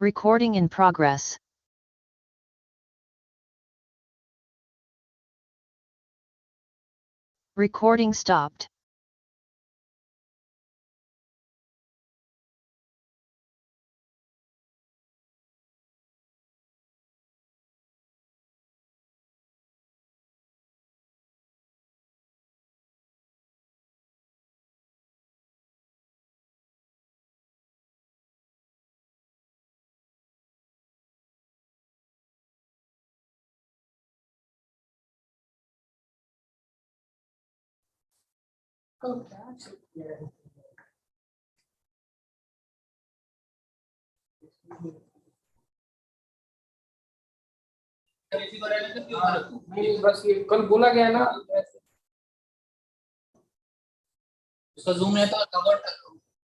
Recording in progress. Recording stopped. बस ये कल बोला गया ना, उसका जूम नहीं था, कवर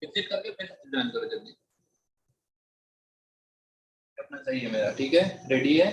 विजिट करके फिर ज्वाइन करो जल्दी। अपना सही है मेरा, ठीक है, रेडी है।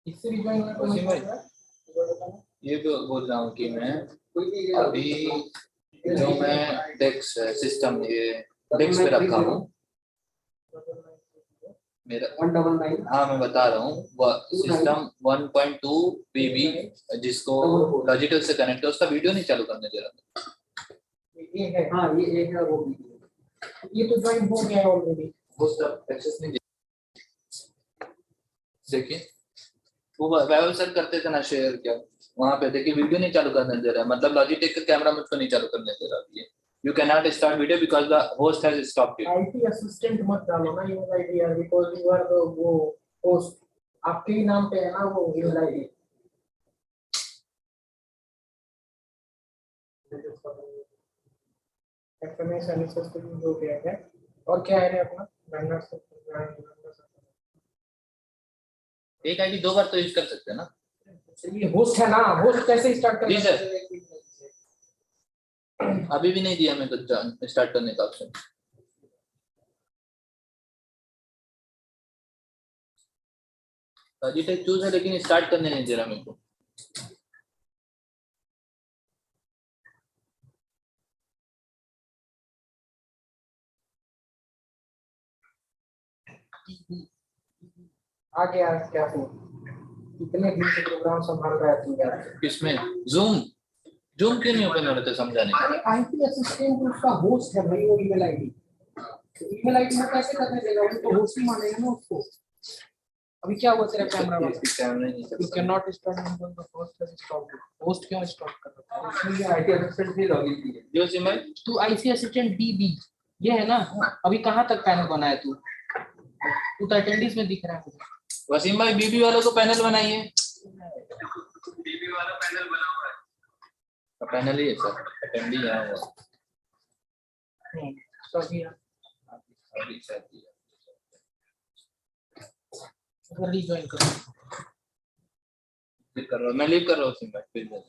इससे भी ज्वाइन वसीम भाई, ये तो बोल रहा हूँ कि मैं अभी जो मैं डेस्क सिस्टम ये डेस्क पे रखा हूँ मेरा 199। हाँ मैं बता रहा हूँ सिस्टम 1.2 बीबी जिसको लॉजिटल से कनेक्ट है, उसका वीडियो नहीं चालू करने दे रहा। ये है, हाँ ये है, वो भी ये तो ज्वाइन हो गया है ऑलरेडी, वो सब एक्सेस नहीं देखिए, वो वेब सर करते थे ना शेयर, क्या वहाँ पे देखिए वीडियो नहीं चालू करने दे रहा है, मतलब लॉजिटेक का कैमरा मुझको नहीं चालू करने दे रहा है। You cannot start video because the host has stopped it. IT assistant मत डालो ना ईमेल आईडी यार, बिकॉज़ यू आर वो होस्ट, आपके ही नाम पे है ना वो ईमेल आईडी। एफएमएस एनालिसिस हो गया है, और क्या है रे अपना वेंडर से एक आईडी 2 बार तो यूज कर सकते हैं ना। ये होस्ट है ना, होस्ट कैसे स्टार्ट करना है? जी सर, अभी भी नहीं दिया मेरे को स्टार्ट करने का ऑप्शन। लॉजिटेक चूज है लेकिन स्टार्ट करने नहीं दे रहा मेरे को। आ गया क्या तू? कितने दिन से प्रोग्राम संभाल रहा है तू यार? किसमें? जूम क्यों नहीं ओपन हो रहा था समझाने का। अरे आईटी असिस्टेंट उसका होस्ट है भाई, वो ईमेल आईडी, ईमेल आईडी में कैसे करने देगा? वो तो होस्ट ही मानेगा ना उसको। अभी क्या हुआ तेरा कैमरा वाला? You can not start the host has stopped. Host क्यों स्टॉप कर रहा है? उसमें ये आईटी असिस्टेंट भी लॉगिन की है जो सिमर तू आईटी असिस्टेंट डीबी ये है ना। अभी कहां तक पैनल बनाया तू तो अटेंडेंस में दिख रहा है मुझे। वसीम भाई बीबी वालों को पैनल बनाइए। बीबी वाला पैनल बना हुआ है, पैनल ही है सर, अटेंडी है वो सभी अभी शायद रीजॉइन करो। फिर कर रहा हूँ मैं, लीव कर रहा हूँ सिम भाई फिर।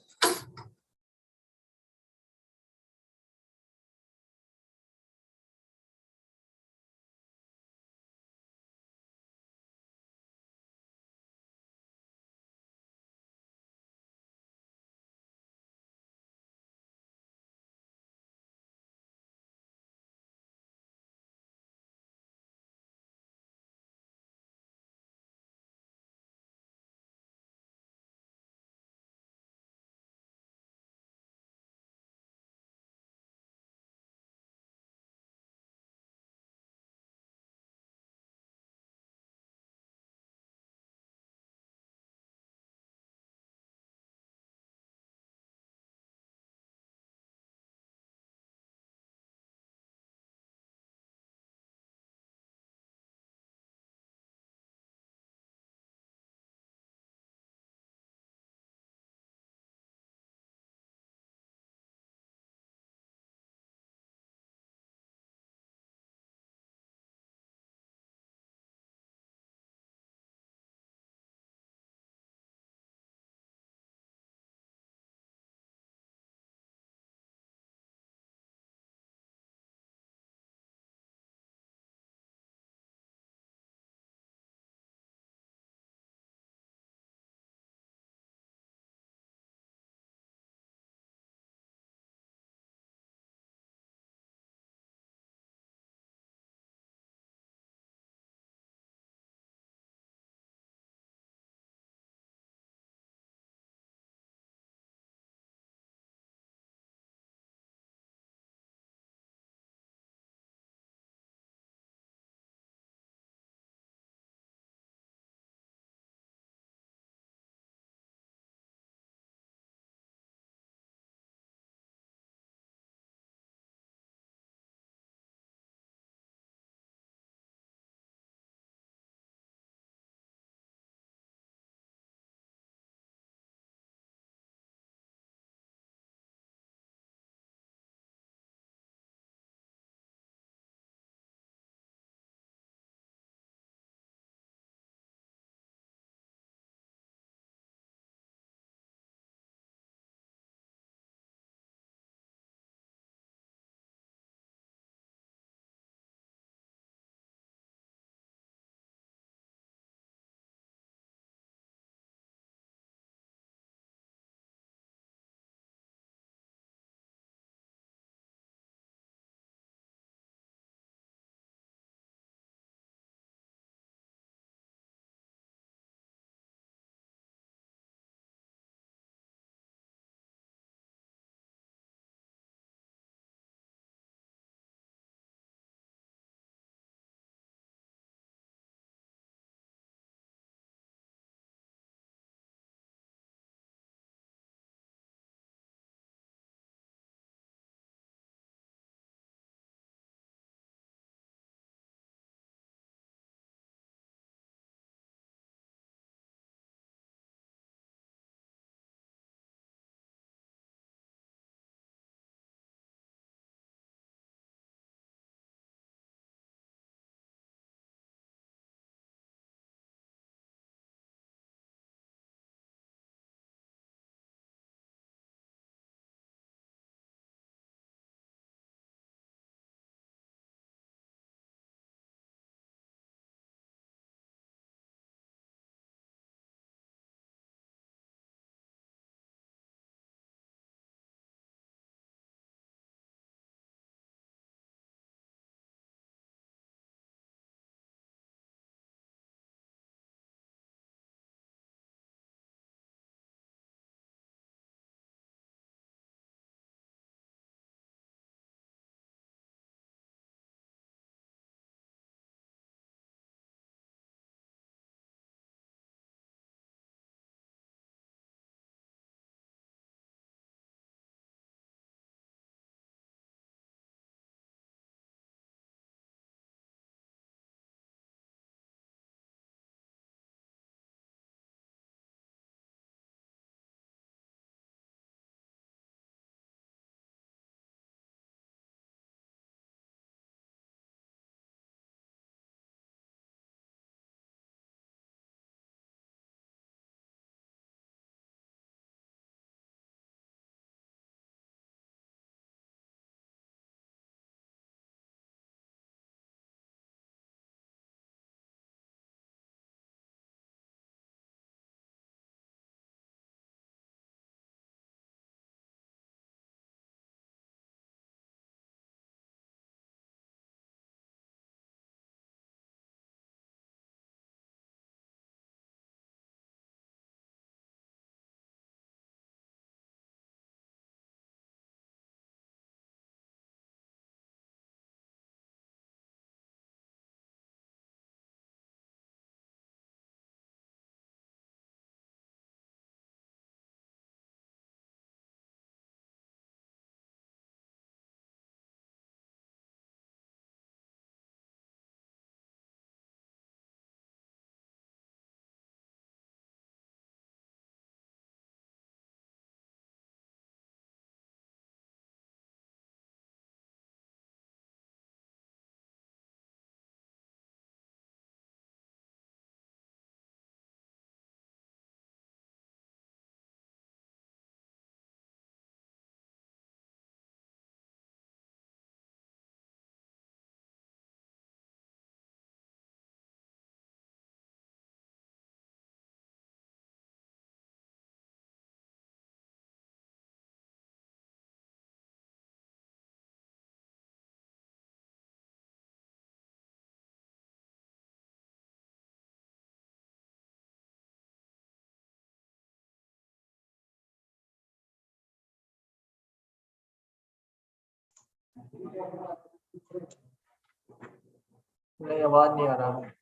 नहीं, आवाज नहीं आ रहा है।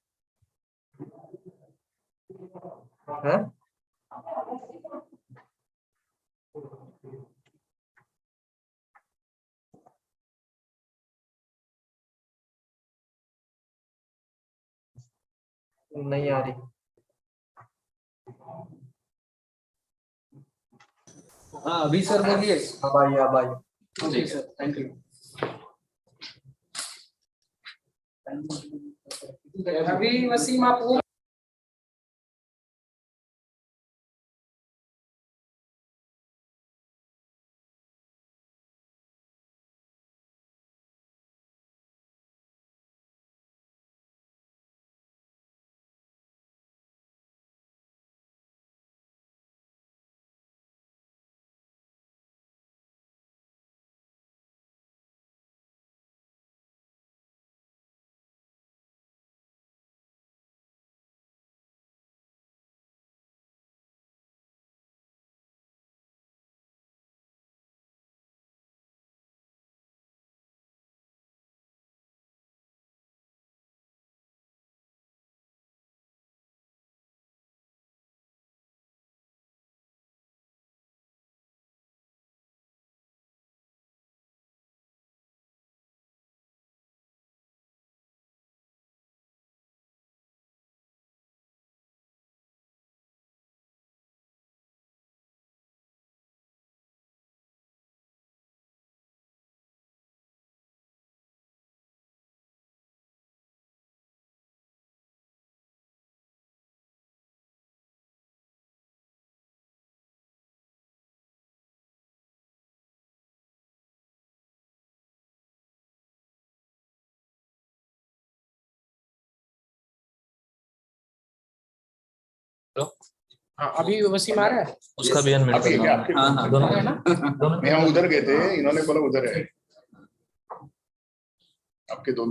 नहीं आ रही। हाँ अभी सर बोलिए। अब आई, अब आई। Okay sir, thank you. अभी वसीम आप वो हाँ अभी वसीम आ रहा है। उसका भी अनम्यूट अभी करना आपके है। हाँ हाँ दोनों है ना? दोनों नहीं, हम उधर गए थे, इन्होंने बोला उधर है आपके 2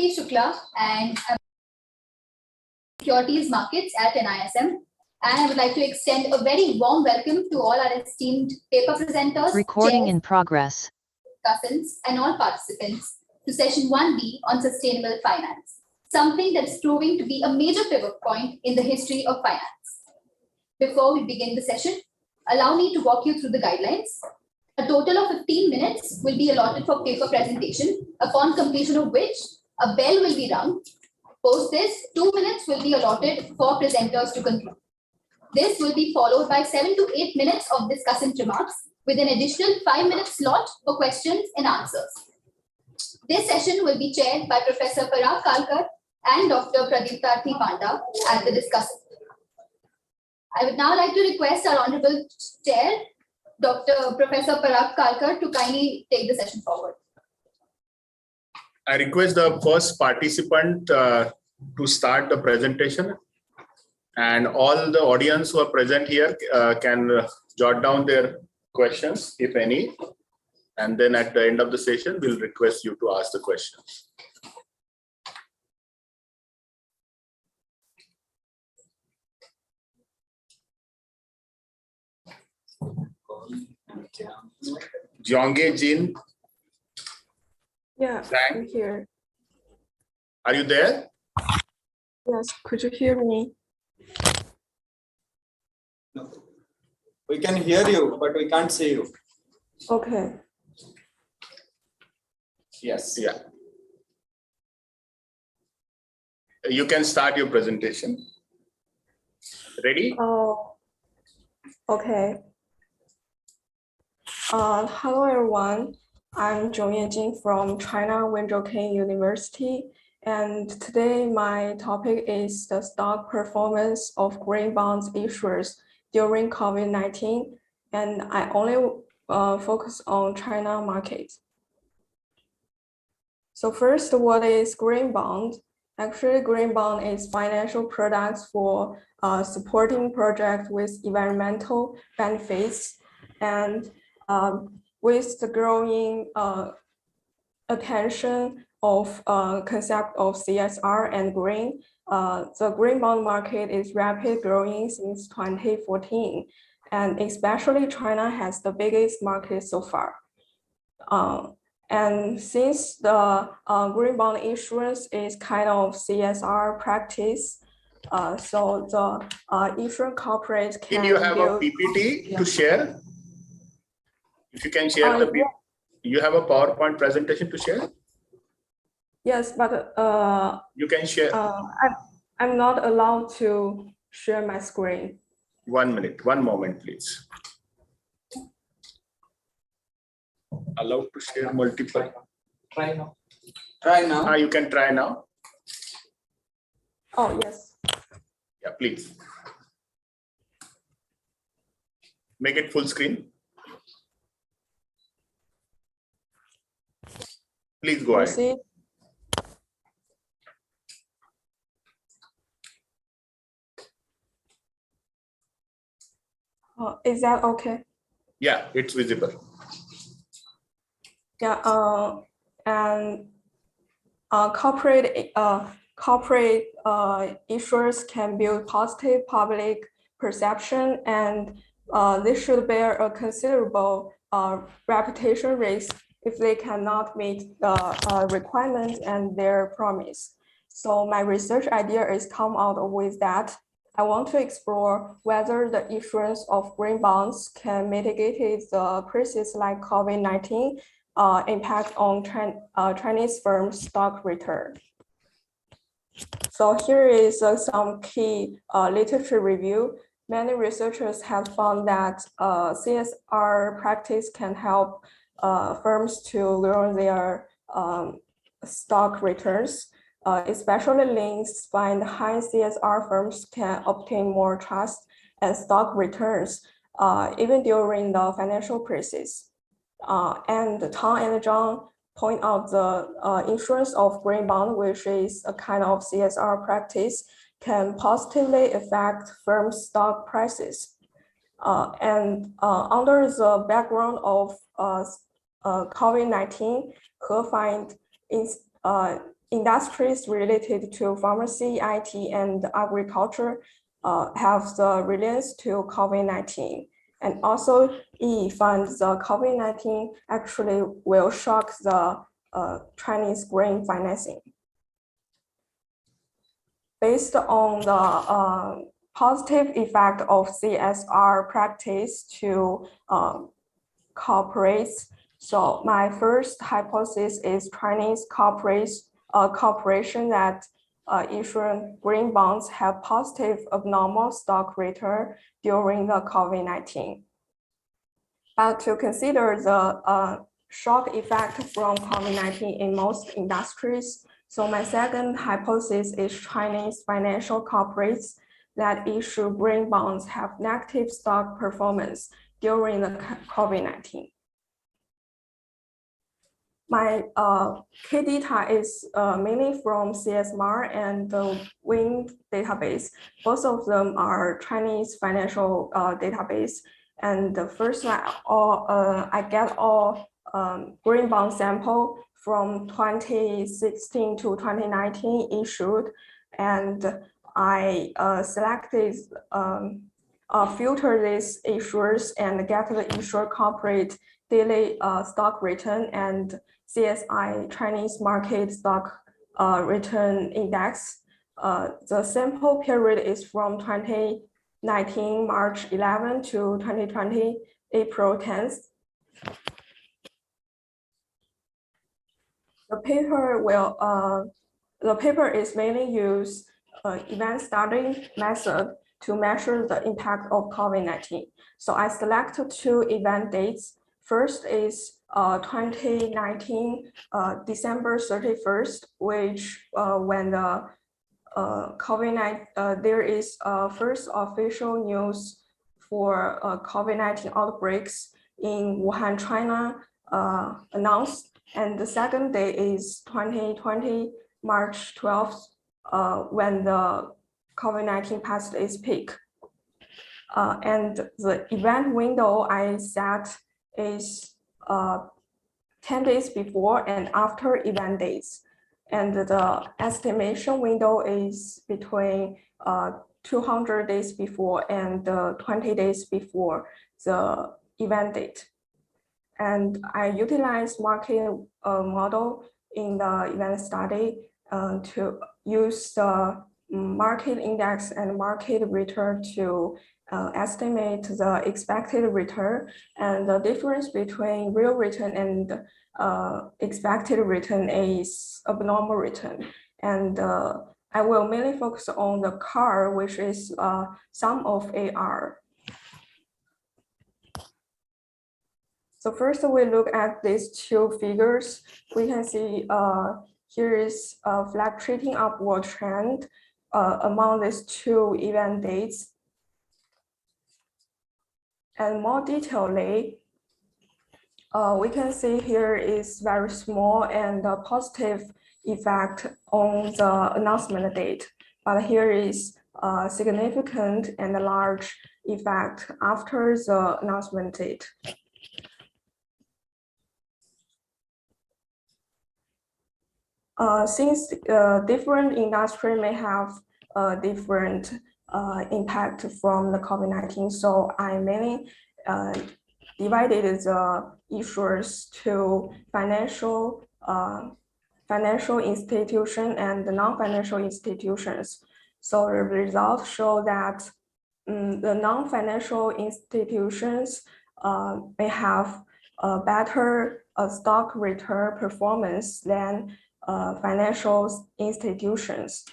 P. Shukla, and Securities Markets at NISM. And I would like to extend a very warm welcome to all our esteemed paper presenters, Recording chairs, in progress. discussants, and all participants to session 1B on sustainable finance, something that's proving to be a major pivot point in the history of finance. Before we begin the session, allow me to walk you through the guidelines. A total of 15 minutes will be allotted for paper presentation, upon completion of which a bell will be rung. Post this, 2 minutes will be allotted for presenters to conclude. This will be followed by 7 to 8 minutes of discussant remarks with an additional 5-minute slot for questions and answers. This session will be chaired by Professor Parag Kalkar and Dr. Pradiptarthi Panda as the discussant. I would now like to request our Honorable Chair, Dr. Professor Parag Kalkar, to kindly take the session forward. I request the first participant to start the presentation, and all the audience who are present here can jot down their questions, if any, and then at the end of the session, we'll request you to ask the questions. Jongge Jin, Yeah, Zhang, I'm here. are you there? Yes, could you hear me? We can hear you, but we can't see you. Okay. Yes. Yeah. You can start your presentation. Ready? Oh, okay. Hello everyone. I'm Zhong Yejing from China Wenzhou University, and today my topic is the stock performance of green bonds issuers during COVID-19, and I only focus on China market. So first, what is green bond? Actually, green bond is financial products for supporting projects with environmental benefits, and with the growing attention of concept of CSR and green, the green bond market is rapidly growing since 2014, and especially China has the biggest market so far. And since the green bond issuance is kind of CSR practice, so the insurance corporates can You have a build. PPT to share? If you can share the PPT. You have a PowerPoint presentation to share? Yes, but you can share. I'm not allowed to share my screen. 1 minute, 1 moment, please. Allowed to share multiple. Try now. Try now. You can try now. Oh, yes. Yeah, please. Make it full screen. Please go ahead. See? Is that okay? Yeah, it's visible. Yeah, and corporate issuers can build positive public perception, and they should bear a considerable reputation risk if they cannot meet the requirements and their promise. So my research idea is come out with that. I want to explore whether the issuance of green bonds can mitigate the crisis like COVID-19 impact on Chinese firms' stock return. So here is some key literature review. Many researchers have found that CSR practice can help firms to lower their stock returns. Especially links find high CSR firms can obtain more trust and stock returns even during the financial crisis. And Tang and Zhang point out the issuance of green bond, which is a kind of CSR practice, can positively affect firms' stock prices. And under the background of COVID-19, He find industries related to pharmacy, IT, and agriculture have the resilience to COVID-19. And also, E finds the COVID-19 actually will shock the Chinese green financing. Based on the positive effect of CSR practice to corporates, so my first hypothesis is Chinese corporation that issue green bonds have positive abnormal stock return during the COVID-19. But to consider the shock effect from COVID-19 in most industries, so my second hypothesis is Chinese financial corporates that issue green bonds have negative stock performance during the COVID-19. My key data is mainly from CSMAR and the WING database. Both of them are Chinese financial database. And the first one, I get all green bond sample from 2016 to 2019 issued, and I selected filter these issuers and get the issuer corporate daily stock return and CSI Chinese market stock return index. The sample period is from 2019 March 11 to 2020 April 10th. The paper is mainly use event study method to measure the impact of COVID-19. So I selected two event dates. First is 2019 December 31st, which when the COVID-19 there is first official news for COVID-19 outbreaks in Wuhan, China announced. And the second day is 2020 March 12th, when the COVID-19 passed its peak. And the event window I set is 10 days before and after event days. And the estimation window is between 200 days before and 20 days before the event date. And I utilize market model in the event study to use the market index and market return to estimate the expected return, and the difference between real return and expected return is abnormal return. And I will mainly focus on the CAR, which is sum of AR. So first we look at these two figures. We can see here is a fluctuating upward trend among these two event dates. And more detailedly, we can see here is very small and a positive effect on the announcement date. But here is a significant and a large effect after the announcement date. Since different industry may have different impact from the COVID-19, so I mainly divided the issuers to financial institution and non-financial institutions. So the results show that the non-financial institutions may have a better stock return performance than financial institutions.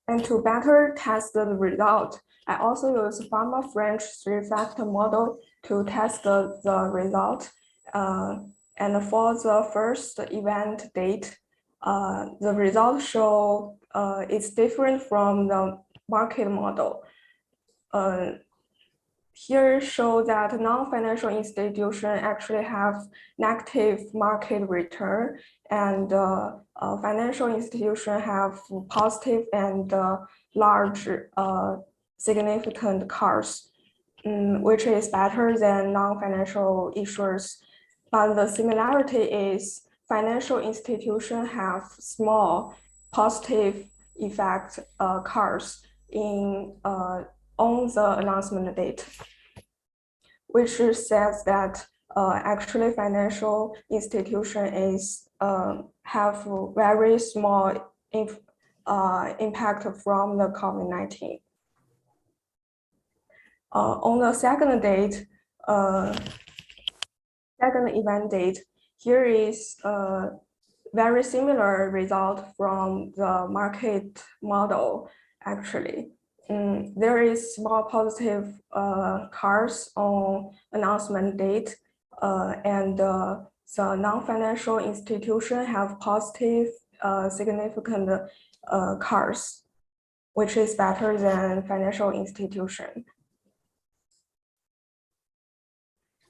And to better test the result, I also use Pharma French three-factor model to test the result. And for the first event date, the results show it's different from the market model. Here show that non-financial institutions actually have negative market return, and financial institutions have positive and large significant CARs, which is better than non-financial issuers. but the similarity is financial institutions have small positive effect cards in on the announcement date, which says that actually financial institution is have very small impact from the COVID-19. On the second date, second event date, here is a very similar result from the market model, actually. There is small positive cards on announcement date, and the non-financial institution have positive significant cards, which is better than financial institution.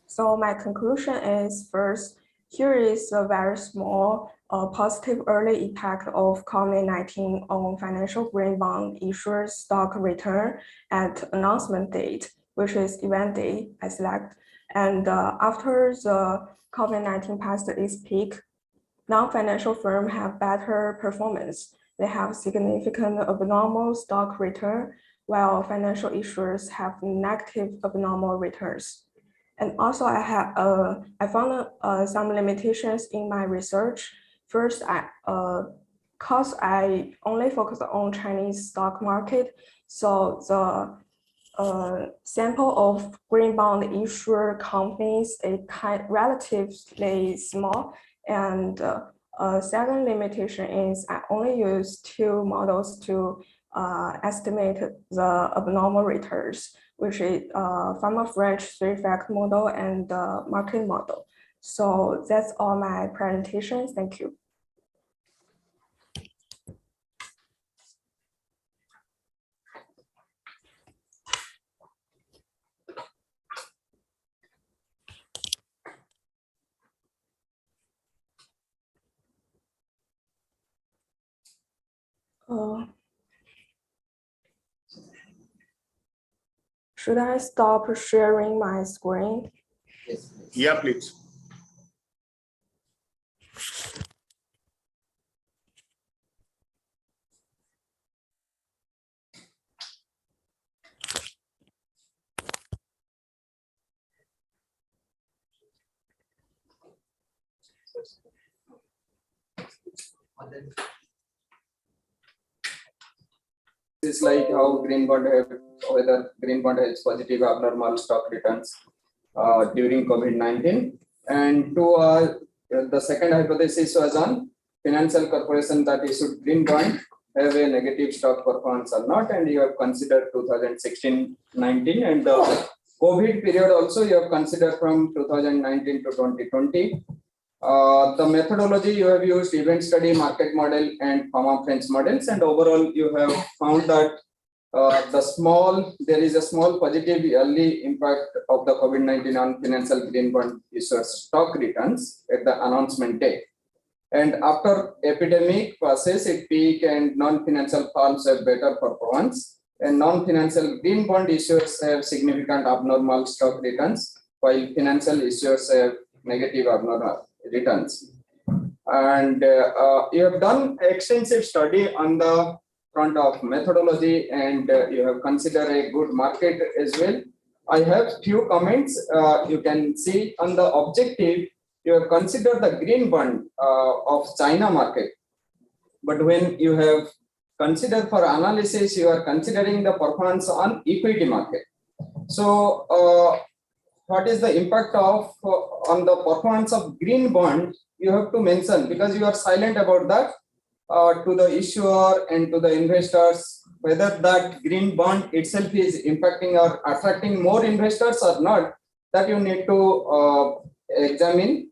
So my conclusion is, first, here is a very small positive early impact of COVID-19 on financial green bond issuers stock return at announcement date, which is event day I select. And after the COVID-19 passed its peak, non-financial firms have better performance. They have significant abnormal stock return, while financial issuers have negative abnormal returns. And also I found some limitations in my research. First, cause I only focus on Chinese stock market, so the sample of green bond issuer companies is relatively small. And second limitation is I only use 2 models to estimate the abnormal returns, which is Fama-French 3-factor model and the market model. So that's all my presentation. Thank you. Should I stop sharing my screen? Yeah, please. It's like how green bond whether green bond has positive abnormal stock returns during COVID-19. And the second hypothesis was on financial corporation that issued green bond have a negative stock performance or not, and you have considered 2016-19 and the COVID period also you have considered from 2019 to 2020. The methodology you have used event study, market model, and Fama-French models, and overall you have found that there is a small positive early impact of the COVID-19 on financial green bond issuers stock returns at the announcement day. And after epidemic passes, it peak and non-financial firms have better performance, and non-financial green bond issuers have significant abnormal stock returns, while financial issuers have negative abnormal returns. And you have done extensive study on the front of methodology, and you have considered a good market as well. I have few comments. You can see on the objective, you have considered the green bond of China market. But when you have considered for analysis, you are considering the performance on equity market. So what is the impact of on the performance of green bond? You have to mention, because you are silent about that to the issuer and to the investors, whether that green bond itself is impacting or attracting more investors or not, that you need to examine.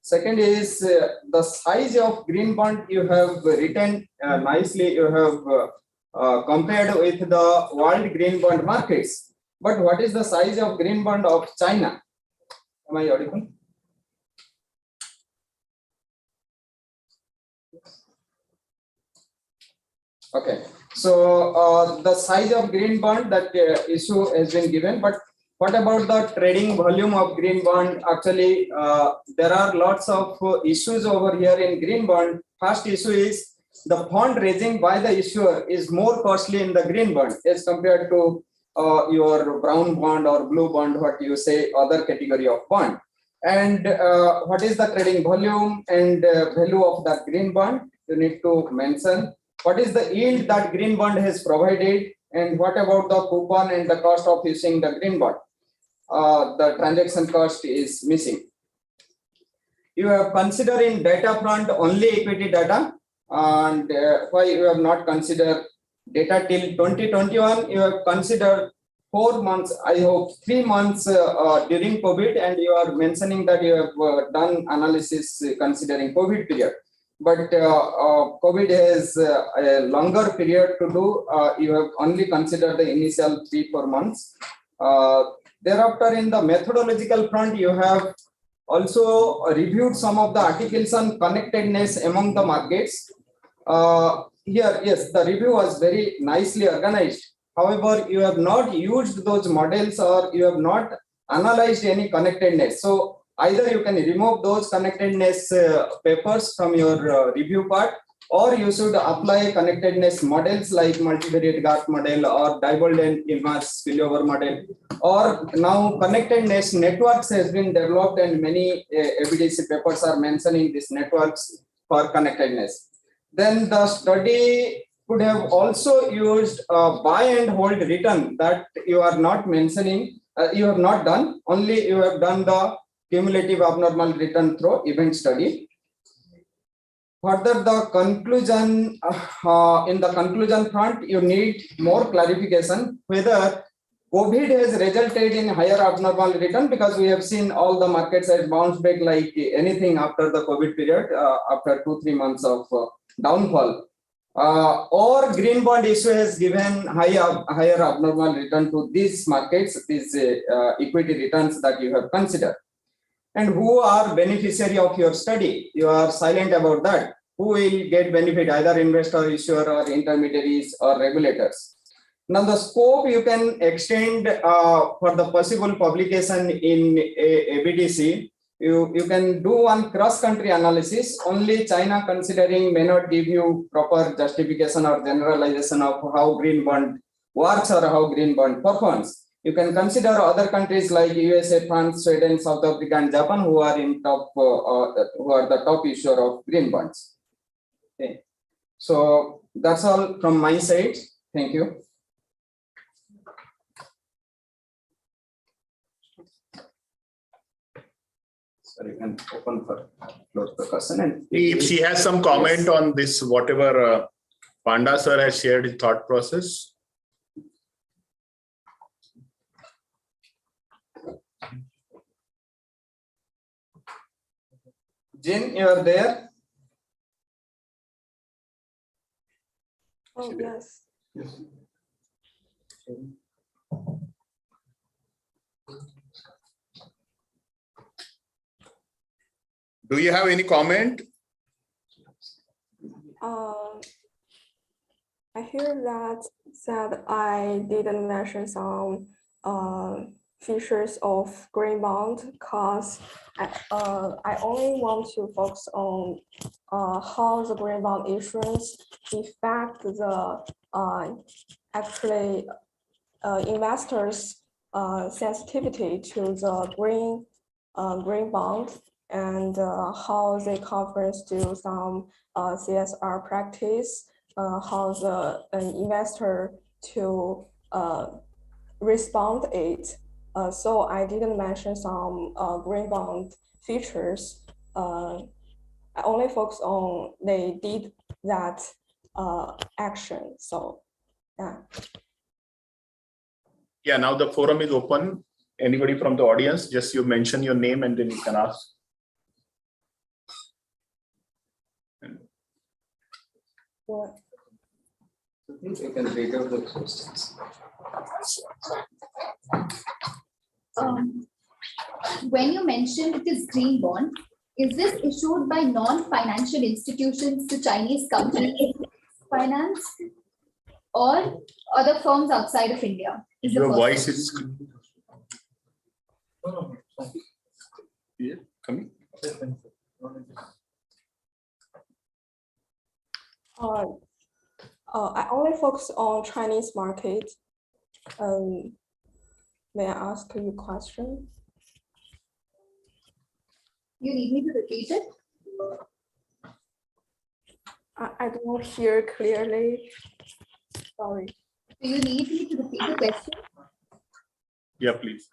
Second is the size of green bond you have written nicely. You have compared with the world green bond markets. But what is the size of green bond of China? Am I audible? Okay. So the size of green bond that issue has been given, but What about the trading volume of green bond? Actually, there are lots of issues over here in green bond. First issue is the fund raising by the issuer is more costly in the green bond as compared to your brown bond or blue bond, what you say, other category of bond. And what is the trading volume and value of that green bond? You need to mention what is the yield that green bond has provided, and what about the coupon and the cost of using the green bond? The transaction cost is missing. You have considered in data front only equity data, and why you have not considered data till 2021? You have considered 4 months, I hope 3 months during COVID, and you are mentioning that you have done analysis considering COVID period. But COVID has a longer period to do. You have only considered the initial 3-4 months. Thereafter, in the methodological front, you have also reviewed some of the articles on connectedness among the markets. Here, yes, the review was very nicely organized. However, you have not used those models, or you have not analyzed any connectedness. So either you can remove those connectedness papers from your review part, or you should apply connectedness models like multivariate Garth model or Diebold and Yilmaz spillover model. Or now connectedness networks has been developed, and many ABDC papers are mentioning these networks for connectedness. Then the study could have also used buy and hold return that you are not mentioning, you have not done, only you have done the cumulative abnormal return through event study. Further, the conclusion, in the conclusion front, you need more clarification whether COVID has resulted in higher abnormal return, because we have seen all the markets has bounced back like anything after the COVID period, after 2-3 months of downfall. Or green bond issue has given higher abnormal return to these markets, these equity returns that you have considered. And who are beneficiary of your study? You are silent about that. Who will get benefit, either investor, issuer, or intermediaries, or regulators? Now the scope you can extend for the possible publication in ABDC. You can do one cross-country analysis. Only China considering may not give you proper justification or generalization of how green bond works or how green bond performs. You can consider other countries like USA, France, Sweden, South Africa, and Japan, who are in top, who are the top issuer of green bonds. Okay, so that's all from my side. Thank you. So you can open for close the question. And If she has some comment on this, whatever Panda sir has shared his thought process. Jin, you are there? Oh, yes. Yes. Do you have any comment? I hear that said I didn't mention some features of green bond because I only want to focus on how the green bond issuance affect the actually investors' sensitivity to the green bond, and how the conference do some CSR practice, how the investor to respond it. So I didn't mention some green bond features. I only focus on they did that action. So yeah. Yeah, now the forum is open. Anybody from the audience, just you mention your name and then you can ask. What? I think you can read out the questions. When you mentioned it is green bond, is this issued by non-financial institutions to Chinese companies finance or other firms outside of India? Is the Your first voice question. is. Yeah, coming. I only focus on Chinese market. May I ask you a question? You need me to repeat it? I don't hear clearly. Sorry. Do you need me to repeat the question? Yeah, please.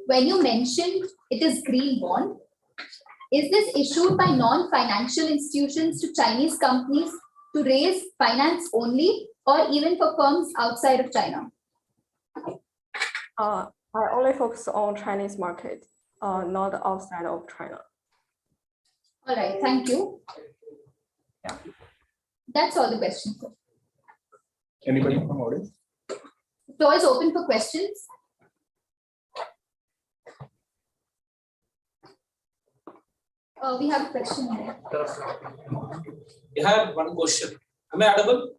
When you mentioned it is green bond, is this issued by non-financial institutions to Chinese companies to raise finance only, or even for firms outside of China? I only focus on Chinese market, not outside of China. All right, thank you. Yeah. That's all the questions. Anybody from audience? The floor is open for questions. We have a question here. I have one question. Am I audible?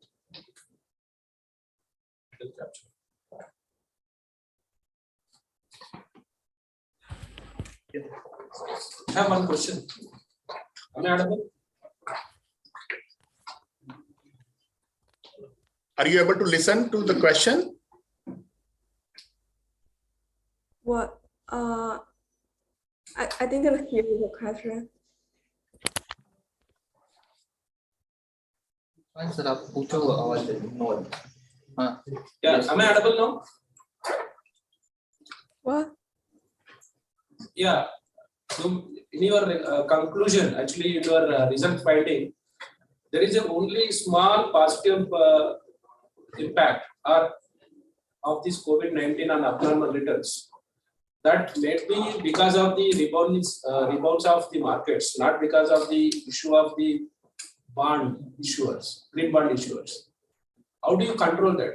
I have one question. Am I audible? Are you able to listen to the question? What? I didn't hear the question. Sir आप पूछो आवाज no हाँ Yeah, am I audible now? What? Yeah. So in your conclusion, actually in your result finding, there is a only small positive impact of this COVID-19 on abnormal returns. That may be because of the rebounds of the markets, not because of the issue of the bond issuers, green bond issuers. How do you control that?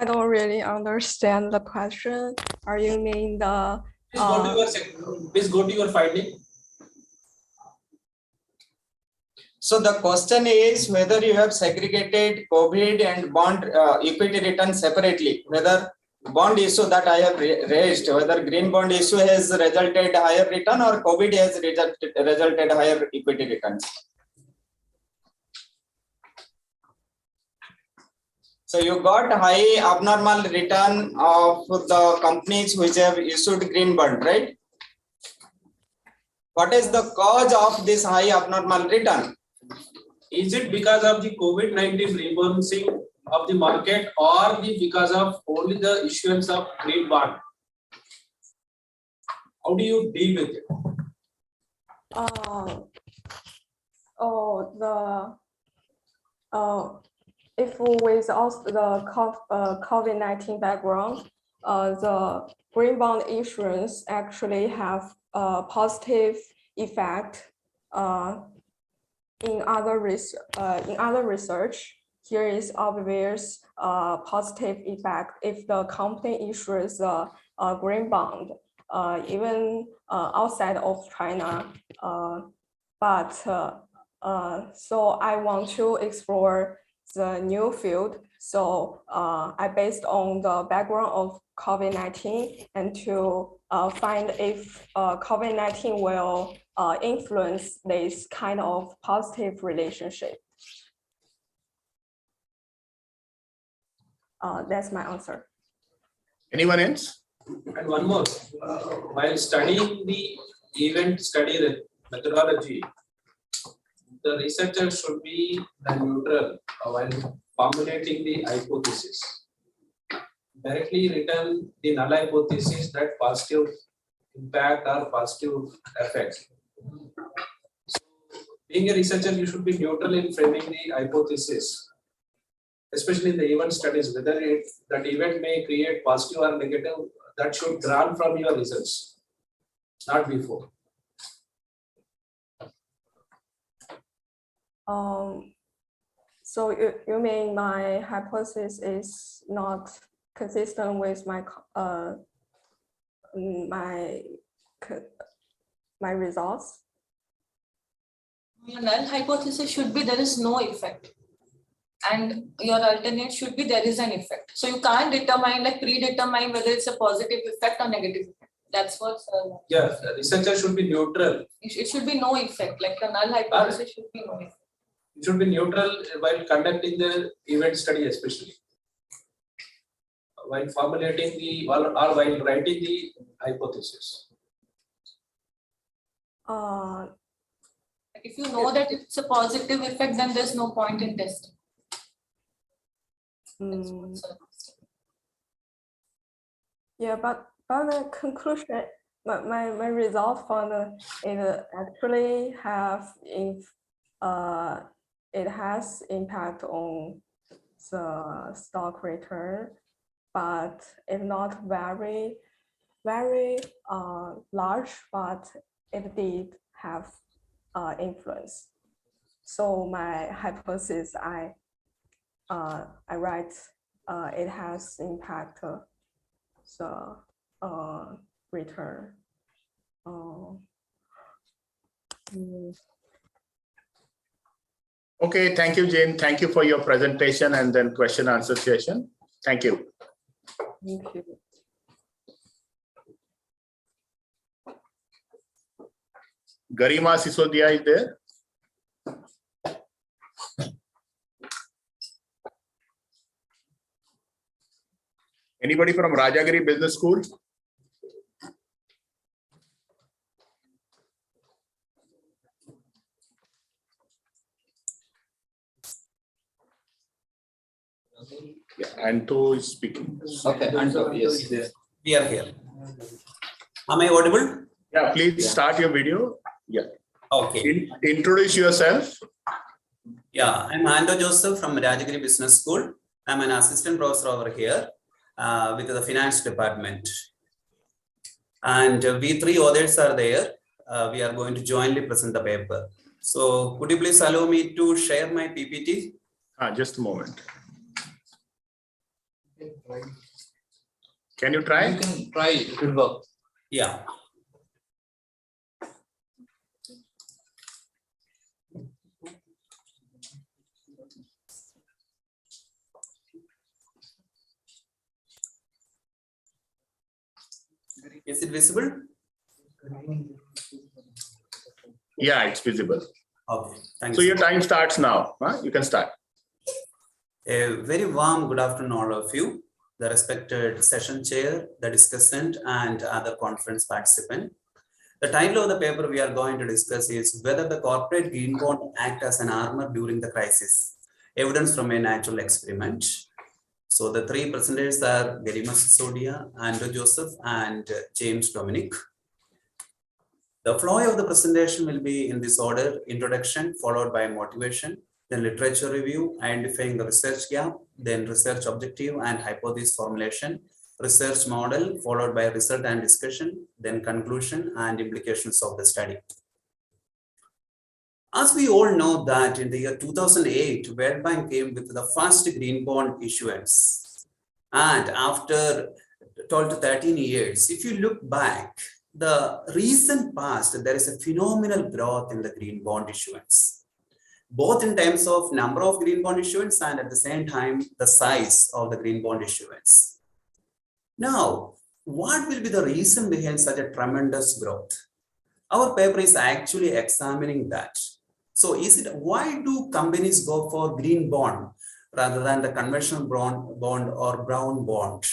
I don't really understand the question. Are you mean the? Please go to your finding. So the question is whether you have segregated COVID and bond equity return separately, whether bond issue that I have raised, whether green bond issue has resulted higher return or COVID has resulted higher equity returns. So you got high abnormal return of the companies which have issued green bond, right? What is the cause of this high abnormal return? Is it because of the COVID-19 rebalancing of the market, or because of only the issuance of green bond? How do you deal with it? If without the COVID-19 background, the green bond issuance actually have a positive effect in other research. Here is obvious positive effect if the company issues a green bond, even outside of China. So I want to explore the new field. So I based on the background of COVID-19 and to find if COVID-19 will influence this kind of positive relationship. That's my answer. Anyone else? And one more, while studying the event study methodology, the researcher should be neutral while formulating the hypothesis. Directly written the null hypothesis that positive impact or positive effect. So, being a researcher, you should be neutral in framing the hypothesis, especially in the event studies, whether that event may create positive or negative, that should drawn from your results, not before. So you mean my hypothesis is not consistent with my my results? Your null hypothesis should be there is no effect. And your alternate should be there is an effect. So you can't determine, like predetermine whether it's a positive effect or negative effect. That's what. Yeah, the researcher should be neutral. It should be no effect. Like the null hypothesis should be no effect. It should be neutral while conducting the event study, especially while formulating the or while writing the hypothesis. If you know that it's a positive effect, then there's no point in testing. Yeah, but the conclusion, my result found it actually have it has impact on the stock return, but it's not very large, but it did have influence. So my hypothesis, I write it has impact the return. Okay, thank you, Jane. Thank you for your presentation and then question answer session. Thank you. Thank you. Garima Sisodia is there. Anybody from Rajagiri Business School? Yeah, Anto is speaking. Okay, Anto, yes. We are here. Am I audible? Yeah, please start your video. Yeah. Okay. Introduce yourself. Yeah, I'm Anto Joseph from Rajagiri Business School. I'm an assistant professor over here with the finance department. And we three others are there. We are going to jointly present the paper. So could you please allow me to share my PPT? Just a moment. Can you try? You can try it. It will work. Yeah. Is it visible? Yeah, it's visible. Okay, thank you. So your time starts now. You can start. A very warm good afternoon, all of you, the respected session chair, the discussant, and other conference participant. The title of the paper we are going to discuss is whether the corporate green bond act as an armor during the crisis. Evidence from a natural experiment. So the three presenters are Garima Sisodia, Anto Joseph, and James Dominic. The flow of the presentation will be in this order: introduction, followed by motivation, then literature review, identifying the research gap, then research objective and hypothesis formulation, research model, followed by result and discussion, then conclusion and implications of the study. As we all know that in the year 2008, World Bank came with the first green bond issuance. And after 12 to 13 years, if you look back, the recent past, there is a phenomenal growth in the green bond issuance, both in terms of number of green bond issuance and at the same time, the size of the green bond issuance. Now, what will be the reason behind such a tremendous growth? Our paper is actually examining that. So why do companies go for green bond rather than the conventional bond or brown bond?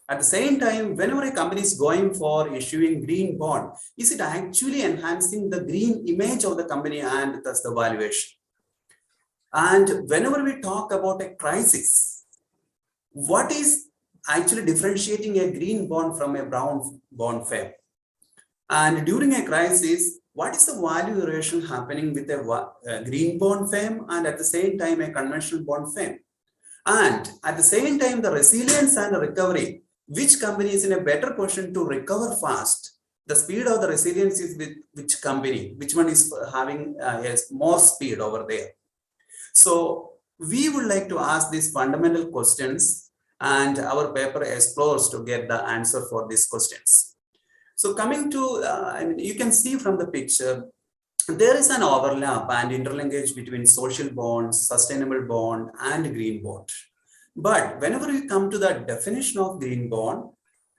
At the same time, whenever a company is going for issuing green bond, is it actually enhancing the green image of the company and thus the valuation? And whenever we talk about a crisis, what is actually differentiating a green bond from a brown bond firm? And during a crisis, what is the valuation happening with a green bond firm and at the same time a conventional bond firm? And at the same time, the resilience and the recovery, which company is in a better position to recover fast? The speed of the resilience is with which company, which one is having more speed over there? So we would like to ask these fundamental questions, and our paper explores to get the answer for these questions. So coming to, you can see from the picture, there is an overlap and interlinkage between social bonds, sustainable bond, and green bond. But whenever we come to the definition of green bond,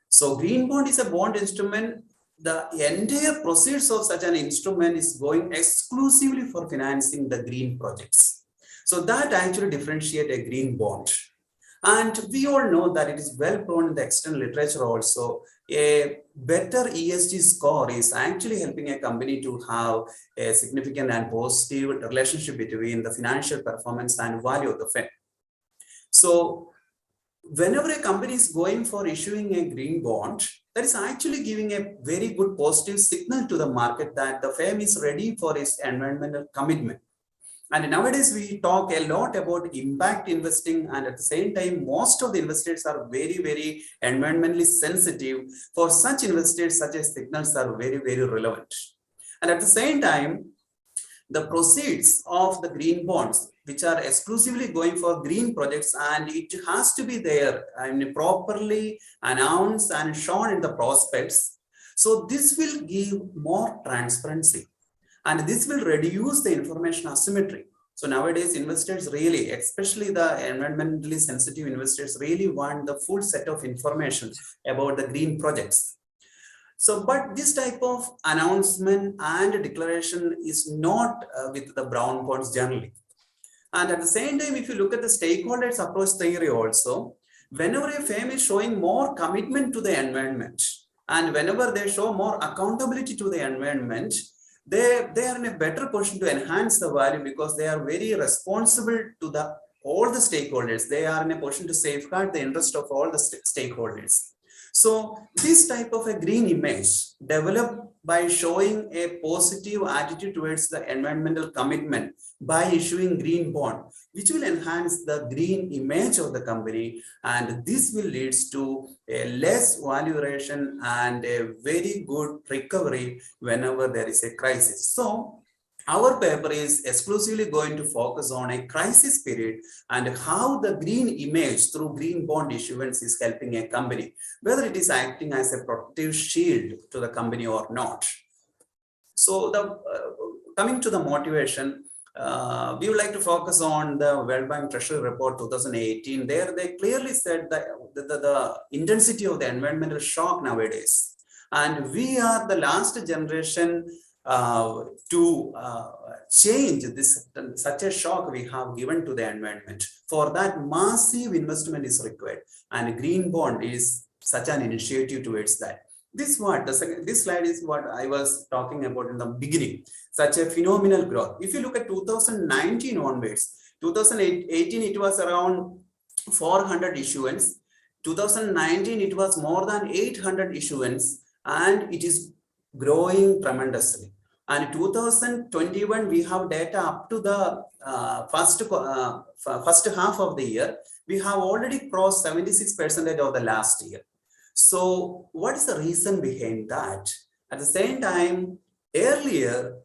so green bond is a bond instrument. The entire proceeds of such an instrument is going exclusively for financing the green projects. So that actually differentiates a green bond. And we all know that it is well known in the external literature also. A better ESG score is actually helping a company to have a significant and positive relationship between the financial performance and value of the firm. So whenever a company is going for issuing a green bond, that is actually giving a very good positive signal to the market that the firm is ready for its environmental commitment. And nowadays we talk a lot about impact investing, and at the same time, most of the investors are very, very environmentally sensitive. For such investors, such as signals are very, very relevant. And at the same time, the proceeds of the green bonds, which are exclusively going for green projects, and it has to be there and properly announced and shown in the prospects. So this will give more transparency, and this will reduce the information asymmetry. So nowadays investors really, especially the environmentally sensitive investors, really want the full set of information about the green projects. So, but this type of announcement and declaration is not with the brown bonds generally. And at the same time, if you look at the stakeholders approach theory also, whenever a firm is showing more commitment to the environment, and whenever they show more accountability to the environment, they are in a better position to enhance the value, because they are very responsible to all the stakeholders. They are in a position to safeguard the interest of all the stakeholders. So this type of a green image developed by showing a positive attitude towards the environmental commitment by issuing green bond, which will enhance the green image of the company, and this will lead to a less valuation and a very good recovery whenever there is a crisis. So our paper is exclusively going to focus on a crisis period and how the green image through green bond issuance is helping a company, whether it is acting as a protective shield to the company or not. So coming to the motivation, we would like to focus on the World Bank Treasury Report 2018. There they clearly said that the intensity of the environmental shock nowadays, and we are the last generation to change this, such a shock we have given to the environment. For that, massive investment is required, and green bond is such an initiative towards that. This slide is what I was talking about in the beginning, such a phenomenal growth. If you look at 2019 onwards, 2018 it was around 400 issuance, 2019 it was more than 800 issuance, and it is growing tremendously. And 2021, we have data up to the first half of the year. We have already crossed 76% of the last year. So what is the reason behind that? At the same time, earlier,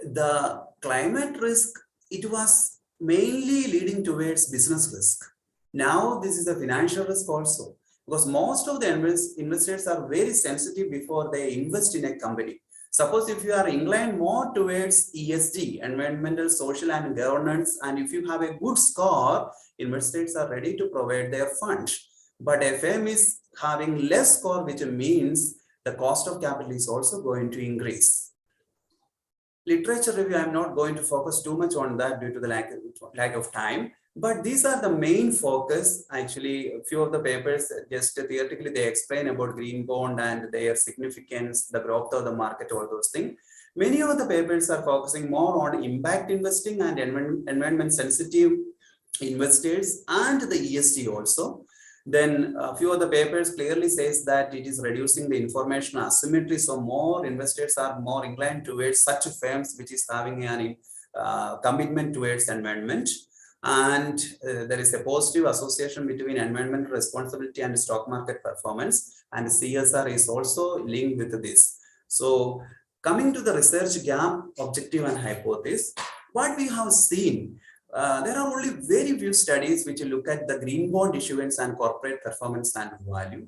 the climate risk, it was mainly leading towards business risk. Now, this is a financial risk also, because most of the investors are very sensitive before they invest in a company. Suppose if you are inclined more towards ESG, environmental, social, and governance, and if you have a good score, investors are ready to provide their funds. But a firm is having less score, which means the cost of capital is also going to increase. Literature review, I'm not going to focus too much on that due to the lack of time. But these are the main focus. Actually, a few of the papers, just theoretically, they explain about green bond and their significance, the growth of the market, all those things. Many of the papers are focusing more on impact investing and environment sensitive investors and the ESG also. Then a few of the papers clearly says that it is reducing the information asymmetry. So more investors are more inclined towards such firms which is having an commitment towards environment. And there is a positive association between environmental responsibility and stock market performance, and CSR is also linked with this. So coming to the research gap, objective and hypothesis, what we have seen, there are only very few studies which look at the green bond issuance and corporate performance and value.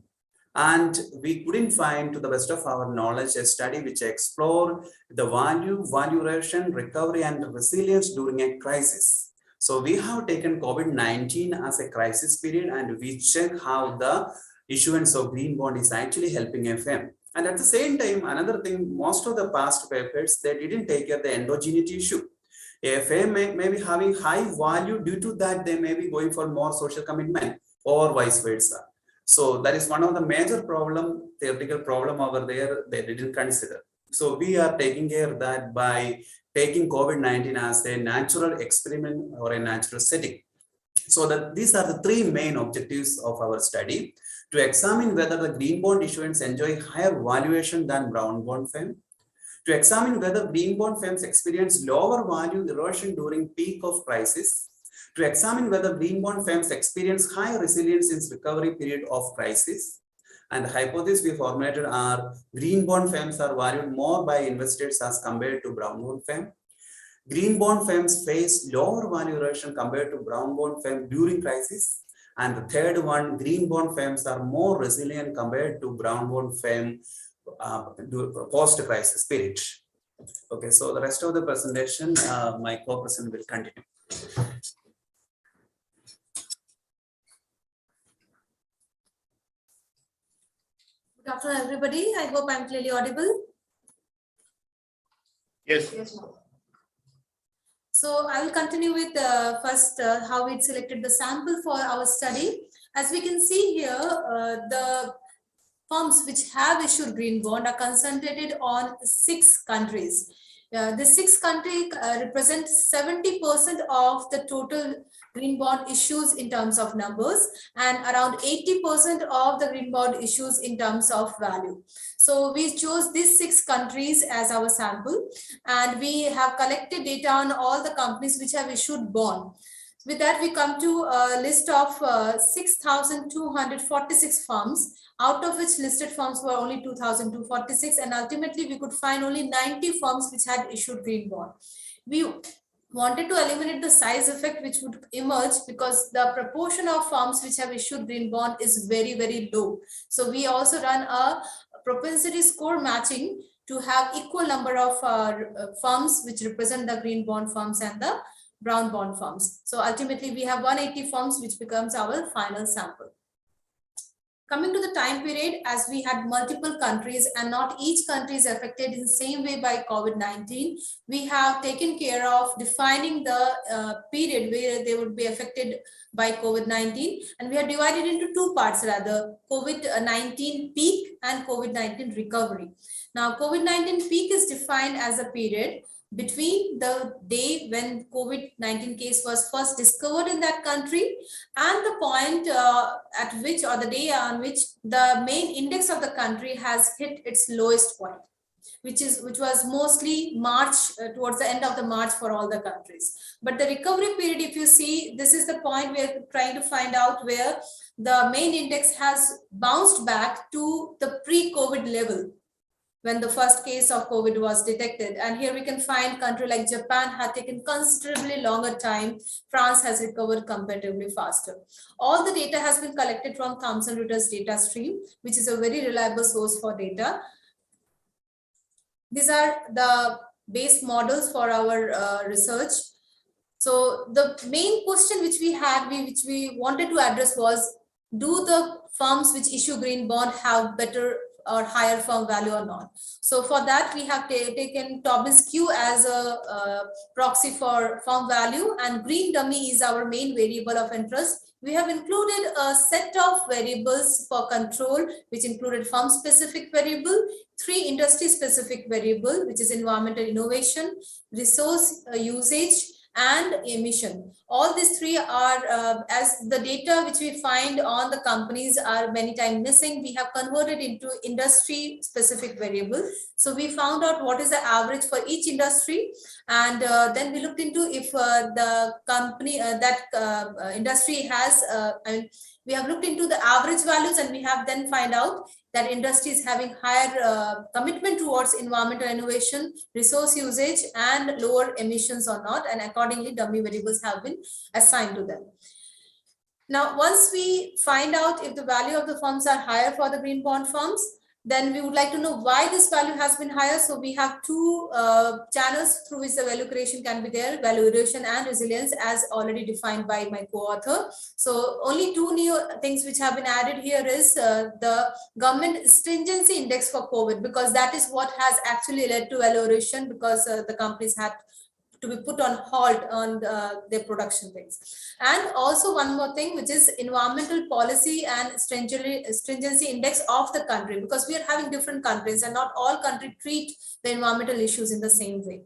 And we couldn't find, to the best of our knowledge, a study which explored the value, valuation, recovery, and resilience during a crisis. So we have taken COVID-19 as a crisis period, and we check how the issuance of green bond is actually helping FM. And at the same time, another thing, most of the past papers, they didn't take care of the endogeneity issue. FM may be having high value, due to that they may be going for more social commitment or vice versa. So that is one of the major theoretical problem over there they didn't consider. So we are taking care of that by taking COVID-19 as a natural experiment or a natural setting. So that these are the three main objectives of our study: to examine whether the green bond issuance enjoy higher valuation than brown bond firm, to examine whether green bond firms experience lower value erosion during peak of crisis, to examine whether green bond firms experience high resilience in recovery period of crisis. And the hypothesis we formulated are green bond firms are valued more by investors as compared to brown bond firm. Green bond firms face lower valuation compared to brown bond firm during crisis. And the third one, green bond firms are more resilient compared to brown bond firm post-crisis period. Okay, so the rest of the presentation, my co-president will continue. Good afternoon, everybody. I hope I'm clearly audible. Yes. Yes, ma'am. So I will continue with first how we selected the sample for our study. As we can see here, the firms which have issued green bond are concentrated on 6 countries. The 6 countries represent 70% of the total green bond issues in terms of numbers, and around 80% of the green bond issues in terms of value. So we chose these 6 countries as our sample, and we have collected data on all the companies which have issued bond. With that, we come to a list of 6,246 firms, out of which listed firms were only 2,246, and ultimately we could find only 90 firms which had issued green bond. We wanted to eliminate the size effect which would emerge because the proportion of firms which have issued green bond is very, very low. So we also run a propensity score matching to have equal number of firms which represent the green bond firms and the brown bond firms. So ultimately we have 180 firms which becomes our final sample. Coming to the time period, as we had multiple countries and not each country is affected in the same way by COVID-19, we have taken care of defining the period where they would be affected by COVID-19, and we are divided into 2 parts rather, COVID-19 peak and COVID-19 recovery. Now, COVID-19 peak is defined as a period between the day when COVID-19 case was first discovered in that country and the point at which, or the day on which, the main index of the country has hit its lowest point, which was mostly March, towards the end of the March for all the countries. But the recovery period, if you see, this is the point we are trying to find out where the main index has bounced back to the pre-COVID level, when the first case of COVID was detected. And here we can find country like Japan had taken considerably longer time. France has recovered comparatively faster. All the data has been collected from Thomson Reuters data stream, which is a very reliable source for data. These are the base models for our research. So the main question which we had, which we wanted to address was, do the firms which issue green bond have better or higher firm value or not? So for that, we have taken Tobin's Q as a proxy for firm value, and green dummy is our main variable of interest. We have included a set of variables for control, which included firm specific variable, 3 industry specific variable, which is environmental innovation, resource usage, and emission. All these 3 are, as the data which we find on the companies are many times missing, we have converted into industry specific variable. So we found out what is the average for each industry, and then we looked into if the company industry has, we have looked into the average values, and we have then find out that industry is having higher commitment towards environmental innovation, resource usage, and lower emissions or not, and accordingly dummy variables have been assigned to them. Now, once we find out if the value of the firms are higher for the green bond firms, then we would like to know why this value has been higher. So we have two channels through which the value creation can be there, value erosion and resilience, as already defined by my co-author. So only two new things which have been added here is the government stringency index for COVID, because that is what has actually led to value erosion, because the companies had to be put on halt on their production things. And also one more thing, which is environmental policy and stringency index of the country, because we are having different countries and not all countries treat the environmental issues in the same way.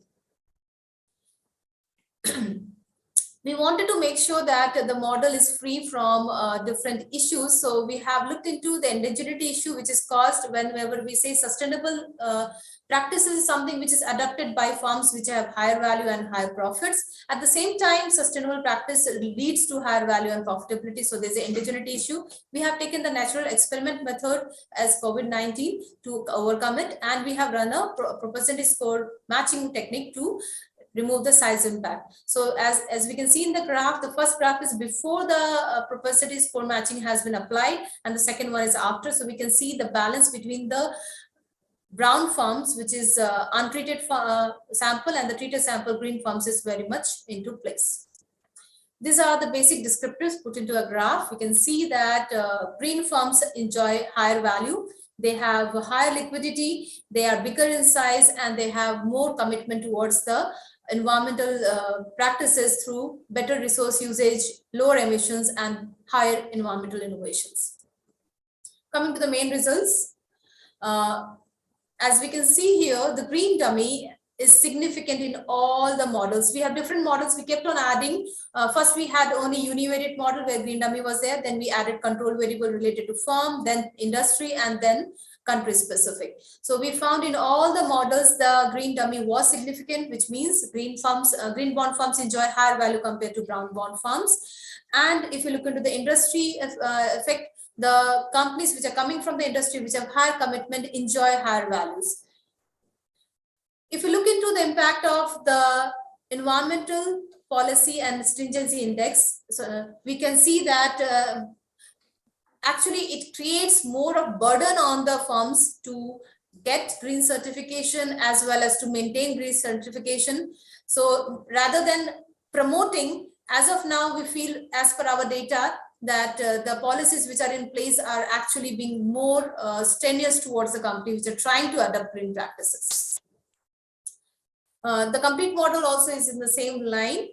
We wanted to make sure that the model is free from different issues. So we have looked into the indigeneity issue, which is caused whenever we say sustainable practices is something which is adopted by firms which have higher value and higher profits. At the same time, sustainable practice leads to higher value and profitability. So there's an indigeneity issue. We have taken the natural experiment method as COVID-19 to overcome it. And we have run a propensity score matching technique to remove the size impact. So as we can see in the graph, the first graph is before the propensity score matching has been applied, and the second one is after. So we can see the balance between the brown firms, which is untreated sample, and the treated sample green firms is very much into place. These are the basic descriptors put into a graph. You can see that green firms enjoy higher value. They have higher liquidity, they are bigger in size, and they have more commitment towards the environmental practices through better resource usage, lower emissions, and higher environmental innovations. Coming to the main results, as we can see here, the green dummy is significant in all the models. We have different models. We kept on adding. First, we had only univariate model where green dummy was there. Then we added control variable related to firm, then industry, and then country specific. So we found in all the models, the green dummy was significant, which means green bond firms enjoy higher value compared to brown bond firms. And if you look into the industry effect, the companies which are coming from the industry, which have higher commitment, enjoy higher values. If you look into the impact of the environmental policy and stringency index, so we can see that actually it creates more of burden on the firms to get green certification as well as to maintain green certification. So rather than promoting, as of now, we feel as per our data that the policies which are in place are actually being more strenuous towards the companies which are trying to adopt green practices. The complete model also is in the same line,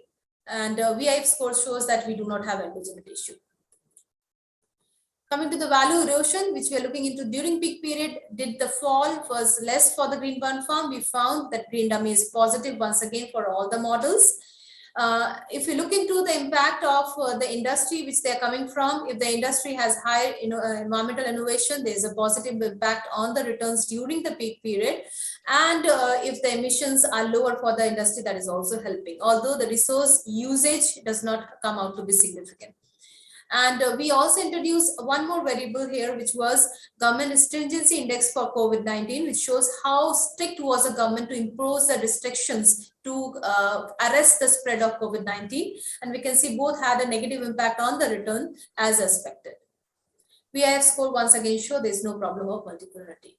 and VIF score shows that we do not have indigeneity issue. Coming to the value erosion, which we are looking into during peak period, did the fall was less for the green bond firm? We found that green dummy is positive once again for all the models. If you look into the impact of the industry which they are coming from, if the industry has high environmental innovation, there is a positive impact on the returns during the peak period. And if the emissions are lower for the industry, that is also helping, although the resource usage does not come out to be significant. And we also introduced one more variable here, which was government stringency index for COVID-19, which shows how strict was the government to impose the restrictions to arrest the spread of COVID-19. And we can see both had a negative impact on the return as expected. VIF score once again show there is no problem of multipolarity.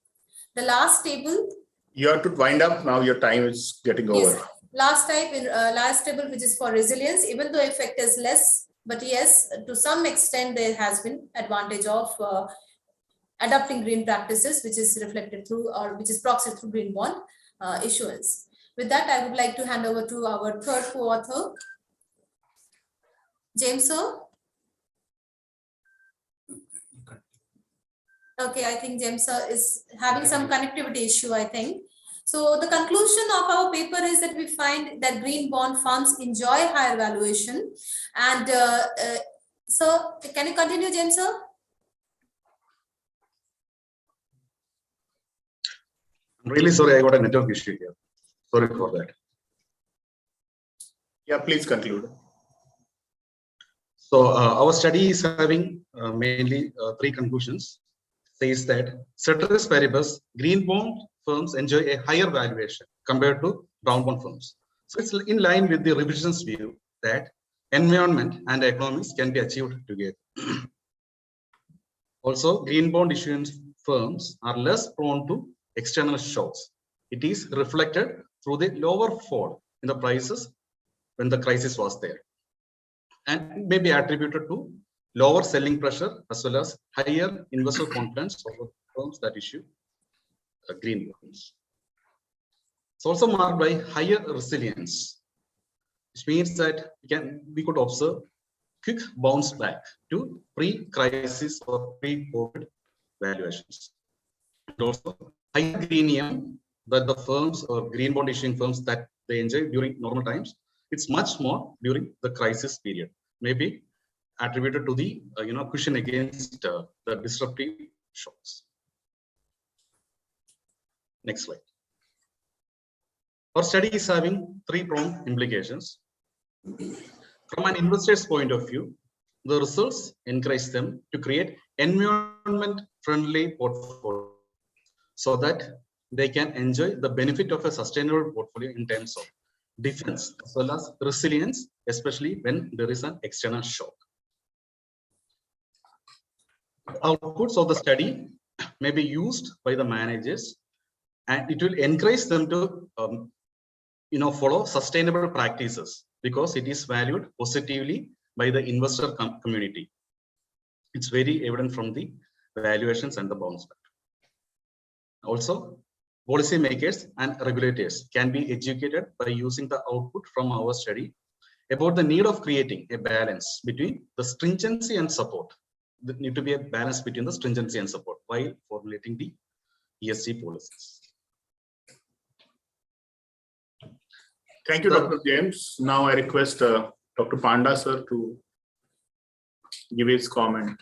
The last table. You have to wind up now. Your time is getting over. Last table, which is for resilience, even though effect is less. But yes, to some extent, there has been advantage of adopting green practices, which is reflected through or which is proxied through green bond issuance. With that, I would like to hand over to our third co-author, James sir. Okay, I think James sir is having some connectivity issue, I think. So the conclusion of our paper is that we find that green bond funds enjoy higher valuation. And so can you continue, James sir? I'm really sorry, I got a network issue here. Sorry for that. Yeah, please conclude. So our study is having mainly three conclusions. Says that ceteris paribus, green bond firms enjoy a higher valuation compared to brown bond firms. So it's in line with the revision's view that environment and economics can be achieved together. Also, green bond issuance firms are less prone to external shocks. It is reflected through the lower fall in the prices when the crisis was there, and may be attributed to lower selling pressure as well as higher investor confidence over firms that issue green bonds. It's also marked by higher resilience, which means that we could observe quick bounce back to pre-crisis or pre-COVID valuations. And also higher greenium that the firms or green bond issuing firms that they enjoy during normal times, it's much more during the crisis period, maybe attributed to the cushion against the disruptive shocks. Next slide. Our study is having three-pronged implications. From an investor's point of view, the results encourage them to create environment-friendly portfolio so that they can enjoy the benefit of a sustainable portfolio in terms of defense as well as resilience, especially when there is an external shock. Outputs of the study may be used by the managers, and it will encourage them to follow sustainable practices because it is valued positively by the investor community. It's very evident from the valuations and the bounce back. Also, policymakers and regulators can be educated by using the output from our study about the need of creating a balance between the stringency and support. There need to be a balance between the stringency and support while formulating the ESG policies. Thank you, Dr. James. Now I request Dr. Panda sir to give his comment.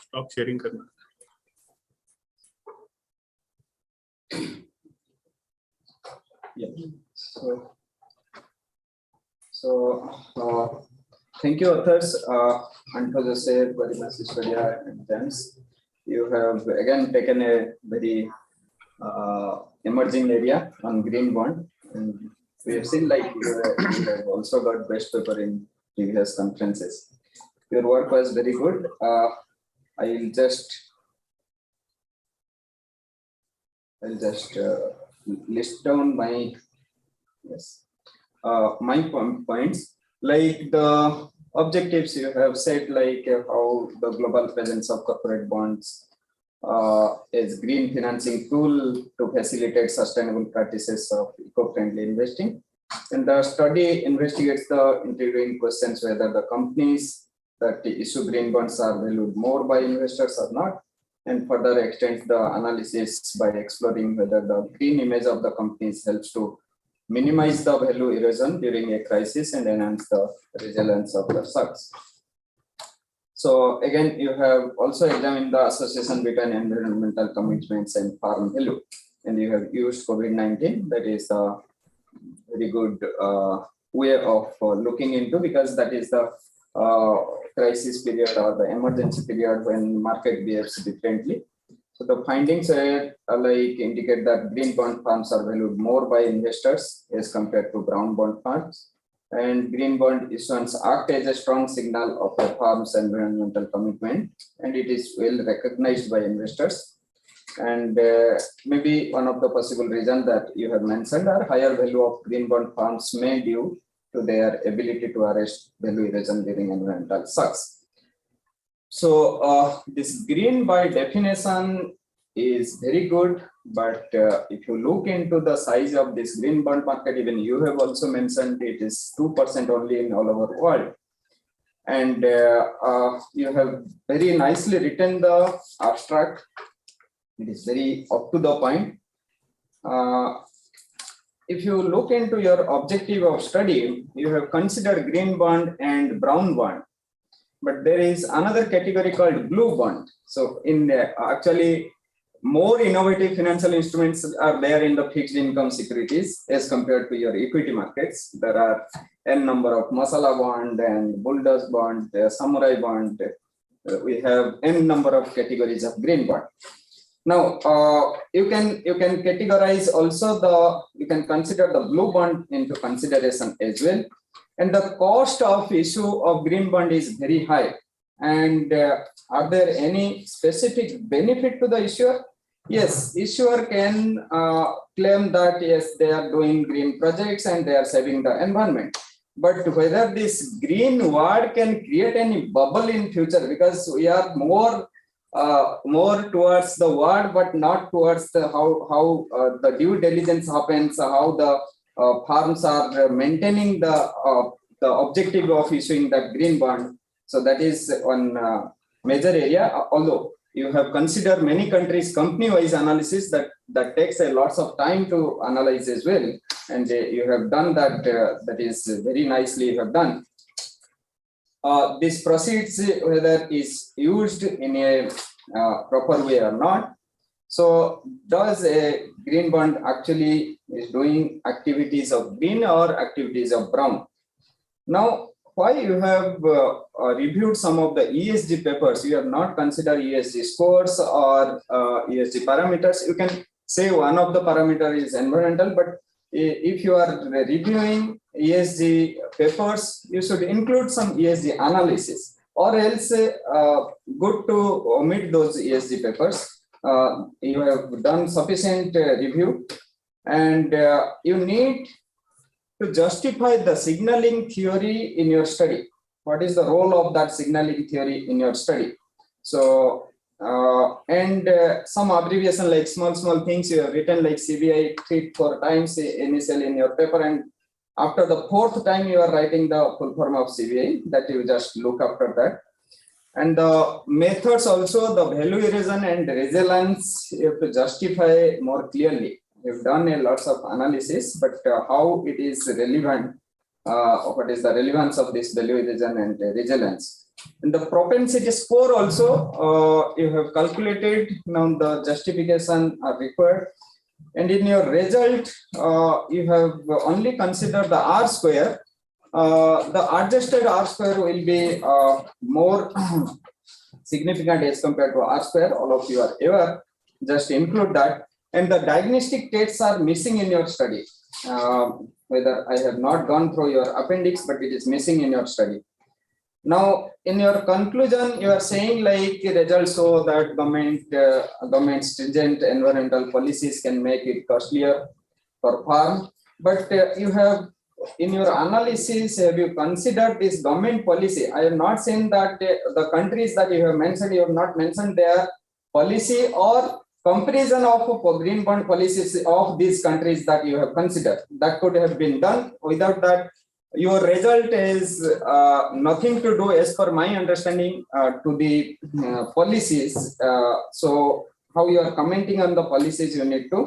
Stop sharing. Yeah. Thank you, authors, and for the share very much, Ishwarya and James. You have again taken a very emerging area on green bond, and we have seen like you have also got best paper in previous conferences. Your work was very good. I'll just list down my my points, like the objectives you have said, like how the global presence of corporate bonds is green financing tool to facilitate sustainable practices of eco-friendly investing. And the study investigates the interviewing questions whether the companies that issue green bonds are valued more by investors or not, and further extends the analysis by exploring whether the green image of the companies helps to minimize the value erosion during a crisis and enhance the resilience of the stocks. So again, you have also examined the association between environmental commitments and farm value, and you have used COVID-19. That is a very good way of looking into, because that is the crisis period or the emergency period when market behaves differently. So the findings are like indicate that green bond funds are valued more by investors as compared to brown bond funds, and green bond issuance act as a strong signal of the firm's environmental commitment, and it is well recognized by investors. And maybe one of the possible reasons that you have mentioned are higher value of green bond funds may due to their ability to arrest value erosion during environmental shocks. So this green by definition is very good, but if you look into the size of this green bond market, even you have also mentioned it is 2% only in all over the world. And you have very nicely written the abstract. It is very up to the point. if you look into your objective of study, you have considered green bond and brown bond, but there is another category called blue bond. So in actually more innovative financial instruments are there in the fixed income securities as compared to your equity markets. There are n number of masala bond and bulldozer bond, samurai bond. We have n number of categories of green bond. Now you can categorize also you can consider the blue bond into consideration as well. And the cost of issue of green bond is very high. And are there any specific benefit to the issuer? Yes, issuer can claim that yes, they are doing green projects and they are saving the environment. But whether this green word can create any bubble in future, because we are more towards the word, but not towards the how the due diligence happens, how the firms are maintaining the objective of issuing that green bond. So that is one major area. Although you have considered many countries company-wise analysis that takes a lots of time to analyze as well, and you have done that. That is very nicely you have done. This proceeds whether is used in a proper way or not. So does a green bond actually is doing activities of green or activities of brown? Now, why you have reviewed some of the ESG papers, you have not considered ESG scores or ESG parameters. You can say one of the parameters is environmental, but if you are reviewing ESG papers, you should include some ESG analysis, or else good to omit those ESG papers. You have done sufficient review, and you need to justify the signaling theory in your study. What is the role of that signaling theory in your study? So, some abbreviation like small things you have written like CBI 3-4 times initially in your paper, and after the 4th time you are writing the full form of CBI, that you just look after that. And the methods also, the value erosion and resilience, you have to justify more clearly. You've done a lots of analysis, but how it is relevant, what is the relevance of this value erosion and resilience. And the propensity score also, you have calculated, now the justification are required. And in your result, you have only considered the R square. The adjusted R square will be more significant as compared to R square. All of you are aware, just include that. And the diagnostic traits are missing in your study. Whether I have not gone through your appendix, but it is missing in your study. Now, in your conclusion, you are saying like results show that government stringent environmental policies can make it costlier for farm. But you have, in your analysis, have you considered this government policy? I am not saying that the countries that you have mentioned, you have not mentioned their policy or comparison of green bond policies of these countries that you have considered. That could have been done. Without that, your result is nothing to do, as per my understanding, to the policies. So how you are commenting on the policies, you need to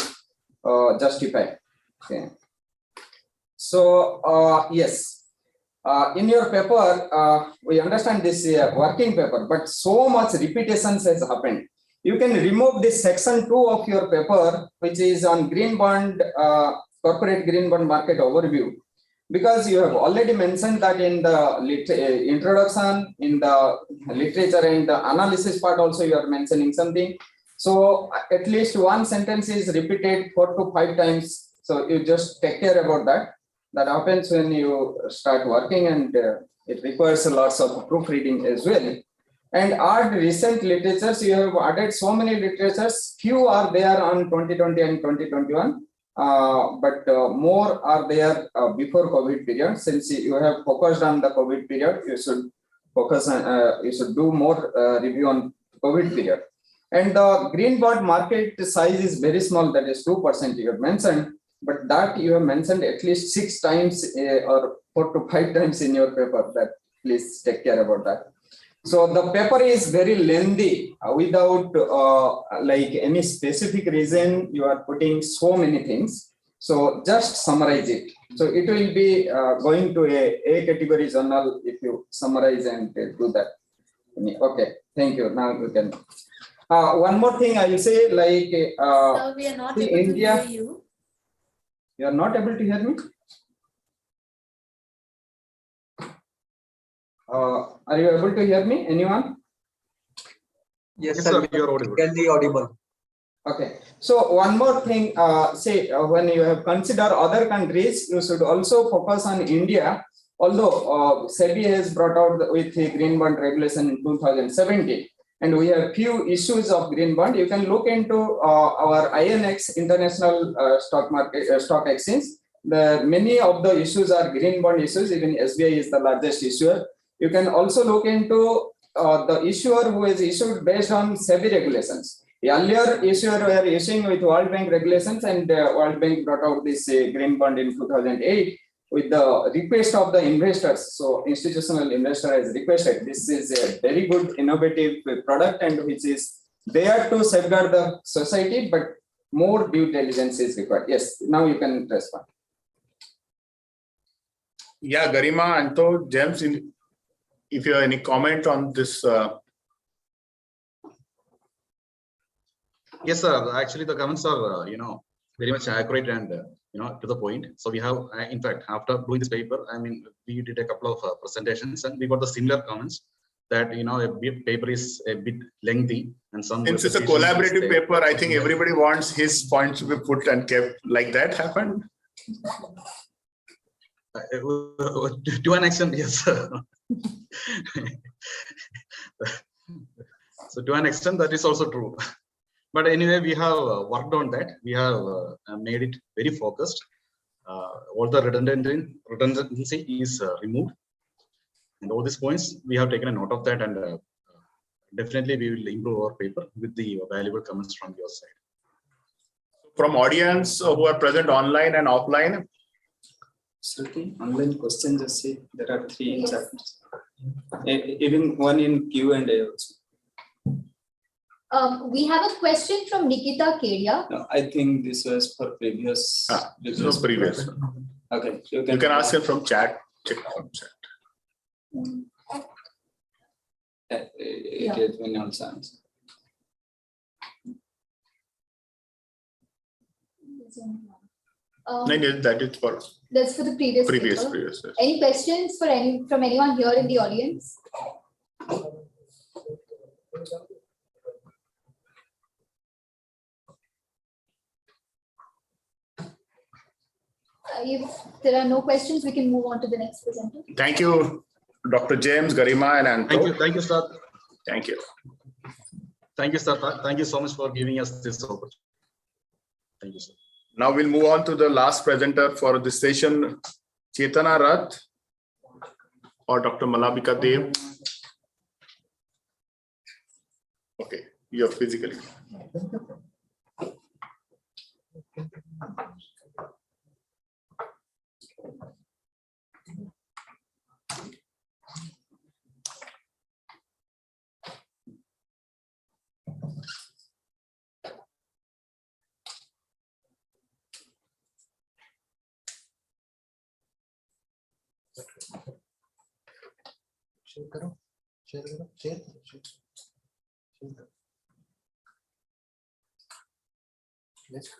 justify. Okay. So yes, in your paper, we understand this working paper, but so much repetitions has happened. You can remove this section 2 of your paper, which is on green bond, corporate green bond market overview, because you have already mentioned that in the introduction, in the literature and the analysis part also you are mentioning something. So at least one sentence is repeated 4 to 5 times. So you just take care about that. That happens when you start working, and it requires lots of proofreading as well. And add recent literatures. You have added so many literatures. Few are there on 2020 and 2021. But more are there before COVID period. Since you have focused on the COVID period, you should focus on, you should do more review on COVID period. And the green bond market size is very small, that is 2% you have mentioned, but that you have mentioned at least 6 times or 4 to 5 times in your paper. That please take care about that. So the paper is very lengthy without like any specific reason. You are putting so many things. So just summarize it. So it will be going to a category journal if you summarize and do that. Okay, thank you. Now you can. One more thing I will say, like Sir, we are not able India. to hear you. You are not able to hear me? Are you able to hear me? Anyone? Yes, Yes, sir. sir, you are audible. Clearly audible. Okay. So one more thing, when you have considered other countries, you should also focus on India. Although SEBI has brought out with the green bond regulation in 2017, and we have few issues of green bond. You can look into our INX International Stock Exchange. Many of the issues are green bond issues. Even SBI is the largest issuer. You can also look into the issuer who is issued based on SEBI regulations. The earlier issuer were issuing with World Bank regulations, and World Bank brought out this green bond in 2008 with the request of the investors. So institutional investor has requested. This is a very good innovative product, and which is there to safeguard the society, but more due diligence is required. Yes, now you can respond. Yeah, Garima and to James, if you have any comment on this. Yes, sir. Actually, the comments are, very much accurate and, to the point. So we have, in fact, after doing this paper, I mean, we did a couple of presentations and we got the similar comments that, a paper is a bit lengthy and some. Since it's a collaborative paper, I think everybody wants his points to be put and kept. Like that happened? To an extent, yes, sir. So to an extent, that is also true. But anyway, we have worked on that. We have made it very focused. All the redundancy is removed. And all these points, we have taken a note of that, and definitely we will improve our paper with the valuable comments from your side. From audience who are present online and offline. Certainly, online questions, just say there are 3 in chat. Even one in Q&A also. We have a question from Nikita Kedia. No, I think this was for previous. This was previous. Okay, you can ask him from chat. Check from chat. It has been also answered. That is for. That's for the previous. Previous. Any questions from anyone here in the audience? If there are no questions, we can move on to the next presenter. Thank you, Dr. James, Garima, and Anto. Thank you, sir. Thank you. Thank you, sir. Thank you so much for giving us this opportunity. Thank you, sir. Now we'll move on to the last presenter for this session, Chetana Rath or Dr. Malabika Dev. Okay, you're physically. Share. Let's go.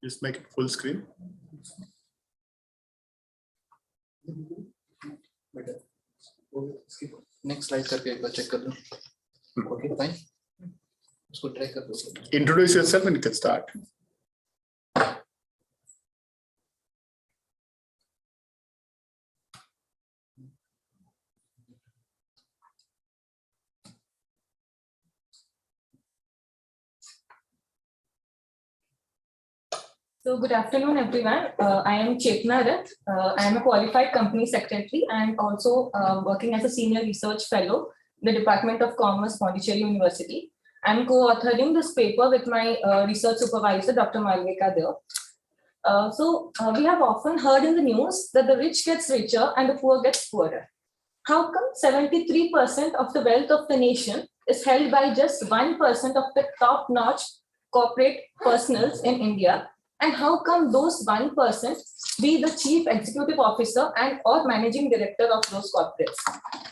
Just make it full screen. Next slide करके एक बार check कर लो. Okay fine. उसको try कर दो. Introduce yourself and you can start. So good afternoon, everyone. I am Chetna Rath. I am a qualified company secretary and also working as a senior research fellow in the Department of Commerce, Pondicherry University. I am co-authoring this paper with my research supervisor, Dr. Malvika there. We have often heard in the news that the rich gets richer and the poor gets poorer. How come 73% of the wealth of the nation is held by just 1% of the top-notch corporate personals in India? And how come those 1% be the chief executive officer and or managing director of those corporates?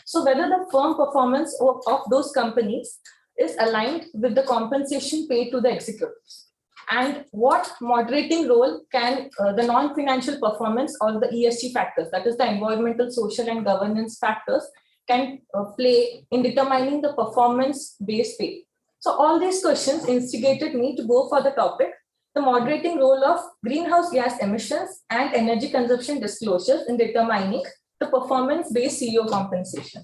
So whether the firm performance of those companies is aligned with the compensation paid to the executives? And what moderating role can the non-financial performance or the ESG factors, that is the environmental, social, and governance factors, can play in determining the performance-based pay? So all these questions instigated me to go for the topic, the moderating role of greenhouse gas emissions and energy consumption disclosures in determining the performance-based CEO compensation.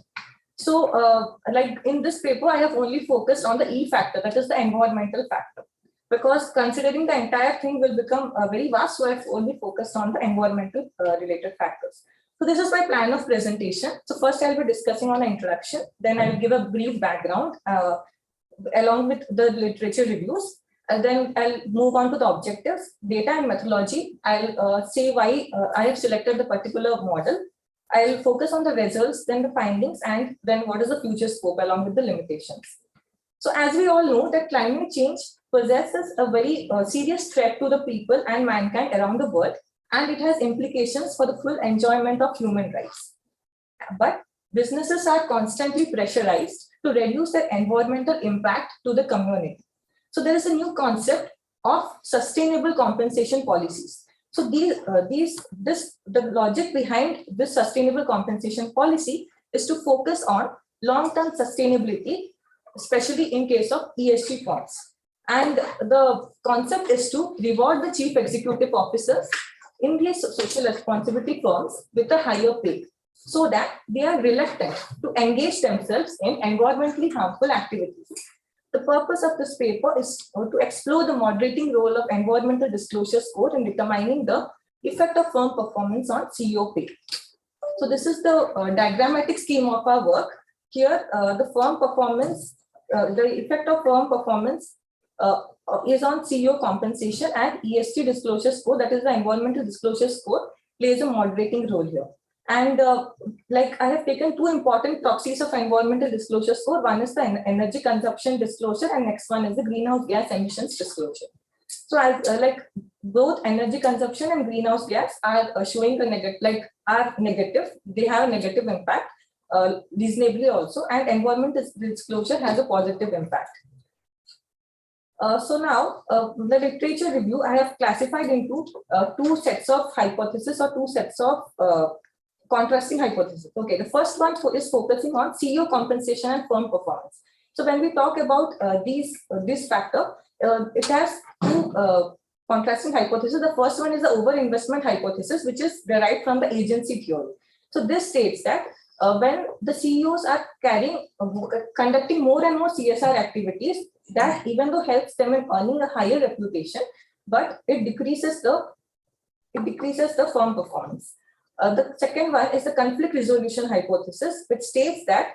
So like in this paper, I have only focused on the E factor, that is the environmental factor, because considering the entire thing will become very vast, so I've only focused on the environmental related factors. So this is my plan of presentation. So first I'll be discussing on the introduction, then I'll give a brief background along with the literature reviews. And then I'll move on to the objectives, data and methodology. I'll say why I have selected the particular model. I'll focus on the results, then the findings, and then what is the future scope along with the limitations. So as we all know that climate change possesses a very serious threat to the people and mankind around the world, and it has implications for the full enjoyment of human rights. But businesses are constantly pressurized to reduce their environmental impact to the community. So there is a new concept of sustainable compensation policies. So the logic behind this sustainable compensation policy is to focus on long-term sustainability, especially in case of ESG firms. And the concept is to reward the chief executive officers in these social responsibility firms with a higher pay, so that they are reluctant to engage themselves in environmentally harmful activities. The purpose of this paper is to explore the moderating role of environmental disclosure score in determining the effect of firm performance on CEO pay. So this is the diagrammatic scheme of our work. Here, the firm performance, the effect of firm performance is on CEO compensation, and ESG disclosure score, that is the environmental disclosure score, plays a moderating role here. And like I have taken two important proxies of environmental disclosure score. One is the energy consumption disclosure, and next one is the greenhouse gas emissions disclosure. So I like both energy consumption and greenhouse gas are showing the negative, like are negative. They have a negative impact reasonably also, and environmental disclosure has a positive impact. So now the literature review I have classified into two sets of hypotheses or two sets of contrasting hypotheses. Okay, the first one is focusing on CEO compensation and firm performance. So when we talk about this factor, it has two contrasting hypotheses. The first one is the overinvestment hypothesis, which is derived from the agency theory. So this states that when the CEOs are conducting more and more CSR activities, that even though helps them in earning a higher reputation, but it decreases the firm performance. The second one is the conflict resolution hypothesis, which states that,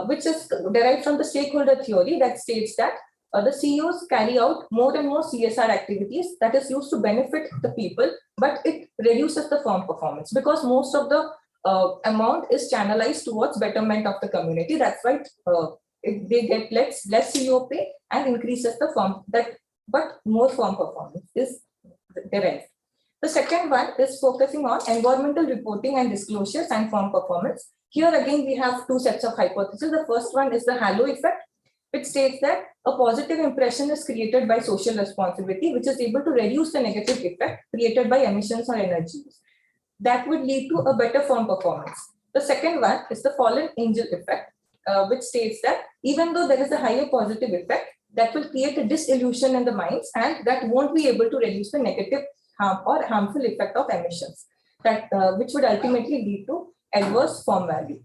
which is derived from the stakeholder theory, that states that the CEOs carry out more and more CSR activities that is used to benefit the people, but it reduces the firm performance because most of the amount is channelized towards betterment of the community. That's why they get less CEO pay and increases the firm, but more firm performance is derived. The second one is focusing on environmental reporting and disclosures and firm performance. Here again, we have two sets of hypotheses. The first one is the halo effect, which states that a positive impression is created by social responsibility, which is able to reduce the negative effect created by emissions or energy use. That would lead to a better firm performance. The second one is the fallen angel effect, which states that even though there is a higher positive effect, that will create a disillusion in the minds, and that won't be able to reduce the negative harm or harmful effect of emissions, that which would ultimately lead to adverse firm value.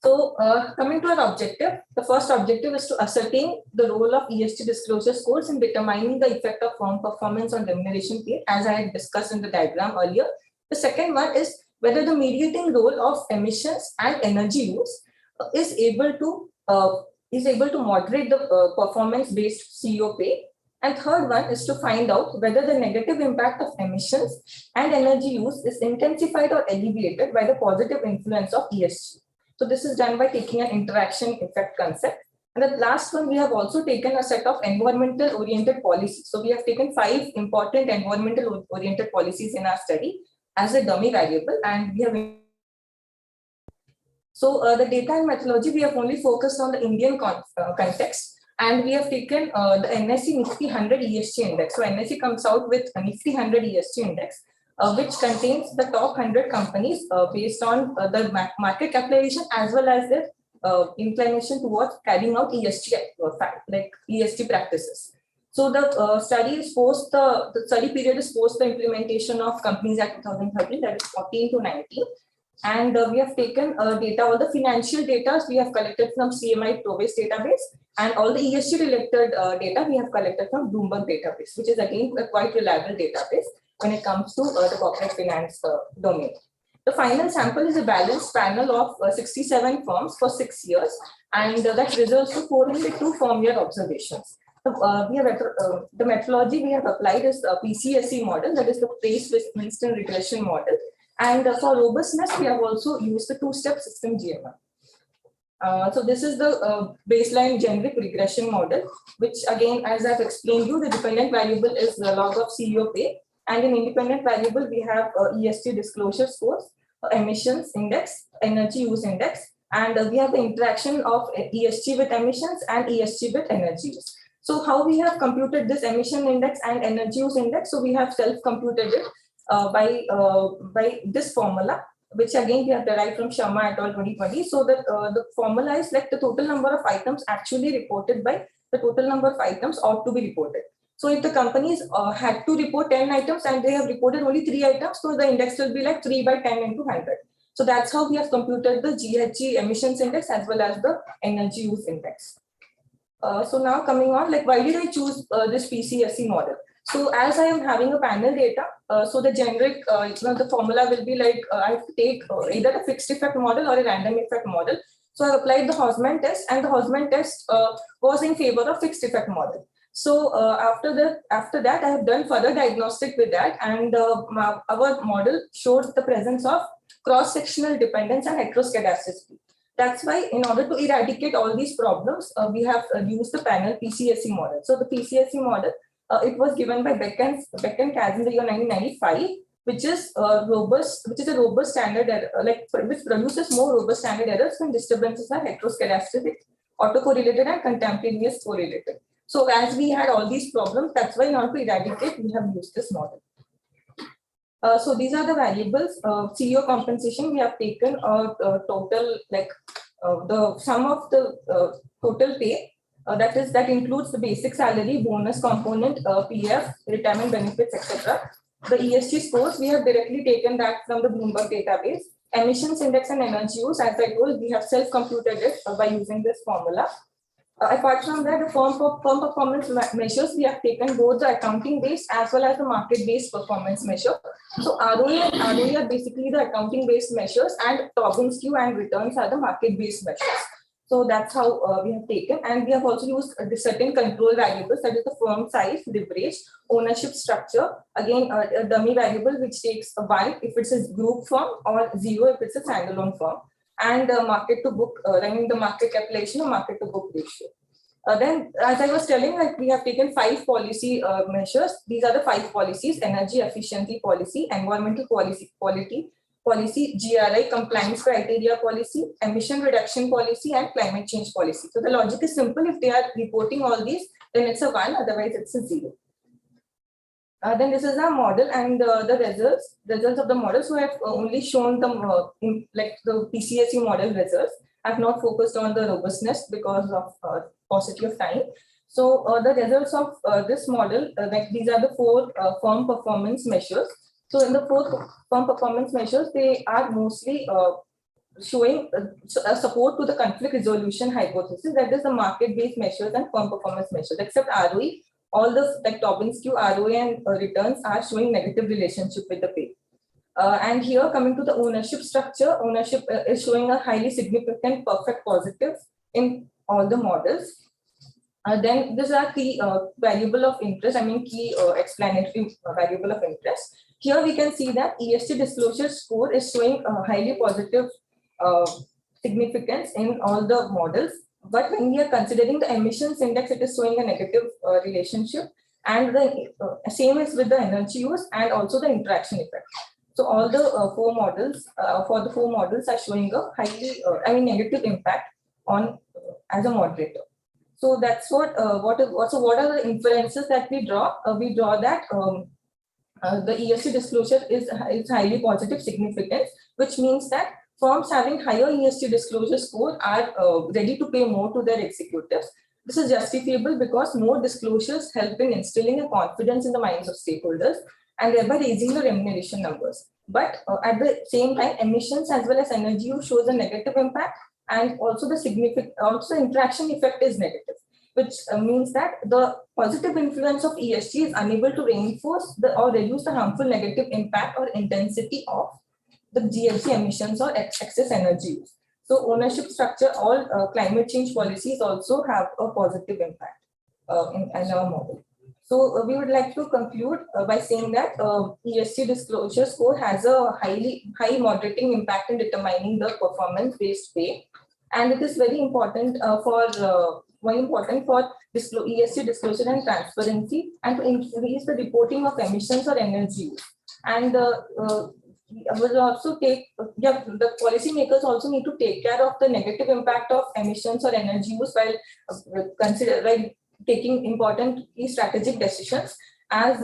So coming to our objective, the first objective is to ascertain the role of ESG disclosure scores in determining the effect of firm performance on remuneration paid, as I had discussed in the diagram earlier. The second one is whether the mediating role of emissions and energy use is able to moderate the performance-based CO pay. And third one is to find out whether the negative impact of emissions and energy use is intensified or alleviated by the positive influence of ESG. So this is done by taking an interaction effect concept. And the last one, we have also taken a set of environmental oriented policies. So we have taken 5 important environmental oriented policies in our study as a dummy variable, and we have the data and methodology, we have only focused on the Indian context, and we have taken the NSE Nifty 100 ESG index. So NSE comes out with a Nifty 100 ESG index, which contains the top 100 companies based on the market capitalization as well as their inclination towards carrying out ESG like ESG practices. So the study is post the study period is post the implementation of Companies Act 2013, that is 14 to 19. And we have taken data, all the financial data we have collected from CMI Probase database, and all the ESG related data we have collected from Bloomberg database, which is again a quite reliable database when it comes to the corporate finance domain. The final sample is a balanced panel of 67 firms for 6 years, and that results to 402 firm year observations. The methodology we have applied is a PCSE model, that is the Price-Winston regression model. And for robustness, we have also used the 2-step system GMM. So this is the baseline generic regression model, which again, as I've explained you, the dependent variable is the log of CEO pay, and in independent variable, we have ESG disclosure scores, emissions index, energy use index, and we have the interaction of ESG with emissions and ESG with energy use. So how we have computed this emission index and energy use index? So we have self-computed it by this formula, which again we have derived from Sharma et al. 2020. So that the formula is like the total number of items actually reported by the total number of items ought to be reported. So if the companies had to report 10 items and they have reported only 3 items, so the index will be like 3 by 10 into 100. So that's how we have computed the GHG emissions index as well as the energy use index. So now coming on, like why did I choose this PCSE model? So as I am having a panel data, so the generic, the formula will be like, I have to take either a fixed effect model or a random effect model. So I applied the Hausman test, and the Hausman test was in favor of fixed effect model. So after that, I have done further diagnostic with that, and our model showed the presence of cross-sectional dependence and heteroscedasticity. That's why in order to eradicate all these problems, we have used the panel PCSE model. So the PCSE model, it was given by Beck and Kaz in the year 1995, which is a robust standard error, which produces more robust standard errors when disturbances are heteroscedastic, autocorrelated, and contemporaneous correlated. So as we had all these problems, that's why in order to eradicate, we have used this model. So these are the variables. CEO compensation, we have taken total, the sum of the total pay. That includes the basic salary, bonus component, PF, retirement benefits, etc. The ESG scores, we have directly taken that from the Bloomberg database. Emissions index and energy use, as I told, we have self-computed it by using this formula. Apart from that, the firm performance measures, we have taken both the accounting-based as well as the market-based performance measure. So ROE and ROE are basically the accounting-based measures, and Tobin skew and returns are the market-based measures. So that's how we have taken, and we have also used certain control variables, that is the firm size, leverage, ownership structure. Again, a dummy variable which takes a 1 if it's a group firm or 0 if it's a standalone firm, and market to book, the market capitalization or market to book ratio. Then, as I was telling, we have taken 5 policy measures. These are the 5 policies: energy efficiency policy, environmental quality policy, GRI compliance criteria policy, emission reduction policy, and climate change policy. So the logic is simple. If they are reporting all these, then it's a 1, otherwise it's a 0. Then this is our model and the results of the model. So I have only shown them the PCSE model results. I have not focused on the robustness because of paucity of time. So the results of this model, these are the 4 firm performance measures. So in the 4 firm performance measures, they are mostly showing a support to the conflict resolution hypothesis, that is the market-based measures and firm performance measures. Except ROE, all the like Tobin-Skew ROE and returns are showing negative relationship with the pay. And here coming to the ownership structure, ownership is showing a highly significant perfect positive in all the models. Then these are key variable of interest, key explanatory variable of interest. Here we can see that ESG disclosure score is showing a highly positive significance in all the models. But when we are considering the emissions index, it is showing a negative relationship. And the same is with the energy use and also the interaction effect. So all the four models are showing a highly, negative impact on as a moderator. So that's what are the inferences that we draw? We draw that the ESG disclosure is highly positive significance, which means that firms having higher ESG disclosure score are ready to pay more to their executives. This is justifiable because more disclosures help in instilling a confidence in the minds of stakeholders and thereby raising the remuneration numbers. But at the same time, emissions as well as energy use shows a negative impact, and also the interaction effect is negative, which means that the positive influence of ESG is unable to reinforce or reduce the harmful negative impact or intensity of the GHG emissions or excess energy use. So ownership structure, all climate change policies also have a positive impact in our model. So we would like to conclude by saying that ESG disclosure score has a high moderating impact in determining the performance-based pay, and it is very important for ESG disclosure and transparency, and to increase the reporting of emissions or energy use. And will also the policymakers also need to take care of the negative impact of emissions or energy use while taking important key strategic decisions, as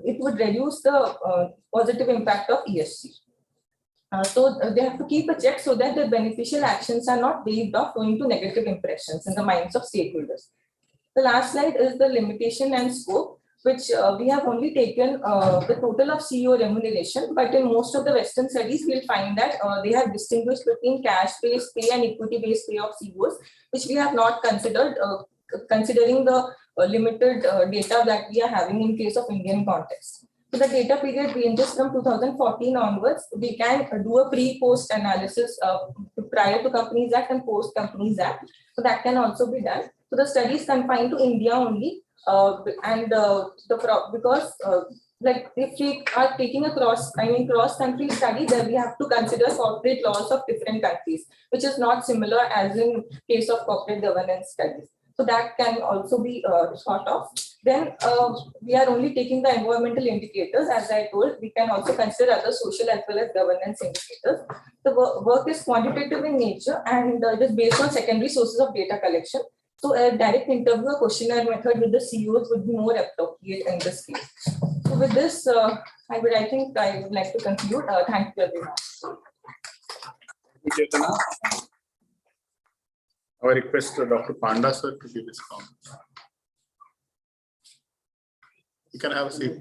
it would reduce the positive impact of ESG. So they have to keep a check so that the beneficial actions are not waived off owing to negative impressions in the minds of stakeholders. The last slide is the limitation and scope, which we have only taken the total of CEO remuneration, but in most of the Western studies, we'll find that they have distinguished between cash-based pay and equity-based pay of CEOs, which we have not considered, considering the limited data that we are having in case of Indian context. So the data period ranges from 2014 onwards. We can do a pre-post analysis prior to Companies Act and post Companies Act. So that can also be done. So the study is confined to India only, because like if we are taking a cross-country study, then we have to consider corporate laws of different countries, which is not similar as in case of corporate governance studies. So that can also be thought of. Then we are only taking the environmental indicators. As I told, we can also consider other social as well as governance indicators. The work is quantitative in nature and it is based on secondary sources of data collection. So a direct interview or questionnaire method with the CEOs would be more appropriate in this case. So with this, I would like to conclude. Thank you everyone. Thank you, Chetana. I request Dr. Panda sir to give his comment. You can have a seat.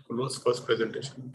Close first presentation.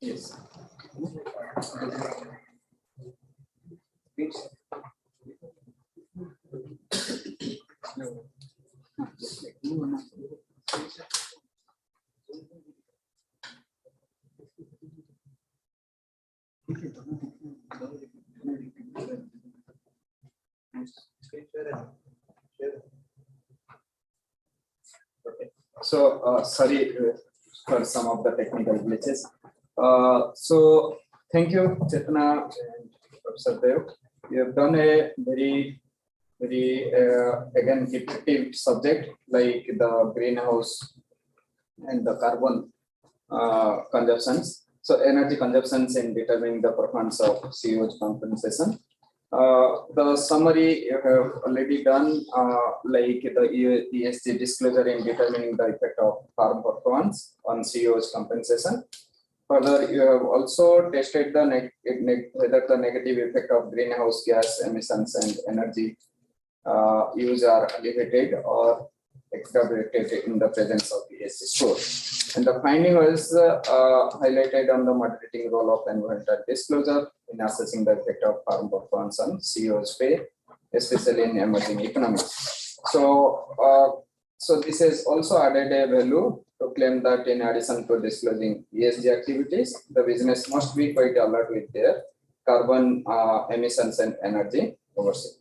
Yes. So sorry for some of the technical glitches. So thank you, Chetna and Professor Dev. You have done a very again effective subject like the greenhouse and the carbon consumptions. So energy consumptions in determining the performance of CO2 compensation. The summary you have already done, like the ESG disclosure in determining the effect of farm performance on CO's compensation. Further, you have also tested the whether the negative effect of greenhouse gas emissions and energy use are elevated or exacerbated in the presence of ESG score. And the finding was highlighted on the moderating role of environmental disclosure in assessing the effect of farm performance on CO's pay, especially in emerging economies. So, so this has also added a value to claim that in addition to disclosing ESG activities, the business must be quite alert with their carbon emissions and energy oversight.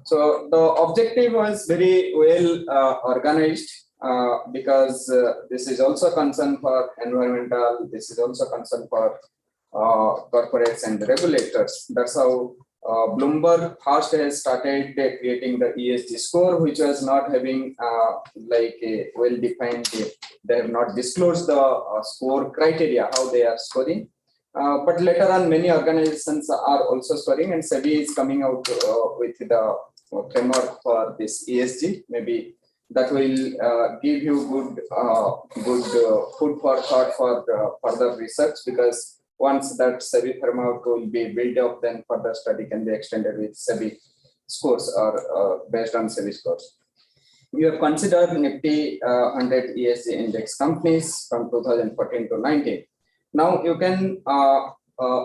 So the objective was very well organized because this is also concern for environmental, this is also concern for corporates and regulators. That's how Bloomberg first has started creating the ESG score, which was not having like a well-defined, they have not disclosed the score criteria, how they are scoring. But later on, many organizations are also scoring, and SEBI is coming out with the framework for this ESG. Maybe that will give you good food for thought for further research, because once that SEBI framework will be built up, then further study can be extended with SEBI scores or based on SEBI scores. We have considered Nifty 100 ESG index companies from 2014 to 19. Now you can,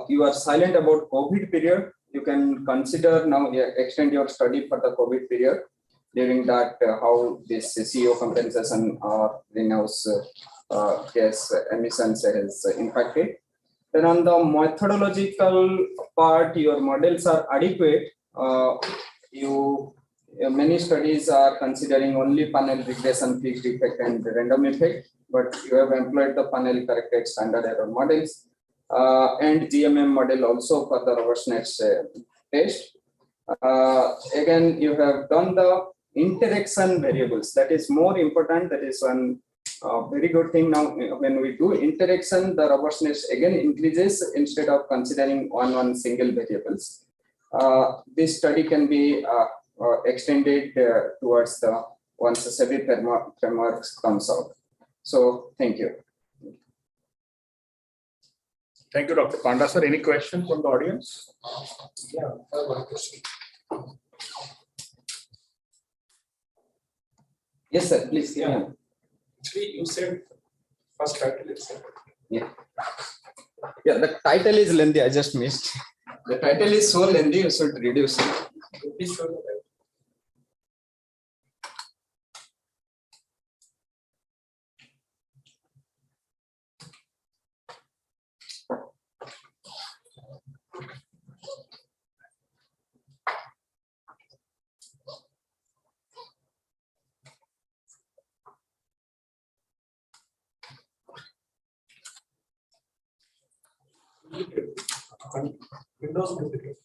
you are silent about COVID period. You can consider now extend your study for the COVID period. During that, how this CO compensation or greenhouse gas emissions has impacted. Then on the methodological part, your models are adequate. Many studies are considering only panel regression, fixed effect, and random effect, but you have employed the panel corrected standard error models and GMM model also for the robustness test. Again, you have done the interaction variables. That is more important. That is one very good thing. Now, when we do interaction, the robustness again increases instead of considering one single variables. This study can be extended towards the once the SEBI framework comes out. So, thank you. Thank you, Dr. Panda, sir. Any questions from the audience? Yeah, I have one question. Yes, sir. Please. Yeah. Actually, you said first title itself. Yeah. Yeah, the title is lengthy. I just missed. The title is so lengthy, you should reduce it. Please show the title. Windows duplicate.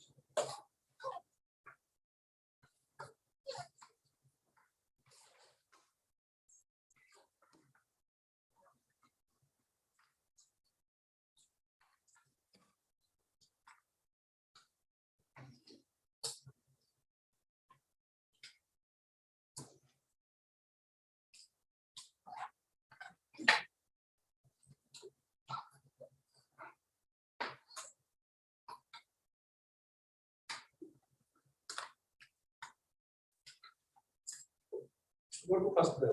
Go to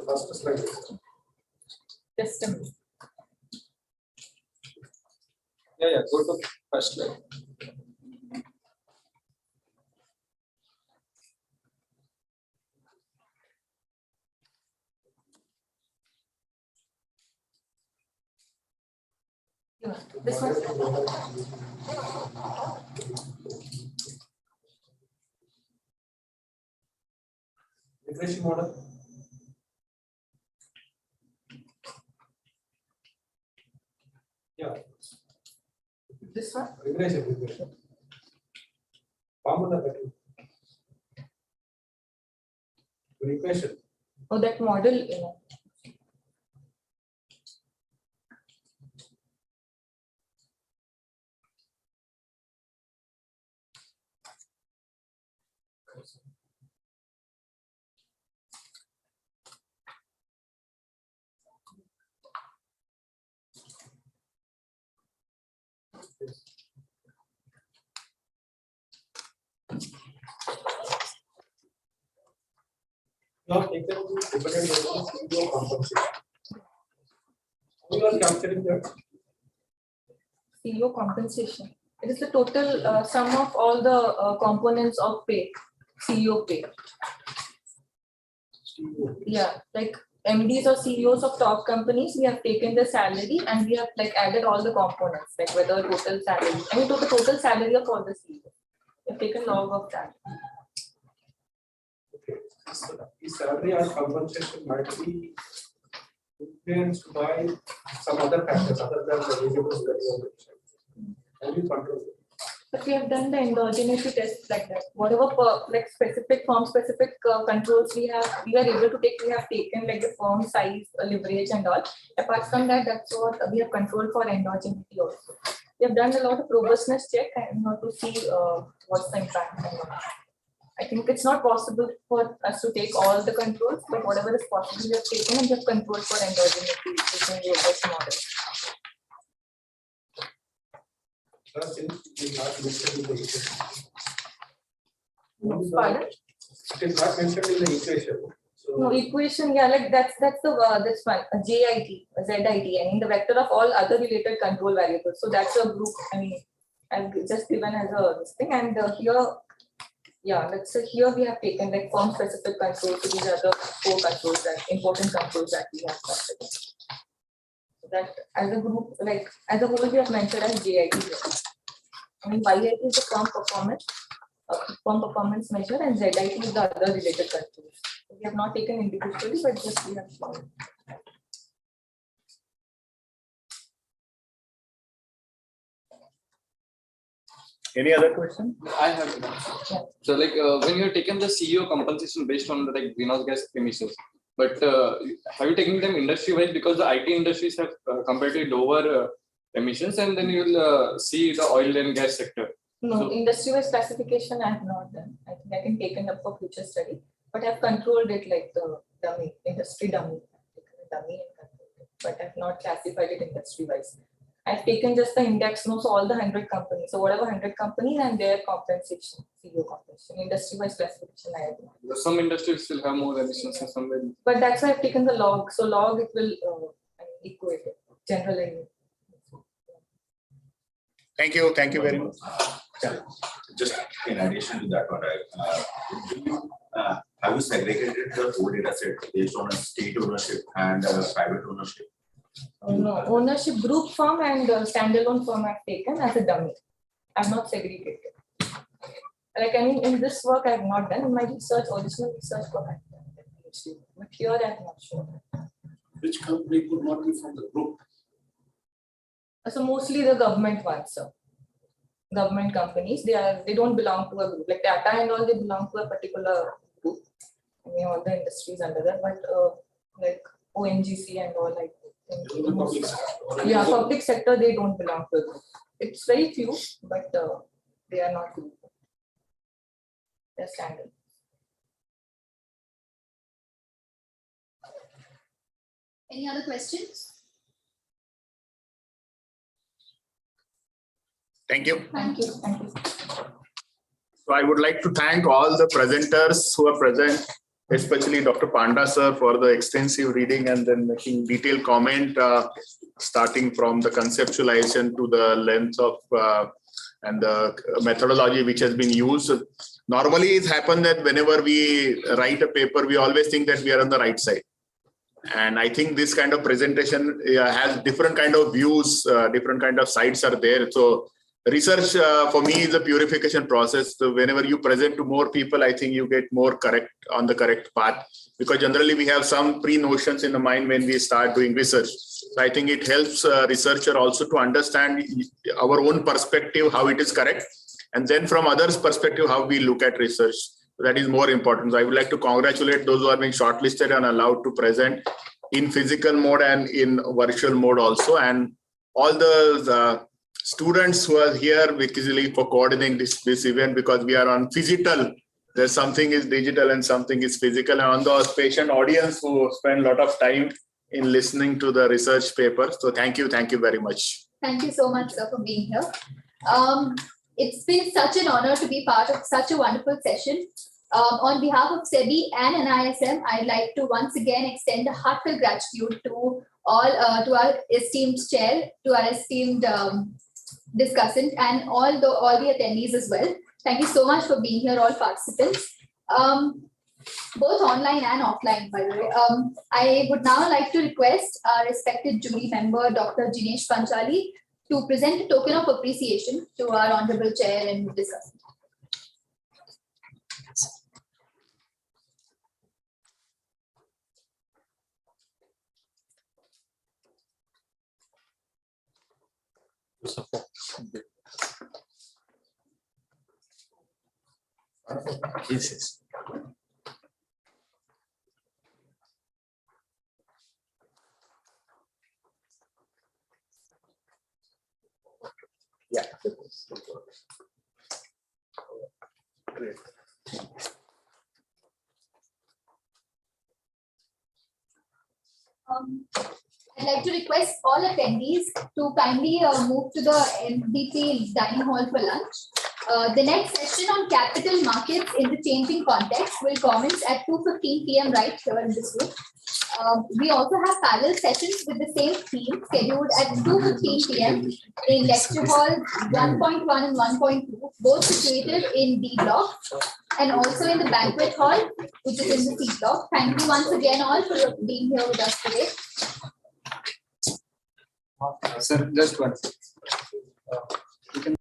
first slide. Just a minute. Yeah, go to first slide. Yeah, this one. Refresh model. Yeah. This one. Refresh. Formula pattern. Refresh. Oh, that model. You know. Now take them to dependent variables CEO compensation. We are capturing that. CEO compensation. It is the total sum of all the components of pay, CEO pay. Yeah, like MDs or CEOs of top companies, we have taken the salary and we have like added all the components, like whether total salary, I mean, the total salary of all the CEOs. We have taken log of that. Okay. The salary or compensation might be influenced by some other factors other than the variables that you have mentioned. How do you control it? But we have done the endogeneity test like that. Whatever like specific firm specific controls we are able to take, we have taken like the firm size, leverage and all. Apart from that, that's what we have controlled for endogeneity also. We have done a lot of robustness check and to see what's the impact. I think it's not possible for us to take all the controls, but whatever is possible, we have taken and we have controlled for endogeneity using the robust model. First, we not mentioned in the equation. Pardon? It is not mentioned in the equation. So No equation, yeah, like that's the this one, a JIT, a ZIT, I mean the vector of all other related control variables. So that's a group. I mean, I've just given as a this thing, and here, yeah, let's say here we have taken like firm specific controls. So these are the 4 controls that important controls that we have considered. That as a group, like as a whole, we have mentioned as JIT here. I mean, YIT is the firm performance measure, and ZIT is the other related controls. So we have not taken individually, but just we have shown. Any other question? I have one. Yeah. So like when you're taking the CEO compensation based on the like greenhouse gas emissions, but have you taken them industry wise, because the IT industries have comparatively lower emissions, and then you'll see the oil and gas sector. No, So, industry-wise classification I have not done. I think I can take it up for future study, but I've controlled it like the dummy, industry dummy. I've taken a dummy and controlled it, but I've not classified it industry-wise. I've taken just the index, so all the 100 companies. So whatever 100 companies and their compensation, CEO compensation, industry-wise classification I have not. some industries still have more emissions and some will. But that's why I've taken the log. So log it will equate it, generally. Thank you. Thank you very much. Just in addition to that one, have you segregated the whole data set based on a state ownership and private ownership? No, ownership group firm and standalone firm I've taken as a dummy. I've not segregated. Like I mean, in this work I have not done. In my research, original research work I've done. But here I am not sure. Which company could not be from the group? So mostly the government ones, sir. government companies. They don't belong to a group. Like Tata and all, they belong to a particular group. I mean, all the industries under that, but like ONGC and all, like yeah, public sector, they don't belong to a group. It's very few, but they are not group. They're standard. Any other questions? Thank you. Thank you. Thank you. So I would like to thank all the presenters who are present, especially Dr. Panda sir for the extensive reading and then making detailed comment, starting from the conceptualization to the length of and the methodology which has been used. Normally it's happened that whenever we write a paper, we always think that we are on the right side. And I think this kind of presentation has different kind of views, different kind of sides are there. So research for me is a purification process. So whenever you present to more people, I think you get more correct on the correct path, because generally we have some pre-notions in the mind when we start doing research. So I think it helps researcher also to understand our own perspective, how it is correct, and then from others' perspective, how we look at research. That is more important. So I would like to congratulate those who are being shortlisted and allowed to present in physical mode and in virtual mode also, and all the students who are here basically for coordinating this event, because we are on physical. There's something is digital and something is physical, and on the patient audience who spend a lot of time in listening to the research paper. So thank you very much. Thank you so much, sir, for being here. It's been such an honor to be part of such a wonderful session. On behalf of SEBI and NISM, I'd like to once again extend a heartfelt gratitude to all, to our esteemed chair, to our esteemed discussant, and all the attendees as well. Thank you so much for being here, all participants, both online and offline, by the way. I would now like to request our respected jury member, Dr. Jinesh Panchali, to present a token of appreciation to our honorable chair and discussant. Yes. Yeah. Great. I'd like to request all attendees to kindly move to the MDP dining hall for lunch. The next session on capital markets in the changing context will commence at 2:15 p.m. right here in this room. We also have parallel sessions with the same theme scheduled at 2:15 p.m. in lecture hall 1.1 and 1.2, both situated in D block, and also in the banquet hall, which is in the C block. Thank you once again all for being here with us today. Sir, just one. You can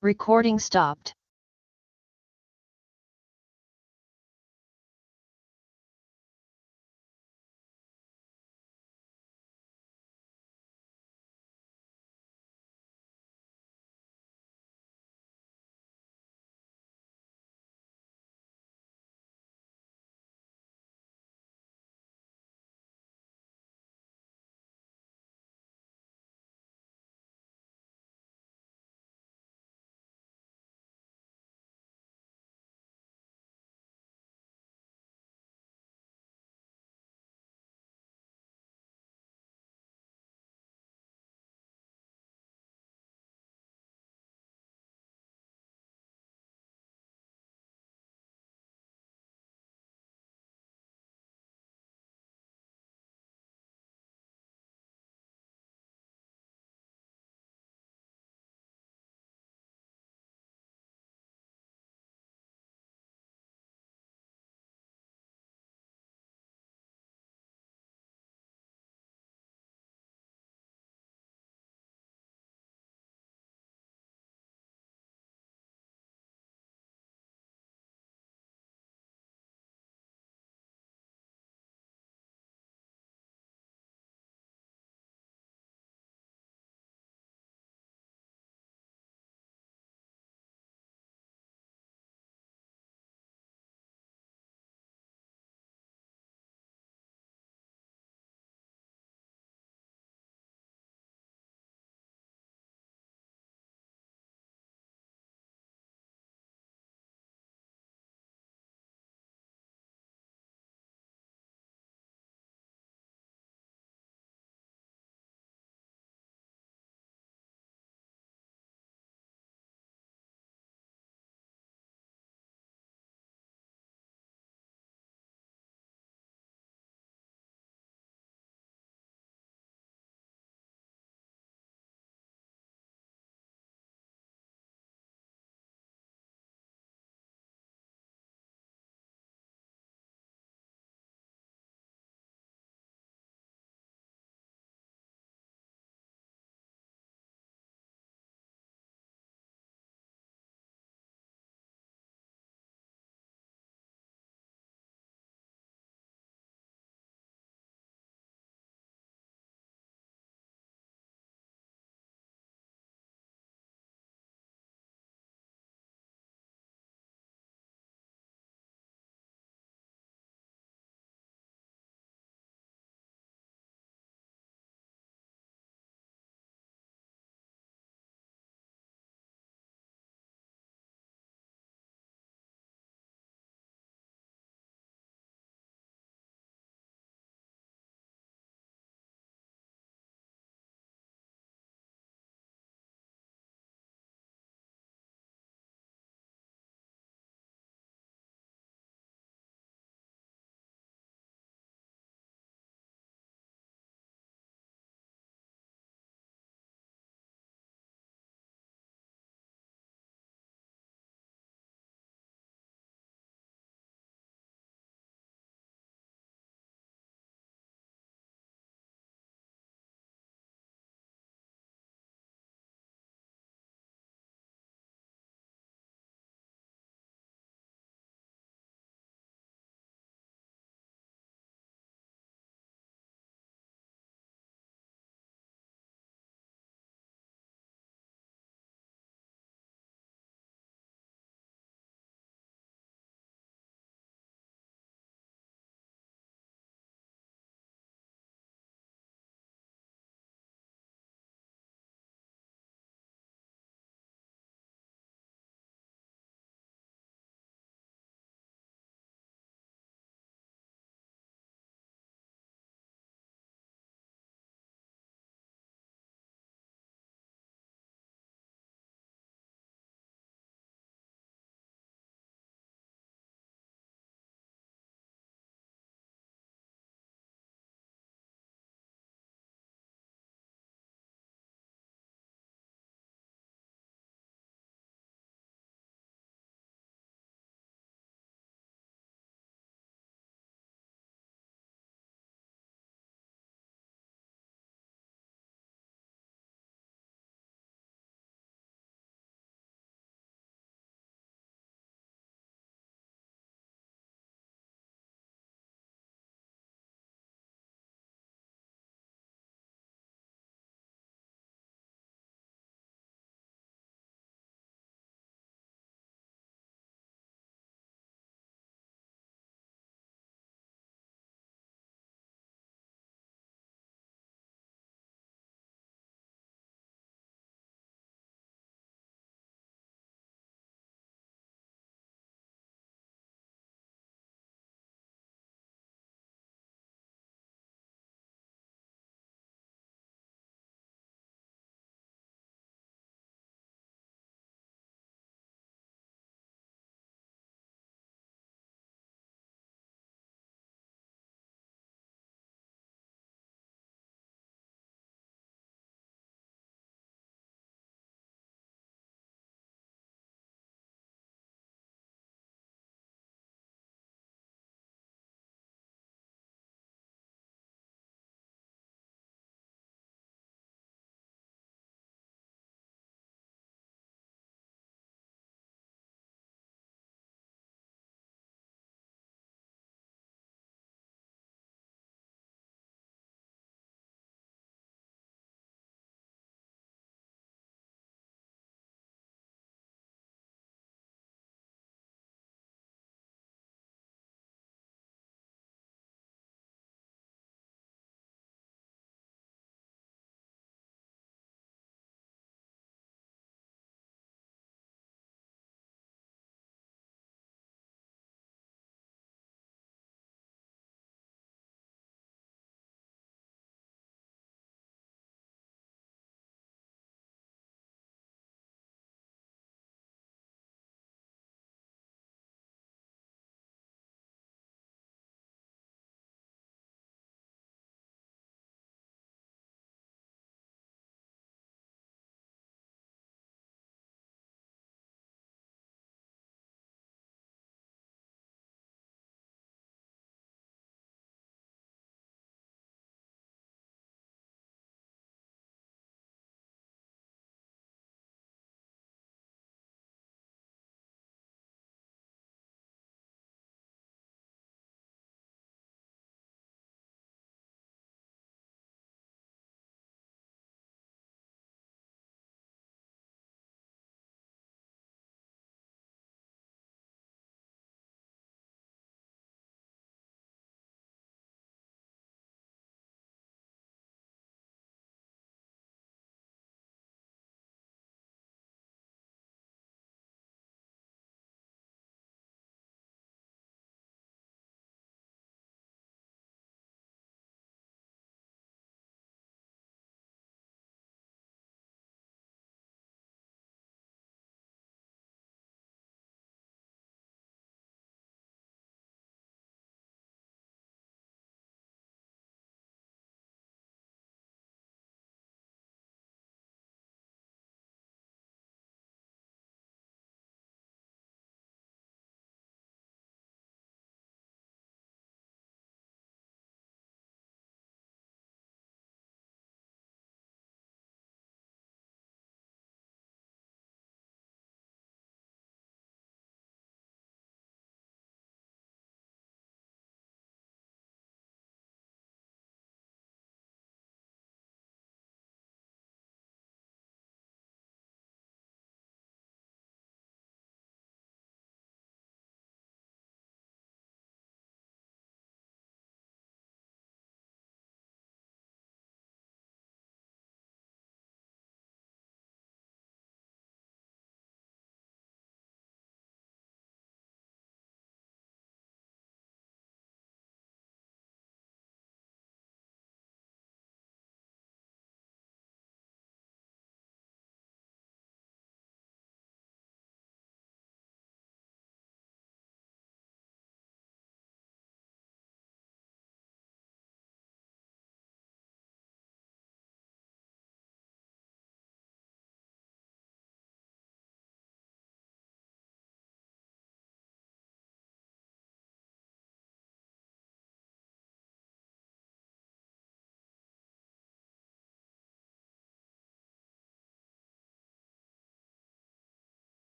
Recording stopped.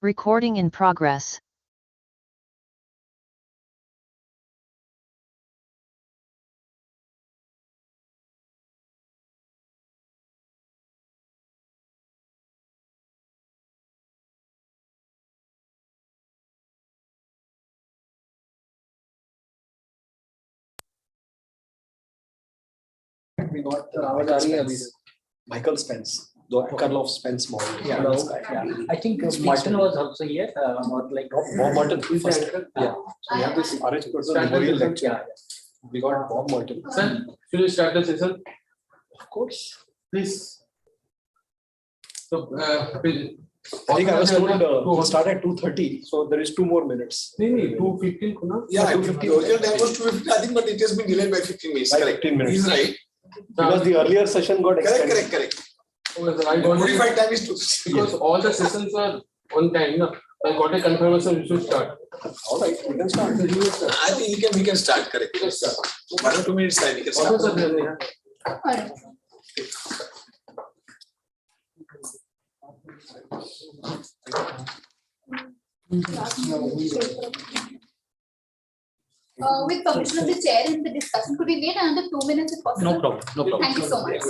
Recording in progress. We got Michael Spence, the Karloff Spence model. Yeah, I think Martin was also here, not like Bob Martin first. Yeah. So we have this RH person memorial lecture. Yeah. We got Bob Martin. Sir, should we start the session? Of course. Please. So, I think I was told to start at 2:30, so there is 2 more minutes. 2:15. Yeah, 2:15. Original time was 2:15, I think, but it has been delayed by 15 minutes. By Correct. 15 minutes. He's right. Because the earlier session got extended. Correct. Okay, sir, I got Modified time is 2. because all the sessions are on time. No? I got a confirmation we should start. All right, we can start. I think we can start, correct. We can start. 1 or 2 minutes time, we can Also, start. sir, Alright. With permission of the chair in the discussion, could we wait another 2 minutes if possible? No problem. No problem. Thank you so much.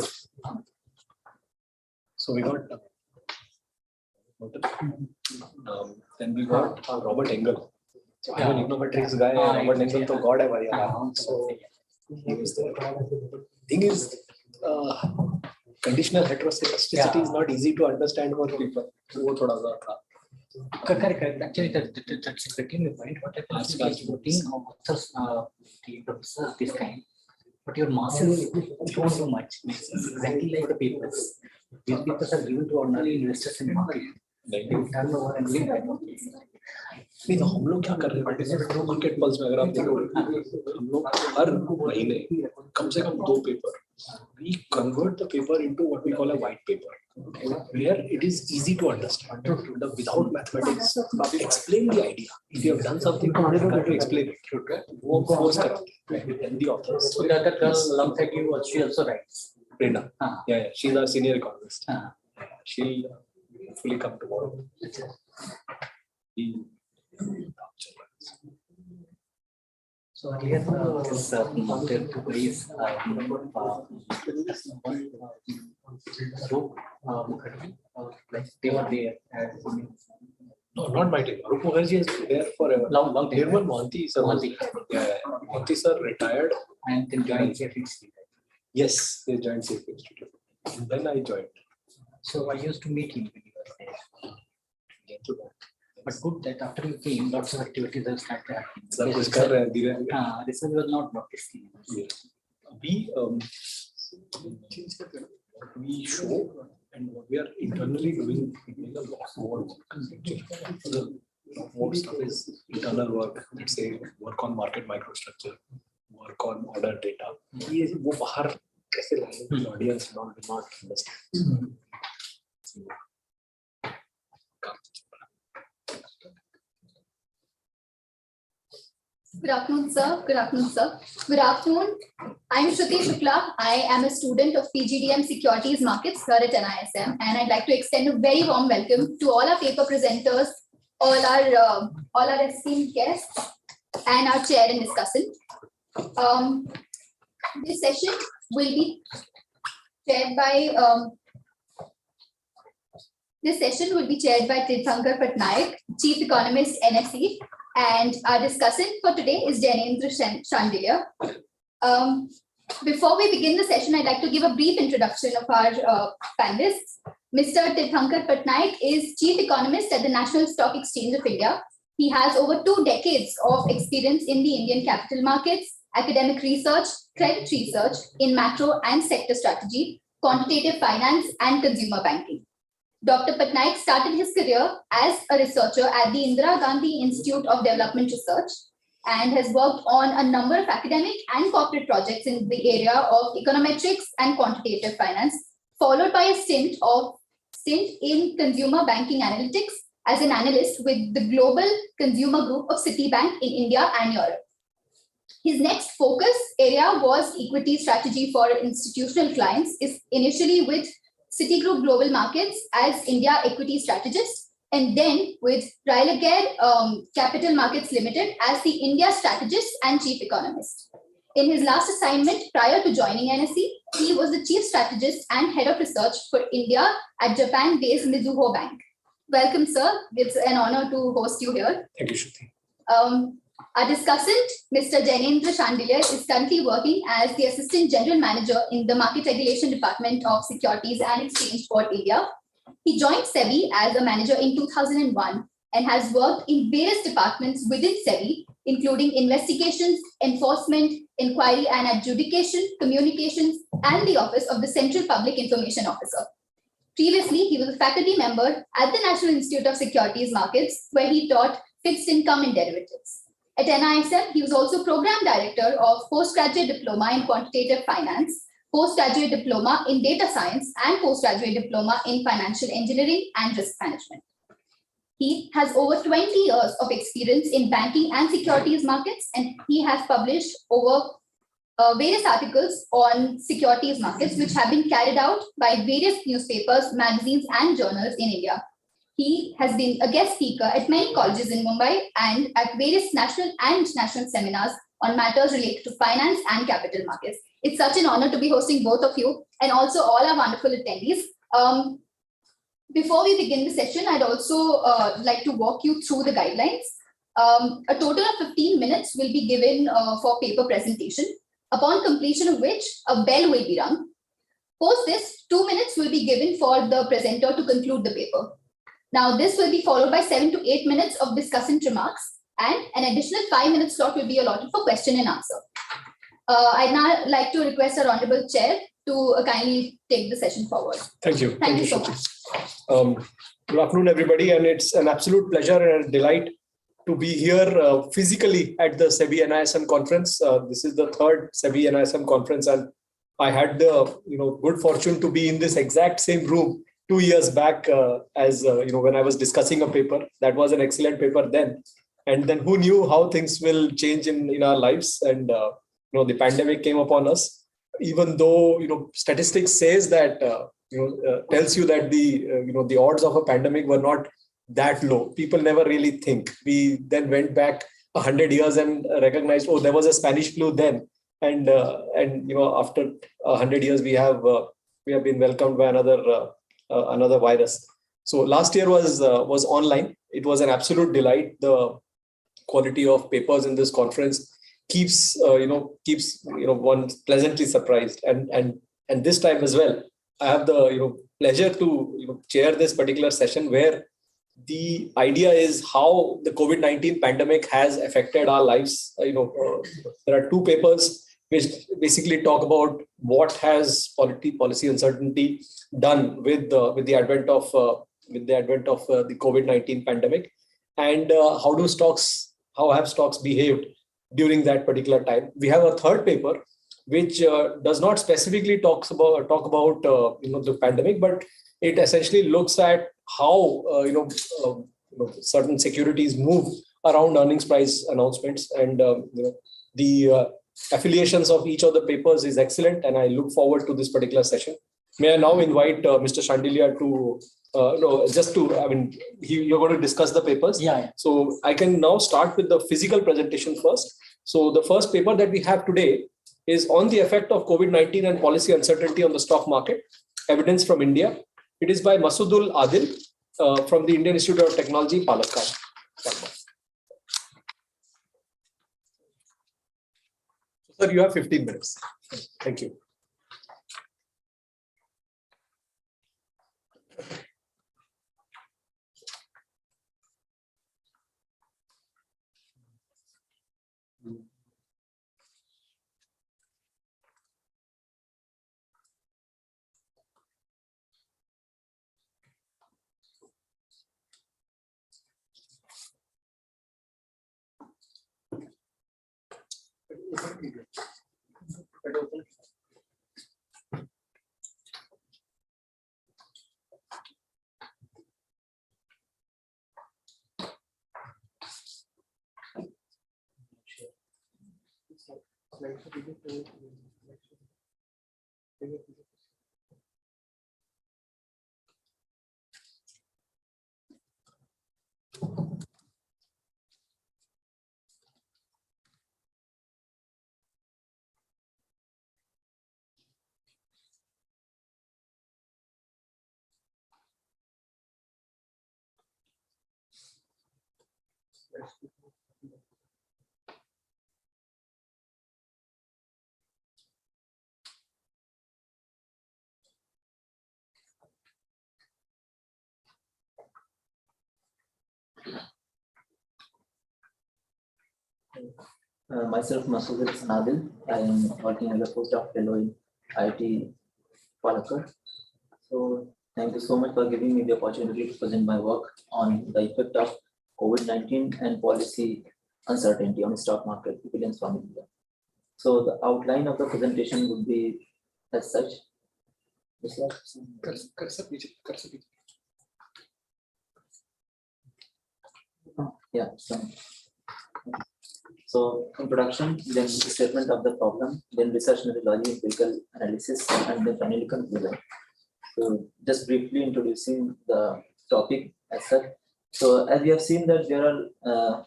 So we got then we got Robert Engel. So I'm an econometrics guy. Robert Engel to God hai bhai. So he was there. Thing is, conditional heteroscedasticity is not easy to understand for people. वो थोड़ा सा था. Correct. Actually, that's exactly the point. What happens is like voting authors, the professors, this kind. But your masses don't do much. It's exactly like the papers. These papers are given to ordinary investors in the market. They turn over and leave. नहीं तो हम लोग क्या कर रहे हैं market pulse में अगर आप देखोगे हम लोग हर महीने कम से कम 2 paper we convert the paper into what we call a white paper where it is easy to understand without mathematics explain the idea if you have done something you have to explain it वो force करते हैं and the authors So the other girl alongside you, she also writes. Brenda yeah she's our senior economist she'll hopefully come tomorrow. So earlier, this wanted to raise like they were there as no, not my team. Arup Mukherjee has been there forever. Long time. Nirmal Mohanty sir. Mohanty sir retired and then joined CFX. Yes, they joined CFX Institute. And then I joined. So I used to meet him when he was there. But good that after you came, lots of activities have started happening. This was not noticed. We show and what we are internally doing, a lot more more stuff is internal work. Let's say work on market microstructure, work on order data. ये वो बाहर कैसे लाएंगे audience will not understand. Good afternoon, sir. Good afternoon, sir. Good afternoon. I'm Shruti Shukla. I am a student of PGDM Securities Markets here at NISM, and I'd like to extend a very warm welcome to all our paper presenters, all our esteemed guests, and our chair and discussant. This session will be chaired by Tirthankar Patnaik, Chief Economist, NSE. And our discussant for today is Jainendra Shandilia. Before we begin the session, I'd like to give a brief introduction of our panelists. Mr. Tirthankar Patnaik is Chief Economist at the National Stock Exchange of India. He has over 2 decades of experience in the Indian capital markets, academic research, credit research in macro and sector strategy, quantitative finance, and consumer banking. Dr. Patnaik started his career as a researcher at the Indira Gandhi Institute of Development Research and has worked on a number of academic and corporate projects in the area of econometrics and quantitative finance, followed by a stint in consumer banking analytics as an analyst with the global consumer group of Citibank in India and Europe. His next focus area was equity strategy for institutional clients, is initially with Citigroup Global Markets as India equity strategist, and then with Rylager Capital Markets Limited as the India strategist and chief economist. In his last assignment prior to joining NSE, he was the chief strategist and head of research for India at Japan-based Mizuho Bank. Welcome, sir. It's an honor to host you here. Thank you, Shruti. Our discussant, Mr. Jainendra Shandilya, is currently working as the Assistant General Manager in the Market Regulation Department of Securities and Exchange Board, India. He joined SEBI as a manager in 2001 and has worked in various departments within SEBI, including investigations, enforcement, inquiry and adjudication, communications, and the Office of the Central Public Information Officer. Previously, he was a faculty member at the National Institute of Securities Markets, where he taught fixed income and derivatives. At NISM, he was also program director of postgraduate diploma in quantitative finance, postgraduate diploma in data science, and postgraduate diploma in financial engineering and risk management. He has over 20 years of experience in banking and securities markets, and he has published over various articles on securities markets, which have been carried out by various newspapers, magazines, and journals in India. He has been a guest speaker at many colleges in Mumbai and at various national and international seminars on matters related to finance and capital markets. It's such an honor to be hosting both of you and also all our wonderful attendees. Before we begin the session, I'd also like to walk you through the guidelines. A total of 15 minutes will be given for paper presentation, upon completion of which a bell will be rung. Post this, 2 minutes will be given for the presenter to conclude the paper. Now, this will be followed by 7 to 8 minutes of discussant remarks, and an additional 5 minute slot will be allotted for question and answer. I'd now like to request our Honorable Chair to kindly take the session forward. Thank you. Thank you so much. Good afternoon, everybody, and it's an absolute pleasure and a delight to be here physically at the SEBI-NISM conference. This is the third SEBI-NISM conference, and I had the good fortune to be in this exact same room 2 years back as when I was discussing a paper. That was an excellent paper then. And then who knew how things will change in our lives? And the pandemic came upon us. Even though statistics says that tells you that the odds of a pandemic were not that low. People never really think. We then went back 100 years and recognized, oh, there was a Spanish flu then. And after 100 years, we have been welcomed by another virus. So last year was online. It was an absolute delight. The quality of papers in this conference keeps one pleasantly surprised. And this time as well, I have the pleasure to chair this particular session where the idea is how the COVID-19 pandemic has affected our lives. There are two papers which basically talk about what has policy uncertainty done with the advent of the COVID-19 pandemic, and how have stocks behaved during that particular time. We have a third paper which does not specifically talk about the pandemic, but it essentially looks at how certain securities move around earnings price announcements, and the affiliations of each of the papers is excellent, and I look forward to this particular session. May I now invite Mr. Shandilya to you're going to discuss the papers. Yeah. So I can now start with the physical presentation first. So the first paper that we have today is on the effect of COVID-19 and policy uncertainty on the stock market, evidence from India. It is by Masudul Adil from the Indian Institute of Technology, Palakkad. Sir, you have 15 minutes. Thank you. Myself, Masood Nabil. I am working as a postdoc fellow in IIT Palakkad. So thank you so much for giving me the opportunity to present my work on the effect of COVID-19 and policy uncertainty on the stock market equivalence from India. So the outline of the presentation would be as such. Yeah. So introduction, then statement of the problem, then research methodology, empirical analysis, and then finally conclusion. So just briefly introducing the topic as such. So as we have seen that there are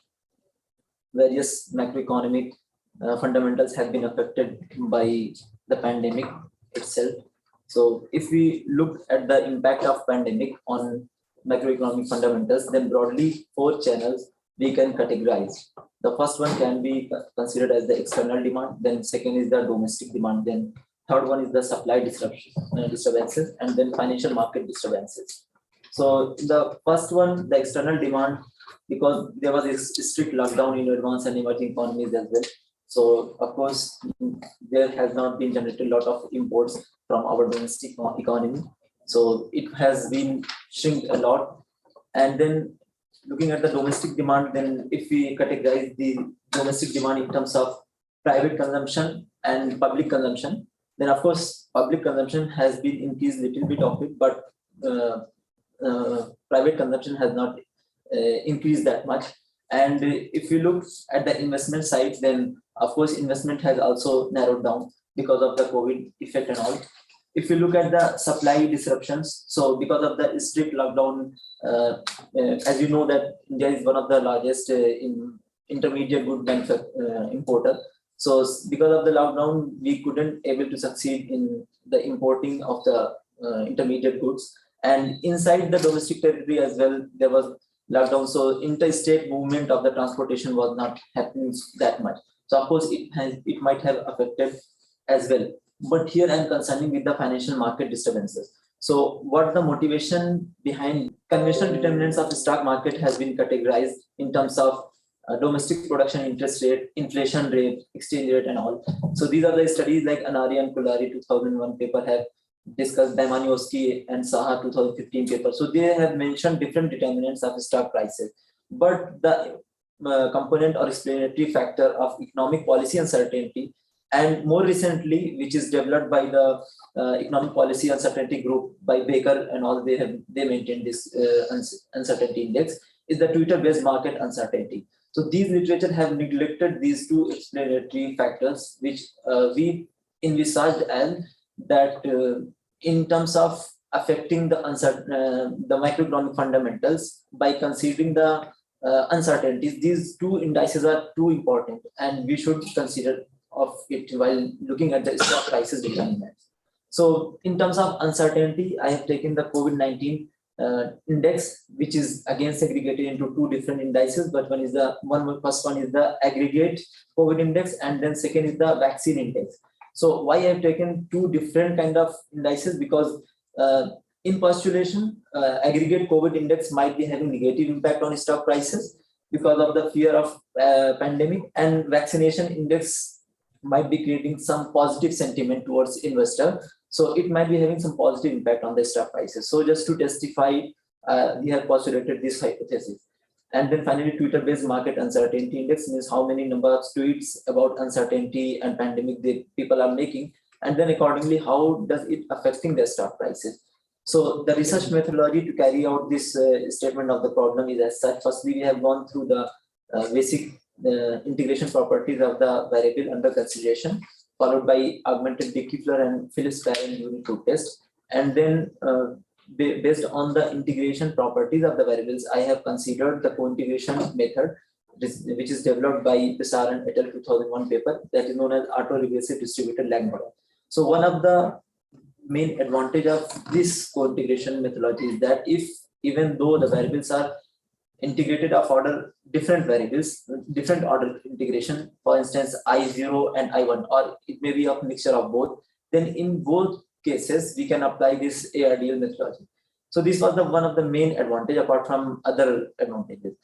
various macroeconomic fundamentals have been affected by the pandemic itself. So if we look at the impact of pandemic on macroeconomic fundamentals, then broadly 4 channels we can categorize. The first one can be considered as the external demand, then second is the domestic demand, then third one is the supply disturbances, and then financial market disturbances. So the first one, the external demand, because there was a strict lockdown in advanced and emerging economies as well. So of course, there has not been generated a lot of imports from our domestic economy. So it has been shrink a lot. And then looking at the domestic demand, then if we categorize the domestic demand in terms of private consumption and public consumption, then of course public consumption has been increased a little bit of it, but private consumption has not increased that much. And if you look at the investment side, then of course investment has also narrowed down because of the COVID effect and all. If you look at the supply disruptions, so because of the strict lockdown, as you know that India is one of the largest intermediate good importer. So because of the lockdown, we couldn't able to succeed in the importing of the intermediate goods. And inside the domestic territory as well, there was lockdown. So interstate movement of the transportation was not happening that much. So of course it might have affected as well. But here I'm concerning with the financial market disturbances. So what the motivation behind conventional determinants of the stock market has been categorized in terms of domestic production interest rate, inflation rate, exchange rate and all. So these are the studies like Anari and Kulari 2001 paper have discussed, Daimanioski and Saha 2015 paper. So they have mentioned different determinants of stock prices. But the component or explanatory factor of economic policy uncertainty, and more recently, which is developed by the economic policy uncertainty group by Baker and all, they maintain this uncertainty index, is the Twitter-based market uncertainty. So these literature have neglected these 2 explanatory factors, which we envisaged as that in terms of affecting the macroeconomic fundamentals by considering the uncertainties. These 2 indices are too important, and we should consider of it while looking at the stock prices determinants. So in terms of uncertainty, I have taken the COVID-19 index, which is again segregated into 2 different indices, but first one is the aggregate COVID index, and then second is the vaccine index. So why I have taken 2 different kind of indices? Because in postulation, aggregate COVID index might be having negative impact on stock prices because of the fear of pandemic, and vaccination index might be creating some positive sentiment towards investor. So it might be having some positive impact on the stock prices. So just to testify, we have postulated this hypothesis. And then finally, Twitter-based market uncertainty index means how many number of tweets about uncertainty and pandemic people are making, and then accordingly, how does it affecting the stock prices. So the research methodology to carry out this statement of the problem is as such. Firstly, we have gone through the basic integration properties of the variable under consideration, followed by augmented Dickey-Fleur and Phillips-Barron unit root test. And then based on the integration properties of the variables, I have considered the co-integration method, which is developed by Pisar and et al. 2001 paper, that is known as autoregressive distributed lag model. So one of the main advantage of this co-integration methodology is that if even though the variables are integrated of order different variables, different order integration, for instance, I0 and I1, or it may be a mixture of both, then in both cases, we can apply this ARDL methodology. So this was the one of the main advantage apart from other advantages.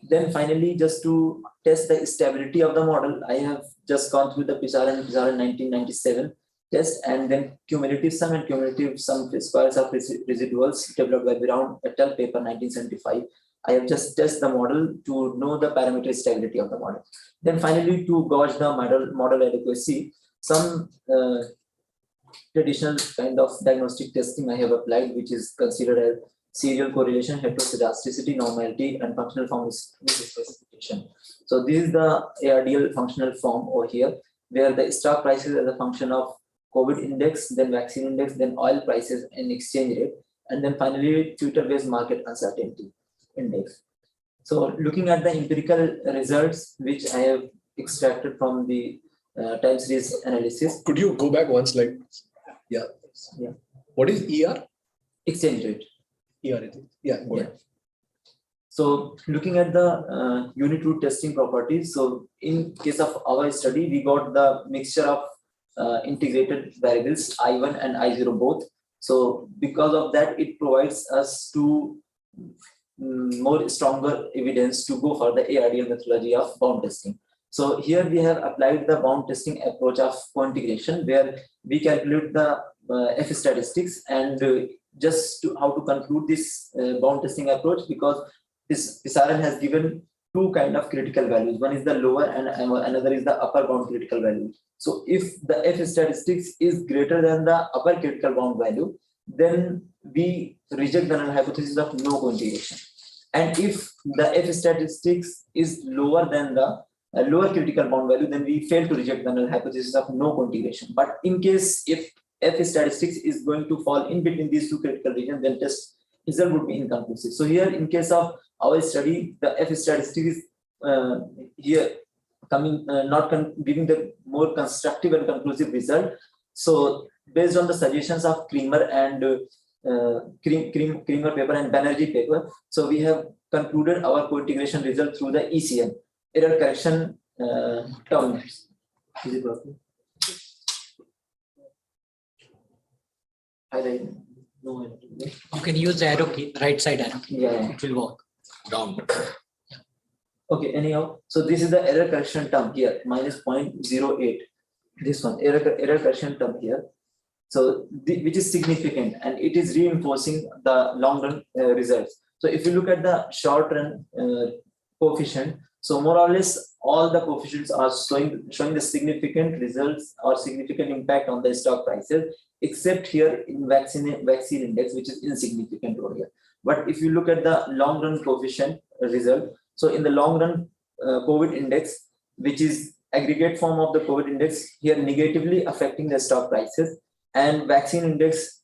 Then finally, just to test the stability of the model, I have just gone through the PISARA 1997 test, and then cumulative sum and cumulative sum squares of residuals developed by Brown et al. Paper 1975. I have just tested the model to know the parameter stability of the model. Then finally, to gauge the model adequacy, some traditional kind of diagnostic testing I have applied, which is considered as serial correlation, heteroscedasticity, normality, and functional form specification. So this is the ARDL functional form over here, where the stock prices as a function of COVID index, then vaccine index, then oil prices and exchange rate, and then finally Twitter-based market uncertainty index. So looking at the empirical results, which I have extracted from the time series analysis. Could you go back one slide? Yeah. Yeah. What is ER? Exchange rate. ER. Yeah. Go ahead. So looking at the unit root testing properties. So in case of our study, we got the mixture of integrated variables I1 and I0 both. So because of that, it provides us to more stronger evidence to go for the ARDL methodology of bound testing. So here we have applied the bound testing approach of co-integration, where we calculate the F statistics, and just to how to conclude this bound testing approach, because this PISARA has given two kind of critical values. One is the lower and another is the upper bound critical value. So if the F statistics is greater than the upper critical bound value, then we reject the null hypothesis of no co-integration. And if the F statistics is lower than the lower critical bound value, then we fail to reject the null hypothesis of no co-integration. But in case if F statistics is going to fall in between these two critical regions, then test result would be inconclusive. So here, in case of our study, the F statistics is here coming not giving the more constructive and conclusive result. So based on the suggestions of Creamer and Creamer paper and Banerjee paper, so we have concluded our co-integration result through the ECM, error correction term. Is it working? No. You can use the arrow key, right side arrow key. Yeah. It will work. Down. Okay, anyhow, so this is the error correction term here, minus 0.08. This one, error correction term here. So which is significant, and it is reinforcing the long run results. So if you look at the short run coefficient, so more or less all the coefficients are showing the significant results or significant impact on the stock prices, except here in vaccine index, which is insignificant over here. But if you look at the long run coefficient result, so in the long run COVID index, which is aggregate form of the COVID index, here negatively affecting the stock prices, and vaccine index,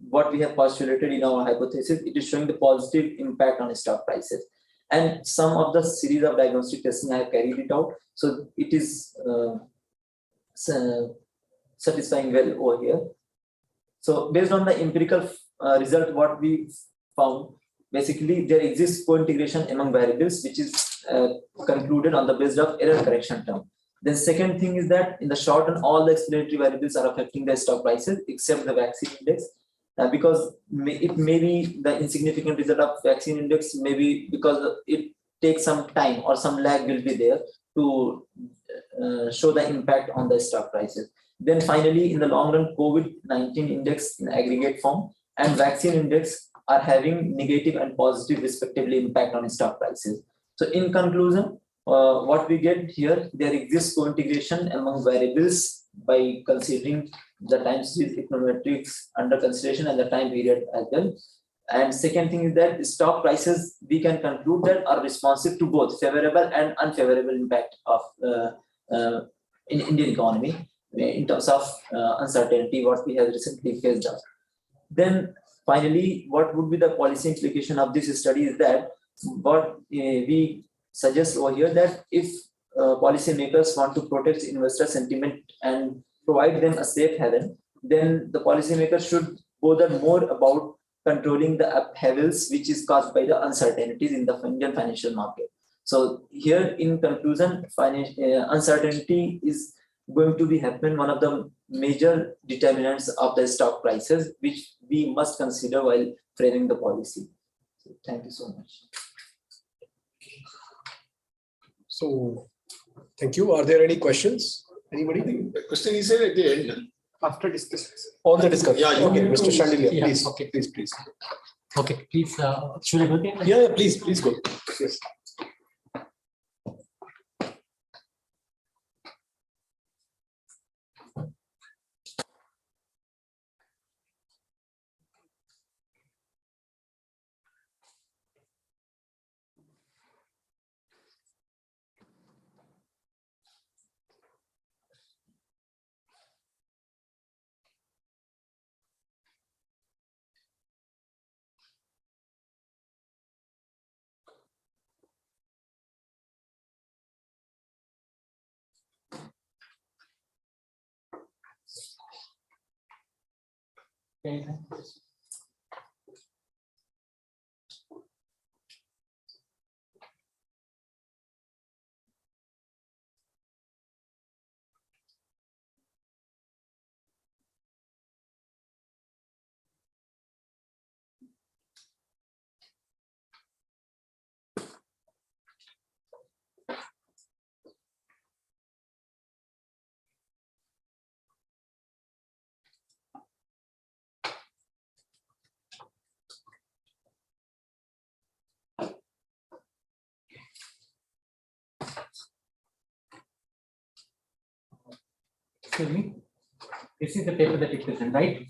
what we have postulated in our hypothesis, it is showing the positive impact on stock prices. And some of the series of diagnostic testing I have carried it out, so it is satisfying well over here. So based on the empirical result, what we found, basically there exists co-integration among variables, which is concluded on the basis of error correction term. The second thing is that in the short run, all the explanatory variables are affecting the stock prices except the vaccine index, because it may be the insignificant result of vaccine index, maybe because it takes some time or some lag will be there to show the impact on the stock prices. Then finally, in the long run, COVID-19 index in aggregate form and vaccine index are having negative and positive respectively impact on stock prices. So in conclusion, what we get here, there exists co-integration among variables by considering the time series econometrics under consideration and the time period as well. And second thing is that stock prices, we can conclude that are responsive to both favorable and unfavorable impact of in Indian economy in terms of uncertainty, what we have recently faced up. Then finally, what would be the policy implication of this study is that what we suggest over here, that if policymakers want to protect investor sentiment and provide them a safe haven, then the policymakers should bother more about controlling the upheavals which is caused by the uncertainties in the Indian financial market. So here in conclusion, uncertainty is going to be happen one of the major determinants of the stock prices, which we must consider while framing the policy. So thank you so much. So thank you. Are there any questions? Anybody? The question is at the end. After discussion. On the discussion. Yeah, Okay, Mr. Chandelier, Yeah, please. okay. Please. Okay, please, should I go there? Yeah, please go. Yes. Okay. Excuse me. This is the paper that you present, right?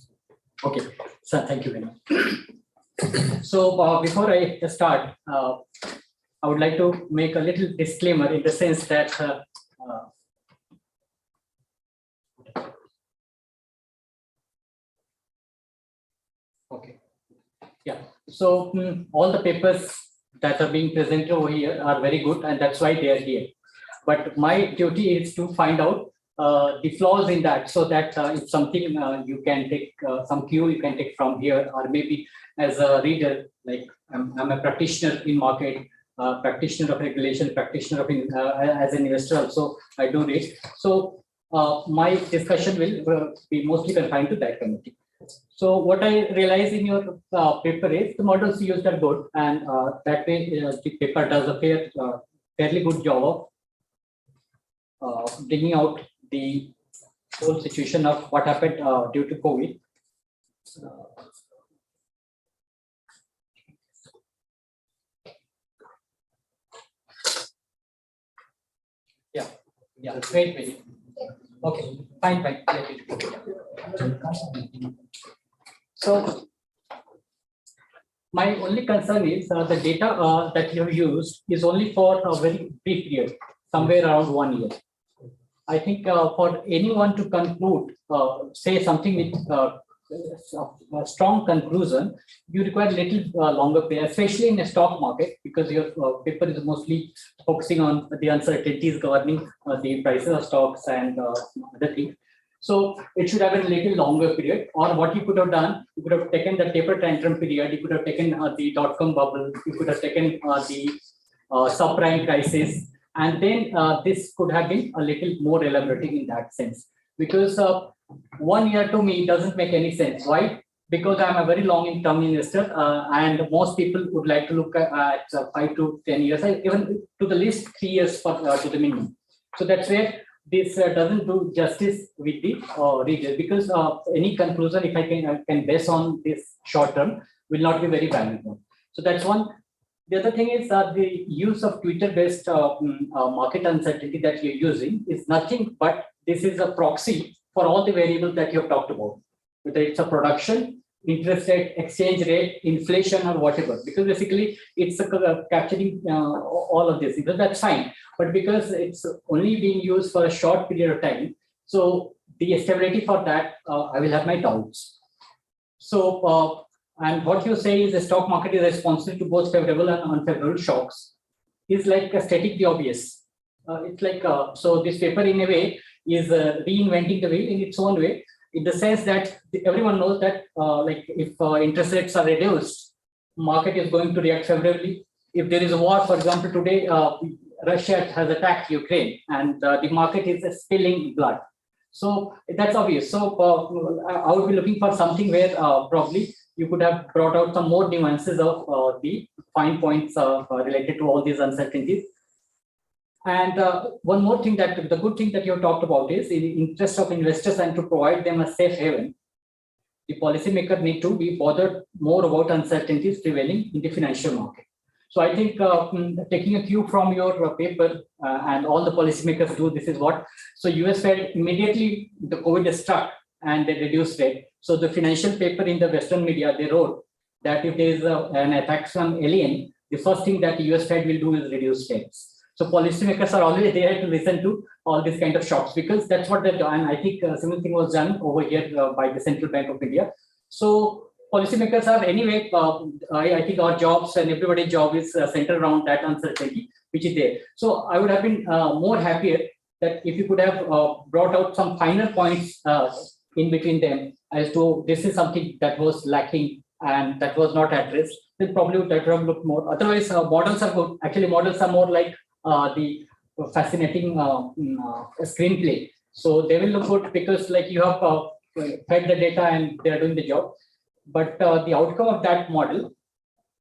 Okay, sir, thank you very much. So before I start, I would like to make a little disclaimer in the sense that okay, yeah. So all the papers that are being presented over here are very good, and that's why they are here. But my duty is to find out the flaws in that, so that if something you can take some cue you can take from here, or maybe as a reader, like I'm a practitioner in market, practitioner of regulation, practitioner of as an investor also I do this. So my discussion will be mostly confined to that committee. So what I realize in your paper is the models used are good, and that way the paper does a fairly good job of bringing out the whole situation of what happened due to COVID. Yeah, wait. Okay, fine. So my only concern is the data that you have used is only for a very brief period, somewhere around 1 year. I think for anyone to conclude, say something with a strong conclusion, you require a little longer period, especially in the stock market, because your paper is mostly focusing on the uncertainties governing the prices of stocks and other things. So it should have been a little longer period. Or what you could have done, you could have taken the taper tantrum period, you could have taken the dot-com bubble, you could have taken the subprime crisis, and then this could have been a little more elaborating in that sense. Because 1 year to me doesn't make any sense. Why? Because I'm a very long-term investor, and most people would like to look at 5 to 10 years, even to the least 3 years to the minimum. So that's where this doesn't do justice with the reader, because any conclusion, if I can base on this short term, will not be very valuable. So that's one. The other thing is that the use of Twitter-based market uncertainty that you're using is nothing but this is a proxy for all the variables that you have talked about, whether it's a production, interest rate, exchange rate, inflation, or whatever. Because basically it's capturing all of this. Because that's fine, but because it's only being used for a short period of time, so the stability for that, I will have my doubts. So. And what you say is the stock market is responsive to both favorable and unfavorable shocks is like static the obvious. It's like, so this paper in a way is reinventing the wheel in its own way. in the sense that everyone knows that like if interest rates are reduced, market is going to react favorably. If there is a war, for example, today Russia has attacked Ukraine and the market is spilling blood. So that's obvious. So I would be looking for something where probably you could have brought out some more nuances of the fine points related to all these uncertainties. And one more thing, that the good thing that you have talked about is in the interest of investors and to provide them a safe haven, the policymakers need to be bothered more about uncertainties prevailing in the financial market. So I think taking a cue from your paper and all the policymakers do, this is what. So US Fed immediately the COVID struck and they reduced rate. So the financial paper in the Western media, they wrote that if there is an attack from alien, the first thing that the US Fed will do is reduce rates. So policymakers are always there to listen to all these kind of shocks because that's what they've done. And I think similar thing was done over here by the Central Bank of India. So policymakers are anyway, I think our jobs and everybody's job is centered around that uncertainty, which is there. So I would have been more happier that if you could have brought out some finer points in between them as to this is something that was lacking and that was not addressed, then probably that would have looked more. Otherwise, models are good. Actually, models are more like the fascinating screenplay. So they will look good because like you have fed the data and they are doing the job. But the outcome of that model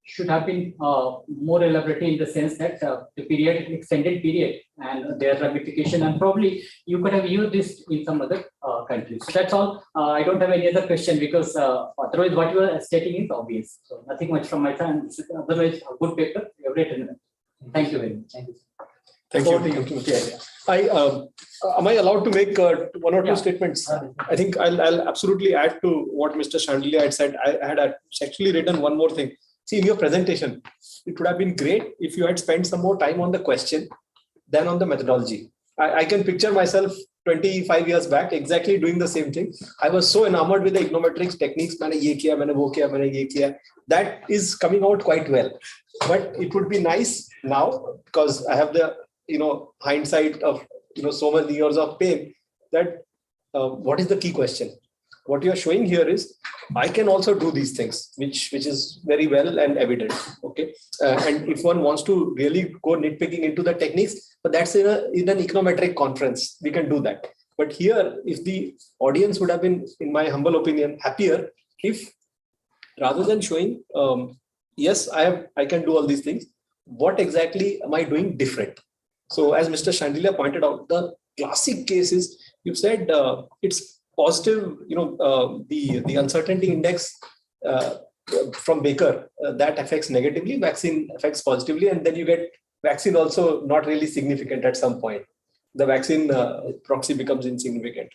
should have been more elaborate in the sense that the period, extended period and their ramification, and probably you could have used this in some other countries. So that's all. I don't have any other question because otherwise what you are stating is obvious. So nothing much from my side. Otherwise, a good paper, every Thank you very much. Thank you. Thank you. Am I allowed to make one or two statements? I think I'll absolutely add to what Mr. Chandelier had said. I had actually written one more thing. See, in your presentation, it would have been great if you had spent some more time on the question than on the methodology. I can picture myself 25 years back exactly doing the same thing. I was so enamored with the econometrics techniques. Maine ye kiya, maine wo kiya, maine ye kiya. That is coming out quite well. But it would be nice now, because I have the hindsight of so many years of pain, that what is the key question? What you are showing here is I can also do these things, which is very well and evident. Okay, and if one wants to really go nitpicking into the techniques, but that's in an econometric conference, we can do that. But here, if the audience would have been, in my humble opinion, happier if rather than showing, yes, I can do all these things, what exactly am I doing different? So as Mr. Chandelier pointed out, the classic case is, you said it's positive, the uncertainty index from Baker, that affects negatively, vaccine affects positively, and then you get vaccine also not really significant at some point. The vaccine proxy becomes insignificant.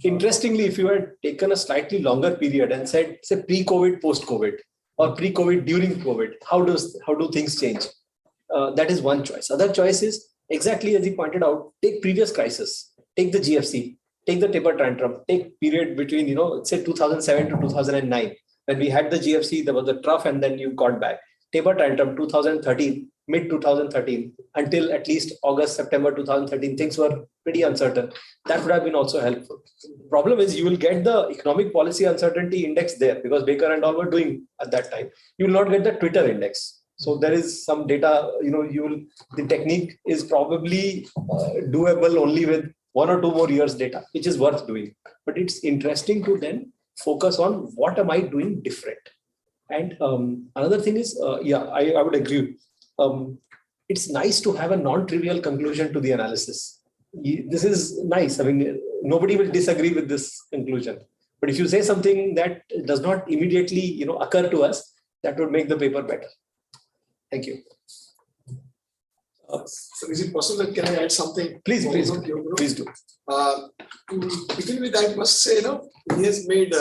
Interestingly, if you had taken a slightly longer period and said, say, pre-COVID, post-COVID, or pre-COVID, during COVID, how do things change? That is one choice. Other choice is exactly as he pointed out, take previous crisis, take the GFC, take the taper tantrum, take period between, say 2007 to 2009. When we had the GFC, there was a trough and then you got back. Taper tantrum 2013, mid 2013, until at least August, September 2013, things were pretty uncertain. That would have been also helpful. Problem is you will get the economic policy uncertainty index there because Baker and all were doing at that time. You will not get the Twitter index. So there is some data, the technique is probably doable only with 1 or 2 more years data, which is worth doing. But it's interesting to then focus on what am I doing different. And another thing is, I would agree. It's nice to have a non-trivial conclusion to the analysis. This is nice. I mean, nobody will disagree with this conclusion. But if you say something that does not immediately, occur to us, that would make the paper better. Thank you. So is it possible that can I add something? Please do. To begin with, I must say, he has made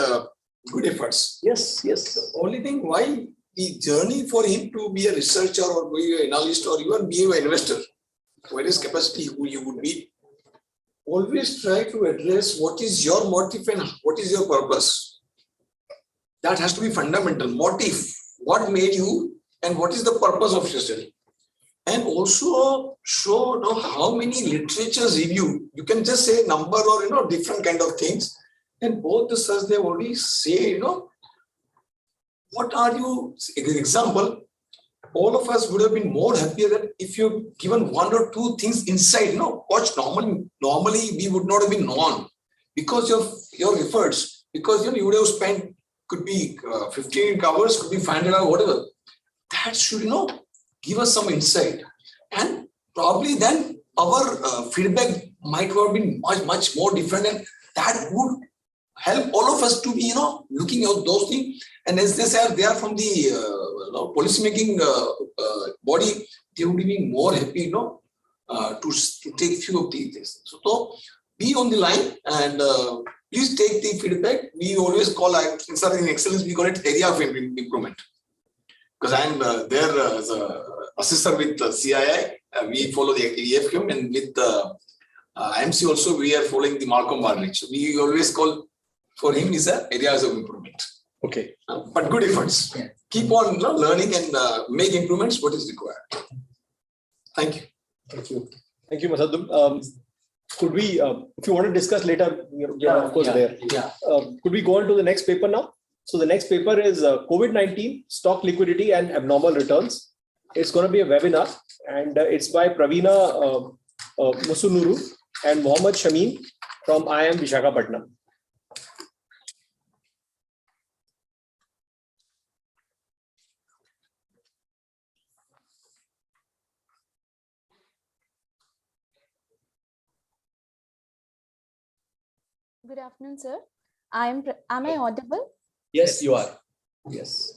good efforts. Yes. The only thing why the journey for him to be a researcher or be an analyst or even be an investor, various capacity who you would be, always try to address what is your motive and what is your purpose. That has to be fundamental. Motive, what made you and what is the purpose of your study. and also show how many literatures review. You can just say number or different kind of things. And both the sirs, they already say, what are you, example, all of us would have been more happier that if you given one or two things inside, watch normally we would not have been known because of your efforts, because you would have spent, could be 15 hours, could be 500 or whatever. That should, give us some insight. And probably then our feedback might have been much more different, and that would help all of us to be, looking at those things. And as they say, they are from the policy making body, they would be more happy, to take few of these things. So be on the line and please take the feedback. We always call, in excellence, we call it area of improvement. Because I'm there as an assessor with CII, we follow the EFQM, and with IMC also, we are following the Malcolm Baldrige. So we always call for him is areas of improvement. Okay. But good efforts. Yeah. Keep on learning and make improvements what is required. Thank you. Thank you. Thank you, Masadum. Could we, if you want to discuss later, of course, there. Yeah. Could we go on to the next paper now? So the next paper is COVID-19, stock liquidity and abnormal returns. It's going to be a webinar, and it's by Praveena Musunuru and Mohammad Shameen from IIM Visakhapatnam. Good afternoon, sir. Am I audible? Yes, you are. Yes.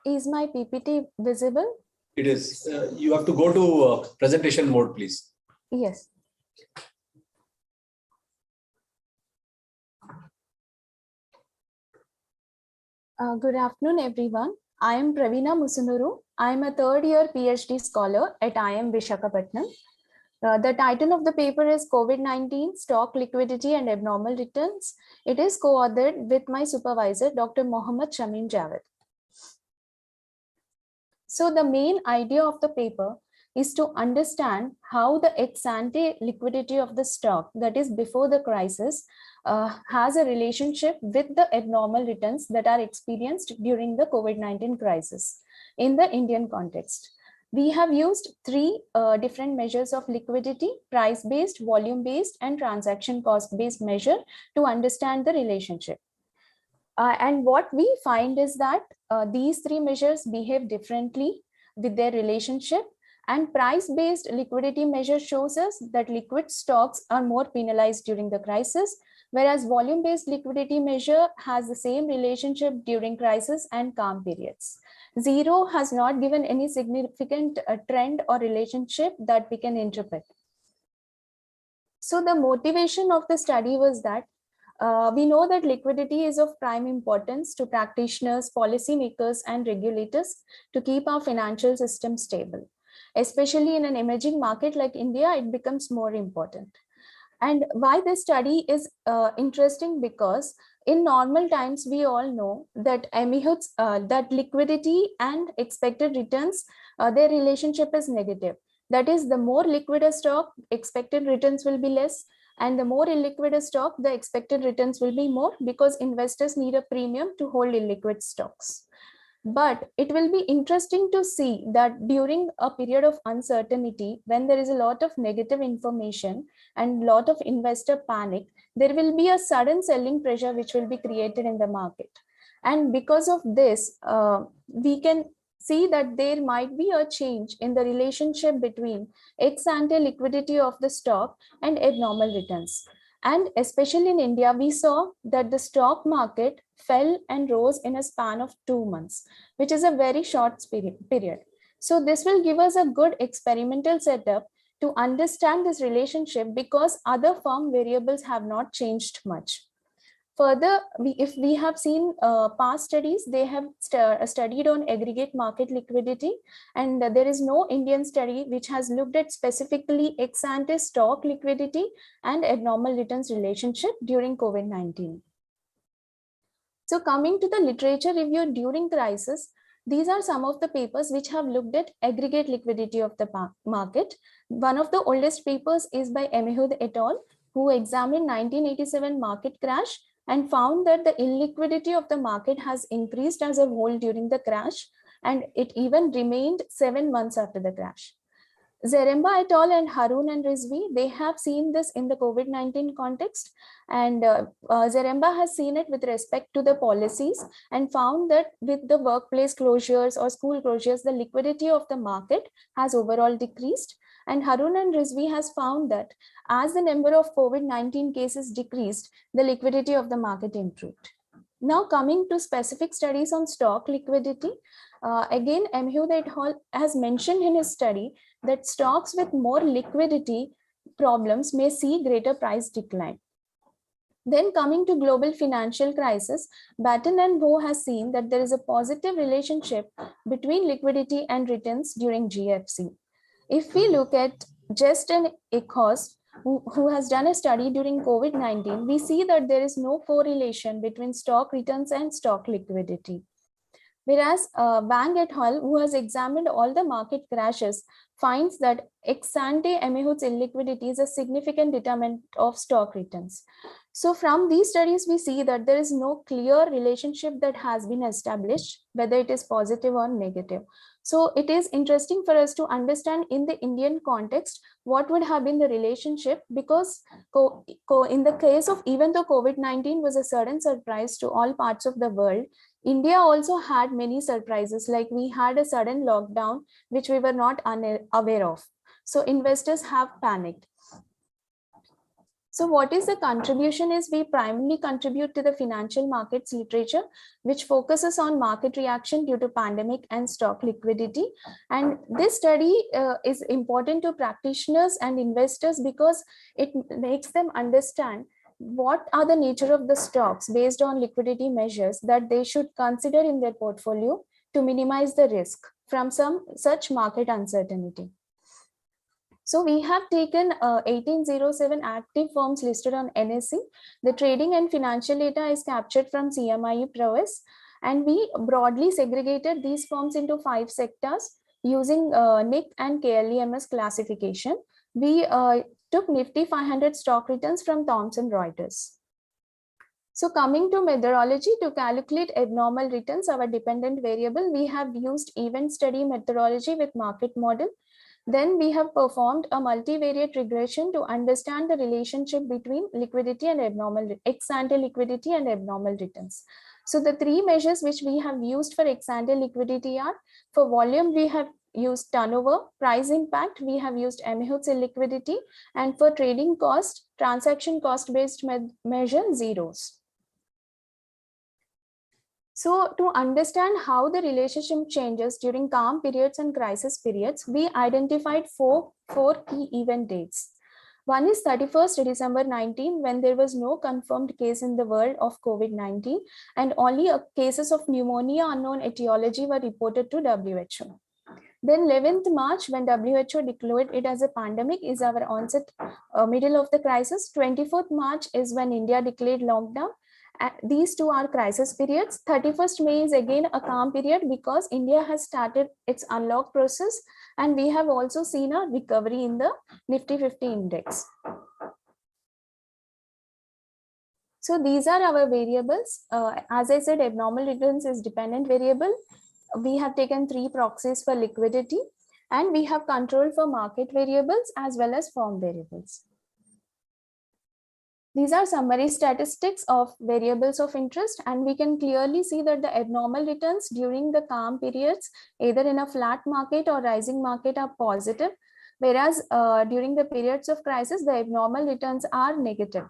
Is my PPT visible? It is. You have to go to presentation mode, please. Yes. Good afternoon, everyone. I am Praveena Musunuru. I am a third-year PhD scholar at IIM Visakhapatnam. The title of the paper is COVID-19, Stock Liquidity and Abnormal Returns. It is co-authored with my supervisor, Dr. Mohammad Shameen Javed. So the main idea of the paper is to understand how the ex-ante liquidity of the stock, that is before the crisis, has a relationship with the abnormal returns that are experienced during the COVID-19 crisis in the Indian context. We have used three different measures of liquidity: price-based, volume-based, and transaction cost-based measure to understand the relationship. And what we find is that these three measures behave differently with their relationship, and price-based liquidity measure shows us that liquid stocks are more penalized during the crisis, whereas volume-based liquidity measure has the same relationship during crisis and calm periods. Zero has not given any significant trend or relationship that we can interpret. So the motivation of the study was that we know that liquidity is of prime importance to practitioners, policymakers, and regulators to keep our financial system stable. Especially in an emerging market like India, it becomes more important. And why this study is interesting, because in normal times, we all know that that liquidity and expected returns, their relationship is negative. That is, the more liquid a stock, expected returns will be less. And the more illiquid a stock, the expected returns will be more, because investors need a premium to hold illiquid stocks. But it will be interesting to see that during a period of uncertainty, when there is a lot of negative information and a lot of investor panic, there will be a sudden selling pressure which will be created in the market. And because of this, we can see that there might be a change in the relationship between ex-ante liquidity of the stock and abnormal returns. And especially in India, we saw that the stock market fell and rose in a span of 2 months, which is a very short period. So this will give us a good experimental setup to understand this relationship, because other firm variables have not changed much. Further, if we have seen past studies, they have studied on aggregate market liquidity, and there is no Indian study which has looked at specifically ex-ante stock liquidity and abnormal returns relationship during COVID-19. So coming to the literature review during crisis, These are some of the papers which have looked at aggregate liquidity of the market. One of the oldest papers is by Emehud et al., who examined 1987 market crash and found that the illiquidity of the market has increased as a whole during the crash, and it even remained 7 months after the crash. Zaremba et al. And Harun and Rizvi, they have seen this in the COVID-19 context, and Zaremba has seen it with respect to the policies and found that with the workplace closures or school closures, the liquidity of the market has overall decreased. And Harun and Rizvi has found that as the number of COVID-19 cases decreased, the liquidity of the market improved. Now coming to specific studies on stock liquidity, again, Emehud et al. Has mentioned in his study that stocks with more liquidity problems may see greater price decline. Then coming to global financial crisis, Batten and Vo has seen that there is a positive relationship between liquidity and returns during GFC. If we look at Justin Eckhouse, who has done a study during COVID-19, we see that there is no correlation between stock returns and stock liquidity. Whereas Wang et al., who has examined all the market crashes, finds that ex-ante Emehud's illiquidity is a significant determinant of stock returns. So from these studies, we see that there is no clear relationship that has been established, whether it is positive or negative. So it is interesting for us to understand in the Indian context, what would have been the relationship, because in the case of, even though COVID-19 was a sudden surprise to all parts of the world, India also had many surprises, like we had a sudden lockdown, which we were not aware of. So investors have panicked. So what is the contribution is we primarily contribute to the financial markets literature, which focuses on market reaction due to pandemic and stock liquidity. And this study is important to practitioners and investors because it makes them understand what are the nature of the stocks based on liquidity measures that they should consider in their portfolio to minimize the risk from some such market uncertainty. So we have taken 1807 active firms listed on NSE. The trading and financial data is captured from CMIE Prowess, and we broadly segregated these firms into 5 sectors using NIC and KLEMS classification. We took Nifty 500 stock returns from Thomson Reuters. So coming to methodology to calculate abnormal returns, our dependent variable, we have used event study methodology with market model. Then we have performed a multivariate regression to understand the relationship between liquidity and abnormal, ex-ante liquidity and abnormal returns. So the 3 measures which we have used for ex-ante liquidity are, for volume, we have used turnover, price impact, we have used Emehud's illiquidity, and for trading cost, transaction cost based measure, zeros. So to understand how the relationship changes during calm periods and crisis periods, we identified four key event dates. One is 31st December 19, when there was no confirmed case in the world of COVID-19 and only cases of pneumonia unknown etiology were reported to WHO. Then 11th March, when WHO declared it as a pandemic, is our onset middle of the crisis. 24th March is when India declared lockdown. These 2 are crisis periods. 31st May is again a calm period because India has started its unlock process, and we have also seen a recovery in the Nifty 50 index. So these are our variables. As I said, abnormal returns is dependent variable. We have taken 3 proxies for liquidity, and we have control for market variables as well as firm variables. These are summary statistics of variables of interest, and we can clearly see that the abnormal returns during the calm periods, either in a flat market or rising market, are positive, whereas during the periods of crisis, the abnormal returns are negative.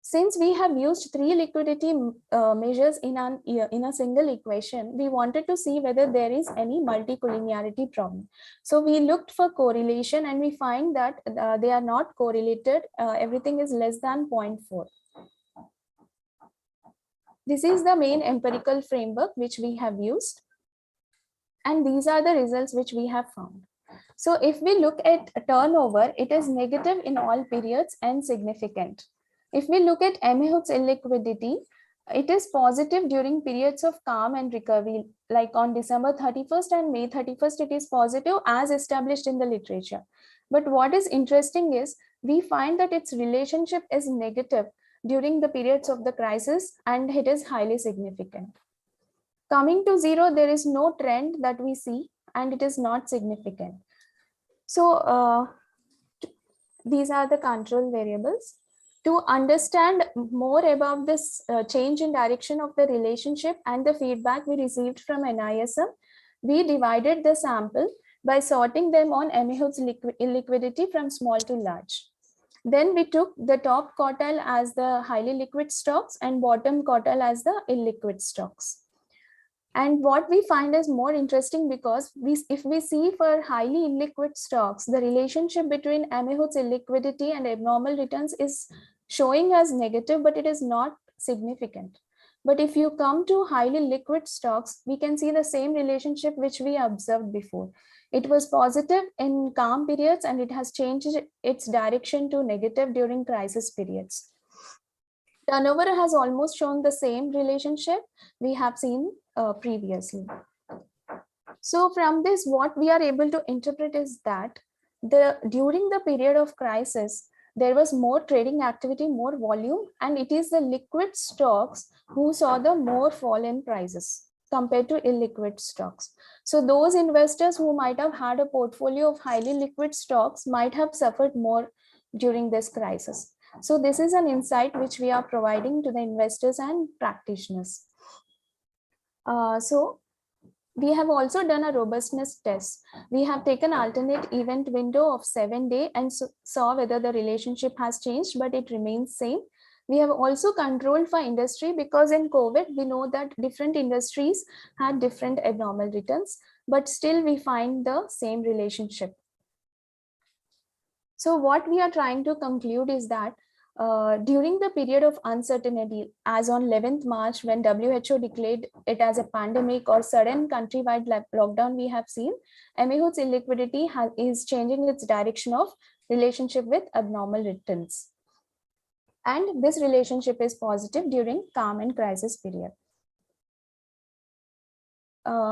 Since we have used 3 liquidity measures in a single equation, we wanted to see whether there is any multicollinearity problem. So we looked for correlation, and we find that they are not correlated. Everything is less than 0.4. This is the main empirical framework which we have used, and these are the results which we have found. So if we look at turnover, it is negative in all periods and significant. If we look at Emehud's illiquidity, it is positive during periods of calm and recovery, like on December 31st and May 31st, it is positive as established in the literature. But what is interesting is we find that its relationship is negative during the periods of the crisis, and it is highly significant. Coming to zero, there is no trend that we see, and it is not significant. So these are the control variables. To understand more about this change in direction of the relationship and the feedback we received from NISM, we divided the sample by sorting them on Amihood's illiquidity from small to large. Then we took the top quartile as the highly liquid stocks and bottom quartile as the illiquid stocks. And what we find is more interesting, because if we see for highly illiquid stocks, the relationship between Amihood's illiquidity and abnormal returns is showing as negative, but it is not significant. But if you come to highly liquid stocks, we can see the same relationship which we observed before. It was positive in calm periods, and it has changed its direction to negative during crisis periods. Turnover has almost shown the same relationship we have seen previously. So from this, what we are able to interpret is that during the period of crisis, there was more trading activity, more volume, and it is the liquid stocks who saw the more fall in prices compared to illiquid stocks. So those investors who might have had a portfolio of highly liquid stocks might have suffered more during this crisis. So this is an insight which we are providing to the investors and practitioners. So we have also done a robustness test. We have taken alternate event window of 7 days and saw whether the relationship has changed, but it remains same. We have also controlled for industry, because in COVID, we know that different industries had different abnormal returns, but still we find the same relationship. So what we are trying to conclude is that during the period of uncertainty, as on 11th March, when WHO declared it as a pandemic or sudden countrywide lockdown, we have seen Amihood's illiquidity is changing its direction of relationship with abnormal returns. And this relationship is positive during calm and crisis period.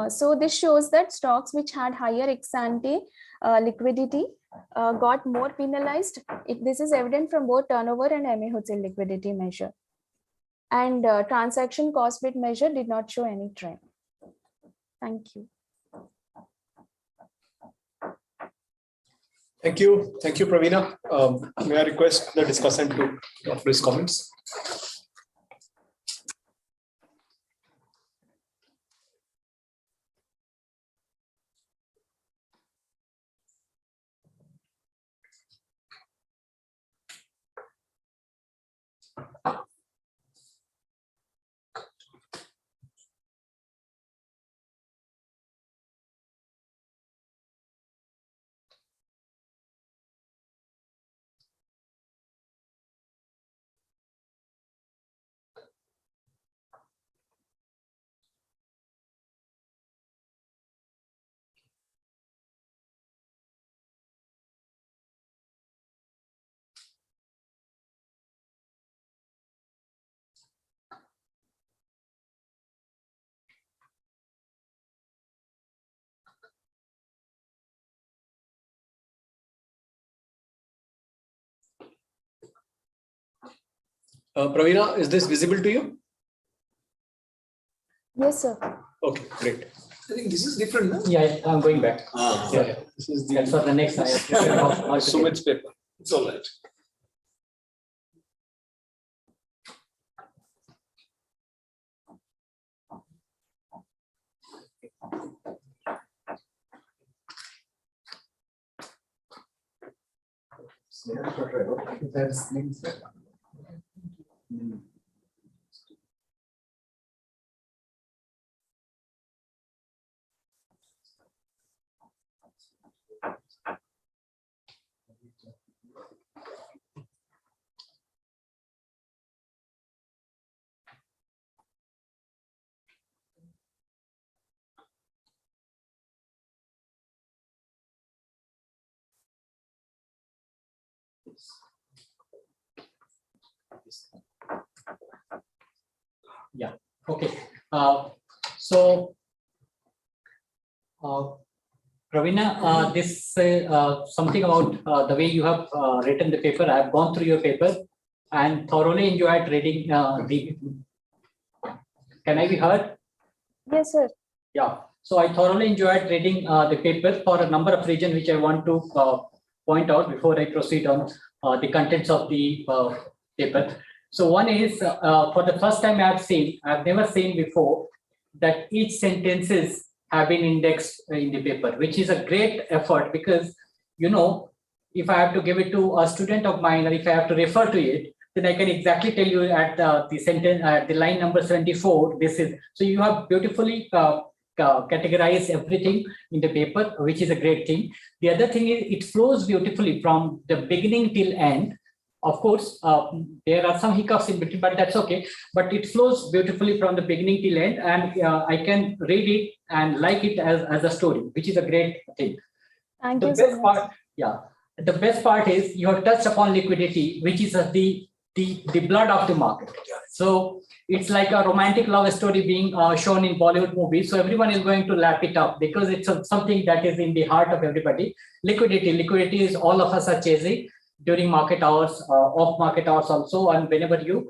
So this shows that stocks which had higher ex-ante liquidity got more penalized. This is evident from both turnover and Amihood's illiquidity measure. And transaction cost bit measure did not show any trend. Thank you. Thank you. Thank you, Praveena. May I request the discussant to offer his comments? Praveena, is this visible to you? Yes, sir. Okay, great. I think this is different, no? Yeah, I'm going back. Yeah. This is That's for the next slide. so much paper. It's all right. Yeah. Okay. So, Ravina, this something about the way you have written the paper. I have gone through your paper and thoroughly enjoyed reading the. Can I be heard? Yes, sir. Yeah. So I thoroughly enjoyed reading the paper for a number of reasons which I want to point out before I proceed on the contents of the paper. So one is for the first time I've never seen before that each sentences have been indexed in the paper, which is a great effort because, you know, if I have to give it to a student of mine or if I have to refer to it, then I can exactly tell you at the sentence, the line number 74, this is, so you have beautifully categorized everything in the paper, which is a great thing. The other thing is it flows beautifully from the beginning till end. Of course, there are some hiccups in between, but that's okay. But it flows beautifully from the beginning till end, and I can read it and like it as a story, which is a great thing. Thank The you best so much. part, yeah, the best part is you have touched upon liquidity, which is the blood of the market. So it's like a romantic love story being shown in Bollywood movies. So everyone is going to lap it up because it's something that is in the heart of everybody. Liquidity is all of us are chasing during market hours, off market hours also, and whenever you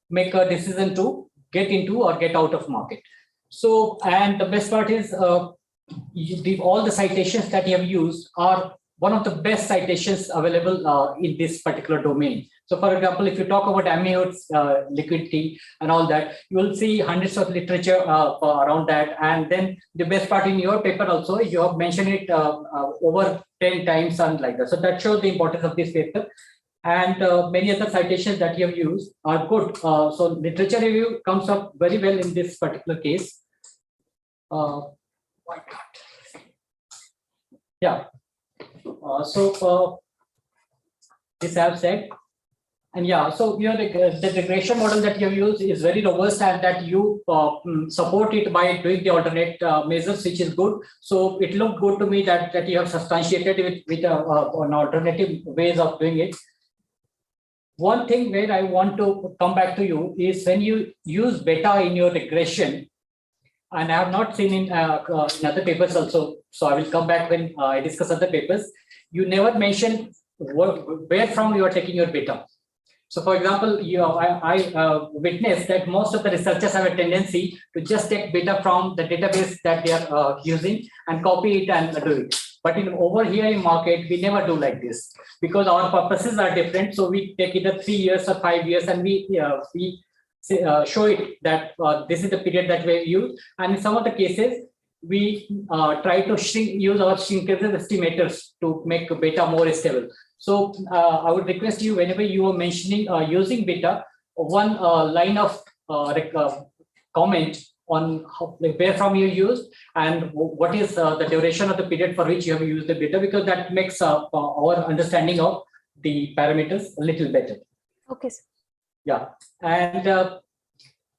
make a decision to get into or get out of market. So, and the best part is all the citations that you have used are one of the best citations available in this particular domain. So for example, if you talk about amiotes, liquidity and all that, you will see hundreds of literature around that. And then the best part in your paper also, you have mentioned it over 10 times and like that. So that shows the importance of this paper. And many other citations that you have used are good. So literature review comes up very well in this particular case. Yeah. This I have said. And yeah, so you know, the regression model that you have used is very robust and that you support it by doing the alternate measures, which is good. So it looked good to me that you have substantiated it with an alternative ways of doing it. One thing where I want to come back to you is when you use beta in your regression, and I have not seen in other papers also, so I will come back when I discuss other papers, you never mention where from you are taking your beta. So for example, I witnessed that most of the researchers have a tendency to just take beta from the database that they are using and copy it and do it. But over here in market, we never do like this because our purposes are different. So we take either 3 years or 5 years and we show it that this is the period that we use. And in some of the cases, we try to use our shrinkage estimators to make beta more stable. So I would request you, whenever you are mentioning using beta, one line of comment on where from you use and what is the duration of the period for which you have used the beta, because that makes our understanding of the parameters a little better. Okay, sir. Yeah, and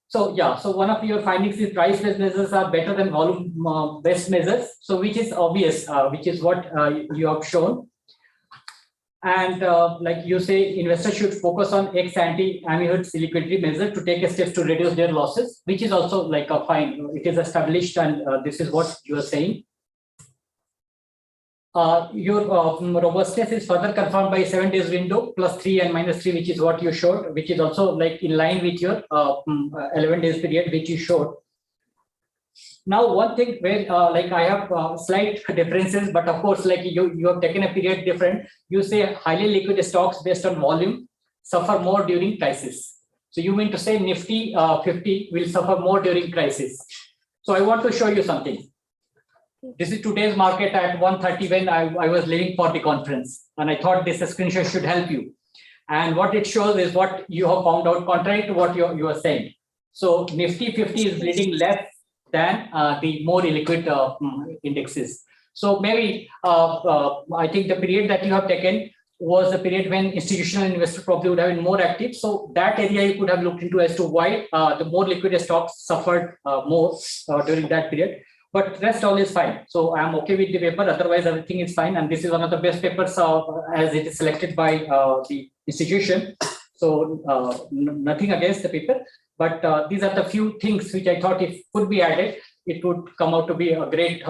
so one of your findings is price-based measures are better than volume-based measures. So which is obvious, which is what you have shown. And like you say, investors should focus on ex-ante amihud liquidity measure to take steps to reduce their losses, which is also like a fine. It is established, and this is what you are saying. Your robustness is further confirmed by 7 days window +3 and -3, which is what you showed, which is also like in line with your 11 days period, which you showed. Now, one thing where like I have slight differences, but of course, like you have taken a period different. You say highly liquid stocks based on volume suffer more during crisis. So you mean to say Nifty 50 will suffer more during crisis. So I want to show you something. This is today's market at 1:30 when I was leaving for the conference, and I thought this screenshot should help you. And what it shows is what you have found out, contrary to what you are saying. So Nifty 50 is bleeding less than the more illiquid indexes. So maybe I think the period that you have taken was the period when institutional investors probably would have been more active. So that area you could have looked into as to why the more liquid stocks suffered more during that period. But rest all is fine. So I'm okay with the paper. Otherwise, everything is fine. And this is one of the best papers as it is selected by the institution. So nothing against the paper. But these are the few things which I thought if could be added, it would come out to be a great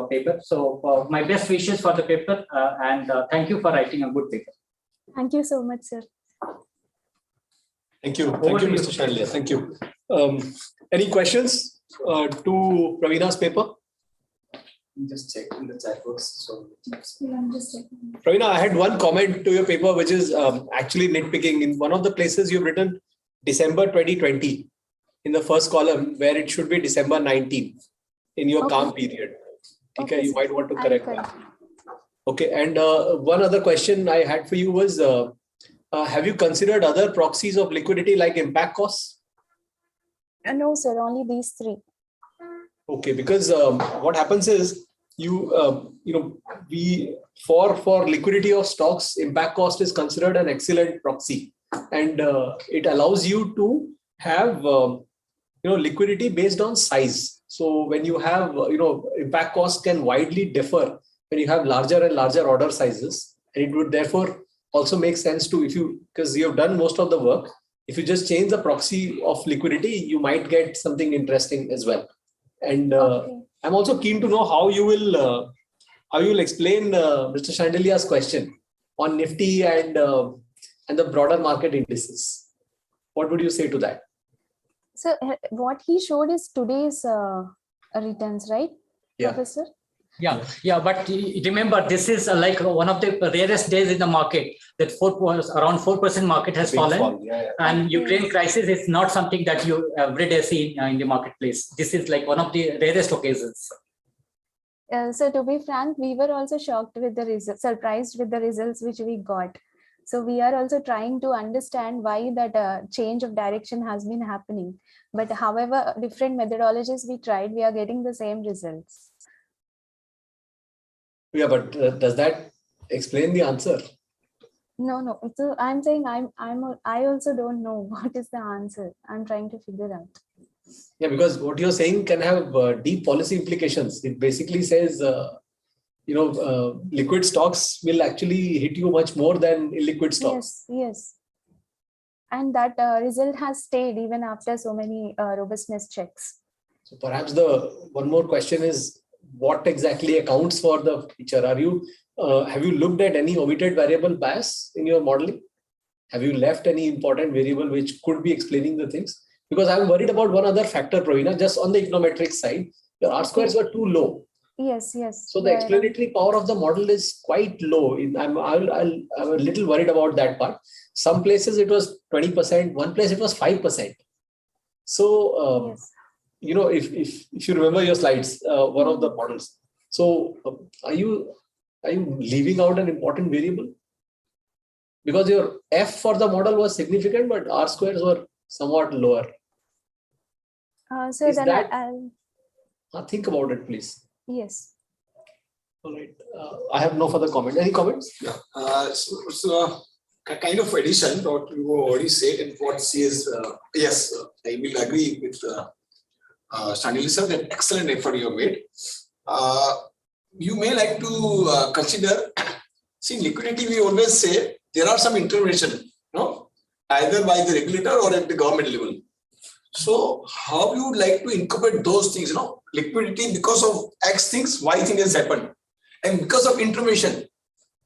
paper. So my best wishes for the paper and thank you for writing a good paper. Thank you so much, sir. Thank you. Thank you, Mr. Shanlia. Thank you. Any questions to Praveena's paper? Just check in the chat box. So I'm just checking. Pravina, I had one comment to your paper, which is actually nitpicking. In one of the places you've written December 2020 in the first column, where it should be December 19 in your calm period. Okay, you might want to correct that. Okay, and one other question I had for you was, have you considered other proxies of liquidity like impact costs? No, sir, only these three. Okay, because what happens is for liquidity of stocks, impact cost is considered an excellent proxy, and it allows you to have liquidity based on size. So when you have impact cost can widely differ when you have larger and larger order sizes, and it would therefore also make sense to, because you have done most of the work, if you just change the proxy of liquidity, you might get something interesting as well. And I'm also keen to know how you will explain Mr. Chandelia's question on Nifty and the broader market indices. What would you say to that? So what he showed is today's returns, right, Professor? Yeah, but remember, this is like one of the rarest days in the market that around 4% market has fallen. And Ukraine crisis is not something that you every day see in the marketplace. This is like one of the rarest occasions. So to be frank, we were also shocked with the results, surprised with the results which we got. So we are also trying to understand why that change of direction has been happening. But however, different methodologies we tried, we are getting the same results. Yeah, but does that explain the answer? No. So I'm saying I also don't know what is the answer. I'm trying to figure out. Yeah, because what you're saying can have deep policy implications. It basically says, liquid stocks will actually hit you much more than illiquid stocks. Yes. And that result has stayed even after so many robustness checks. So perhaps the one more question is, what exactly accounts for the feature? Have you looked at any omitted variable bias in your modeling? Have you left any important variable which could be explaining the things? Because I'm worried about one other factor, Pravina, just on the econometric side, your R squares were too low. Yes. So the explanatory power of the model is quite low. I'm a little worried about that part. Some places it was 20%, one place it was 5%. So, if you remember your slides, one of the models. So are you leaving out an important variable? Because your F for the model was significant, but R squares were somewhat lower. So then I'll think about it, please. Yes. All right. I have no further comment. Any comments? So a kind of addition to what you already said and what says, yes, I will agree with Stanley sir, that excellent effort you have made. You may like to consider, see, liquidity, we always say there are some intervention, either by the regulator or at the government level. So how you would like to incorporate those things, liquidity because of X things, Y thing has happened. And because of intervention,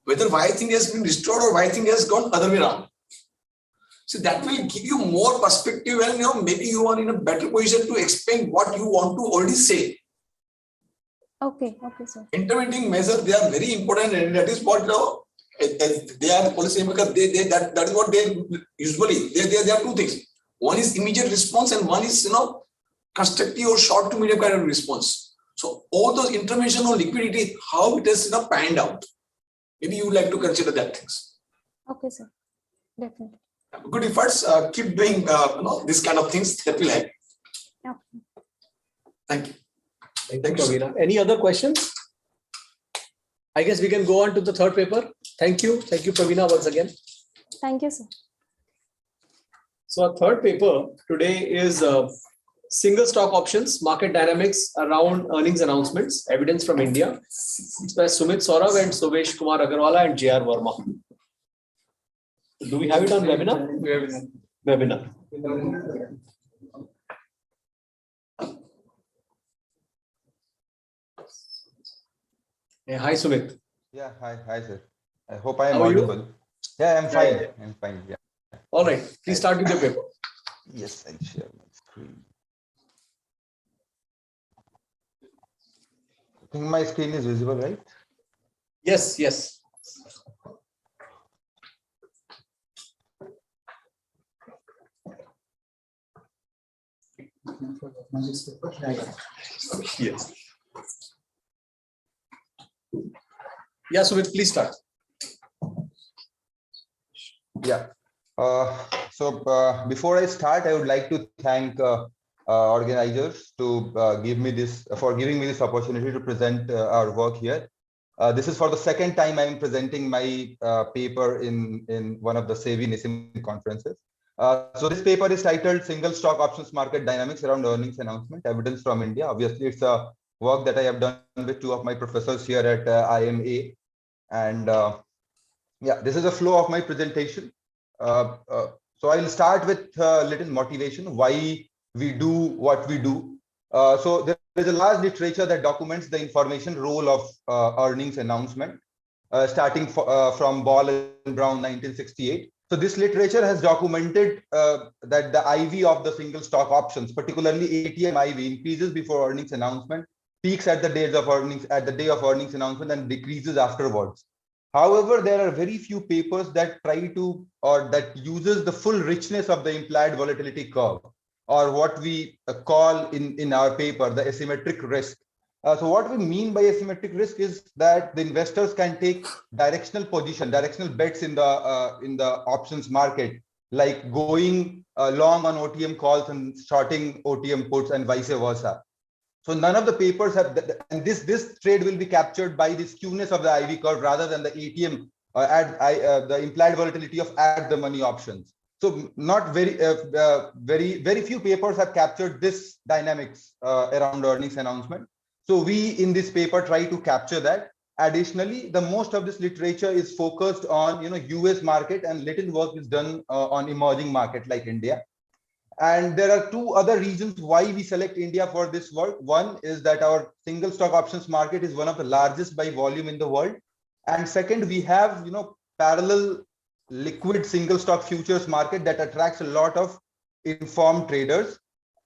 whether Y thing has been restored or Y thing has gone other way around. So that will give you more perspective and maybe you are in a better position to explain what you want to already say. Okay, sir. Intervening measures, they are very important, and that is what they are the policy makers. That is what they usually. There are two things. One is immediate response, and one is constructive or short to medium kind of response. So all those intervention on liquidity, how it has panned out. Maybe you would like to consider that things. Okay, sir. Definitely. Good efforts. Keep doing this kind of things. That will help. Yeah. Thank you. Thank you, Pravina. Any other questions? I guess we can go on to the third paper. Thank you, Pravina, once again. Thank you, sir. So our third paper today is single stock options, market dynamics around earnings announcements, evidence from India. It's by Sumit Saurav and Sovesh Kumar Agarwala and J.R. Verma. Do we have it on webinar? Webinar. Hi, Sumit. Yeah, hi, sir. I hope I am How are you? audible. Yeah, I'm Yeah, fine. yeah. I'm fine. Yeah. All right, please start with your paper. Yes, I'll share my screen. I think my screen is visible, right? Yes, yes. Yes. Yeah, Sumit, please start. Yeah. Before I start, I would like to thank organizers to giving me this opportunity to present our work here. This is for the second time I am presenting my paper in one of the SEBI-NISM conferences. So this paper is titled Single Stock Options Market Dynamics Around Earnings Announcement, Evidence from India. Obviously, it's a work that I have done with two of my professors here at IMA. And yeah, this is a flow of my presentation. So I'll start with a little motivation, why we do what we do. So there is a large literature that documents the information role of earnings announcement, starting from Ball and Brown 1968. So this literature has documented that the IV of the single stock options, particularly ATM IV, increases before earnings announcement, peaks at the day of earnings announcement, and decreases afterwards. However, there are very few papers that try to or that uses the full richness of the implied volatility curve, or what we call in our paper the asymmetric risk. So what we mean by asymmetric risk is that the investors can take directional bets in the options market, like going long on OTM calls and shorting OTM puts and vice versa. So none of the papers have, and this trade will be captured by the skewness of the IV curve rather than the ATM the implied volatility of at the money options. So not very few papers have captured this dynamics around earnings announcement. So we in this paper try to capture that. Additionally, the most of this literature is focused on US market, and little work is done on emerging market like India. And there are two other reasons why we select India for this work. One is that our single stock options market is one of the largest by volume in the world. And second, we have parallel liquid single stock futures market that attracts a lot of informed traders.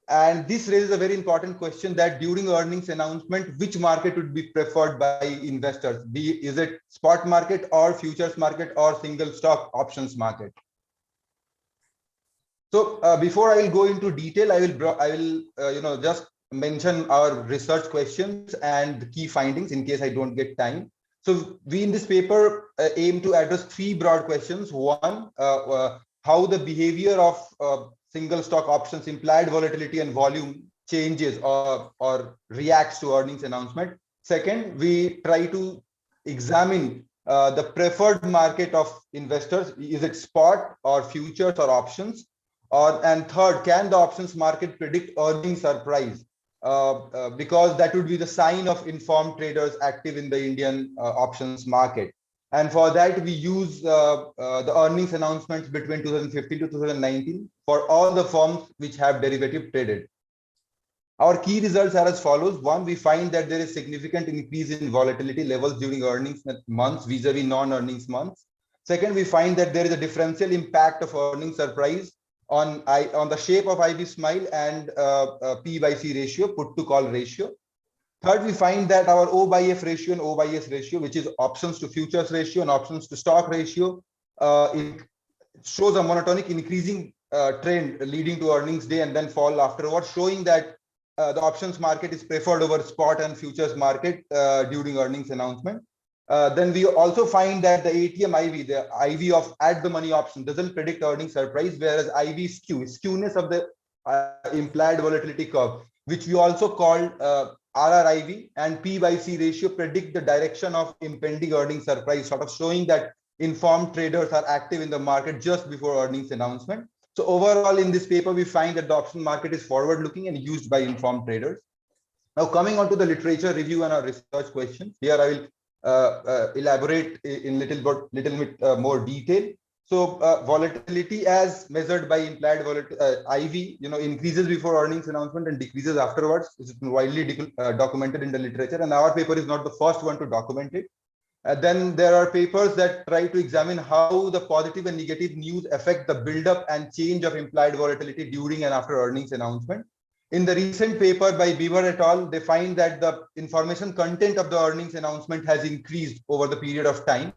And this raises a very important question that during earnings announcement, which market would be preferred by investors? Is it spot market or futures market or single stock options market? So before I will go into detail, I will just mention our research questions and key findings in case I don't get time. So we in this paper aim to address three broad questions. One, how the behavior of single stock options implied volatility and volume changes or reacts to earnings announcement. Second, we try to examine the preferred market of investors. Is it spot or futures or options? And third, can the options market predict earnings surprise? Because that would be the sign of informed traders active in the Indian options market. And for that, we use the earnings announcements between 2015 to 2019 for all the firms which have derivative traded. Our key results are as follows. One, we find that there is significant increase in volatility levels during earnings months vis-a-vis non-earnings months. Second, we find that there is a differential impact of earnings surprise on the shape of IV smile and P by C ratio, put to call ratio. Third, we find that our O by F ratio and O by S ratio, which is options to futures ratio and options to stock ratio, it shows a monotonic increasing trend leading to earnings day and then fall afterwards, showing that the options market is preferred over spot and futures market during earnings announcement. Then we also find that the ATM IV, the IV of at the money option, doesn't predict earnings surprise, whereas IV skewness of the implied volatility curve, which we also call RRIV, and P by C ratio predict the direction of impending earnings surprise, sort of showing that informed traders are active in the market just before earnings announcement. So overall, in this paper, we find that the option market is forward-looking and used by informed traders. Now, coming on to the literature review and our research questions, here I will elaborate in little bit more detail. So volatility as measured by implied IV, increases before earnings announcement and decreases afterwards. This is widely documented in the literature, and our paper is not the first one to document it. Then there are papers that try to examine how the positive and negative news affect the buildup and change of implied volatility during and after earnings announcement. In the recent paper by Beaver et al., they find that the information content of the earnings announcement has increased over the period of time.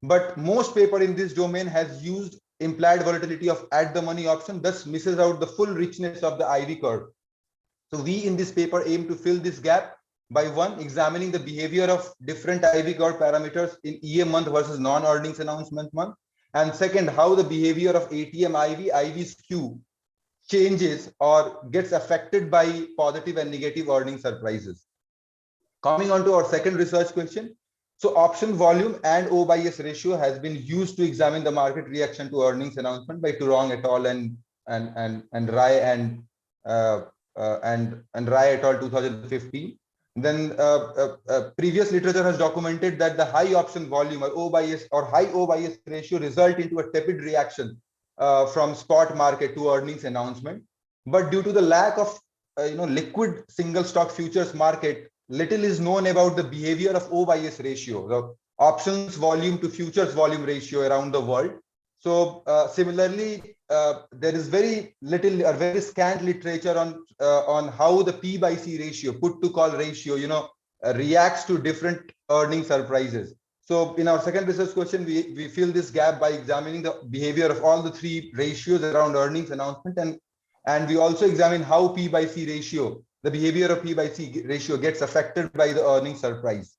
But most paper in this domain has used implied volatility of at the money option, thus misses out the full richness of the IV curve. So we in this paper aim to fill this gap by one, examining the behavior of different IV curve parameters in EM month versus non-earnings announcement month. And second, how the behavior of ATM IV skew changes or gets affected by positive and negative earnings surprises. Coming on to our second research question. So option volume and O by S ratio has been used to examine the market reaction to earnings announcement by Turong et al. and Rai and Rai et al. 2015. Then previous literature has documented that the high option volume or O by S or high O by S ratio result into a tepid reaction from spot market to earnings announcement. But due to the lack of liquid single stock futures market, little is known about the behavior of O by S ratio, the options volume to futures volume ratio around the world. So similarly, there is very little or very scant literature on how the P by C ratio, put to call ratio, reacts to different earning surprises. So in our second research question, we fill this gap by examining the behavior of all the three ratios around earnings announcement, and we also examine how P by C ratio, the behavior of P by C ratio gets affected by the earnings surprise.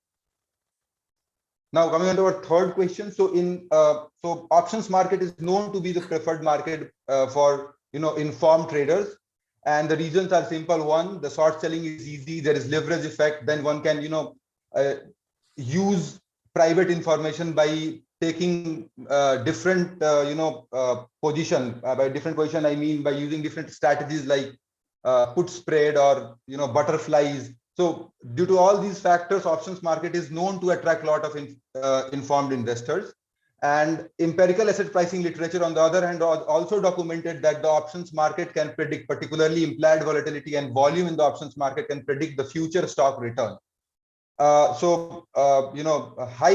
Now coming on to our third question. So so options market is known to be the preferred market for informed traders, and the reasons are simple. One, the short selling is easy. There is leverage effect. Then one can use private information by taking different position. By different position, I mean by using different strategies like put spread or butterflies. So due to all these factors, options market is known to attract a lot of informed investors. And empirical asset pricing literature, on the other hand, also documented that the options market can predict, particularly implied volatility and volume in the options market can predict the future stock return. High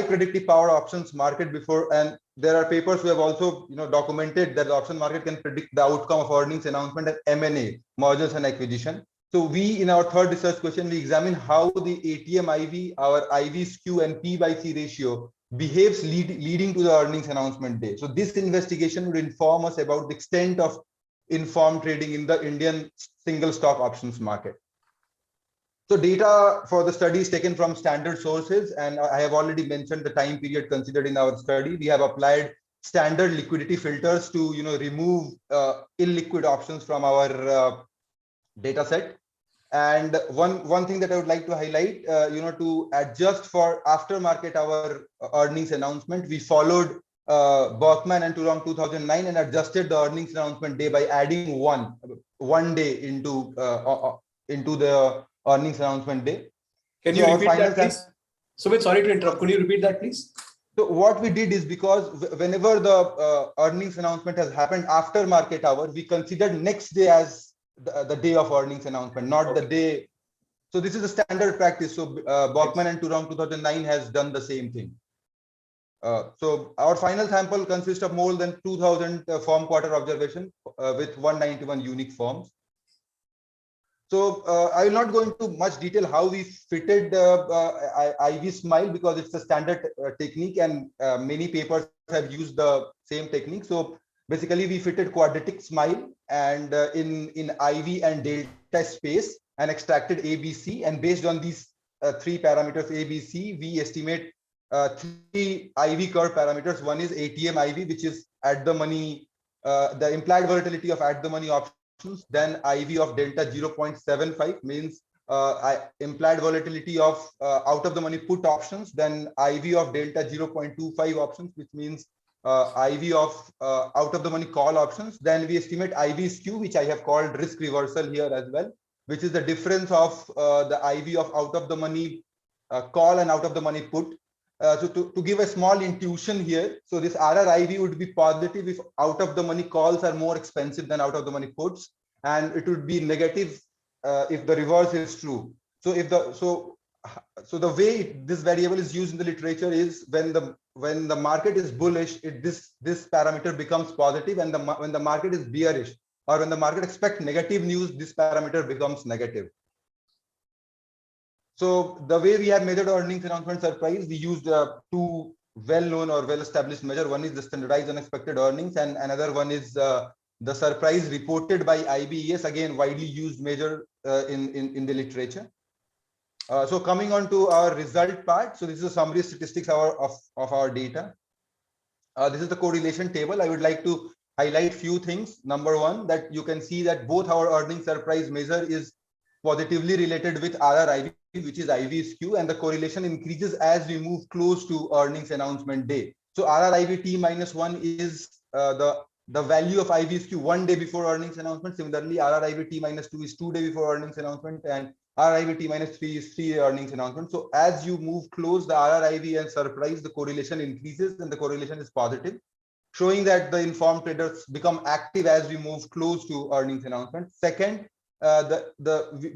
predictive power options market before, and there are papers who have also documented that the option market can predict the outcome of earnings announcement and M&A, mergers and acquisition. So we, in our third research question, we examine how the ATM IV, our IV skew and P by C ratio behaves leading to the earnings announcement day. So this investigation would inform us about the extent of informed trading in the Indian single stock options market. So data for the study is taken from standard sources, and I have already mentioned the time period considered in our study. We have applied standard liquidity filters to remove illiquid options from our data set. And one thing that I would like to highlight, to adjust for aftermarket our earnings announcement, we followed Berkman and Turong 2009 and adjusted the earnings announcement day by adding one day into the earnings announcement day. Can you repeat that, please? Sumit, sorry to interrupt. Could you repeat that, please? So what we did is, because whenever the earnings announcement has happened after market hour, we considered next day as the day of earnings announcement, not the day. So this is a standard practice. So Berkman and Turong 2009 has done the same thing. So our final sample consists of more than 2,000 firm quarter observation with 191 unique firms. So I will not go into much detail how we fitted IV Smile, because it's a standard technique and many papers have used the same technique. So basically we fitted quadratic smile and in IV and delta space and extracted ABC, and based on these three parameters ABC, we estimate three IV curve parameters. One is ATM IV, which is at the money, the implied volatility of at the money options. Then IV of delta 0.75 means implied volatility of out of the money put options. Then IV of delta 0.25 options, which means IV of out of the money call options. Then we estimate IV skew, which I have called risk reversal here as well, which is the difference of the IV of out of the money call and out of the money put. So to give a small intuition here, so this RRIV would be positive if out of the money calls are more expensive than out of the money puts, and it would be negative if the reverse is true. So if the the way this variable is used in the literature is when the market is bullish, this parameter becomes positive, and when the market is bearish or when the market expects negative news, this parameter becomes negative. So the way we have measured earnings announcement surprise, we used two well-known or well-established measure. One is the standardized unexpected earnings, and another one is the surprise reported by IBES, again widely used measure in the literature. So coming on to our result part, so this is a summary statistics of our data. This is the correlation table. I would like to highlight few things. Number one, that you can see that both our earnings surprise measure is positively related with RRIV, which is IV skew, and the correlation increases as we move close to earnings announcement day. So RRIV T-1 is the value of IV skew 1 day before earnings announcement. Similarly, RRIV T-2 is 2 days before earnings announcement, and RRIV T-3 is 3 earnings announcement. So as you move close, the RRIV and surprise, the correlation increases and the correlation is positive, showing that the informed traders become active as we move close to earnings announcement. Second,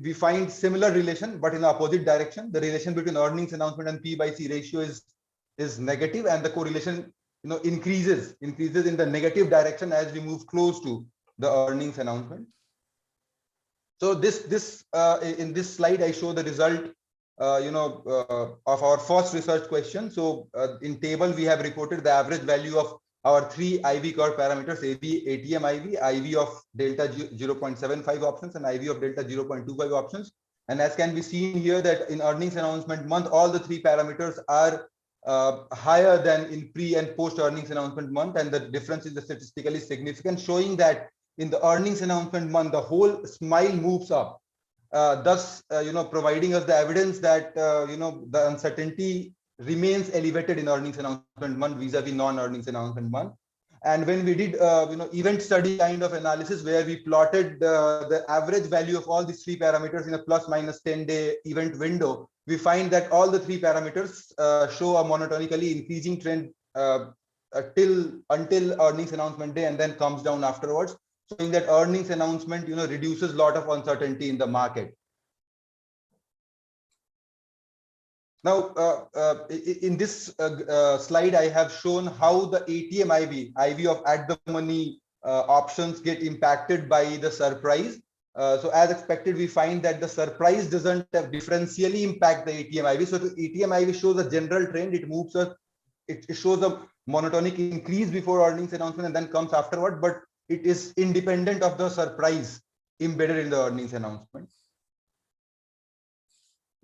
we find similar relation, but in the opposite direction. The relation between earnings announcement and P/C ratio is negative, and the correlation increases in the negative direction as we move close to the earnings announcement. So in this slide, I show the result of our first research question. So in table, we have reported the average value of our 3 IV curve parameters: ATM IV of delta 0.75 options, and IV of delta 0.25 options. And as can be seen here, that in earnings announcement month, all the 3 parameters are higher than in pre and post earnings announcement month, and the difference is statistically significant, showing that in the earnings announcement month, the whole smile moves up, thus providing us the evidence that the uncertainty remains elevated in earnings announcement month vis-a-vis non-earnings announcement month. And when we did event study kind of analysis, where we plotted the average value of all these 3 parameters in a plus minus 10-day event window, we find that all the 3 parameters show a monotonically increasing trend until earnings announcement day, and then comes down afterwards, showing that earnings announcement reduces a lot of uncertainty in the market. Now, in this slide, I have shown how the ATM IV of at the money options get impacted by the surprise. So as expected, we find that the surprise doesn't differentially impact the ATM IV. So the ATM IV shows a general trend. It shows a monotonic increase before earnings announcement and then comes afterward, but it is independent of the surprise embedded in the earnings announcement.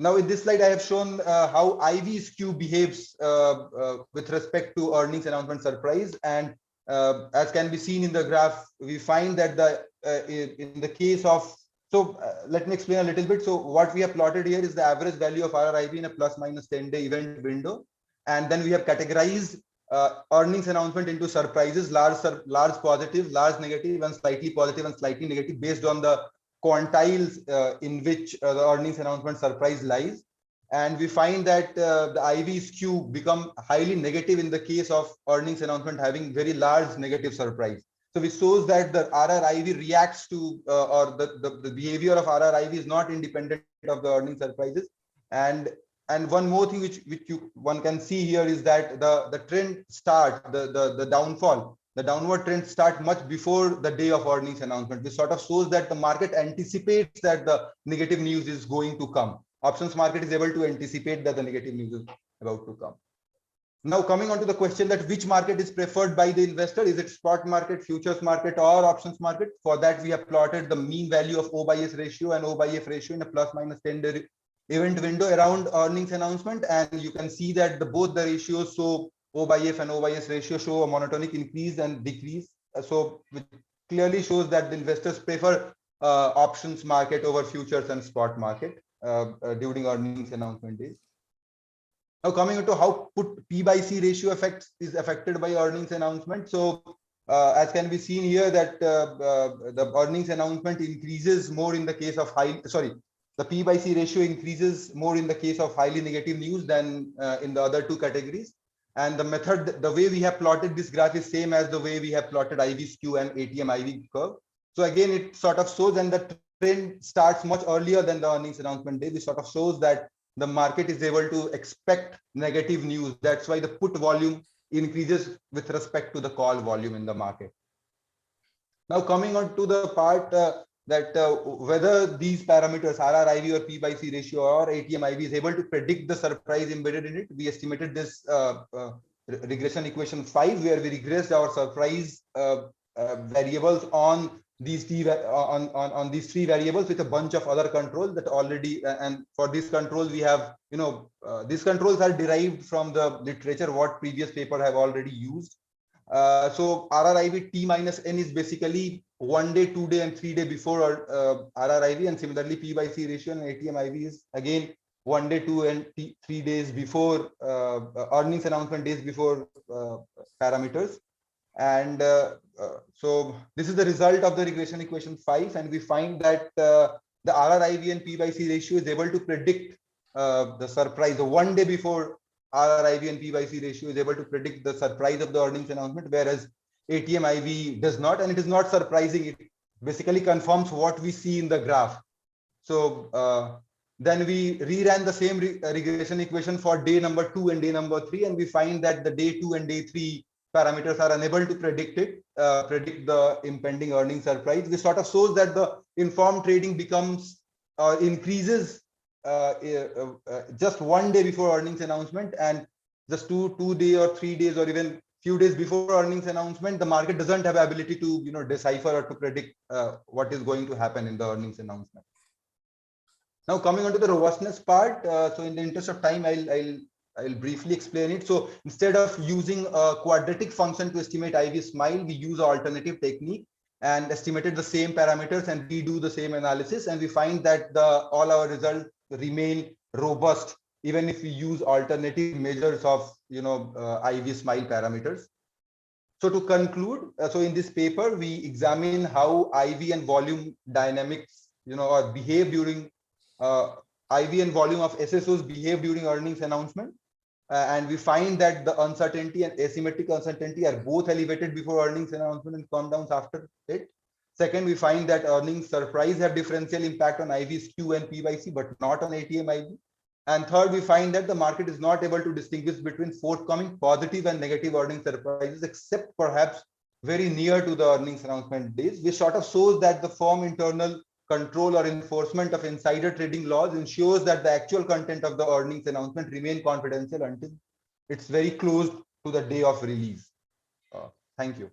Now, in this slide, I have shown how IV skew behaves with respect to earnings announcement surprise. And as can be seen in the graph, we find that in the case of, let me explain a little bit. So what we have plotted here is the average value of RRIV in a plus minus 10-day event window. And then we have categorized earnings announcement into surprises: large positive, large negative, and slightly positive and slightly negative, based on the quantiles in which the earnings announcement surprise lies. And we find that the IV skew become highly negative in the case of earnings announcement having very large negative surprise. So which shows that the RRIV reacts to or the behavior of RRIV is not independent of the earnings surprises. And one more thing which one can see here is that the trend start, the downward trend start much before the day of earnings announcement, which sort of shows that the market anticipates that the negative news is going to come. Options market is able to anticipate that the negative news is about to come. Now, coming on to the question that which market is preferred by the investor, is it spot market, futures market, or options market? For that, we have plotted the mean value of O/S ratio and O/F ratio in a plus minus 10-day event window around earnings announcement, and you can see that both the ratios, so O/F and O/S ratio, show a monotonic increase and decrease. So it clearly shows that the investors prefer options market over futures and spot market during earnings announcement days. Now, coming into how put P/C ratio is affected by earnings announcement. So as can be seen here, that the earnings announcement increases more in the case of the P by C ratio increases more in the case of highly negative news than in the other two categories. And the method, the way we have plotted this graph is same as the way we have plotted IV skew and ATM IV curve. So again, it sort of shows, and the trend starts much earlier than the earnings announcement day. This sort of shows that the market is able to expect negative news. That's why the put volume increases with respect to the call volume in the market. Now coming on to the part whether these parameters RRIV or P by C ratio or ATM IV is able to predict the surprise embedded in it, we estimated this regression equation 5, where we regressed our surprise variables on these three variables with a bunch of other controls that already, and for these controls we have, these controls are derived from the literature what previous paper have already used. So RRIV T minus N is basically 1 day, 2 day, and 3 day before RRIV, and similarly P by C ratio and ATM IV is again 1 day, 2 and 3 days before earnings announcement days before parameters. And so this is the result of the regression equation 5, and we find that the RRIV and P by C ratio is able to predict the surprise. The 1 day before RRIV and P by C ratio is able to predict the surprise of the earnings announcement, whereas ATM IV does not, and it is not surprising. It basically confirms what we see in the graph. So then we reran the same regression equation for day number 2 and day number 3, and we find that the day 2 and day 3 parameters are unable to predict the impending earnings surprise. This sort of shows that the informed trading becomes increases just 1 day before earnings announcement, and just 2 days or 3 days or even few days before earnings announcement, the market doesn't have ability to decipher or to predict what is going to happen in the earnings announcement. Now coming on to the robustness part, so in the interest of time, I'll briefly explain it. So instead of using a quadratic function to estimate IV smile, we use an alternative technique and estimated the same parameters and redo the same analysis, and we find that all our results remain robust even if we use alternative measures of IV smile parameters. So to conclude, so in this paper we examine how IV and volume dynamics or behave during IV and volume of SSOs behave during earnings announcement, and we find that the uncertainty and asymmetric uncertainty are both elevated before earnings announcement and come down after it. Second, we find that earnings surprise have differential impact on IV skew and P by C, but not on ATM IV. And third, we find that the market is not able to distinguish between forthcoming positive and negative earnings surprises, except perhaps very near to the earnings announcement days, which sort of shows that the firm internal control or enforcement of insider trading laws ensures that the actual content of the earnings announcement remain confidential until it's very close to the day of release. Thank you.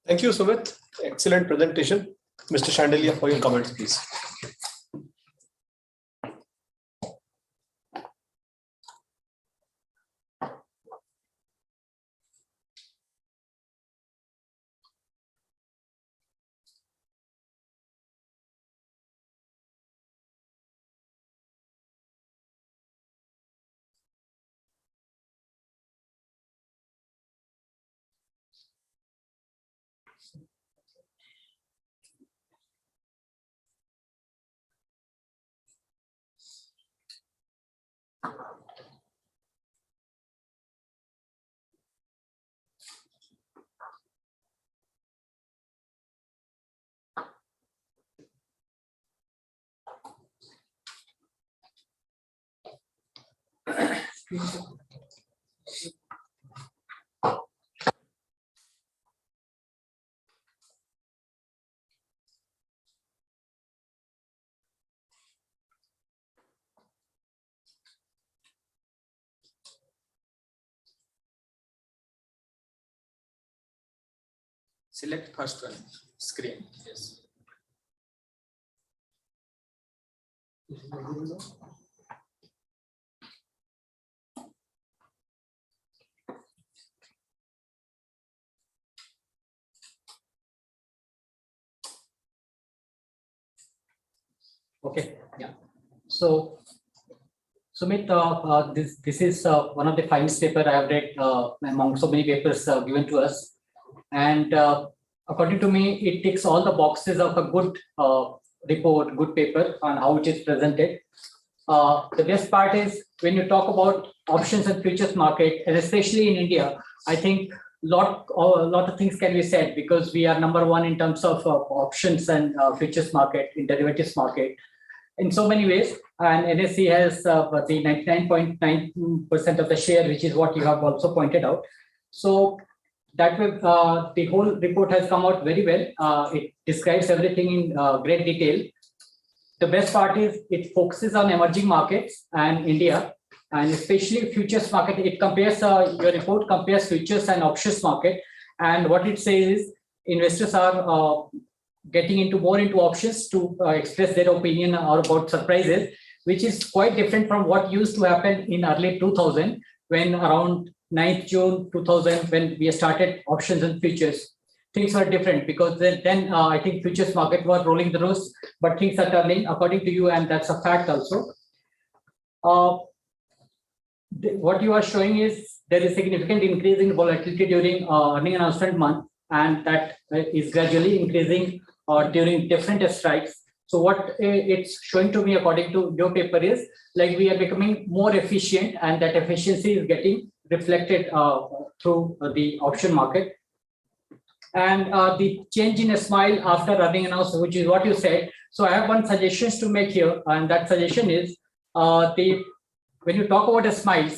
Thank you, Sumit. Excellent presentation. Mr. Chandelier, for your comments, please. Select first one, screen. Yes. Okay, yeah. So, Sumit, this is one of the finest paper I have read among so many papers given to us, and according to me, it ticks all the boxes of a good report, good paper on how it is presented. The best part is when you talk about options and futures market, and especially in India, I think a lot of things can be said because we are number one in terms of options and futures market, in derivatives market, in so many ways. And NSE has the 99.9% of the share, which is what you have also pointed out. So that way, the whole report has come out very well. It describes everything in great detail. The best part is it focuses on emerging markets and India, and especially futures market. It compares, your report compares futures and options market. And what it says is investors are getting more into options to express their opinion or about surprises, which is quite different from what used to happen in early 2000, when around 9th June 2000, when we started options and futures. Things were different because then I think futures market was rolling the roost, but things are turning according to you, and that's a fact also. What you are showing is there is significant increase in volatility during earning announcement month, and that is gradually increasing during different strikes. So what it's showing to me, according to your paper, is like we are becoming more efficient, and that efficiency is getting reflected through the option market. And the change in a smile after earning announcement, which is what you said. So I have one suggestion to make here, and that suggestion is when you talk about a smile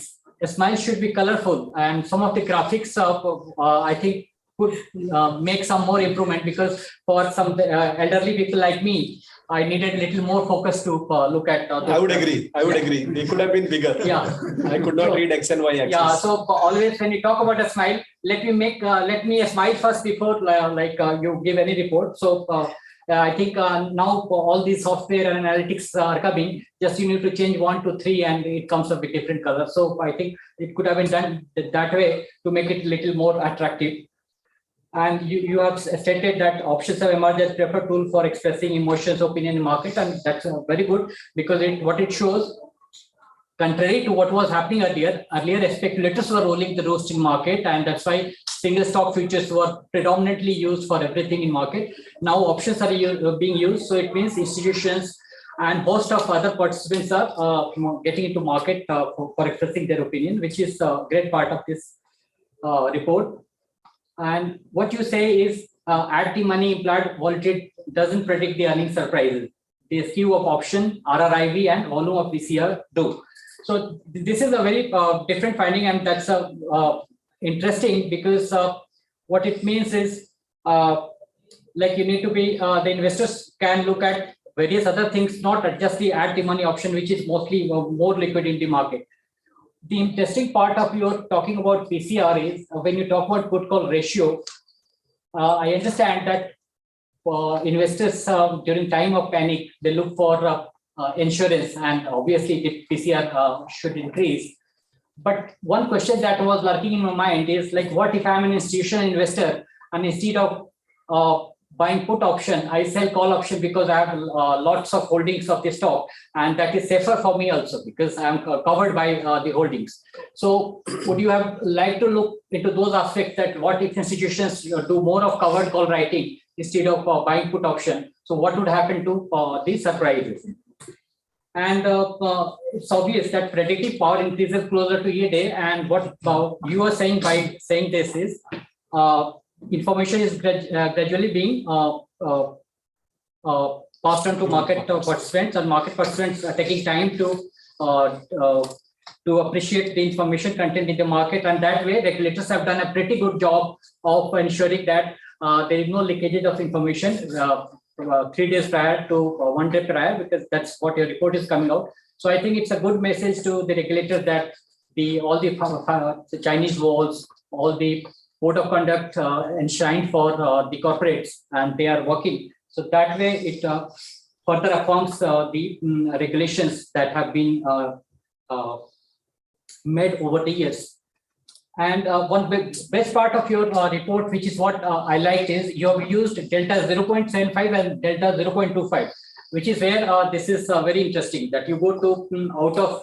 should be colorful, and some of the graphics I think could make some more improvement, because for some elderly people like me, I needed a little more focus to look at. I would agree. I would agree. They could have been bigger. Yeah, I could not read X and Y axis. Yeah, so always when you talk about a smile, let me smile first before you give any report. So I think now all these software and analytics are coming. Just you need to change 1 to 3, and it comes up with different colors. So I think it could have been done that way to make it a little more attractive. And you have stated that options have emerged as preferred tool for expressing emotions, opinion in market, and that's very good, because what it shows, contrary to what was happening earlier, speculators were rolling the roost in market, and that's why single stock futures were predominantly used for everything in market. Now options are being used, so it means institutions and host of other participants are getting into market for expressing their opinion, which is a great part of this report. And what you say is at the money implied volatility doesn't predict the earnings surprises. The skew of option, RRIV, and volume of VCR do. So this is a very different finding, and that's interesting, because what it means is like you need to be, the investors can look at various other things, not just the at the money option, which is mostly more liquid in the market. The interesting part of your talking about PCR is when you talk about put call ratio. I understand that investors during time of panic, they look for insurance, and obviously the PCR should increase. But one question that was lurking in my mind is like, what if I'm an institutional investor, and instead of buying put option, I sell call option because I have lots of holdings of the stock, and that is safer for me also because I am covered by the holdings. So would you have like to look into those aspects, that what if institutions do more of covered call writing instead of buying put option? So what would happen to these surprises? And it's obvious that predictive power increases closer to a day, and what you are saying by saying this is information is gradually being passed on to market participants, and market participants are taking time to appreciate the information content in the market. And that way, regulators have done a pretty good job of ensuring that there is no leakage of information 3 days prior to 1 day prior, because that's what your report is coming out. So I think it's a good message to the regulators that all the Chinese walls, all the code of conduct enshrined for the corporates, and they are working. So that way it further affirms the regulations that have been made over the years. And one best part of your report, which is what I liked, is you have used delta 0.75 and delta 0.25, which is where this is very interesting, that you go to out of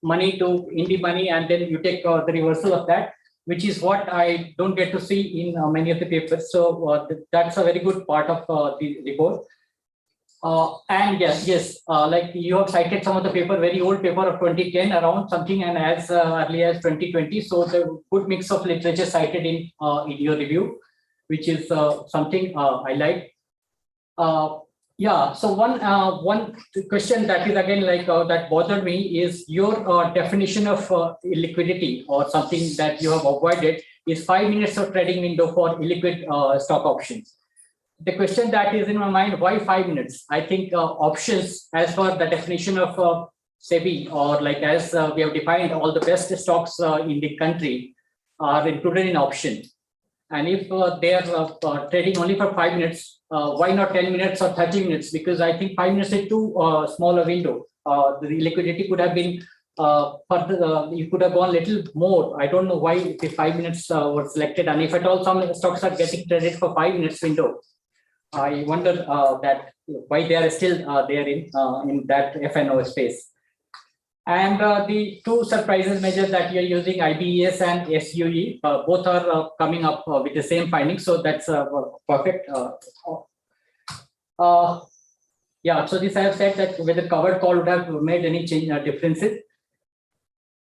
money to in the money, and then you take the reversal of that, which is what I don't get to see in many of the papers. So that's a very good part of the report. And yes, like you have cited some of the paper, very old paper of 2010 around something, and as early as 2020. So the good mix of literature cited in your review, which is something I like. Yeah. So one question that is again like that bothered me is your definition of illiquidity, or something that you have avoided is 5 minutes of trading window for illiquid stock options. The question that is in my mind, why 5 minutes? I think options, as per the definition of SEBI, or like as we have defined, all the best stocks in the country are included in option. And if they are trading only for 5 minutes, why not 10 minutes or 30 minutes? Because I think 5 minutes is too small a window. The liquidity could have been further, you could have gone a little more. I don't know why the 5 minutes were selected. And if at all some stocks are getting traded for 5 minutes window, I wonder that why they are still there in that FNO space. And the two surprises measures that you're using, IBES and SUE, both are coming up with the same findings. So that's perfect. Yeah, so this I have said that whether covered call would have made any change differences.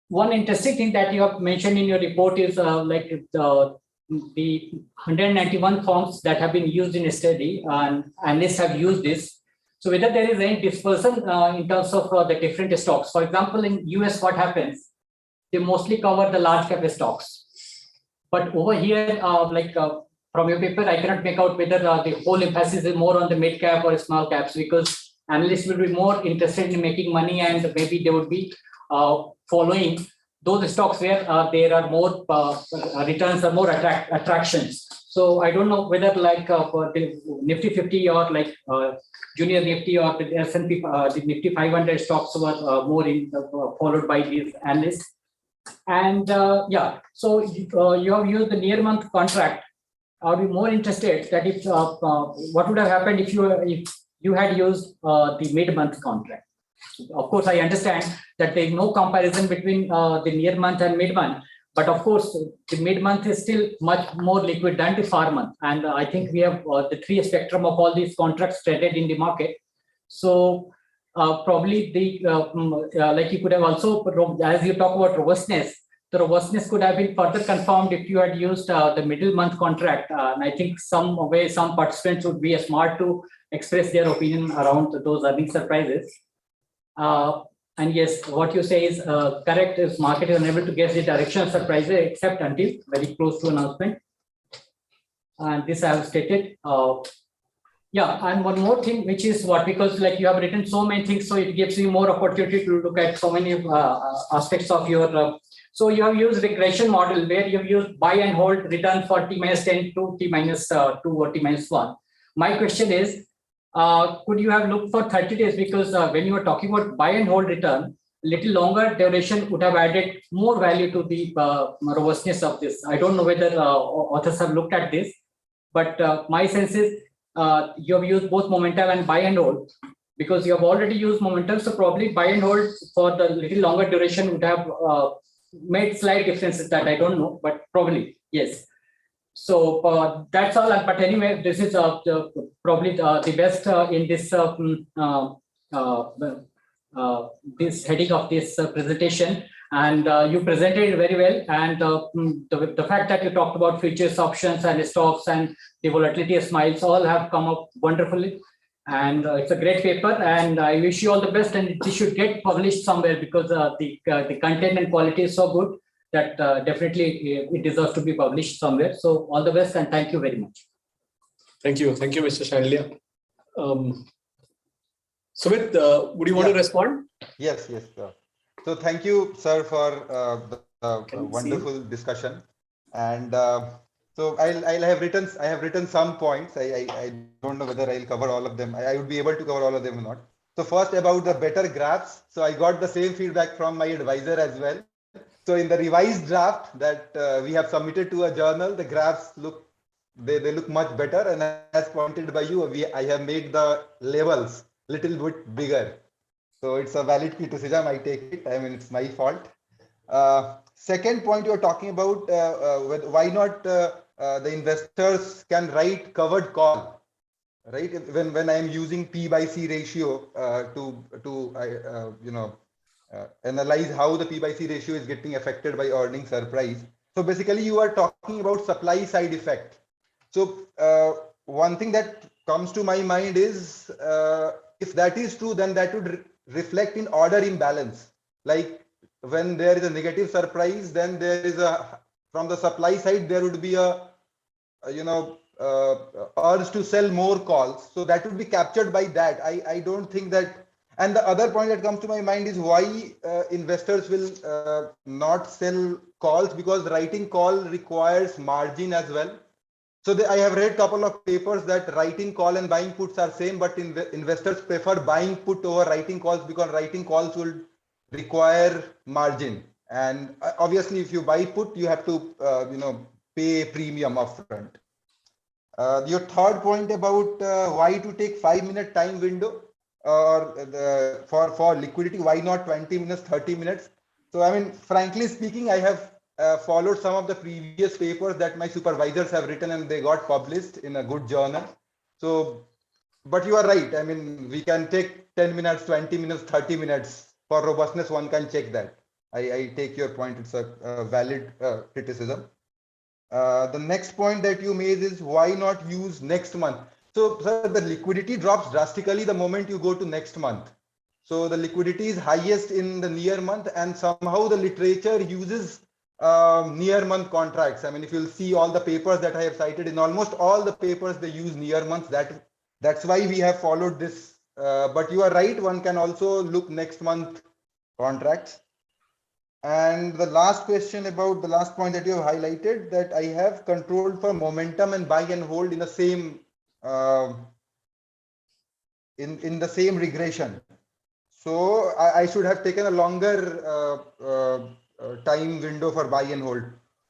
One interesting thing that you have mentioned in your report is like the 191 forms that have been used in a study, and analysts have used this. So whether there is any dispersion in terms of the different stocks. For example, in US, what happens? They mostly cover the large cap stocks. But over here, from your paper, I cannot make out whether the whole emphasis is more on the mid cap or small caps, because analysts will be more interested in making money, and maybe they would be following those stocks where there are more returns or more attractions. So I don't know whether like for the Nifty 50 or like Junior Nifty or the S&P, the Nifty 500 stocks were more in followed by these analysts. And yeah, so you have used the near month contract. I'll be more interested that if what would have happened if you had used the mid month contract. Of course, I understand that there is no comparison between the near month and mid month, but of course, the mid month is still much more liquid than the far month. And I think we have the three spectrum of all these contracts traded in the market. So probably the like you could have also, as you talk about robustness, the robustness could have been further confirmed if you had used the middle month contract. And I think some participants would be smart to express their opinion around those earning surprises. And yes, what you say is correct. Is market is unable to guess the direction of surprises except until very close to announcement. And this I have stated. Yeah, and one more thing, which is what, because like you have written so many things, so it gives you more opportunity to look at so many aspects of your. So you have used regression model where you have used buy and hold return for T-10 to T-2 or T-1. My question is, could you have looked for 30 days? Because when you were talking about buy and hold return, little longer duration would have added more value to the robustness of this. I don't know whether authors have looked at this, but my sense is you have used both momentum and buy and hold, because you have already used momentum. So probably buy and hold for the little longer duration would have made slight differences that I don't know, but probably, yes. So that's all. But anyway, this is probably the best in this this heading of this presentation, and you presented it very well. And the fact that you talked about futures, options, and stocks, and the volatility smiles all have come up wonderfully. And it's a great paper, and I wish you all the best. And this should get published somewhere, because the content and quality is so good that definitely it deserves to be published somewhere. So all the best, and thank you very much. Thank you, Mr. Shandlia. Sumit, would you want to respond? Yes. So thank you, sir, for the wonderful discussion. And so I have written some points. I don't know whether I'll cover all of them. I would be able to cover all of them or not. So first, about the better graphs. So I got the same feedback from my advisor as well. So in the revised draft that we have submitted to a journal, the graphs look much better. And as pointed by you, I have made the levels little bit bigger. So it's a valid criticism. I take it. I mean, it's my fault. Second point, you're talking about why not the investors can write covered call. right? When I am using P by C ratio analyze how the P by C ratio is getting affected by earning surprise. So basically, you are talking about supply side effect. So one thing that comes to my mind is if that is true, then that would reflect in order imbalance. Like when there is a negative surprise, then there is from the supply side there would be a urge to sell more calls. So that would be captured by that. I don't think that. And the other point that comes to my mind is why investors will not sell calls, because writing call requires margin as well. So I have read a couple of papers that writing call and buying puts are same, but investors prefer buying put over writing calls because writing calls will require margin. And obviously, if you buy put, you have to pay a premium upfront. Your third point about why to take 5-minute time window for liquidity, why not 20 minutes, 30 minutes? So I mean, frankly speaking, I have followed some of the previous papers that my supervisors have written and they got published in a good journal. So, but you are right. I mean, we can take 10 minutes, 20 minutes, 30 minutes for robustness. One can check that. I take your point. It's a valid criticism. The next point that you made is why not use next month? So, sir, the liquidity drops drastically the moment you go to next month. So the liquidity is highest in the near month, and somehow the literature uses near month contracts. I mean, if you'll see all the papers that I have cited, in almost all the papers they use near months. That's why we have followed this. But you are right, one can also look next month contracts. And the last question about the last point that you have highlighted, that I have controlled for momentum and buy and hold in the same in the same regression. So I should have taken a longer time window for buy and hold.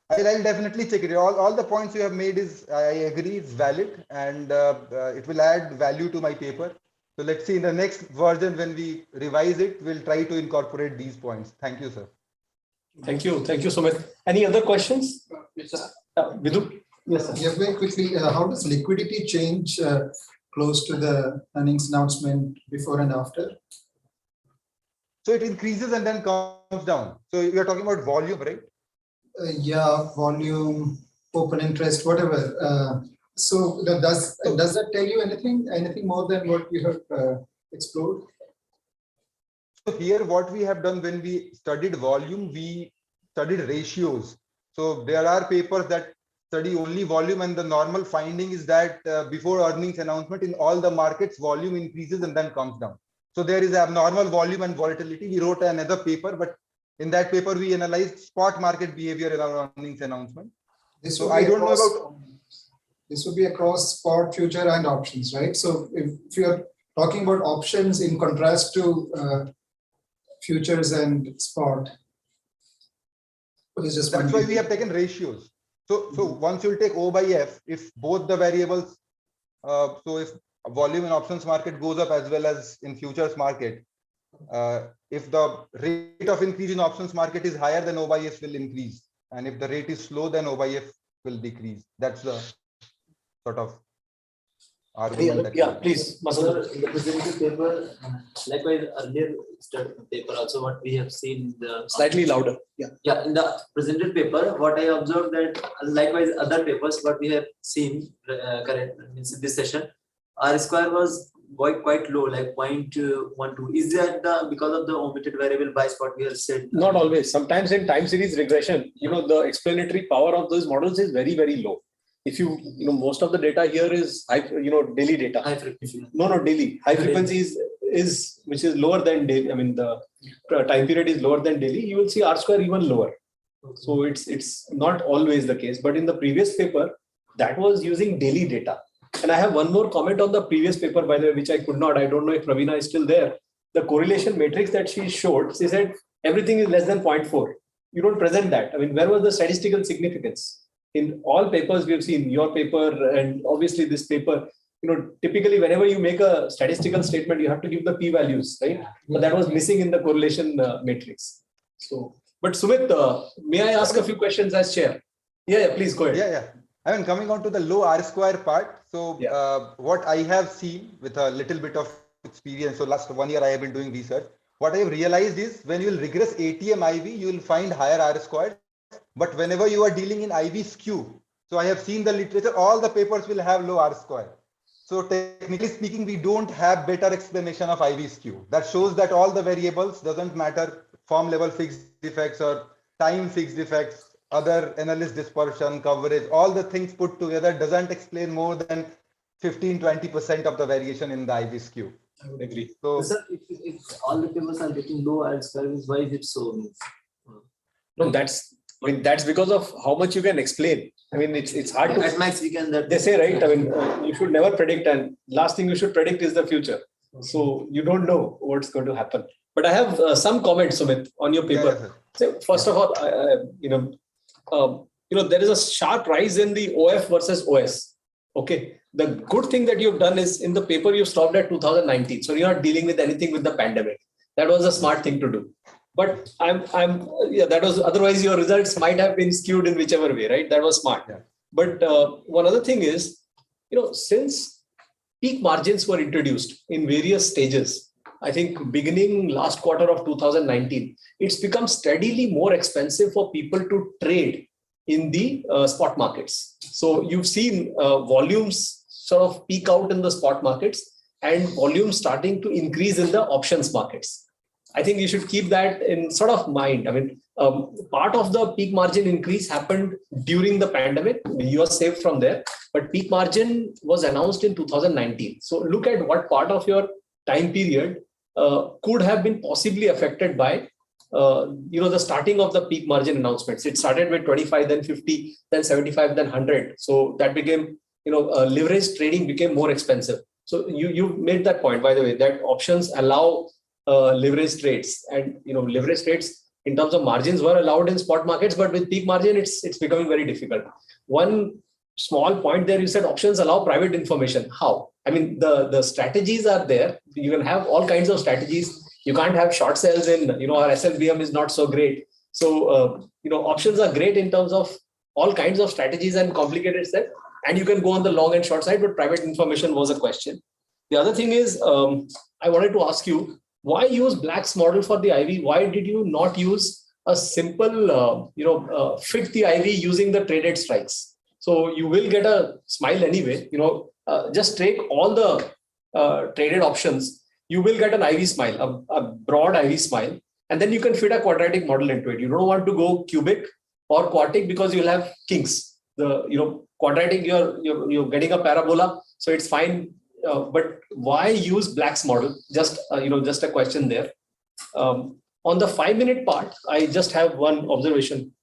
I'll definitely check it. All the points you have made is, I agree, it's valid, and it will add value to my paper. So let's see in the next version when we revise it, we'll try to incorporate these points. Thank you, sir. Thank you, Sumit. Any other questions? Yes, sir. Vidhu? Yes, sir. Yes, very quickly, how does liquidity change close to the earnings announcement, before and after? So it increases and then comes down. So you are talking about volume, right? Yeah, volume, open interest, whatever. So does that tell you anything more than what you have explored? So here what we have done when we studied volume, we studied ratios. So there are papers that study only volume, and the normal finding is that before earnings announcement in all the markets, volume increases and then comes down. So there is abnormal volume and volatility. We wrote another paper, but in that paper we analyzed spot market behavior in our earnings announcement. So I don't know about. This would be across spot, future, and options, right? So if you are talking about options in contrast to futures and spot, that's why we have taken ratios. So once you'll take O by F, if both the variables, so if volume in options market goes up as well as in futures market, if the rate of increase in options market is higher, then O by F will increase, and if the rate is slow, then O by F will decrease. That's the sort of argument. Yeah, please, Sir, in the presented paper, likewise earlier paper also, what we have seen the slightly louder. Yeah, in the presented paper, what I observed that likewise other papers, what we have seen current means in this session, R square was quite low, like 0.12. Is that because of the omitted variable by spot we have said? Not always. Sometimes in time series regression, the explanatory power of those models is very, very low. If most of the data here is daily data. High frequency. No, daily. High frequency is which is lower than daily. I mean, the time period is lower than daily. You will see R square even lower. Okay. So it's not always the case. But in the previous paper, that was using daily data. And I have one more comment on the previous paper, by the way, which I could not. I don't know if Ravina is still there. The correlation matrix that she showed, she said everything is less than 0.4. You don't present that. I mean, where was the statistical significance? In all papers we have seen, your paper and obviously this paper, typically whenever you make a statistical statement, you have to give the p-values, right? But that was missing in the correlation matrix. So, but Sumit, may I ask a few questions as chair? Yeah, please go ahead. Yeah. I mean, coming on to the low R square part. So what I have seen with a little bit of experience, so last 1 year I have been doing research. What I have realized is when you will regress ATM IV, you will find higher R squared. But whenever you are dealing in IV skew, so I have seen the literature, all the papers will have low R square. So technically speaking, we don't have better explanation of IV skew. That shows that all the variables doesn't matter, form level fixed defects or time fixed defects, other analyst dispersion, coverage, all the things put together doesn't explain more than 15-20% of the variation in the IV skew. I would agree. So, sir, if all the papers are getting low R square, why is it so? No, that's because of how much you can explain. I mean, it's hard to. At max, we can. They say, right? I mean, you should never predict, and last thing you should predict is the future. So you don't know what's going to happen. But I have some comments, Sumit, on your paper. So first of all, there is a sharp rise in the OF versus OS. Okay. The good thing that you've done is in the paper you stopped at 2019, so you're not dealing with anything with the pandemic. That was a smart thing to do. But that was, otherwise your results might have been skewed in whichever way, right? That was smart. Yeah. But one other thing is, since peak margins were introduced in various stages, I think beginning last quarter of 2019, it's become steadily more expensive for people to trade in the spot markets. So you've seen volumes sort of peak out in the spot markets and volumes starting to increase in the options markets. I think you should keep that in sort of mind. I mean, part of the peak margin increase happened during the pandemic. You are saved from there, but peak margin was announced in 2019. So look at what part of your time period could have been possibly affected by the starting of the peak margin announcements. It started with 25, then 50, then 75, then 100. So that became, leverage trading became more expensive. So you made that point, by the way, that options allow leverage trades, and leverage trades in terms of margins were allowed in spot markets, but with peak margin, it's becoming very difficult. One small point there, you said options allow private information. How? I mean, the strategies are there. You can have all kinds of strategies. You can't have short sales in, our SLBM is not so great. So, options are great in terms of all kinds of strategies and complicated set. And you can go on the long and short side, but private information was a question. The other thing is, I wanted to ask you, why use Black's model for the IV? Why did you not use a simple, fit the IV using the traded strikes? So you will get a smile anyway. Just take all the traded options. You will get an IV smile, a broad IV smile, and then you can fit a quadratic model into it. You don't want to go cubic or quartic because you'll have kinks. The quadratic, you're getting a parabola, so it's fine. But why use Black's model? Just a question there. On the 5-minute part, I just have one observation.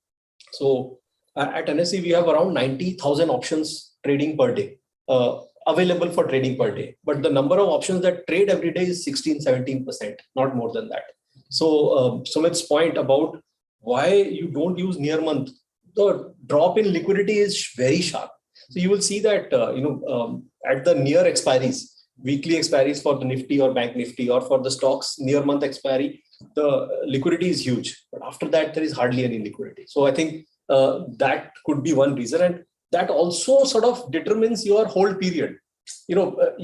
So at NSE, we have around 90,000 options trading per day, available for trading per day. But the number of options that trade every day is 16-17%, not more than that. So Sumit's point about why you don't use near month, the drop in liquidity is very sharp. So you will see that, at the near expiries, weekly expiries for the Nifty or Bank Nifty, or for the stocks near month expiry, the liquidity is huge. But after that, there is hardly any liquidity. So I think that could be one reason. And that also sort of determines your hold period. You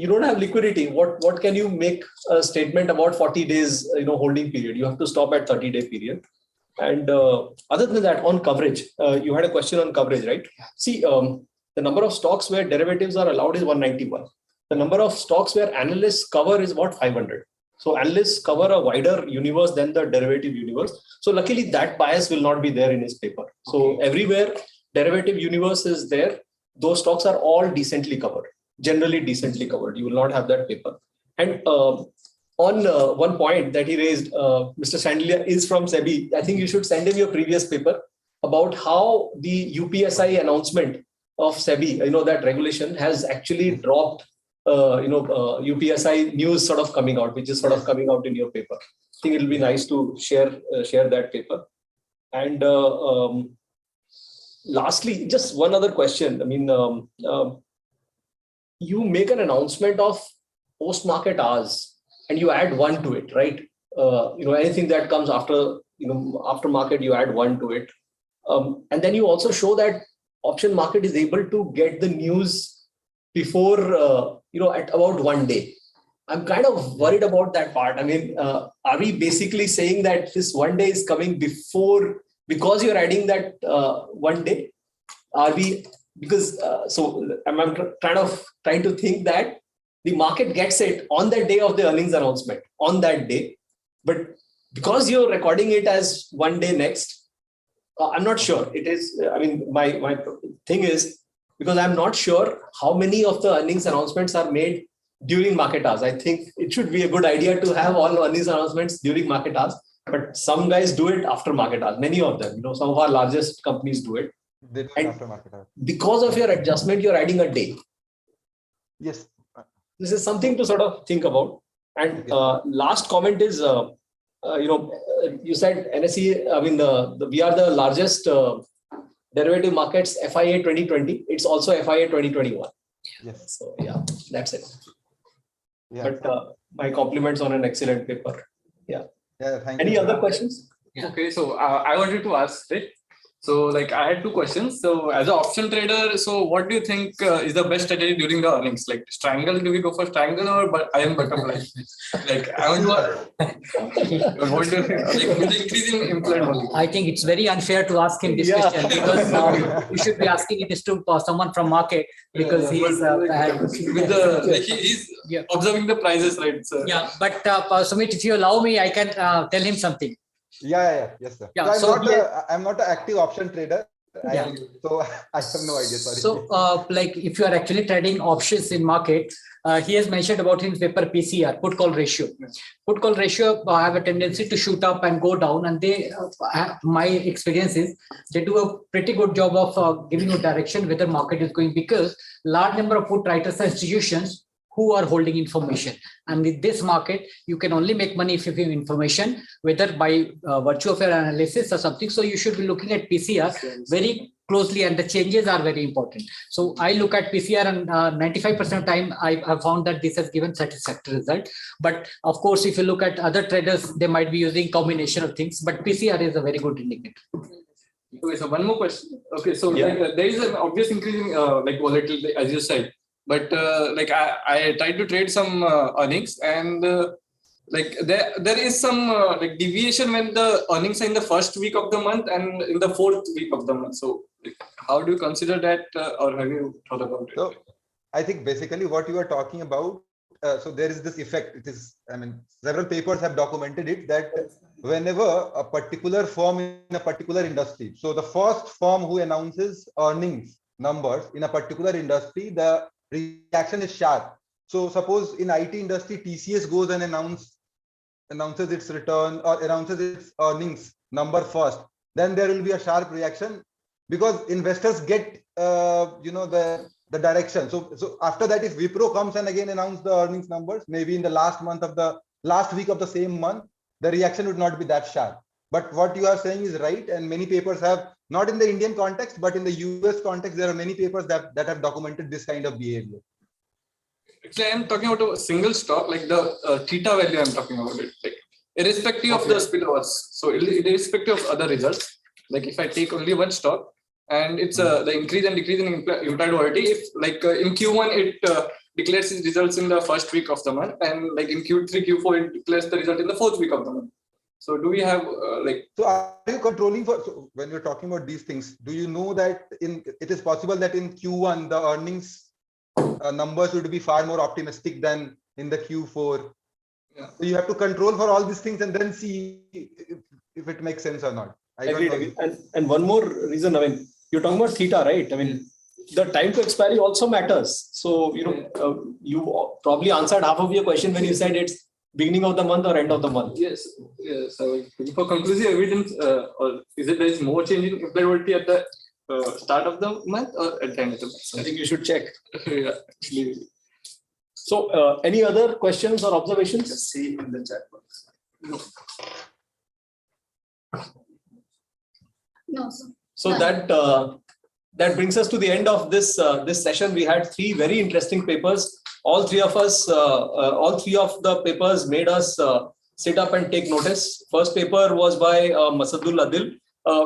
don't have liquidity. What can you make a statement about 40 days, holding period? You have to stop at 30-day period. And other than that, on coverage, you had a question on coverage, right? See, the number of stocks where derivatives are allowed is 191. The number of stocks where analysts cover is about 500. So analysts cover a wider universe than the derivative universe. So luckily that bias will not be there in his paper. So everywhere derivative universe is there, those stocks are all decently covered, generally decently covered. You will not have that paper. And on one point that he raised, Mr. Sandlia is from SEBI. I think you should send him your previous paper about how the UPSI announcement of SEBI, that regulation has actually dropped, UPSI news sort of coming out, which is sort of coming out in your paper. I think it'll be nice to share that paper. And lastly, just one other question. I mean, you make an announcement of post-market hours and you add one to it, right? Anything that comes after, after market, you add one to it. And then you also show that option market is able to get the news before, at about 1 day. I'm kind of worried about that part. I mean, are we basically saying that this 1 day is coming before, because you're adding that 1 day? Are we, because, I'm trying to think that the market gets it on the day of the earnings announcement, on that day. But because you're recording it as 1 day next, I'm not sure. It is, I mean, my thing is, because I'm not sure how many of the earnings announcements are made during market hours. I think it should be a good idea to have all earnings announcements during market hours, but some guys do it after market hours. Many of them, some of our largest companies do it. They do it after market hours. Because of your adjustment, you're adding a day. Yes. This is something to sort of think about. And last comment is, you said NSE, I mean, we are the largest derivative markets, FIA 2020. It's also FIA 2021. Yes. So yeah, that's it. Yeah. But my compliments on an excellent paper. Yeah. Yeah. Thank Any you. other questions? Okay, so I wanted to ask, right? So like I had two questions. So as an option trader, so what do you think is the best strategy during the earnings? Like triangle, do we go for triangle or I am butterfly? Like I want to what do you think? Like with the increasing implied volume. I think it's very unfair to ask him this question because you should be asking it to someone from market because he is with the like he's observing the prices, right? So. Yeah, but Sumit, if you allow me, I can tell him something. Yeah. Yes, sir. Yeah, so I'm not an active option trader. Yeah. So I have no idea. Sorry. So like if you are actually trading options in market, he has mentioned about his paper PCR, put call ratio. Put call ratio have a tendency to shoot up and go down, and they, my experience is, they do a pretty good job of giving you direction whether market is going, because large number of put writers are institutions who are holding information. And with this market, you can only make money if you have information, whether by virtue of your analysis or something. So you should be looking at PCR very closely, and the changes are very important. So I look at PCR, and 95% of the time I have found that this has given satisfactory result. But of course, if you look at other traders, they might be using combination of things, but PCR is a very good indicator. Okay, so one more question. Okay, so like, there is an obvious increase in like volatility, as you said. But like I tried to trade some earnings, and like there is some like deviation when the earnings are in the first week of the month and in the fourth week of the month. So like, how do you consider that, or have you thought about it? So I think basically what you are talking about. So there is this effect. It is, I mean, several papers have documented it, that whenever a particular firm in a particular industry, so the first firm who announces earnings numbers in a particular industry, the reaction is sharp. So suppose in IT industry, TCS goes and announces its return or announces its earnings number first, then there will be a sharp reaction, because investors get the direction. So after that, if Wipro comes and again announce the earnings numbers, maybe in the last week of the same month, the reaction would not be that sharp. But what you are saying is right, and many papers have, not in the Indian context, but in the US context, there are many papers that have documented this kind of behavior. Actually, I am talking about a single stock, like the theta value. I'm talking about it, like irrespective of the spillovers. So irrespective of other results, like if I take only one stock, and it's the increase and decrease in implied volatility. If like in Q1 it declares its results in the first week of the month, and like in Q3, Q4 it declares the result in the fourth week of the month. So do we have like? So are you controlling for? So when we're talking about these things, do you know that it is possible that in Q1 the earnings numbers would be far more optimistic than in the Q4? Yeah. So you have to control for all these things and then see if it makes sense or not. Agreed. And one more reason, I mean, you're talking about theta, right? I mean, the time to expiry also matters. So, you probably answered half of your question when you said it's beginning of the month or end of the month. Yes. So for conclusive evidence, or is it there is more change in implied volatility at the start of the month or at the end of the month? I think you should check. Yeah, actually. So, any other questions or observations? Just see in the chat box. No, sir. So that brings us to the end of this session. We had three very interesting papers. All three of the papers made us sit up and take notice. First paper was by Masadul Adil,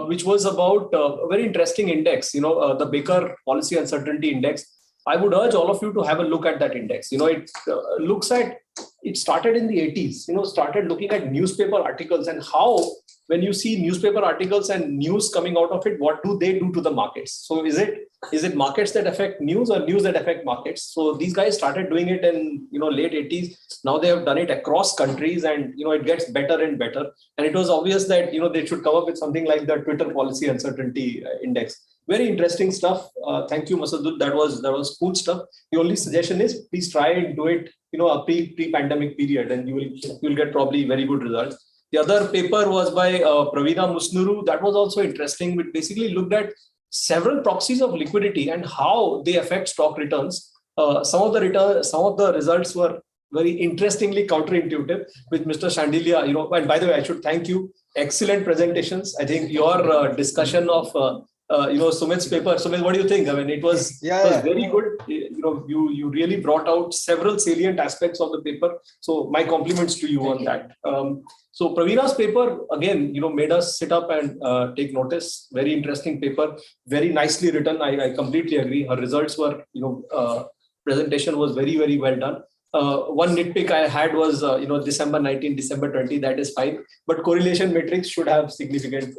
which was about a very interesting index, the Baker Policy Uncertainty Index. I would urge all of you to have a look at that index. It looks at, it started in the 80s, started looking at newspaper articles and how, when you see newspaper articles and news coming out of it, what do they do to the markets? So is it markets that affect news or news that affect markets? So these guys started doing it in late 80s. Now they have done it across countries, and it gets better and better. And it was obvious that they should come up with something like the Twitter Policy Uncertainty Index. Very interesting stuff. Thank you, Masadud. That was cool stuff. The only suggestion is please try and do it, a pre-pandemic period, and you will get probably very good results. The other paper was by Praveena Musnuru. That was also interesting. We basically looked at several proxies of liquidity and how they affect stock returns. Some of the results were very interestingly counterintuitive with Mr. Shandilia. And by the way, I should thank you. Excellent presentations. I think your discussion of Sumit's paper. Sumit, what do you think? I mean, it was very good. You really brought out several salient aspects of the paper. So my compliments to you on that. So Praveena's paper, again, made us sit up and take notice. Very interesting paper, very nicely written. I completely agree. Her results were, presentation was very, very well done. One nitpick I had was, December 19, December 20, that is fine. But correlation matrix should have significant,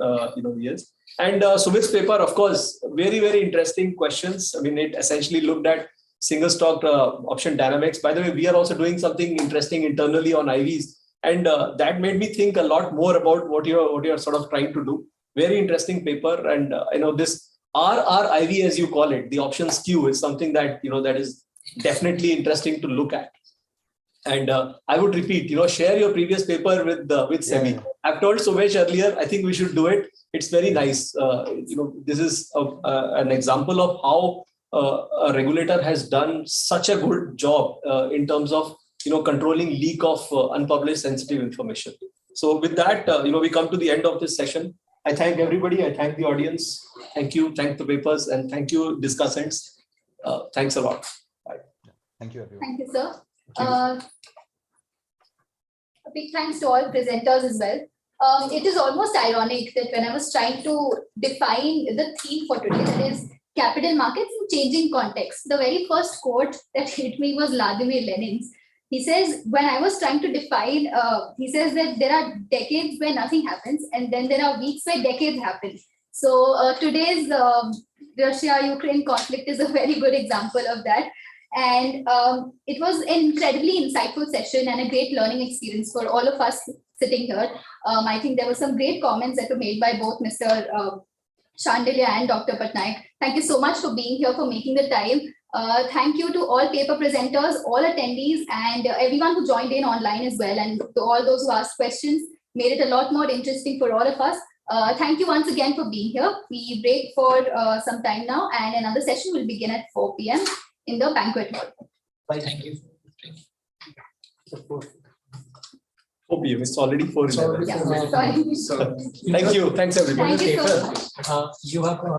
years. And Sumit's paper, of course, very, very interesting questions. I mean, it essentially looked at single stock option dynamics. By the way, we are also doing something interesting internally on IVs. And that made me think a lot more about what you're sort of trying to do. Very interesting paper. And this RRIV, as you call it, the option skew, is something that, that is definitely interesting to look at. And I would repeat, share your previous paper with SEBI. I've told Sumesh earlier, I think we should do it. It's very nice. This is an example of how a regulator has done such a good job in terms of controlling leak of unpublished sensitive information. So with that, we come to the end of this session. I thank everybody. I thank the audience. Thank you. Thank the papers, and thank you, discussants. Thanks a lot. Bye. Thank you, everyone. Thank you, sir. A big thanks to all presenters as well. It is almost ironic that when I was trying to define the theme for today, that is capital markets in changing context, the very first quote that hit me was Vladimir Lenin's. He says, when I was trying to define, he says that there are decades where nothing happens, and then there are weeks where decades happen. So today's Russia-Ukraine conflict is a very good example of that. And it was an incredibly insightful session and a great learning experience for all of us sitting here. I think there were some great comments that were made by both Mr. Shandilia and Dr. Patnaik. Thank you so much for being here, for making the time. Thank you to all paper presenters, all attendees, and everyone who joined in online as well, and to all those who asked questions. Made it a lot more interesting for all of us. Thank you once again for being here. We break for some time now, and another session will begin at 4 p.m. in the banquet hall. Thank you. 4 p.m. It's already 4:11. Yeah, sorry. Thank you. Thanks, everybody. Thank you so much. You have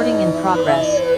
Recording in progress.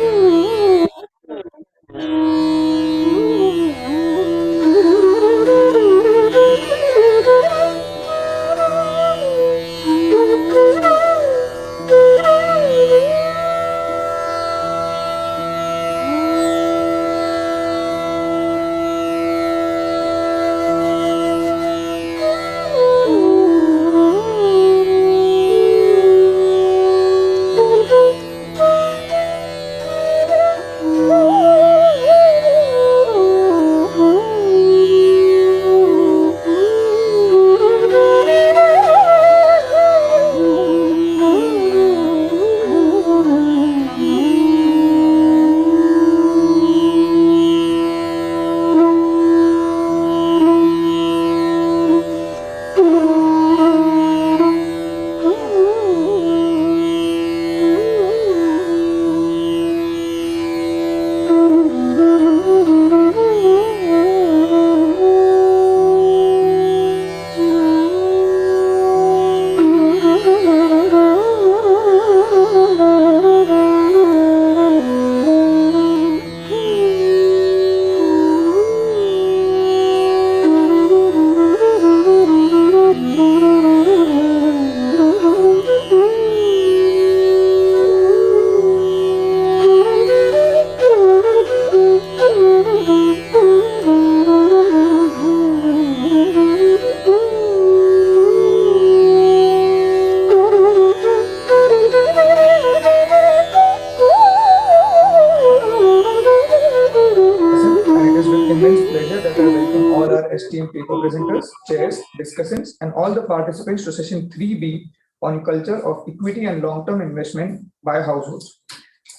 that I welcome all our esteemed paper presenters, chairs, discussants, and all the participants to session 3B on culture of equity and long-term investment by households.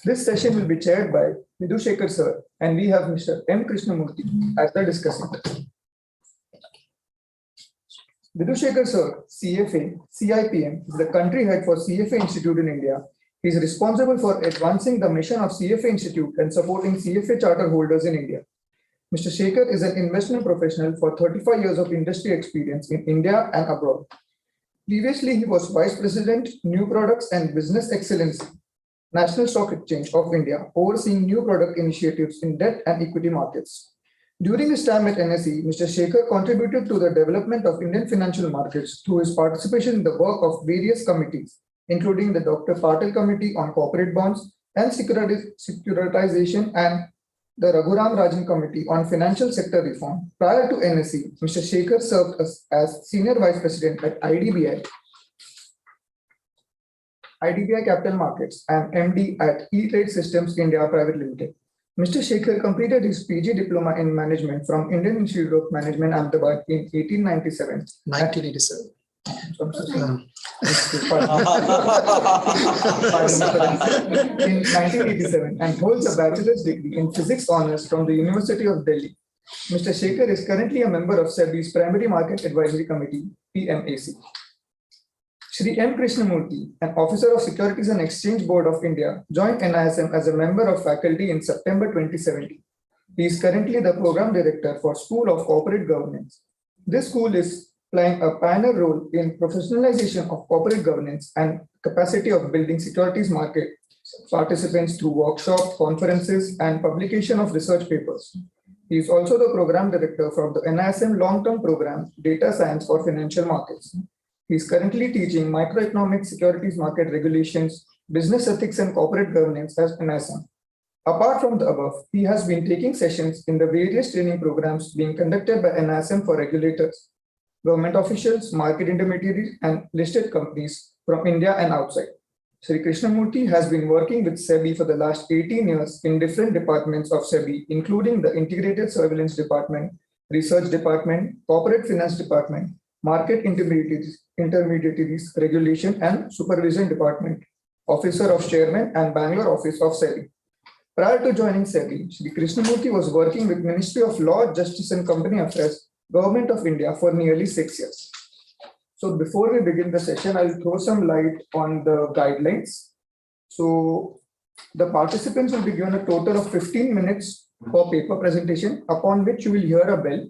This session will be chaired by Vidhu Shekhar sir, and we have Mr. M. Krishnamurthy as the discussant. Vidhu Shekhar sir, CFA, CIPM, is the country head for CFA Institute in India. He is responsible for advancing the mission of CFA Institute and supporting CFA charter holders in India. Mr. Shekhar is an investment professional for 35 years of industry experience in India and abroad. Previously, he was Vice President, New Products and Business Excellence, National Stock Exchange of India, overseeing new product initiatives in debt and equity markets. During his time at NSE, Mr. Shekhar contributed to the development of Indian financial markets through his participation in the work of various committees, including the Dr. Patel Committee on Corporate Bonds and Securitization and the Raghuram Rajan Committee on Financial Sector Reform. Prior to NSE, Mr. Shekhar served as Senior Vice President at IDBI Capital Markets and MD at E-Trade Systems India Private Limited. Mr. Shekhar completed his PG Diploma in Management from Indian Institute of Management, Ahmedabad in 1897. 1987. In 1987 and holds a bachelor's degree in physics honors from the University of Delhi. Mr. Shekhar is currently a member of SEBI's Primary Market Advisory Committee, PMAC. Shri M. Krishnamurthy, an officer of Securities and Exchange Board of India, joined NISM as a member of faculty in September 2017. He is currently the program director for School of Corporate Governance. This school is playing a pioneer role in professionalization of corporate governance and capacity of building securities market participants through workshops, conferences, and publication of research papers. He is also the program director from the NISM long-term program, Data Science for Financial Markets. He is currently teaching microeconomic securities market regulations, business ethics, and corporate governance as NISM. Apart from the above, he has been taking sessions in the various training programs being conducted by NISM for regulators, government officials, market intermediaries, and listed companies from India and outside. Shri Krishnamurthy has been working with SEBI for the last 18 years in different departments of SEBI, including the Integrated Surveillance Department, Research Department, Corporate Finance Department, Market Intermediaries, Regulation and Supervision Department, Officer of Chairman and Bangalore Office of SEBI. Prior to joining SEBI, Shri Krishnamurthy was working with Ministry of Law, Justice and Company Affairs, Government of India for nearly 6 years. So before we begin the session, I'll throw some light on the guidelines. So the participants will be given a total of 15 minutes for paper presentation, upon which you will hear a bell.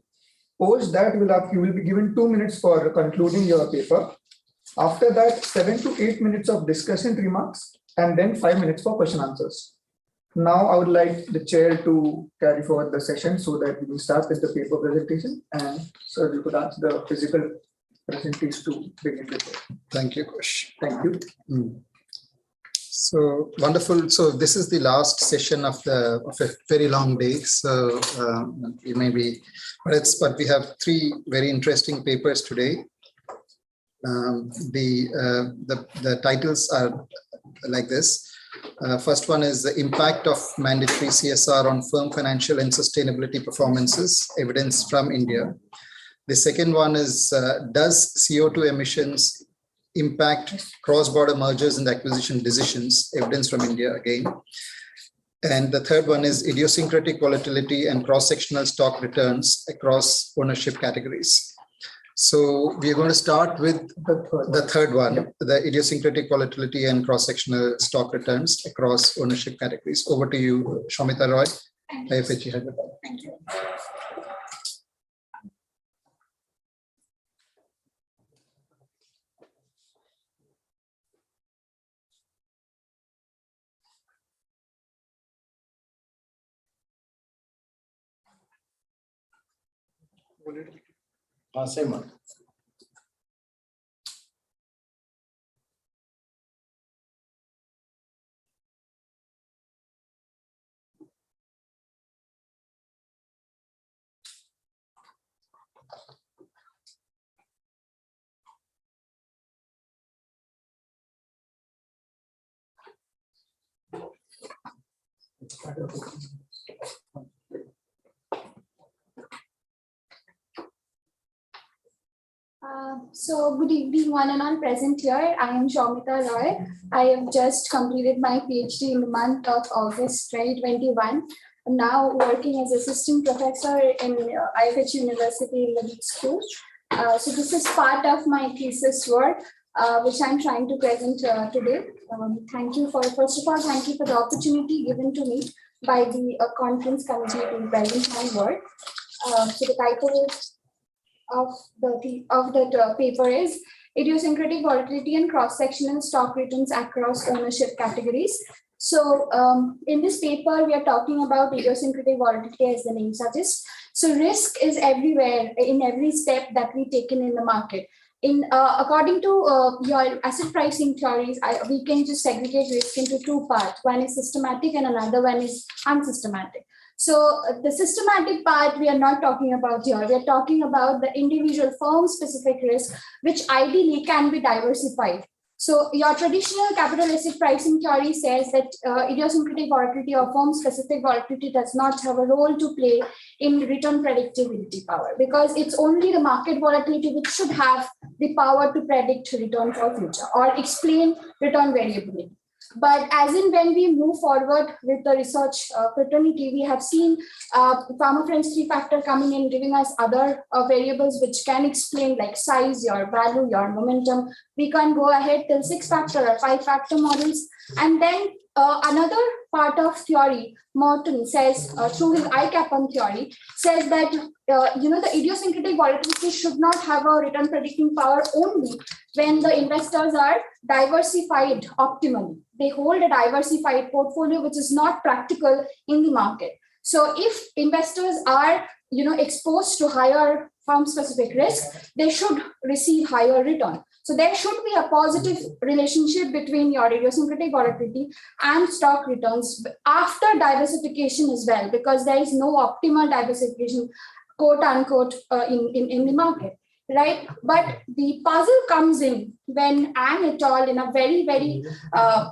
Post that, you will be given 2 minutes for concluding your paper. After that, 7 to 8 minutes of discussion remarks, and then 5 minutes for question answers. Now, I would like the chair to carry forward the session so that we will start with the paper presentation. And sir, you could ask the physical presentees to begin with. Thank you, Kush. Thank you. So wonderful. So this is the last session of a very long day. So it may be, but we have 3 very interesting papers today. The titles are like this. First one is the impact of mandatory CSR on firm financial and sustainability performances, evidence from India. The second one is, does CO2 emissions impact cross-border mergers and acquisition decisions, evidence from India again. And the third one is idiosyncratic volatility and cross-sectional stock returns across ownership categories. So we are going to start with the third one, the idiosyncratic volatility and cross-sectional stock returns across ownership categories. Over to you, Shomita Roy, IFHE Hyderabad. Thank you. Same one. So good evening, one and all present here. I am Shaumita Roy. I have just completed my PhD in the month of August 2021. I'm now working as assistant professor in IFH University in the school. So this is part of my thesis work, which I'm trying to present today. Thank you for, first of all, thank you for the opportunity given to me by the conference committee to present my work. So the title of the paper is Idiosyncratic Volatility and Cross-Sectional Stock Returns Across Ownership Categories. So in this paper, we are talking about idiosyncratic volatility as the name suggests. So risk is everywhere in every step that we taken in the market. According to your asset pricing theories, we can just segregate risk into two parts. One is systematic and another one is unsystematic. So the systematic part we are not talking about here. We are talking about the individual firm-specific risk, which ideally can be diversified. So your traditional capitalistic pricing theory says that idiosyncratic volatility or firm-specific volatility does not have a role to play in return predictability power, because it's only the market volatility which should have the power to predict return for future or explain return variability. But as in when we move forward with the research fraternity, we have seen Pharma Friends 3-factor coming in, giving us other variables which can explain like size, your value, your momentum. We can go ahead till 6-factor or 5-factor models. And then another part of theory, Morton says through his ICAPM theory, says that the idiosyncratic volatility should not have a return predicting power only when the investors are diversified optimally. They hold a diversified portfolio, which is not practical in the market. So if investors are exposed to higher firm-specific risk, they should receive higher return. So there should be a positive relationship between your idiosyncratic volatility and stock returns after diversification as well, because there is no optimal diversification, quote unquote, in the market, right? But the puzzle comes in when Ang et al. In a very, very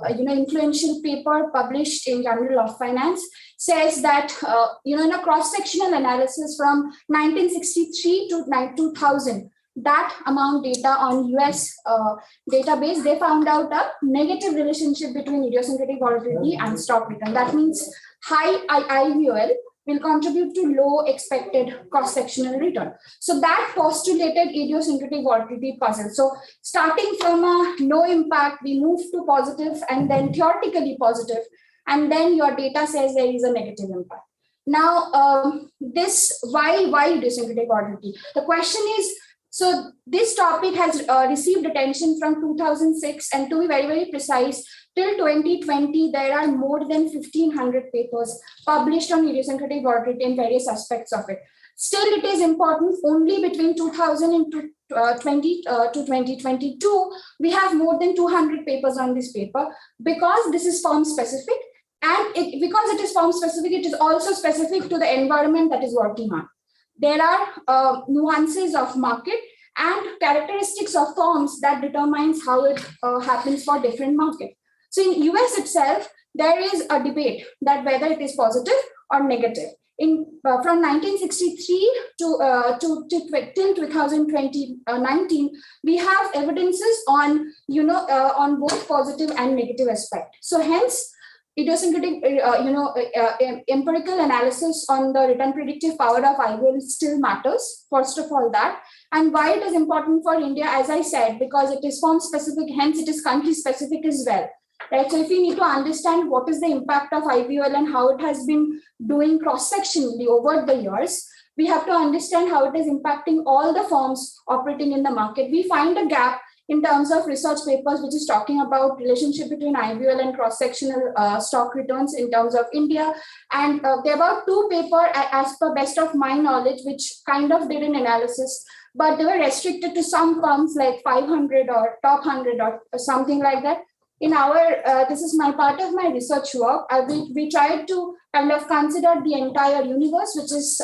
influential paper published in Journal of Finance says that in a cross-sectional analysis from 1963 to 2000, that amount data on US database, they found out a negative relationship between idiosyncratic volatility and stock return. That means high IVOL will contribute to low expected cross-sectional return. So that postulated idiosyncratic volatility puzzle. So starting from a no impact, we move to positive and then theoretically positive, and then your data says there is a negative impact. Now, why idiosyncratic volatility? The question is, so this topic has received attention from 2006, and to be very, very precise, till 2020, there are more than 1,500 papers published on idiosyncratic volatility in various aspects of it. Still, it is important only between 2020 to 2022, we have more than 200 papers on this paper, because this is firm specific, and because it is firm specific, it is also specific to the environment that is working on. There are nuances of market and characteristics of firms that determines how it happens for different markets. So in US itself, there is a debate that whether it is positive or negative. From 1963 till 2019, we have evidences on on both positive and negative aspect. So hence, idiosyncratic, empirical analysis on the return predictive power of IVOL still matters. First of all, that, and why it is important for India, as I said, because it is firm specific, hence it is country specific as well. Right. So if we need to understand what is the impact of IVOL and how it has been doing cross-sectionally over the years, we have to understand how it is impacting all the firms operating in the market. We find a gap in terms of research papers, which is talking about relationship between IVOL and cross-sectional stock returns in terms of India. And there are about 2 papers, as per best of my knowledge, which kind of did an analysis, but they were restricted to some firms like 500 or top 100 or something like that. In our, this is my part of my research work, we tried to kind of consider the entire universe, which is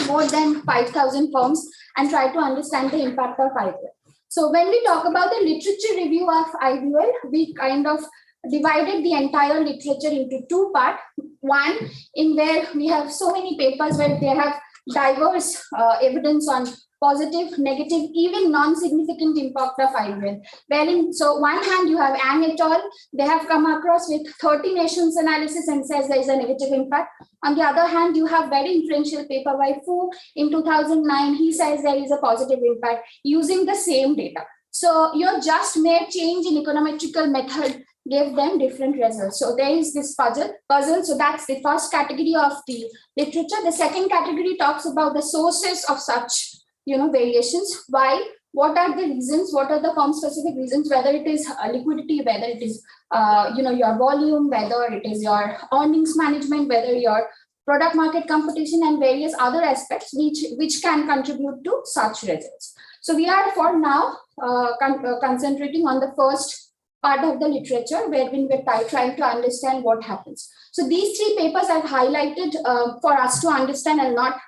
more than 5,000 firms, and try to understand the impact of IVOL. So when we talk about the literature review of IVOL, we kind of divided the entire literature into 2 parts. One, in where we have so many papers where they have diverse evidence on positive, negative, even non-significant impact of IUL. Wherein, so one hand you have Ang et al. They have come across with 30 nations analysis and says there is a negative impact. On the other hand, you have very influential paper by Fu in 2009. He says there is a positive impact using the same data. So your just mere change in econometrical method gave them different results. So there is this puzzle. So that's the first category of the literature. The second category talks about the sources of such, variations. Why? What are the reasons? What are the firm specific reasons? Whether it is liquidity, whether it is, your volume, whether it is your earnings management, whether your product market competition, and various other aspects which can contribute to such results. So we are for now concentrating on the first part of the literature wherein we're trying to understand what happens. So these three papers I've highlighted for us to understand. I'll not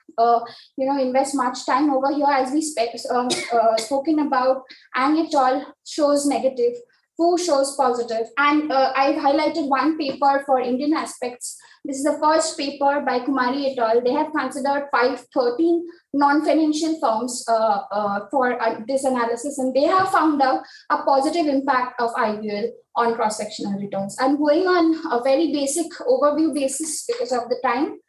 invest much time over here, as we spoken about. Ang et al. Shows negative, Fu shows positive, and I've highlighted one paper for Indian aspects. This is the first paper by Kumari et al. They have considered 513 non-financial firms for this analysis, and they have found out a positive impact of IUL on cross-sectional returns. I'm going on a very basic overview basis because of the time.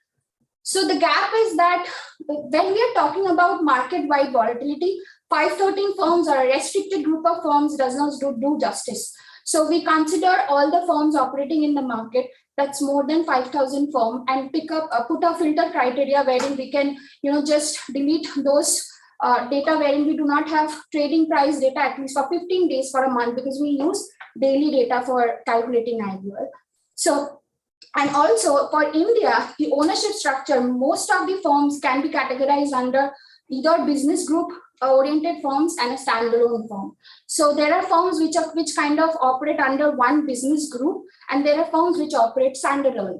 So the gap is that when we are talking about market-wide volatility, 513 firms or a restricted group of firms does not do justice. So we consider all the firms operating in the market that's more than 5,000 firm and put a filter criteria wherein we can, just delete those data wherein we do not have trading price data at least for 15 days for a month, because we use daily data for calculating IUL. So, and also for India, the ownership structure, most of the firms can be categorized under either business group oriented firms and a standalone firm. So there are firms which kind of operate under one business group, and there are firms which operate standalone.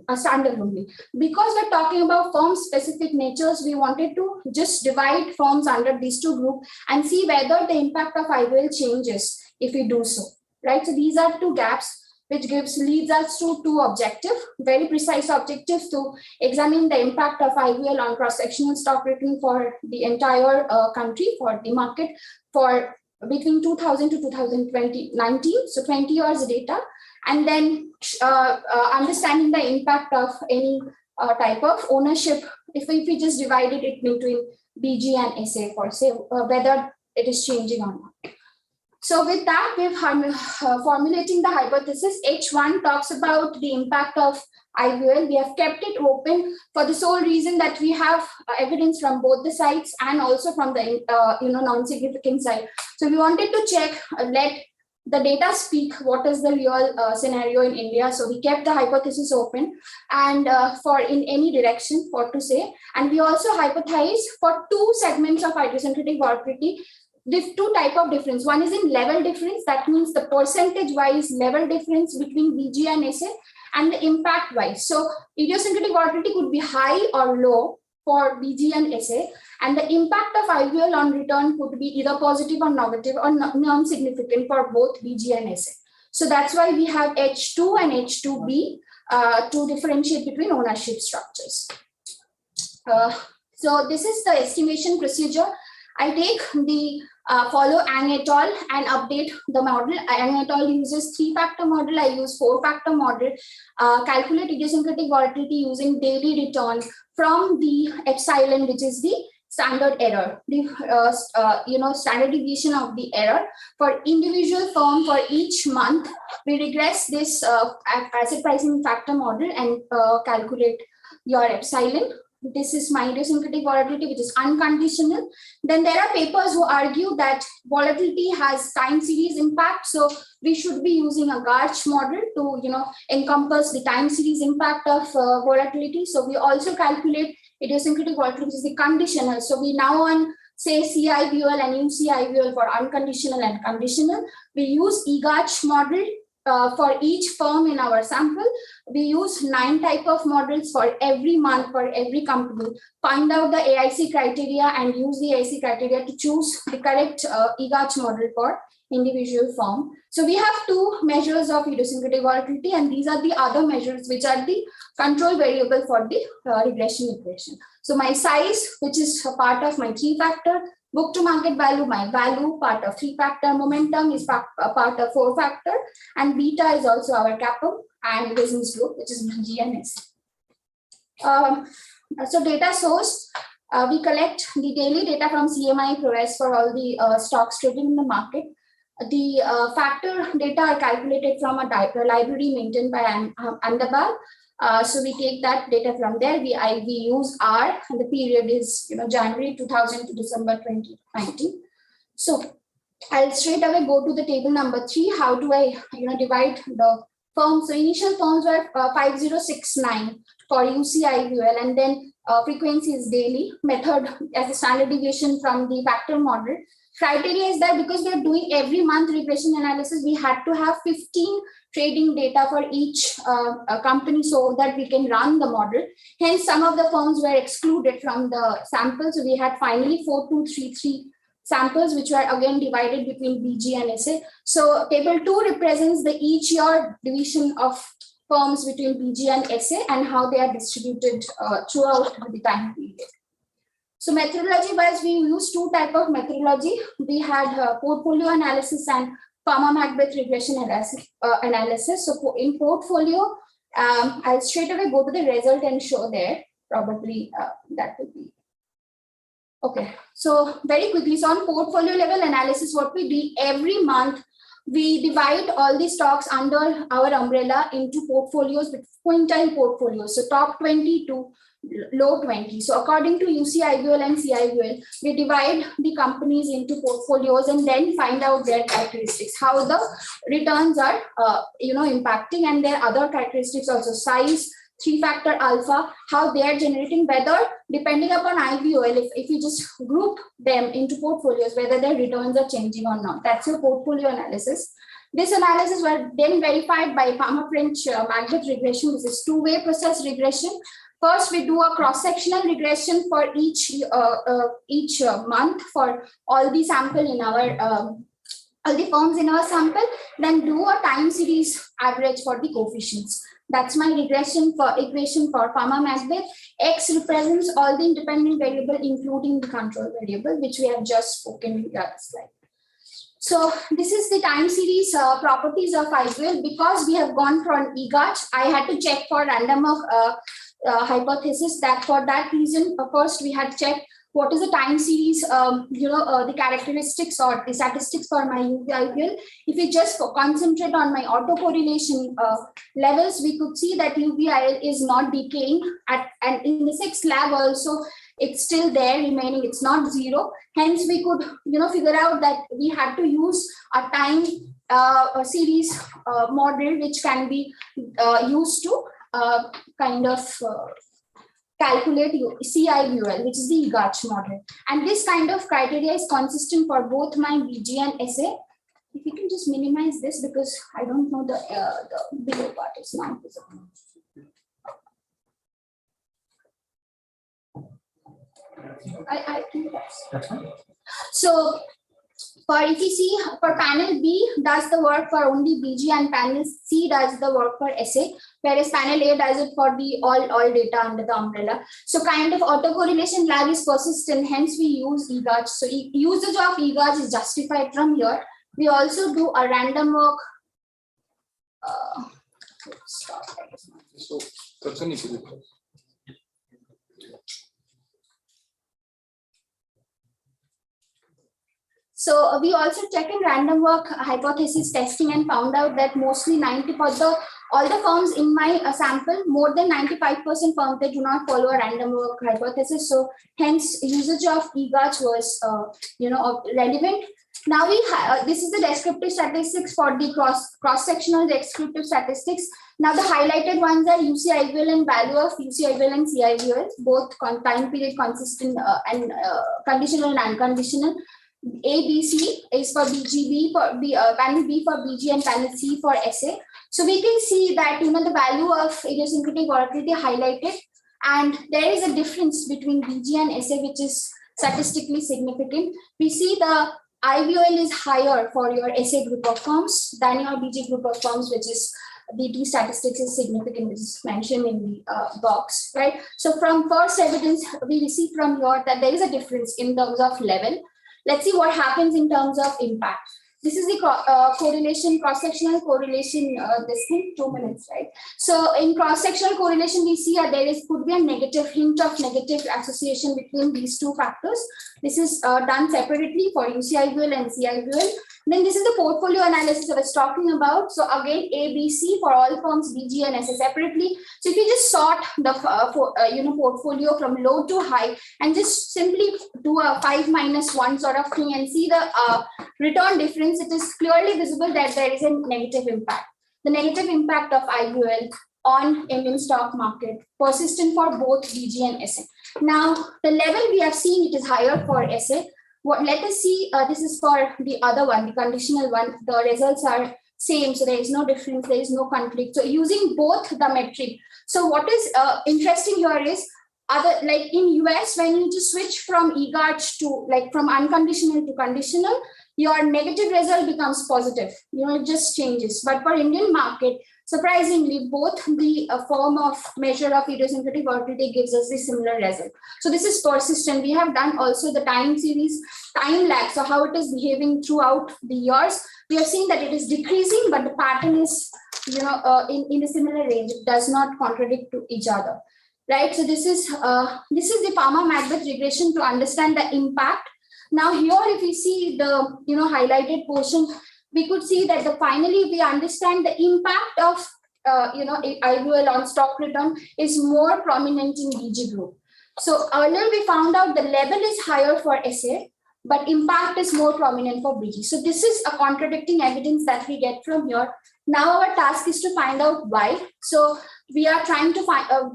Because we're talking about firm specific natures, we wanted to just divide firms under these two groups and see whether the impact of IUL changes if we do so, right? So these are two gaps which leads us to two very precise objectives to examine the impact of IUL on cross-sectional stock return for the entire country, for the market, for between 2000 to 2019, so 20 years data, and then understanding the impact of any type of ownership, if we just divided it between BG and SA for say whether it is changing or not. So with that, we've formulating the hypothesis. H1 talks about the impact of IUL. We have kept it open for the sole reason that we have evidence from both the sides and also from the non-significant side. So we wanted to check, let the data speak what is the real scenario in India. So we kept the hypothesis open and for in any direction for to say. And we also hypothesized for two segments of idiosyncratic volatility. Two type of difference. One is in level difference. That means the percentage wise level difference between BG and SA, and the impact wise. So idiosyncratic volatility could be high or low for BG and SA, and the impact of IUL on return could be either positive or negative or non-significant for both BG and SA. So that's why we have H2 and H2B to differentiate between ownership structures. So this is the estimation procedure. I take the follow Ang et al. And update the model. Ang et al. Uses 3-factor model. I use 4-factor model. Calculate idiosyncratic volatility using daily return from the epsilon, which is the standard error, the standard deviation of the error for individual firm for each month. We regress this asset pricing factor model and calculate your epsilon. This is my idiosyncratic volatility, which is unconditional. Then there are papers who argue that volatility has time series impact. So we should be using a Garch model to encompass the time series impact of volatility. So we also calculate idiosyncratic volatility, which is the conditional. So we now on say CIVL and UCIVL for unconditional and conditional. We use eGarch model. For each firm in our sample, we use 9 type of models for every month for every company, find out the AIC criteria and use the AIC criteria to choose the correct eGarch model for individual firm. So we have 2 measures of idiosyncratic volatility, and these are the other measures which are the control variable for the regression equation. So my size, which is a part of my 3-factor, Book to market value, my value, part of 3-factor. Momentum is part of 4-factor. And beta is also our kappa and business group, which is BGNS. So data source, we collect the daily data from CMI ProS for all the stocks traded in the market. The factor data are calculated from a library maintained by Ahmedabad. So we take that data from there. We use R, and the period is January 2000 to December 2019. So I'll straight away go to the table number 3. How do I divide the firms? So initial firms were 5069 for UCIUL, and then frequency is daily. Method as a standard deviation from the factor model. Criteria is that because we are doing every month regression analysis, we had to have 15 trading data for each company so that we can run the model. Hence, some of the firms were excluded from the sample. So we had finally 4233 samples, which were again divided between BG and SA. So table 2 represents the each year division of firms between BG and SA and how they are distributed throughout the time period. So methodology wise, we use 2 types of methodology. We had portfolio analysis and Palmer-Macbeth regression analysis. So in portfolio, I'll straight away go to the result and show there. Probably that would be. Okay, so very quickly, so on portfolio level analysis, what we do every month, we divide all the stocks under our umbrella into portfolios with quintile portfolios. So top 20 to low 20. So according to UCIUL and CIUL, we divide the companies into portfolios and then find out their characteristics, how the returns are impacting, and their other characteristics also, size, 3-factor alpha, how they are generating, whether depending upon IVOL, if you just group them into portfolios, whether their returns are changing or not. That's your portfolio analysis. This analysis was then verified by Palmer-Macbeth regression. This is 2-way process regression. First, we do a cross-sectional regression for each month for all the sample in our all the firms in our sample. Then do a time series average for the coefficients. That's my regression for equation for Palmer-Macbeth. X represents all the independent variable, including the control variable, which we have just spoken in the other slide. So this is the time series properties of IVL. Because we have gone for EGACH, I had to check for random hypothesis. That for that reason, first we had checked what is the time series, the characteristics or the statistics for my UVIVL. If we just concentrate on my autocorrelation levels, we could see that UVIL is not decaying and in the 6th lab also, it's still there remaining, it's not 0. Hence, we could, figure out that we had to use a time series model, which can be used to calculate CIUL, which is the EGACH model. And this kind of criteria is consistent for both my BG and SA. If you can just minimize this, because I don't know the below part is not visible. I think that's fine. So if you see, for panel B does the work for only BG and panel C does the work for SA, whereas panel A does it for the all data under the umbrella. So kind of autocorrelation lag is persistent, hence we use EGACH. So usage of EGACH is justified from here. We also do a random walk. So that's an issue. So we also check in random walk hypothesis testing and found out that mostly 90% all the firms in my sample, more than 95% firms, they do not follow a random walk hypothesis. So hence usage of EGACH was relevant. Now this is the descriptive statistics for the cross-sectional descriptive statistics. Now the highlighted ones are UCIVL and value of UCIVL and CIVL, both time period consistent and conditional and unconditional. A, B, C is for BGB, for panel B for BG and panel C for SA. So we can see that the value of idiosyncratic volatility highlighted, and there is a difference between BG and SA, which is statistically significant. We see the IVOL is higher for your SA group of firms than your BG group of firms, which is the T statistics is significant, which is mentioned in the box, right? So from first evidence, we receive from here that there is a difference in terms of level. Let's see what happens in terms of impact. This is the correlation, cross-sectional correlation, this thing, 2 minutes, right? So in cross-sectional correlation, we see there could be a negative hint of negative association between these two factors. This is done separately for UCIBL and CIBL. Then this is the portfolio analysis I was talking about. So again, A, B, C for all firms, BG and SA separately. So if you just sort the portfolio from low to high and just simply do a 5-1 sort of thing and see the return difference, it is clearly visible that there is a negative impact. The negative impact of IUL on Indian stock market persistent for both BG and SA. Now, the level we have seen, it is higher for SA. Let us see, this is for the other one, the conditional one. The results are same, so there is no difference, there is no conflict. So using both the metric. So what is interesting here is, like in US, when you just switch from EGARCH to from unconditional to conditional, your negative result becomes positive. It just changes. But for Indian market, surprisingly, both the form of measure of idiosyncratic volatility gives us the similar result. So this is persistent. We have done also the time series, time lag, so how it is behaving throughout the years. We have seen that it is decreasing, but the pattern is, in a similar range. It does not contradict to each other, right? So this is the Palmer-Macbeth regression to understand the impact. Now here, if we see the highlighted portion, we could see that finally we understand the impact of IUL on stock return is more prominent in BG group. So earlier we found out the level is higher for SA, but impact is more prominent for BG. So this is a contradicting evidence that we get from here. Now our task is to find out why. So we are trying to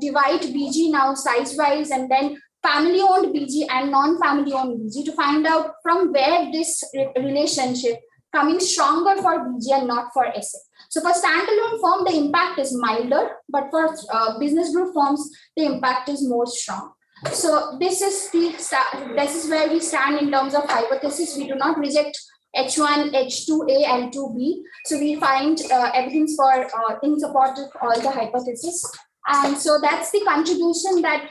divide BG now size-wise, and then family-owned BG and non-family-owned BG to find out from where this relationship coming stronger for BG and not for SA. So for standalone firm, the impact is milder, but for business group firms, the impact is more strong. So this is where we stand in terms of hypothesis. We do not reject H1, H2A, and 2B. So we find evidence for in support of all the hypotheses. And so that's the contribution that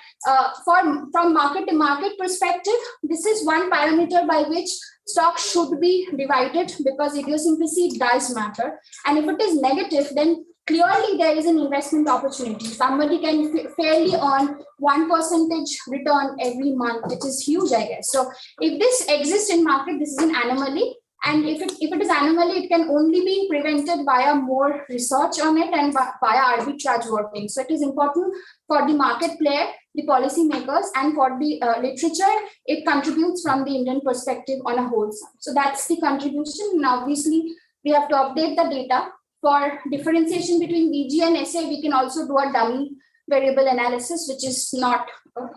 from market to market perspective, this is one parameter by which stocks should be divided, because idiosyncrasy does matter. And if it is negative, then clearly there is an investment opportunity. Somebody can fairly earn 1% return every month, which is huge, I guess. So if this exists in market, this is an anomaly. And if it is anomaly, it can only be prevented via more research on it and via arbitrage working. So it is important for the market player, the policy makers, and for the literature. It contributes from the Indian perspective on a whole sum. So that's the contribution. And obviously, we have to update the data. For differentiation between BG and SA, we can also do a dummy variable analysis, which is not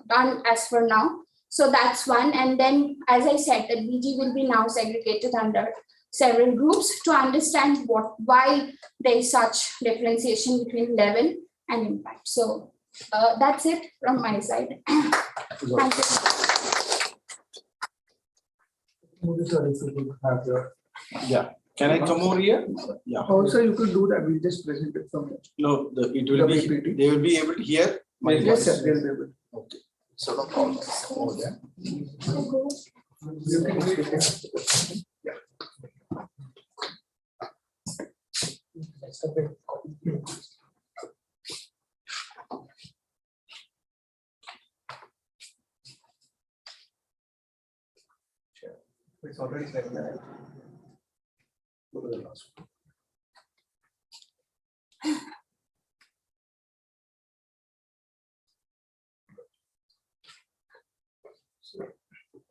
done as for now. So that's one. And then, as I said, that BG will be now segregated under several groups to understand why there is such differentiation between level and impact. So that's it from my side. Thank you. Yeah. Can I come over here? Yeah. Also, you could do that. We'll just present it from here. No, it will be. PPT. They will be able to hear my yes, voice. sir, they'll be able. Okay. So no problem over there. It's already set. Go to the last one.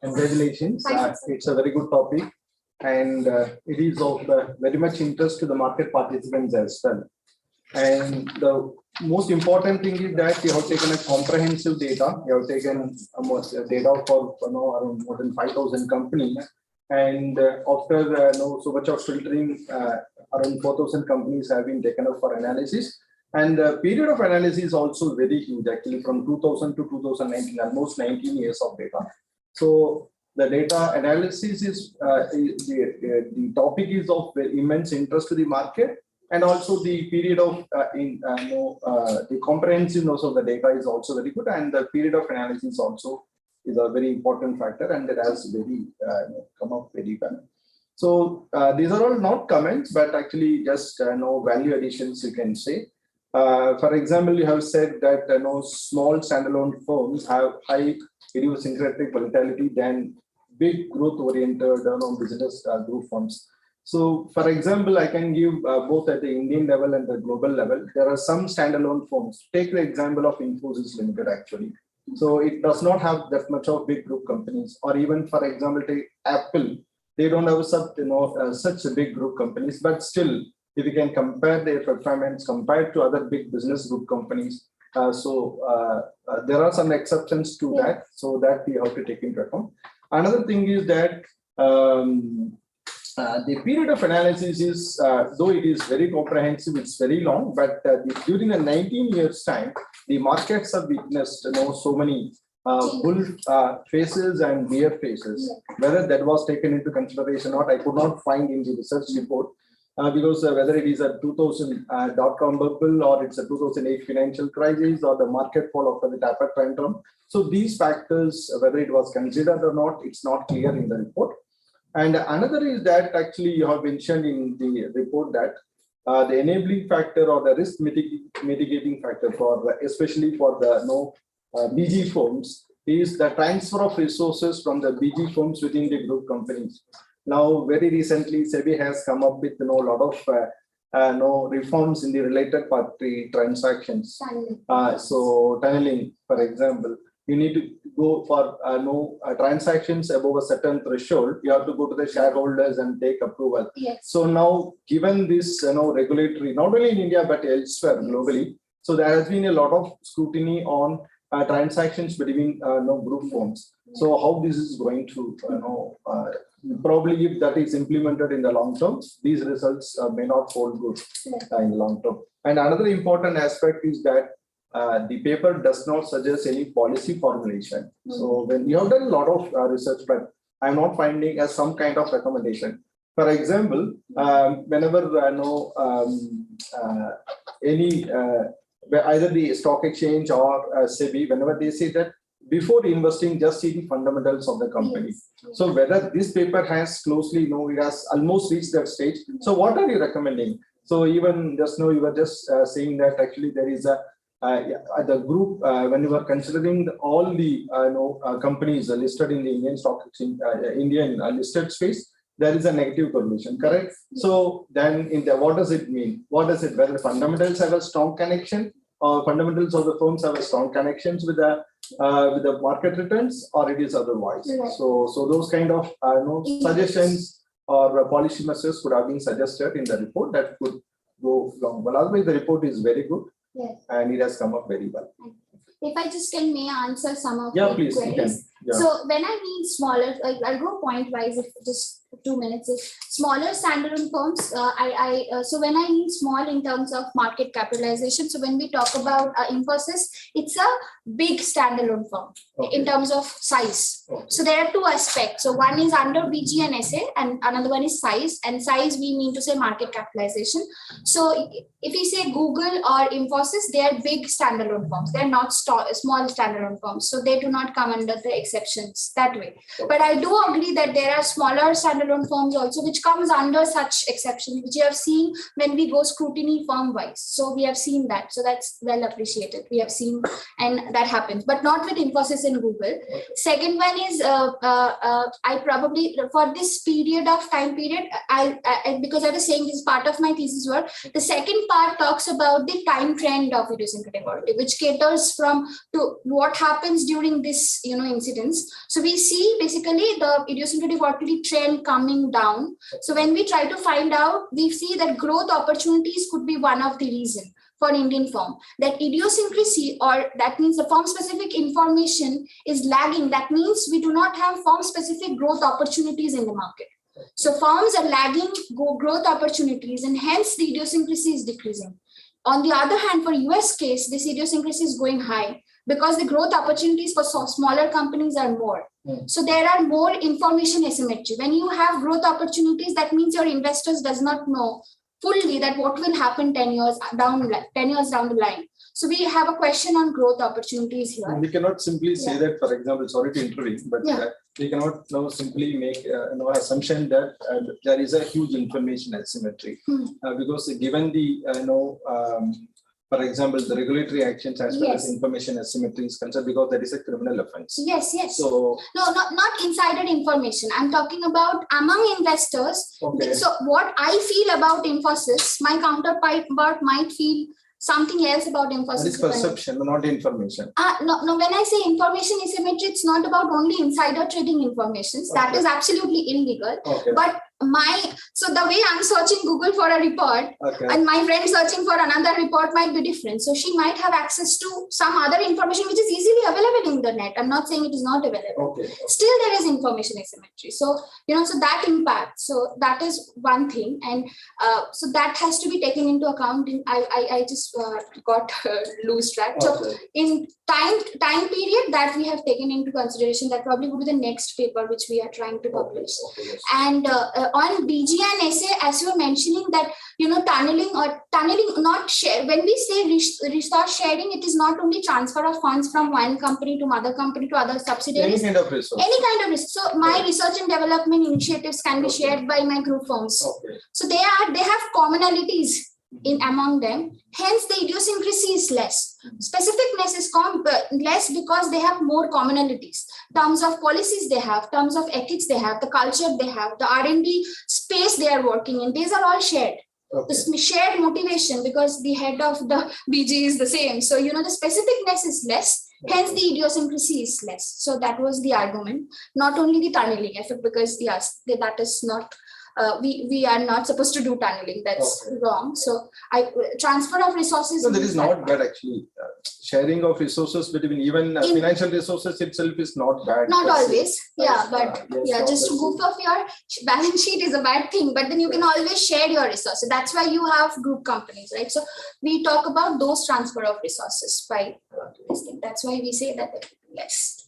Congratulations. It's a very good topic, and it is of very much interest to the market participants as well. And the most important thing is that you have taken a comprehensive data. You have taken data for around more than 5,000 companies, and after so much of filtering, around 4,000 companies have been taken up for analysis. And the period of analysis is also very huge, actually, from 2000 to 2019, almost 19 years of data. So the data analysis is the topic is of immense interest to the market, and also the period of the comprehensiveness of the data is also very good, and the period of analysis is also is a very important factor, and it has very come up very well. So these are all not comments, but actually just value additions, you can say. For example, you have said that small standalone firms have high idiosyncratic volatility than big growth-oriented business group firms. So, for example, I can give both at the Indian level and the global level. There are some standalone firms. Take the example of Infosys Limited, actually. So it does not have that much of big group companies, or even, for example, take Apple. They don't have such a big group companies, but still, if you can compare their performance compared to other big business group companies, there are some exceptions to that, so that we have to take into account. Another thing is that the period of analysis is, though it is very comprehensive, it's very long, but during the 19 years time, the markets have witnessed so many bull phases and bear phases. Whether that was taken into consideration or not, I could not find in the research report. Because whether it is a 2000 dot-com bubble, or it's a 2008 financial crisis, or the market fall after the taper trend on. So these factors, whether it was considered or not, it's not clear in the report. And another is that actually you have mentioned in the report that the enabling factor or the risk mitigating factor for especially for the BG firms is the transfer of resources from the BG firms within the group companies. Now, very recently, SEBI has come up with a lot of reforms in the related party transactions. So, tunneling, for example, you need to go for transactions above a certain threshold. You have to go to the shareholders and take approval. Yes. So now, given this regulatory, not only in India but elsewhere globally, so there has been a lot of scrutiny on transactions between group firms. So how this is going to probably, if that is implemented in the long term, these results may not hold good in the long term. And another important aspect is that the paper does not suggest any policy formulation. So when you have done a lot of research, but I'm not finding as some kind of recommendation. For example, whenever either the stock exchange or SEBI, whenever they say that before investing, just see the fundamentals of the company. Yes. So whether this paper has closely, it has almost reached that stage. So what are you recommending? So even just now, you were just saying that actually there is the group, when you were considering all the companies listed in the Indian stock exchange, Indian listed space, there is a negative correlation, correct? So then what does it mean? Whether fundamentals have a strong connection, or fundamentals of the firms have a strong connections with the market returns, or it is otherwise. Right. So those kind of suggestions or policy measures could have been suggested in the report that could go long. But otherwise, the report is very good. Yes. And it has come up very well. If I just may answer some of the queries. Yeah. So when I mean smaller, I'll go point wise, if just 2 minutes. Smaller standalone firms, so when I mean small in terms of market capitalization, so when we talk about Infosys, it's a big standalone firm in terms of size. So there are two aspects. So one is under BG and SA, and another one is size. And size, we mean to say market capitalization. So if we say Google or Infosys, they are big standalone firms. They're not small standalone firms. So they do not come under the exceptions that way. But I do agree that there are smaller standalone firms also, which comes under such exceptions, which you have seen when we go scrutiny firm wise. So we have seen that. So that's well appreciated. We have seen, and that happens, but not with Infosys and Google. Second one is, I probably, for this period of time period, because I was saying this is part of my thesis work, the second part talks about the time trend of idiosyncratic volatility, which caters to what happens during this, incidents. So we see basically the idiosyncratic volatility trend coming down. So when we try to find out, we see that growth opportunities could be one of the reasons for an Indian firm. That idiosyncrasy, or that means the firm specific information is lagging. That means we do not have firm specific growth opportunities in the market. So firms are lagging growth opportunities, and hence the idiosyncrasy is decreasing. On the other hand, for US case, this idiosyncrasy is going high because the growth opportunities for smaller companies are more. So there are more information asymmetry. When you have growth opportunities, that means your investors does not know fully that what will happen 10 years down the line. So we have a question on growth opportunities here. We cannot simply say that, for example, sorry to intervene, but we cannot now simply make assumption that there is a huge information asymmetry because given the for example, the regulatory actions as well as information asymmetry is concerned, because that is a criminal offense. Yes, yes. So no, not insider information. I'm talking about among investors. Okay. So what I feel about Infosys, my counterpart might feel something else about Infosys. that is perception, not information. No. When I say information asymmetry, it's not about only insider trading information. That is absolutely illegal. Okay. But so the way I'm searching Google for a report and my friend searching for another report might be different. So she might have access to some other information which is easily available in the net. I'm not saying it is not available. Okay. Still there is information asymmetry. So, so that impacts. So that is one thing. And so that has to be taken into account. I just got loose track. So in time period that we have taken into consideration, that probably would be the next paper which we are trying to publish. And on BG and SA, as you were mentioning that, tunneling not share. When we say resource sharing, it is not only transfer of funds from one company to other company to other subsidiaries. Any kind of resource. Any kind of resource. So my research and development initiatives can be shared by my group firms. So they have commonalities among them. Hence, the idiosyncrasy is less. Specificness is less because they have more commonalities. Terms of policies they have, terms of ethics they have, the culture they have, the R&D space they are working in. These are all shared. The shared motivation, because the head of the BG is the same. So, the specificness is less. Hence, the idiosyncrasy is less. So that was the argument. Not only the tunneling effect, because that is not. We are not supposed to do tunneling. That's wrong. So transfer of resources. No, that is not bad actually. Sharing of resources between even financial resources itself is not bad. Not always. But just to goof off your balance sheet is a bad thing. But then you can always share your resources. That's why you have group companies, right? So we talk about those transfer of resources by this thing. That's why we say that yes.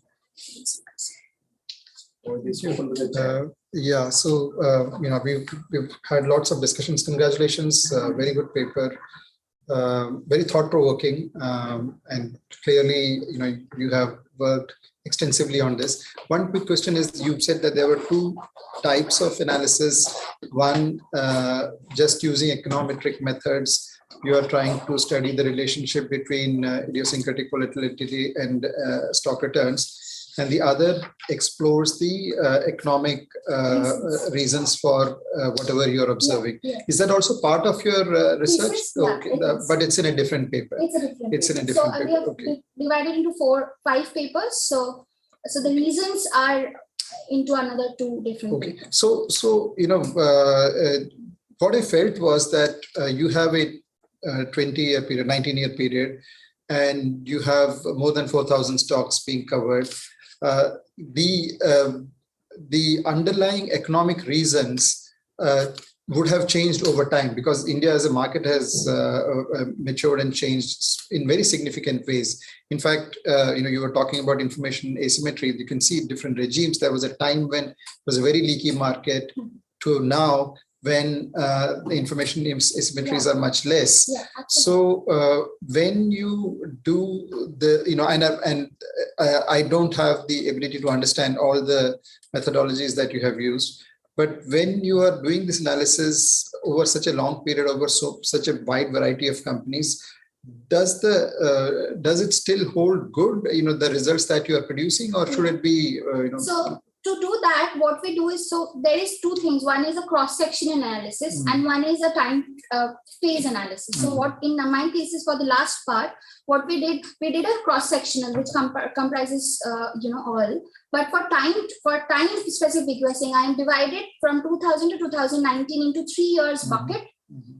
So we've had lots of discussions. Congratulations, very good paper, very thought-provoking, and clearly, you have worked extensively on this. One quick question is: you said that there were two types of analysis. One, just using econometric methods. You are trying to study the relationship between idiosyncratic volatility and stock returns. And the other explores the economic reasons for whatever you're observing. Is that also part of your research? But it's in a different paper. It's in a different paper. So we have divided into 5 papers. So the reasons are into another 2 different papers. So what I felt was that you have a 20-year period, 19-year period, and you have more than 4,000 stocks being covered. The underlying economic reasons would have changed over time, because India as a market has matured and changed in very significant ways. In fact, you were talking about information asymmetry. You can see different regimes. There was a time when it was a very leaky market to now when the information asymmetries are much less. So when you do I don't have the ability to understand all the methodologies that you have used, but when you are doing this analysis over such a long period, over such a wide variety of companies, does it still hold good, the results that you are producing, or should it be, So to do that, what we do is, so there is 2 things. One is a cross-section analysis and one is a time phase analysis. So what in my cases for the last part, what we did a cross-sectional which comprises all. But for time specific, you are saying I am divided from 2000 to 2019 into 3 years bucket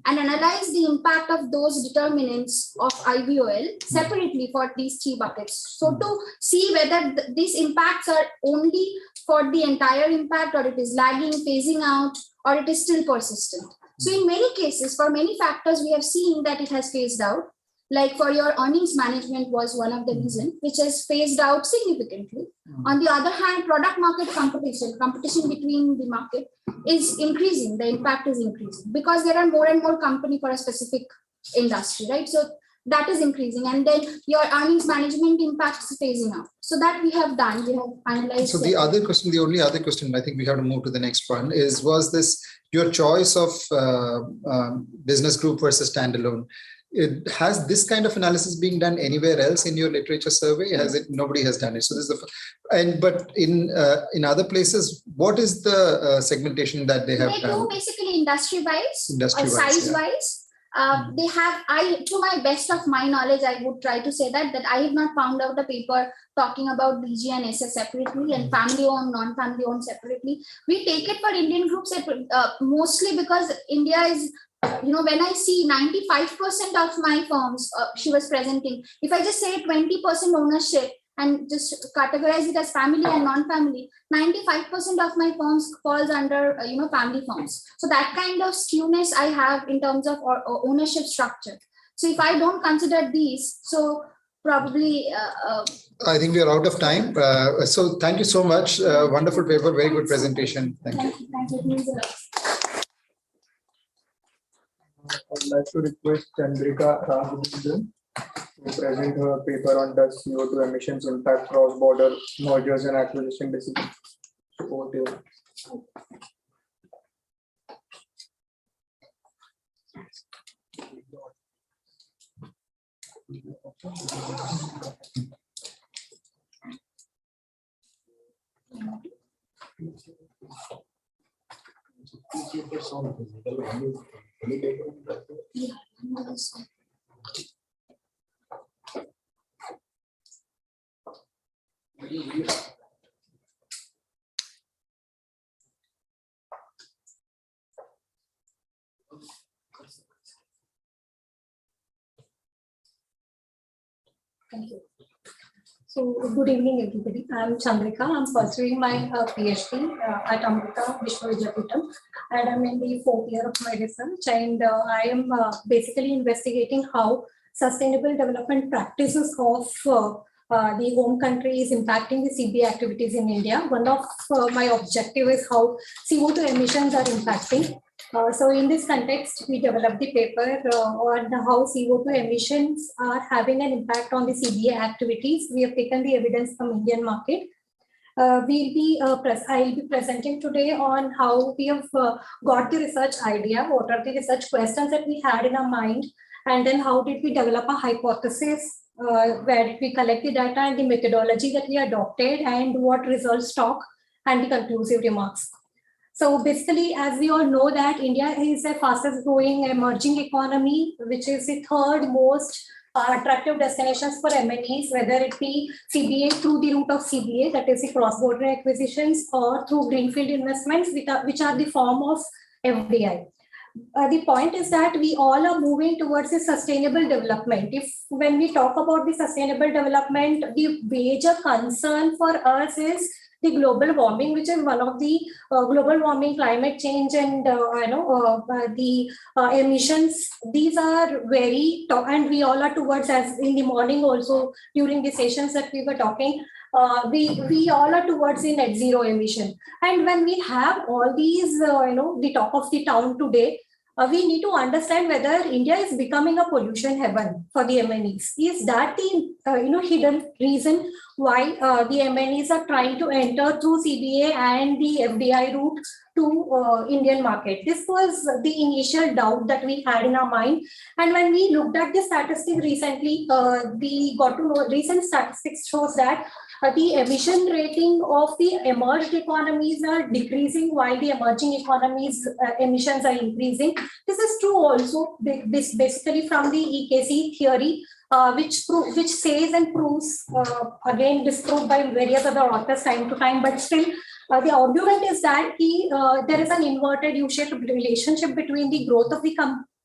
and analyze the impact of those determinants of IBOL separately for these 3 buckets. So to see whether these impacts are only for the entire impact, or it is lagging, phasing out, or it is still persistent. So in many cases, for many factors, we have seen that it has phased out. Like for your earnings management was one of the reasons, which has phased out significantly. On the other hand, product market competition between the market is increasing. The impact is increasing because there are more and more company for a specific industry, right? So that is increasing, and then your earnings management impact is phasing out. So that we have done, we have analyzed. So the other question, the only other question, I think we have to move to the next one, was this your choice of business group versus standalone? Has this kind of analysis being done anywhere else in your literature survey? Has it? Nobody has done it. So this is but in other places, what is the segmentation that they have done? They do basically industry-wise or size-wise. They have, to my best of my knowledge, I would try to say that I have not found out a paper talking about DG and SS separately and family-owned, non-family-owned separately. We take it for Indian groups mostly because India is, when I see 95% of my firms, she was presenting, if I just say 20% ownership and just categorize it as family and non-family, 95% of my firms falls under, family firms. So that kind of skewness I have in terms of ownership structure. So if I don't consider these, so probably. I think we are out of time. So thank you so much. Wonderful paper, very good presentation. Thank you. Thank you. I'd like to request Chandrika Raghavan to present her paper on does CO2 emissions impact cross-border mergers and acquisition decisions. Over to you. Thank you. So good evening, everybody. I'm Chandrika. I'm pursuing my PhD at Amrita Vishwavidyapeetham, and I'm in the 4th year of my research. And I am basically investigating how sustainable development practices of the home country is impacting the CBA activities in India. One of my objective is how CO2 emissions are impacting. So in this context, we developed the paper on how CO2 emissions are having an impact on the CBA activities. We have taken the evidence from Indian market. I'll be presenting today on how we have got the research idea, what are the research questions that we had in our mind, and then how did we develop a hypothesis, where did we collect the data and the methodology that we adopted, and what results talk, and the conclusive remarks. So basically, as we all know that India is the fastest growing emerging economy, which is the third most attractive destinations for M&Es, whether it be CBA through the route of CBA, that is the cross-border acquisitions, or through greenfield investments, which are the form of FDI. The point is that we all are moving towards a sustainable development. When we talk about the sustainable development, the major concern for us is the global warming, which is one of the global warming, climate change, and the emissions. These are very top, and we all are towards, as in the morning also during the sessions that we were talking, we all are towards the net zero emission. And when we have all these, the talk of the town today, we need to understand whether India is becoming a pollution heaven for the MNEs. Is that the hidden reason why the MNEs are trying to enter through CBA and the FDI route to Indian market? This was the initial doubt that we had in our mind. And when we looked at the statistics recently, we got to know recent statistics shows that the emission rating of the emerged economies are decreasing while the emerging economies emissions are increasing. This is true also basically from the EKC theory, which says and proves, again disproved by various other authors time to time, but still the argument is that there is an inverted U-shaped relationship between the growth of the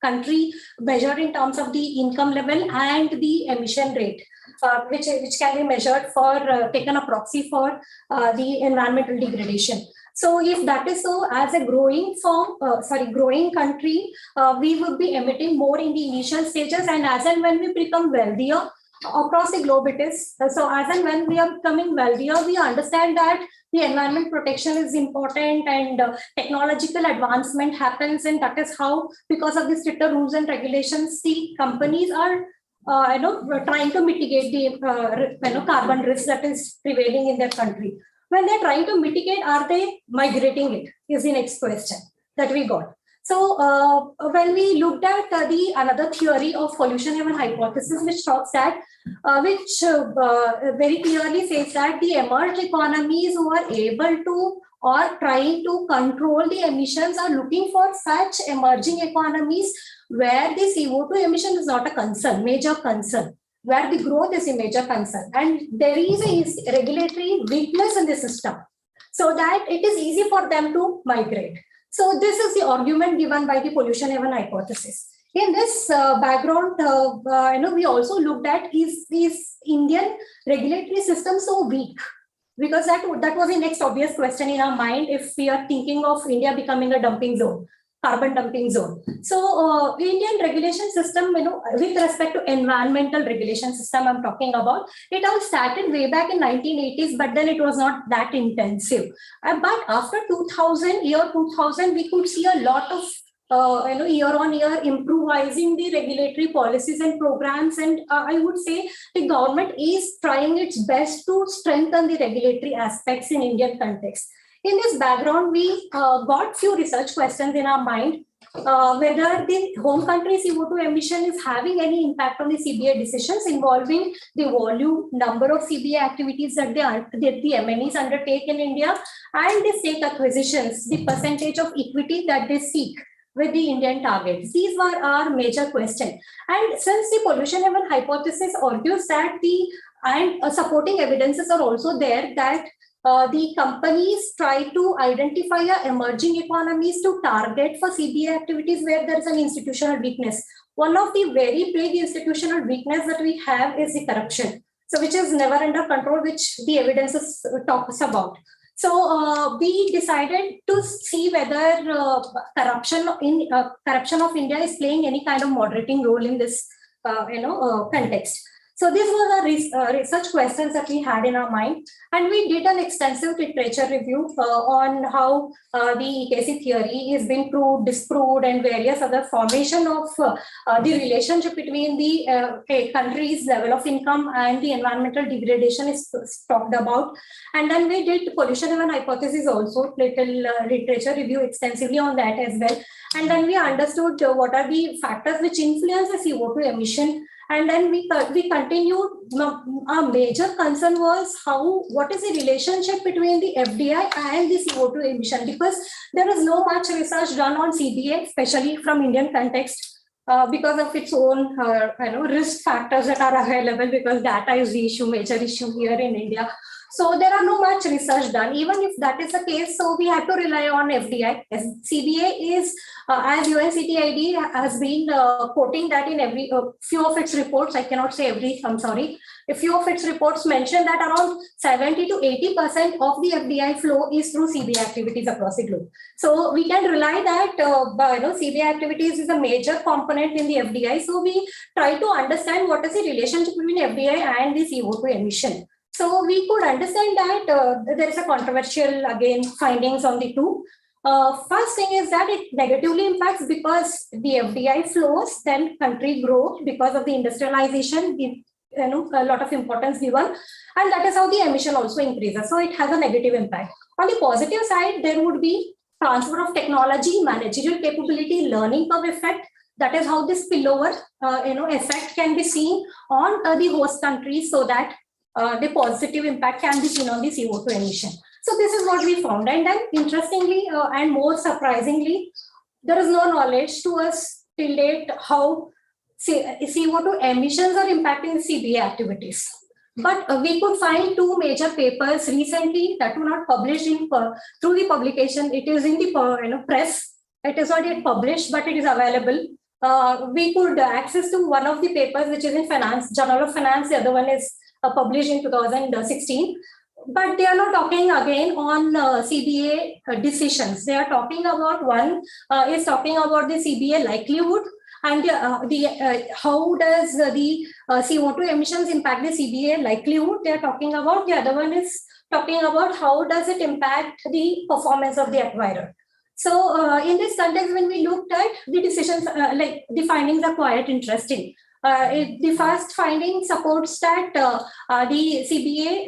country measured in terms of the income level and the emission rate, which can be measured for, taken a proxy for the environmental degradation. So if that is so, as a growing country, we would be emitting more in the initial stages, and as and when we become wealthier, across the globe it is. So as and when we are becoming wealthier, we understand that the environment protection is important and technological advancement happens, and that is how, because of the stricter rules and regulations, the companies are trying to mitigate the carbon risk that is prevailing in their country. When they're trying to mitigate, are they migrating it? Is the next question that we got. So when we looked at the another theory of pollution haven hypothesis, which talks that, very clearly says that the emerged economies who are able to or trying to control the emissions are looking for such emerging economies where the CO2 emission is not a concern, major concern, where the growth is a major concern. And there is a regulatory weakness in the system so that it is easy for them to migrate. So this is the argument given by the pollution haven hypothesis. In this background, we also looked at is Indian regulatory system so weak? Because that was the next obvious question in our mind if we are thinking of India becoming a dumping zone, carbon dumping zone. So Indian regulation system, with respect to environmental regulation system I'm talking about, it all started way back in 1980s, but then it was not that intensive. But after 2000, we could see a lot of year on year improvising the regulatory policies and programs, and I would say the government is trying its best to strengthen the regulatory aspects in Indian context. In this background, we got few research questions in our mind, whether the home country CO2 emission is having any impact on the CBA decisions involving the volume, number of CBA activities that the MNEs undertake in India, and the stake acquisitions, the percentage of equity that they seek with the Indian targets. These were our major questions. And since the pollution haven hypothesis argues that supporting evidences are also there that the companies try to identify emerging economies to target for CBA activities where there is an institutional weakness. One of the very big institutional weakness that we have is the corruption. So which is never under control, which the evidences talks about. So we decided to see whether corruption of India is playing any kind of moderating role in this context. So these were the research questions that we had in our mind, and we did an extensive literature review on how the EKC theory is being proved, disproved, and various other formation of the relationship between the a country's level of income and the environmental degradation is talked about. And then we did pollution haven hypothesis also, little literature review extensively on that as well. And then we understood what are the factors which influence the CO2 emission. And then we continued. Our major concern was what is the relationship between the FDI and the CO2 emission, because there is no much research done on CBA, especially from Indian context, because of its own risk factors that are available, because data is the major issue here in India. So there are no much research done. Even if that is the case, so we had to rely on FDI. CBA is, as UNCTID has been quoting that in every few of its reports, I cannot say every, I'm sorry, a few of its reports mention that around 70 to 80% of the FDI flow is through CBA activities across the globe. So we can rely that CBA activities is a major component in the FDI. So we try to understand what is the relationship between FDI and the CO2 emission. So we could understand that there is a controversial, again, findings on the two. First thing is that it negatively impacts because the FDI flows, then country growth because of the industrialization, a lot of importance given, and that is how the emission also increases. So it has a negative impact. On the positive side, there would be transfer of technology, managerial capability, learning curve effect. That is how this spillover, effect can be seen on the host countries, so that the positive impact can be seen on the CO2 emission. So this is what we found. And then interestingly and more surprisingly, there is no knowledge to us till date how CO2 emissions are impacting the CBA activities. But we could find two major papers recently that were not published through the publication. It is in the press. It is not yet published, but it is available. We could access to one of the papers, which is in Finance, Journal of Finance. The other one is published in 2016, but they are not talking again on CBA decisions. They are talking about one is talking about the CBA likelihood and how does the CO2 emissions impact the CBA likelihood. They are talking about. The other one is talking about how does it impact the performance of the acquirer. So in this context, when we looked at the decisions, like the findings are quite interesting. The first finding supports that the CBA,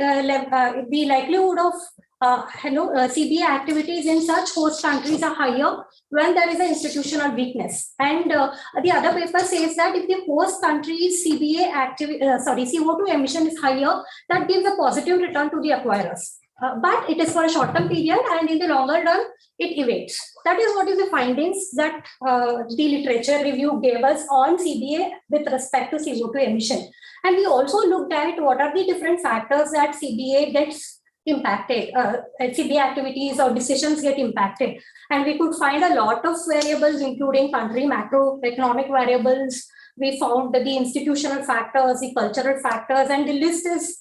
the likelihood of CBA activities in such host countries are higher when there is an institutional weakness. And the other paper says that if the host country's CBA CO2 emission is higher, that gives a positive return to the acquirers. But it is for a short-term period, and in the longer run, it evades. That is what is the findings that the literature review gave us on CBA with respect to CO2 emission. And we also looked at what are the different factors that CBA gets impacted, CBA activities or decisions get impacted. And we could find a lot of variables, including country macroeconomic variables. We found that the institutional factors, the cultural factors, and the list is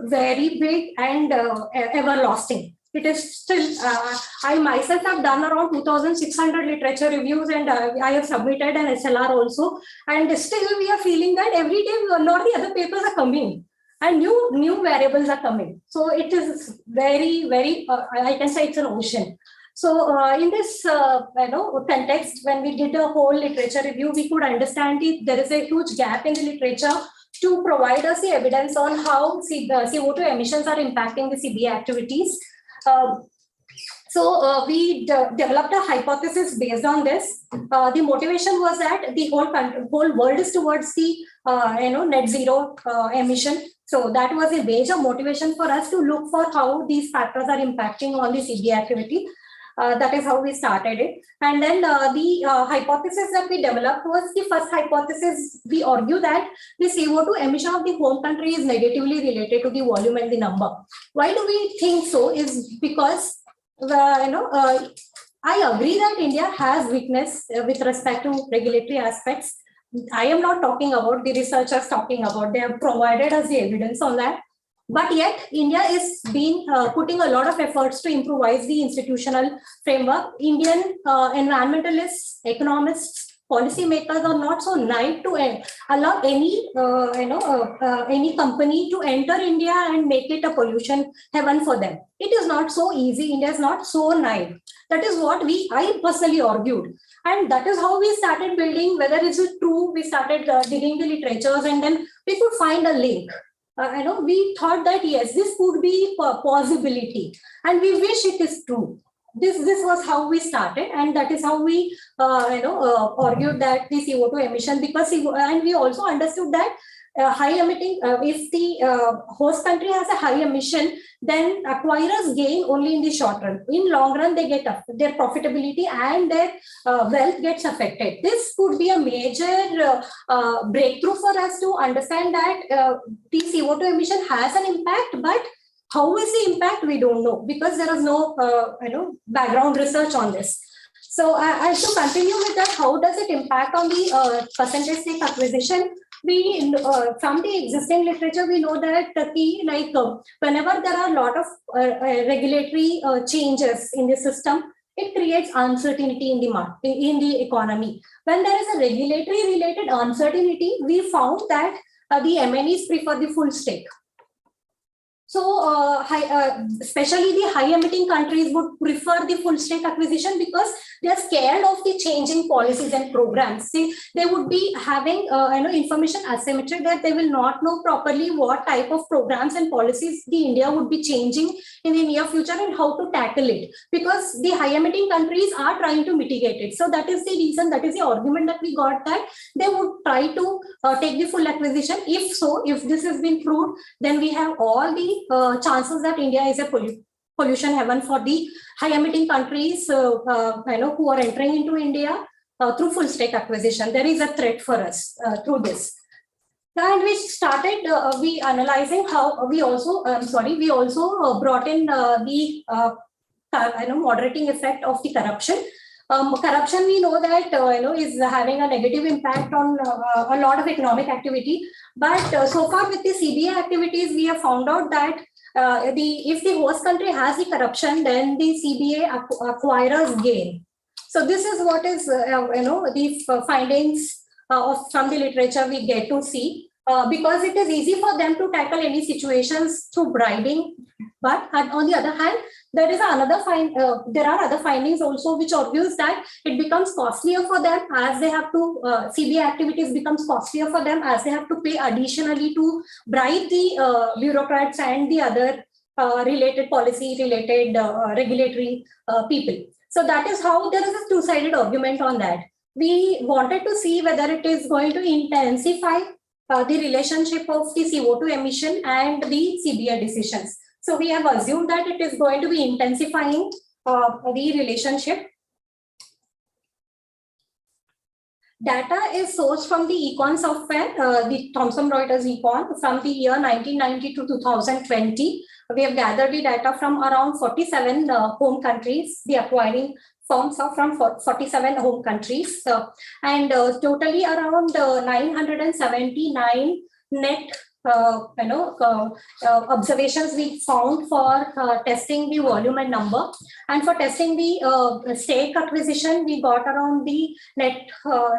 very big and everlasting. It is still, I myself have done around 2,600 literature reviews, and I have submitted an SLR also. And still we are feeling that every day a lot of the other papers are coming and new variables are coming. So it is very, very, I can say it's an ocean. So in this context, when we did a whole literature review, we could understand there is a huge gap in the literature to provide us the evidence on how the CO2 emissions are impacting the CBA activities. So we developed a hypothesis based on this. The motivation was that the whole world is towards the net zero emission. So that was a major motivation for us to look for how these factors are impacting on the CBA activity. That is how we started it. And then the hypothesis that we developed was the first hypothesis. We argue that the CO2 emission of the home country is negatively related to the volume and the number. Why do we think so? Is because I agree that India has weakness with respect to regulatory aspects. I am not talking about, the researchers talking about, they have provided us the evidence on that. But yet, India is putting a lot of efforts to improvise the institutional framework. Indian environmentalists, economists, policymakers are not so naive to allow any company to enter India and make it a pollution heaven for them. It is not so easy. India is not so naive. That is what I personally argued. And that is how we started building, whether it is true, we started digging the literatures, and then we could find a link. We thought that yes, this could be a possibility, and we wish it is true. This was how we started, and that is how we argued that the CO2 emission, because and we also understood that high emitting, if the host country has a high emission, then acquirers gain only in the short run. In long run, they get their profitability and their wealth gets affected. This could be a major breakthrough for us to understand that the CO2 emission has an impact, but how is the impact? We don't know, because there is no background research on this. So I to continue with that, how does it impact on the percentage stake acquisition? We from the existing literature, we know that whenever there are a lot of regulatory changes in the system, it creates uncertainty in the market, in the economy. When there is a regulatory related uncertainty, we found that the MNEs prefer the full stake. So especially the high emitting countries would prefer the full stake acquisition because they are scared of the changing policies and programs. See, they would be having information asymmetry, that they will not know properly what type of programs and policies the India would be changing in the near future and how to tackle it, because the high emitting countries are trying to mitigate it. So that is the reason, that is the argument that we got, that they would try to take the full acquisition. If so, if this has been proved, then we have all the chances that India is a pollution heaven for the high emitting countries who are entering into India through full stake acquisition. There is a threat for us through this. And we started analyzing how we also brought in the moderating effect of the corruption. Corruption, we know that is having a negative impact on a lot of economic activity. But so far with the CBA activities, we have found out that if the host country has the corruption, then the CBA acquirers gain. So this is what is the findings from the literature we get to see. because it is easy for them to tackle any situations through bribing. But on the other hand, there is there are other findings also which argues that it becomes costlier for them as they have to, CBA activities becomes costlier for them as they have to pay additionally to bribe the bureaucrats and the other related policy related regulatory people. So that is how there is a two-sided argument on that. We wanted to see whether it is going to intensify the relationship of the CO2 emission and the CBA decisions. So we have assumed that it is going to be intensifying the relationship. Data is sourced from the Econ software, the Thomson Reuters Econ, from the year 1990 to 2020. We have gathered the data from around 47 home countries. The acquiring firms are from 47 home countries, and totally around 979 net observations we found for testing the volume and number. And for testing the stake acquisition, we got around the net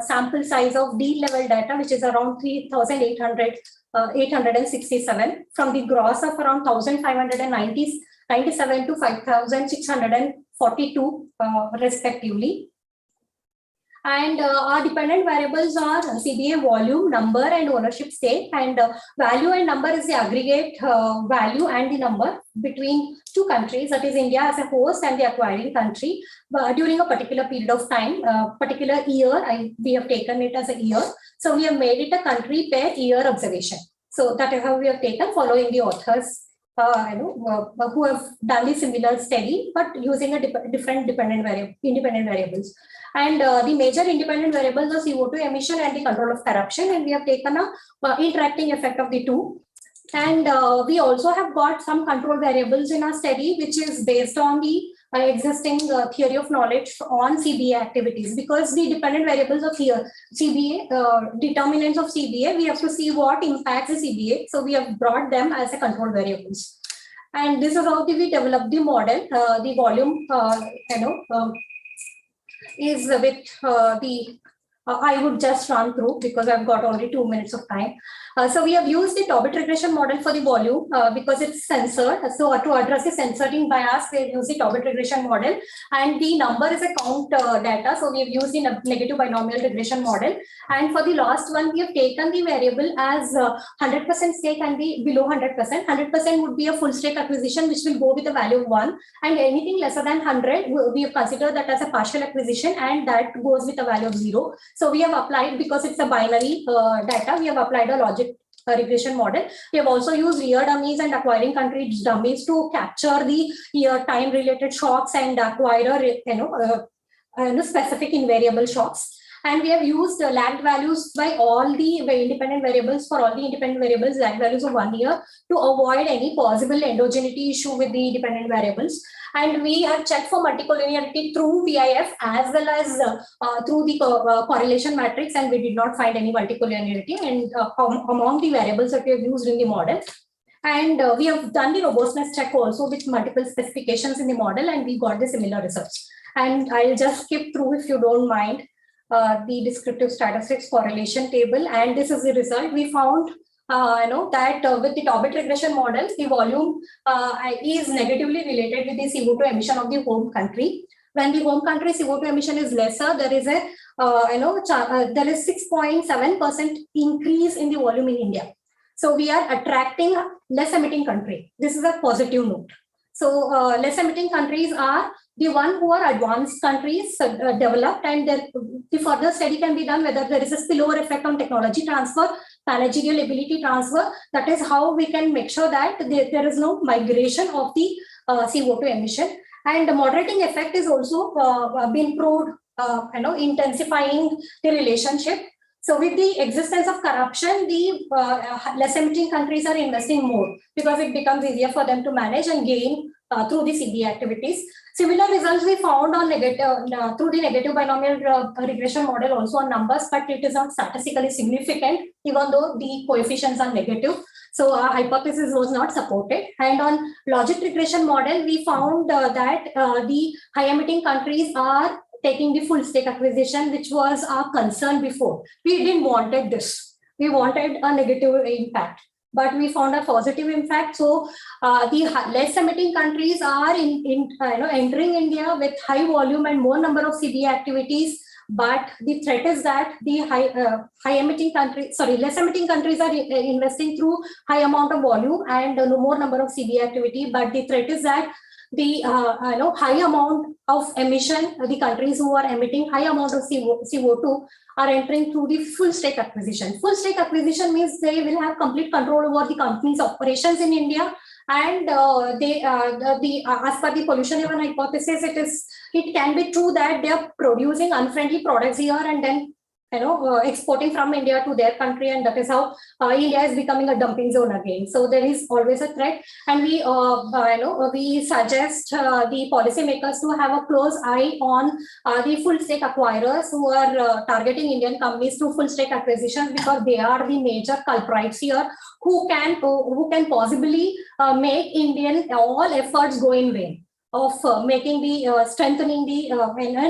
sample size of deal level data, which is around 3,867 from the gross of around 1,597 to 5,642 respectively. And our dependent variables are CBA volume, number, and ownership stake. And value and number is the aggregate value and the number between two countries, that is India as a host and the acquiring country, during a particular period of time, particular year. We have taken it as a year. So we have made it a country per year observation. So that is how we have taken, following the authors who have done the similar study, but using a different independent variables. And the major independent variables are CO2 emission and the control of corruption. And we have taken a interacting effect of the two. And we also have got some control variables in our study, which is based on the existing theory of knowledge on CBA activities, because the dependent variables of here, CBA, determinants of CBA, we have to see what impacts the CBA. So we have brought them as a control variables. And this is how we developed the model. The volume, is with I would just run through because I've got only 2 minutes of time. So we have used the Tobit regression model for the volume because it's censored. So to address the censoring bias, we have used the Tobit regression model, and the number is a count data. So we have used the negative binomial regression model. And for the last one, we have taken the variable as 100% stake and the below 100%. 100% would be a full stake acquisition, which will go with a value of 1. And anything lesser than 100, we have considered that as a partial acquisition, and that goes with a value of 0. So we have applied, because it's a binary data, we have applied a logic regression model. We have also used year dummies and acquiring country dummies to capture the year time related shocks and acquire specific invariable shocks. And we have used lagged values by all the independent variables, for all the independent variables, lagged values of 1 year, to avoid any possible endogeneity issue with the dependent variables. And we have checked for multicollinearity through VIF as well as through the correlation matrix, and we did not find any multicollinearity and among the variables that we have used in the model. And we have done the robustness check also with multiple specifications in the model, and we got the similar results. And I'll just skip through, if you don't mind, the descriptive statistics correlation table. And this is the result. We found that with the Tobit regression model, the volume is negatively related with the CO2 emission of the home country. When the home country CO2 emission is lesser, there is a there is 6.7% increase in the volume in India. So we are attracting less emitting country. This is a positive note. So less emitting countries are the one who are advanced countries, developed, and the further study can be done whether there is a spillover effect on technology transfer, managerial ability transfer. That is how we can make sure that there is no migration of the CO2 emission. And the moderating effect is also been proved, intensifying the relationship. So with the existence of corruption, the less emitting countries are investing more because it becomes easier for them to manage and gain through the CBA activities. Similar results we found on through the negative binomial regression model also on numbers, but it is not statistically significant even though the coefficients are negative. So our hypothesis was not supported. And on logic regression model, we found that the high emitting countries are taking the full stake acquisition, which was our concern before. We didn't wanted this. we wanted a negative impact, but we found a positive impact. So the less emitting countries are entering India with high volume and more number of CBA activities. But the threat is that the less emitting countries are investing through high amount of volume and no more number of CBA activity. But the threat is that the high amount of emission, the countries who are emitting high amount of CO2 are entering through the full stake acquisition. Full stake acquisition means they will have complete control over the company's operations in India, and as per the pollution haven hypothesis, it can be true that they are producing unfriendly products here and then exporting from India to their country, and that is how India is becoming a dumping zone again. So there is always a threat, and we suggest the policymakers to have a close eye on the full stake acquirers who are targeting Indian companies through full stake acquisitions, because they are the major culprits here who can possibly make Indian all efforts go in vain of strengthening the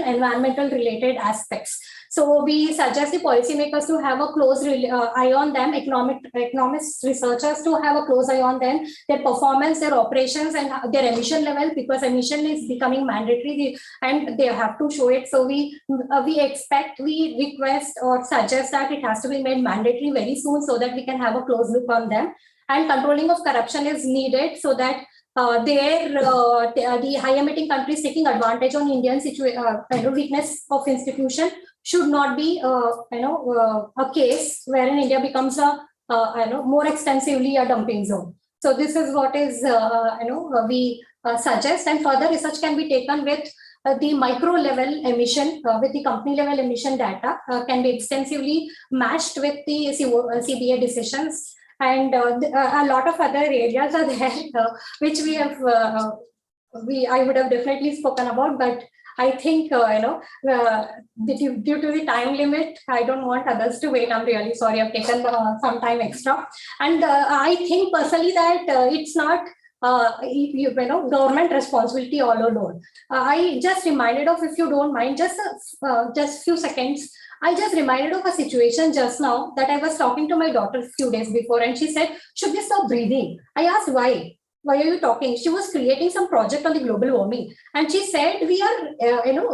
environmental related aspects. So we suggest the policymakers to have a close eye on them, economics researchers to have a close eye on them, their performance, their operations, and their emission level, because emission is becoming mandatory and they have to show it. So we request or suggest that it has to be made mandatory very soon, so that we can have a close look on them. And controlling of corruption is needed, so that the high emitting countries taking advantage on Indian weakness of institution should not be a case wherein India becomes a more extensively a dumping zone. So this is what is we suggest, and further research can be taken with the micro level emission, with the company level emission data can be extensively matched with the CBA decisions. And a lot of other areas are there, which we have, I would have definitely spoken about, but I think, due to the time limit, I don't want others to wait. I'm really sorry, I've taken some time extra. And I think personally that it's not, government responsibility all alone. I just reminded of, if you don't mind, just few seconds, I just reminded of a situation just now that I was talking to my daughter a few days before, and she said, should we stop breathing? I asked why? Why are you talking? She was creating some project on the global warming. And she said, we are,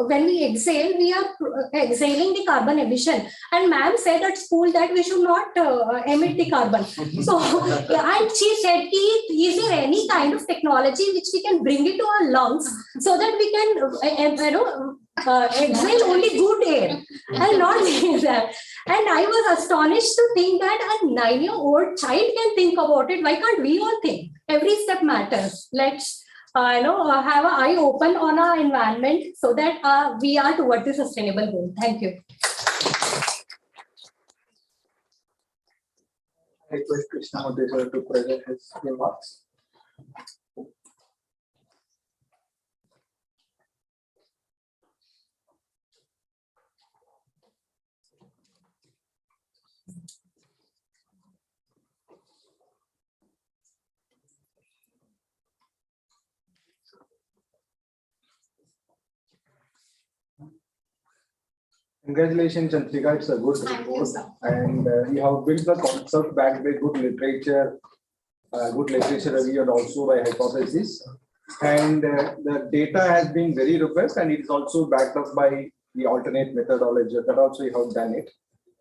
when we exhale, we are exhaling the carbon emission. And ma'am said at school that we should not emit the carbon. So, and she said, is there any kind of technology which we can bring it to our lungs so that we can, exhale only good air and not that. And I was astonished to think that a 9-year-old child can think about it. Why can't we all think? Every step matters. Let's have an eye open on our environment so that we are towards the sustainable goal. Thank you. I request Krishna Hodeswar to present his remarks. Congratulations, Chantrika. It's a good report. And you have built the concept backed by good literature review, and also by hypothesis. And the data has been very robust, and it is also backed up by the alternate methodology. That also you have done it.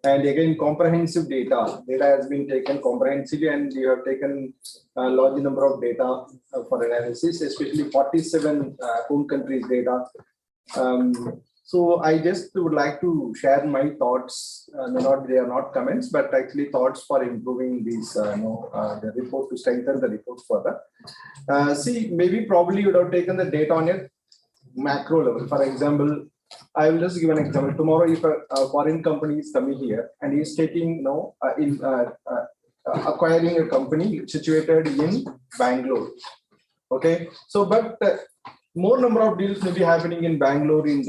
And again, comprehensive data has been taken comprehensively, and you have taken a large number of data for analysis, especially 47 home countries data. So I just would like to share my thoughts. They are not comments, but actually thoughts for improving these, the report, to strengthen the report further. See, maybe probably you would have taken the data on a macro level. For example, I will just give an example. Tomorrow, if a foreign company is coming here and he is taking, acquiring a company situated in Bangalore. Okay, so but more number of deals may be happening in Bangalore, in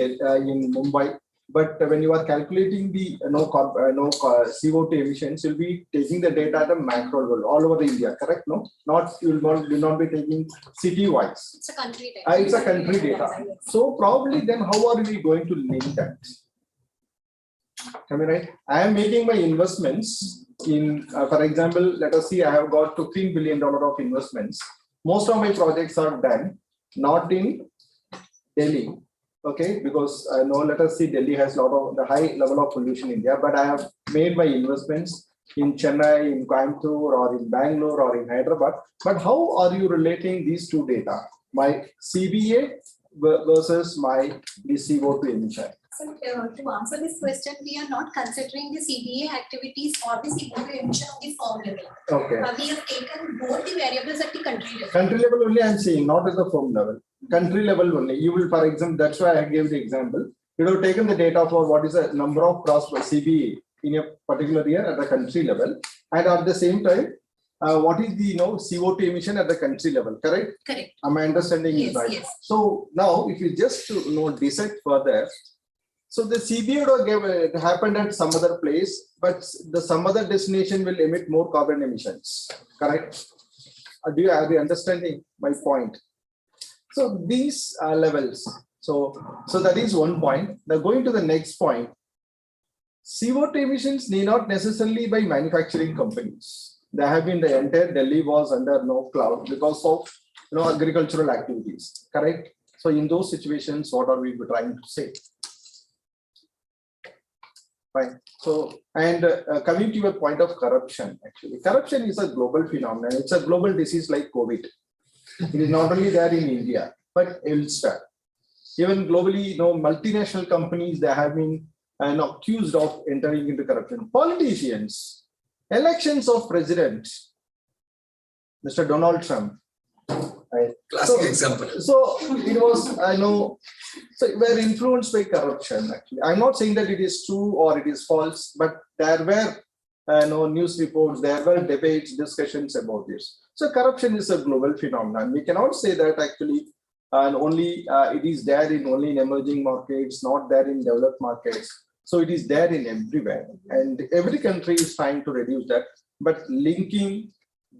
Mumbai, but when you are calculating the CO2 emissions, you'll be taking the data at a macro level all over India, correct? No, you will not be taking city wise. It's a country data. It's a country data. So probably then how are we going to link that? Am I right? I am making my investments in, for example, let us see, I have got $15 billion of investments. Most of my projects are done, not in Delhi, okay, because no, let us see, Delhi has a lot of the high level of pollution in India, but I have made my investments in Chennai, in Coimbatore, or in Bangalore, or in Hyderabad. But how are you relating these two data, my CBA versus my CO2 emission? So, to answer this question, we are not considering the CBA activities or the CO2 emission of the firm level. Okay. We have taken both the variables at the country level. Country level only I am saying, not at the firm level. Country level only. You will, for example, that's why I gave the example. You have taken the data for what is the number of cross CBA in a particular year at the country level, and at the same time, what is the CO2 emission at the country level? Correct. Correct. My understanding is right. Yes. So now, if you just dissect further. So the CBA it happened at some other place, but the some other destination will emit more carbon emissions. Correct? Do you have the understanding my point? So these levels. So that is one point. Now going to the next point. CO2 emissions need not necessarily by manufacturing companies. There have been the entire Delhi was under no cloud because of agricultural activities. Correct? So in those situations, what are we trying to say? Fine. So, and coming to your point of corruption, actually, corruption is a global phenomenon. It's a global disease like COVID. It is not only there in India, but elsewhere. Even globally, multinational companies, they have been accused of entering into corruption. Politicians, elections of president, Mr. Donald Trump. Right. Classic example. So it was, so we're influenced by corruption. Actually, I'm not saying that it is true or it is false, but there were news reports, there were debates, discussions about this. So corruption is a global phenomenon. We cannot say that actually only it is there in only in emerging markets, not there in developed markets. So it is there in everywhere, and every country is trying to reduce that. But linking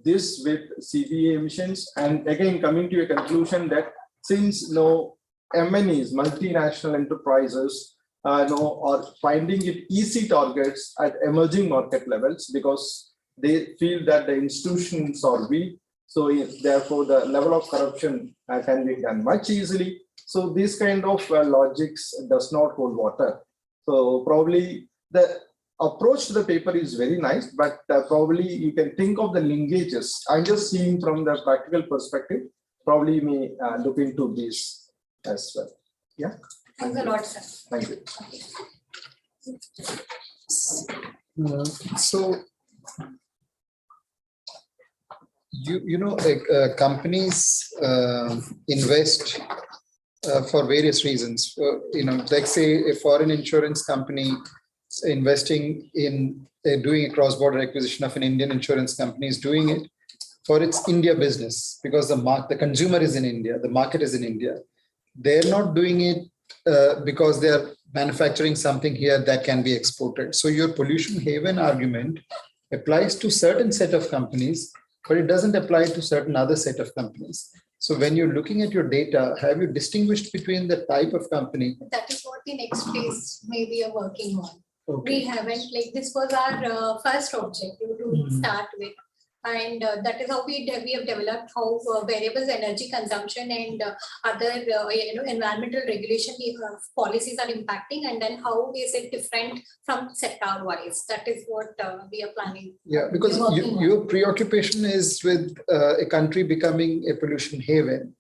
this with CBA emissions, and again coming to a conclusion that since MNEs, multinational enterprises, are finding it easy targets at emerging market levels because they feel that the institutions are weak. So therefore, the level of corruption can be done much easily. So this kind of logics does not hold water. So probably the approach to the paper is very nice, but probably you can think of the linkages. I'm just seeing from the practical perspective, probably you may look into this as well. Yeah. Thanks a lot, sir. Thank you. So, companies invest for various reasons. Like say a foreign insurance company investing in doing a cross-border acquisition of an Indian insurance company is doing it for its India business because the consumer is in India, the market is in India. They're not doing it because they're manufacturing something here that can be exported. So your pollution haven argument applies to certain set of companies, but it doesn't apply to certain other set of companies. So when you're looking at your data, have you distinguished between the type of company? That is what the next phase maybe we are working on. Okay. We haven't, this was our first objective to start with. And that is how we have developed how variables energy consumption and other environmental regulation policies are impacting, and then how is it different from sector wise. That is what we are planning. Yeah, because your preoccupation is with a country becoming a pollution haven,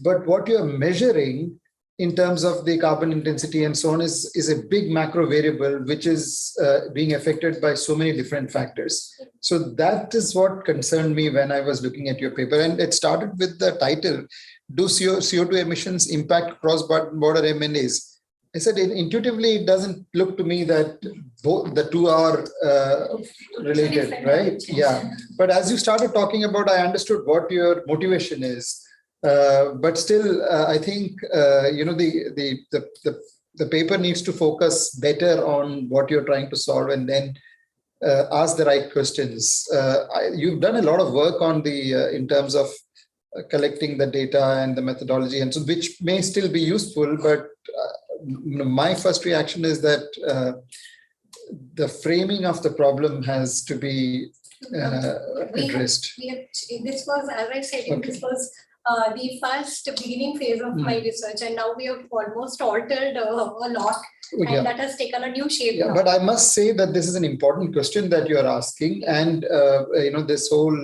but what you're measuring in terms of the carbon intensity and so on is a big macro variable which is being affected by so many different factors. So that is what concerned me when I was looking at your paper, and it started with the title, do CO2 emissions impact cross-border M&As? I said intuitively it doesn't look to me that both the two are related, right? Yeah, but as you started talking about, I understood what your motivation is. But still, I think the paper needs to focus better on what you're trying to solve and then ask the right questions. You've done a lot of work on the in terms of collecting the data and the methodology, and so which may still be useful. But my first reaction is that the framing of the problem has to be addressed. This was, as I said, Okay. this was the first beginning phase of my research, and now we have almost altered a lot, and Yeah. that has taken a new shape. Yeah, now. but I must say that this is an important question that you are asking, and this whole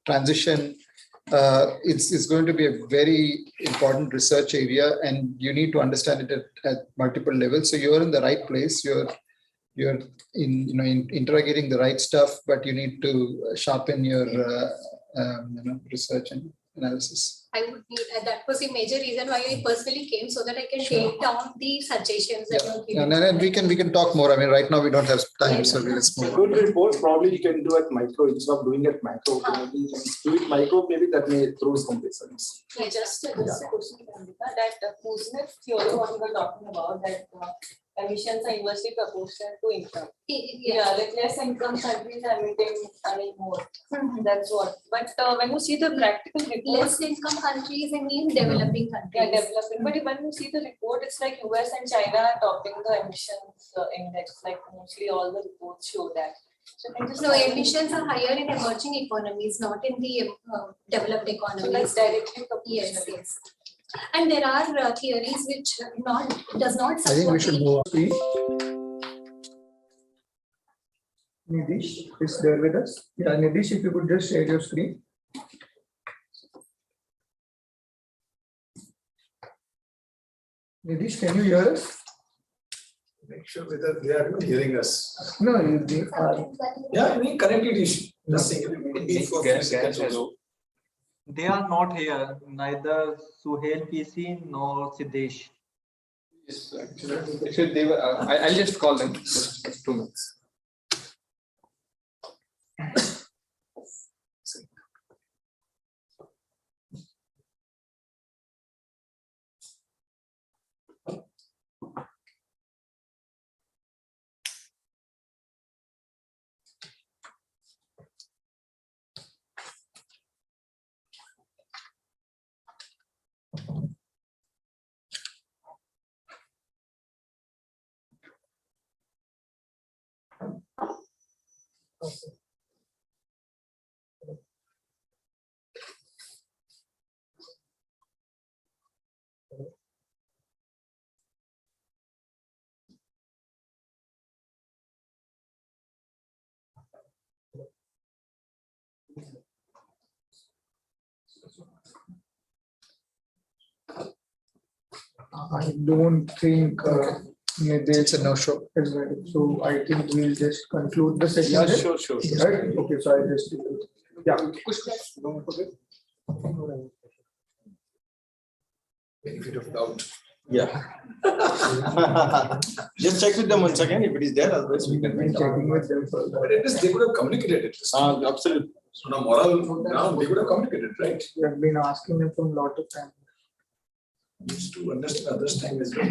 transition it's going to be a very important research area, and you need to understand it at multiple levels. So you're in the right place. You're interrogating the right stuff, but you need to sharpen your research and analysis. I would need, that was the major reason why I personally came, so that I can Sure. take down the suggestions that you And then we can talk more. I mean, right now we don't have time, so let's move on. Good reports probably you can do at micro instead of doing it macro. Maybe you can do it micro, maybe that may throw some lessons. Yeah, just a question, Amrita, that Kuznets theory what you were talking about, that emissions are inversely proportional to income. Yeah, like less income countries are emitting more. That's what. But when you see the practical report, less income countries and in developing countries. yeah, developing. But when you see the report, it's like US and China are topping the emissions index. Like mostly all the reports show that. So No, emissions are higher in emerging economies, not in the developed economies. So that's directly proportional. Yes, yes. And there are theories which does not support. I think we should move on. Nidish is there with us. Yeah, Nidish, if you could just share your screen. Nidish, can you hear us? Make sure whether they are hearing us. No, they are. Yeah, I mean connectivity issue. Nothing. They are not here, neither Suhail PC nor Siddesh. Yes, actually they were, I'll just call them. Just 2 minutes. I don't think it's a no-show. So I think we'll just conclude the session. Yeah, then. sure. Right? Okay, so I just Benefit of doubt. Yeah. Just check with them once again if it is there, otherwise we can. checking with them further. But at least they could have communicated it. Absolutely. So now moral now they could have communicated, right? We have been asking them from a lot of time. Needs to understand others' time as well.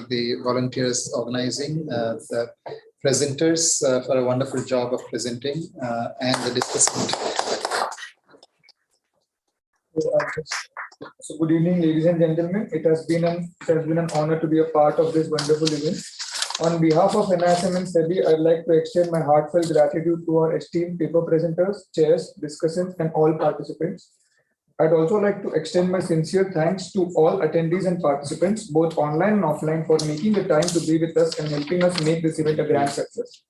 The volunteers organizing, the presenters for a wonderful job of presenting, and the discussant. So I just So good evening, ladies and gentlemen. It has been an honor to be a part of this wonderful event. On behalf of NISM and SEBI, I'd like to extend my heartfelt gratitude to our esteemed paper presenters, chairs, discussants, and all participants. I'd also like to extend my sincere thanks to all attendees and participants, both online and offline, for making the time to be with us and helping us make this event a grand success.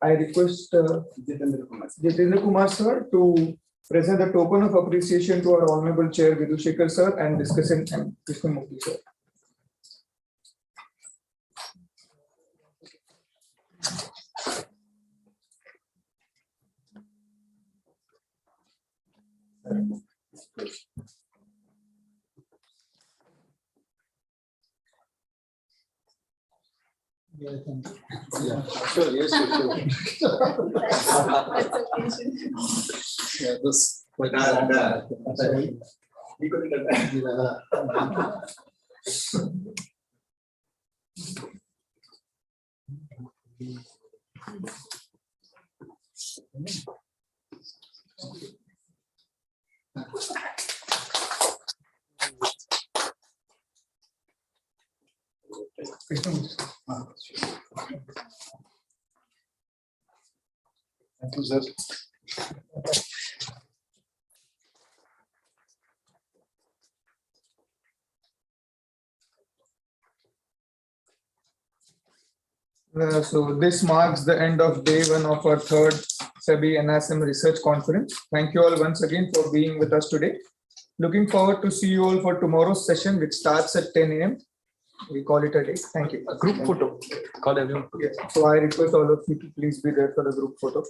I request Jitendra Kumar sir to present a token of appreciation to our Honorable Chair Vidhu Shekhar sir and discussant and Krishnamurthy sir. Yeah, sure, yes, sure. Yeah, this. Thank you, sir. So this marks the end of day one of our third SEBI-NISM research conference. Thank you all once again for being with us today. Looking forward to see you all for tomorrow's session, which starts at 10 a.m. We call it a day. Thank you. A group photo. Call everyone. Yes. So I request all of you to please be there for the group photo.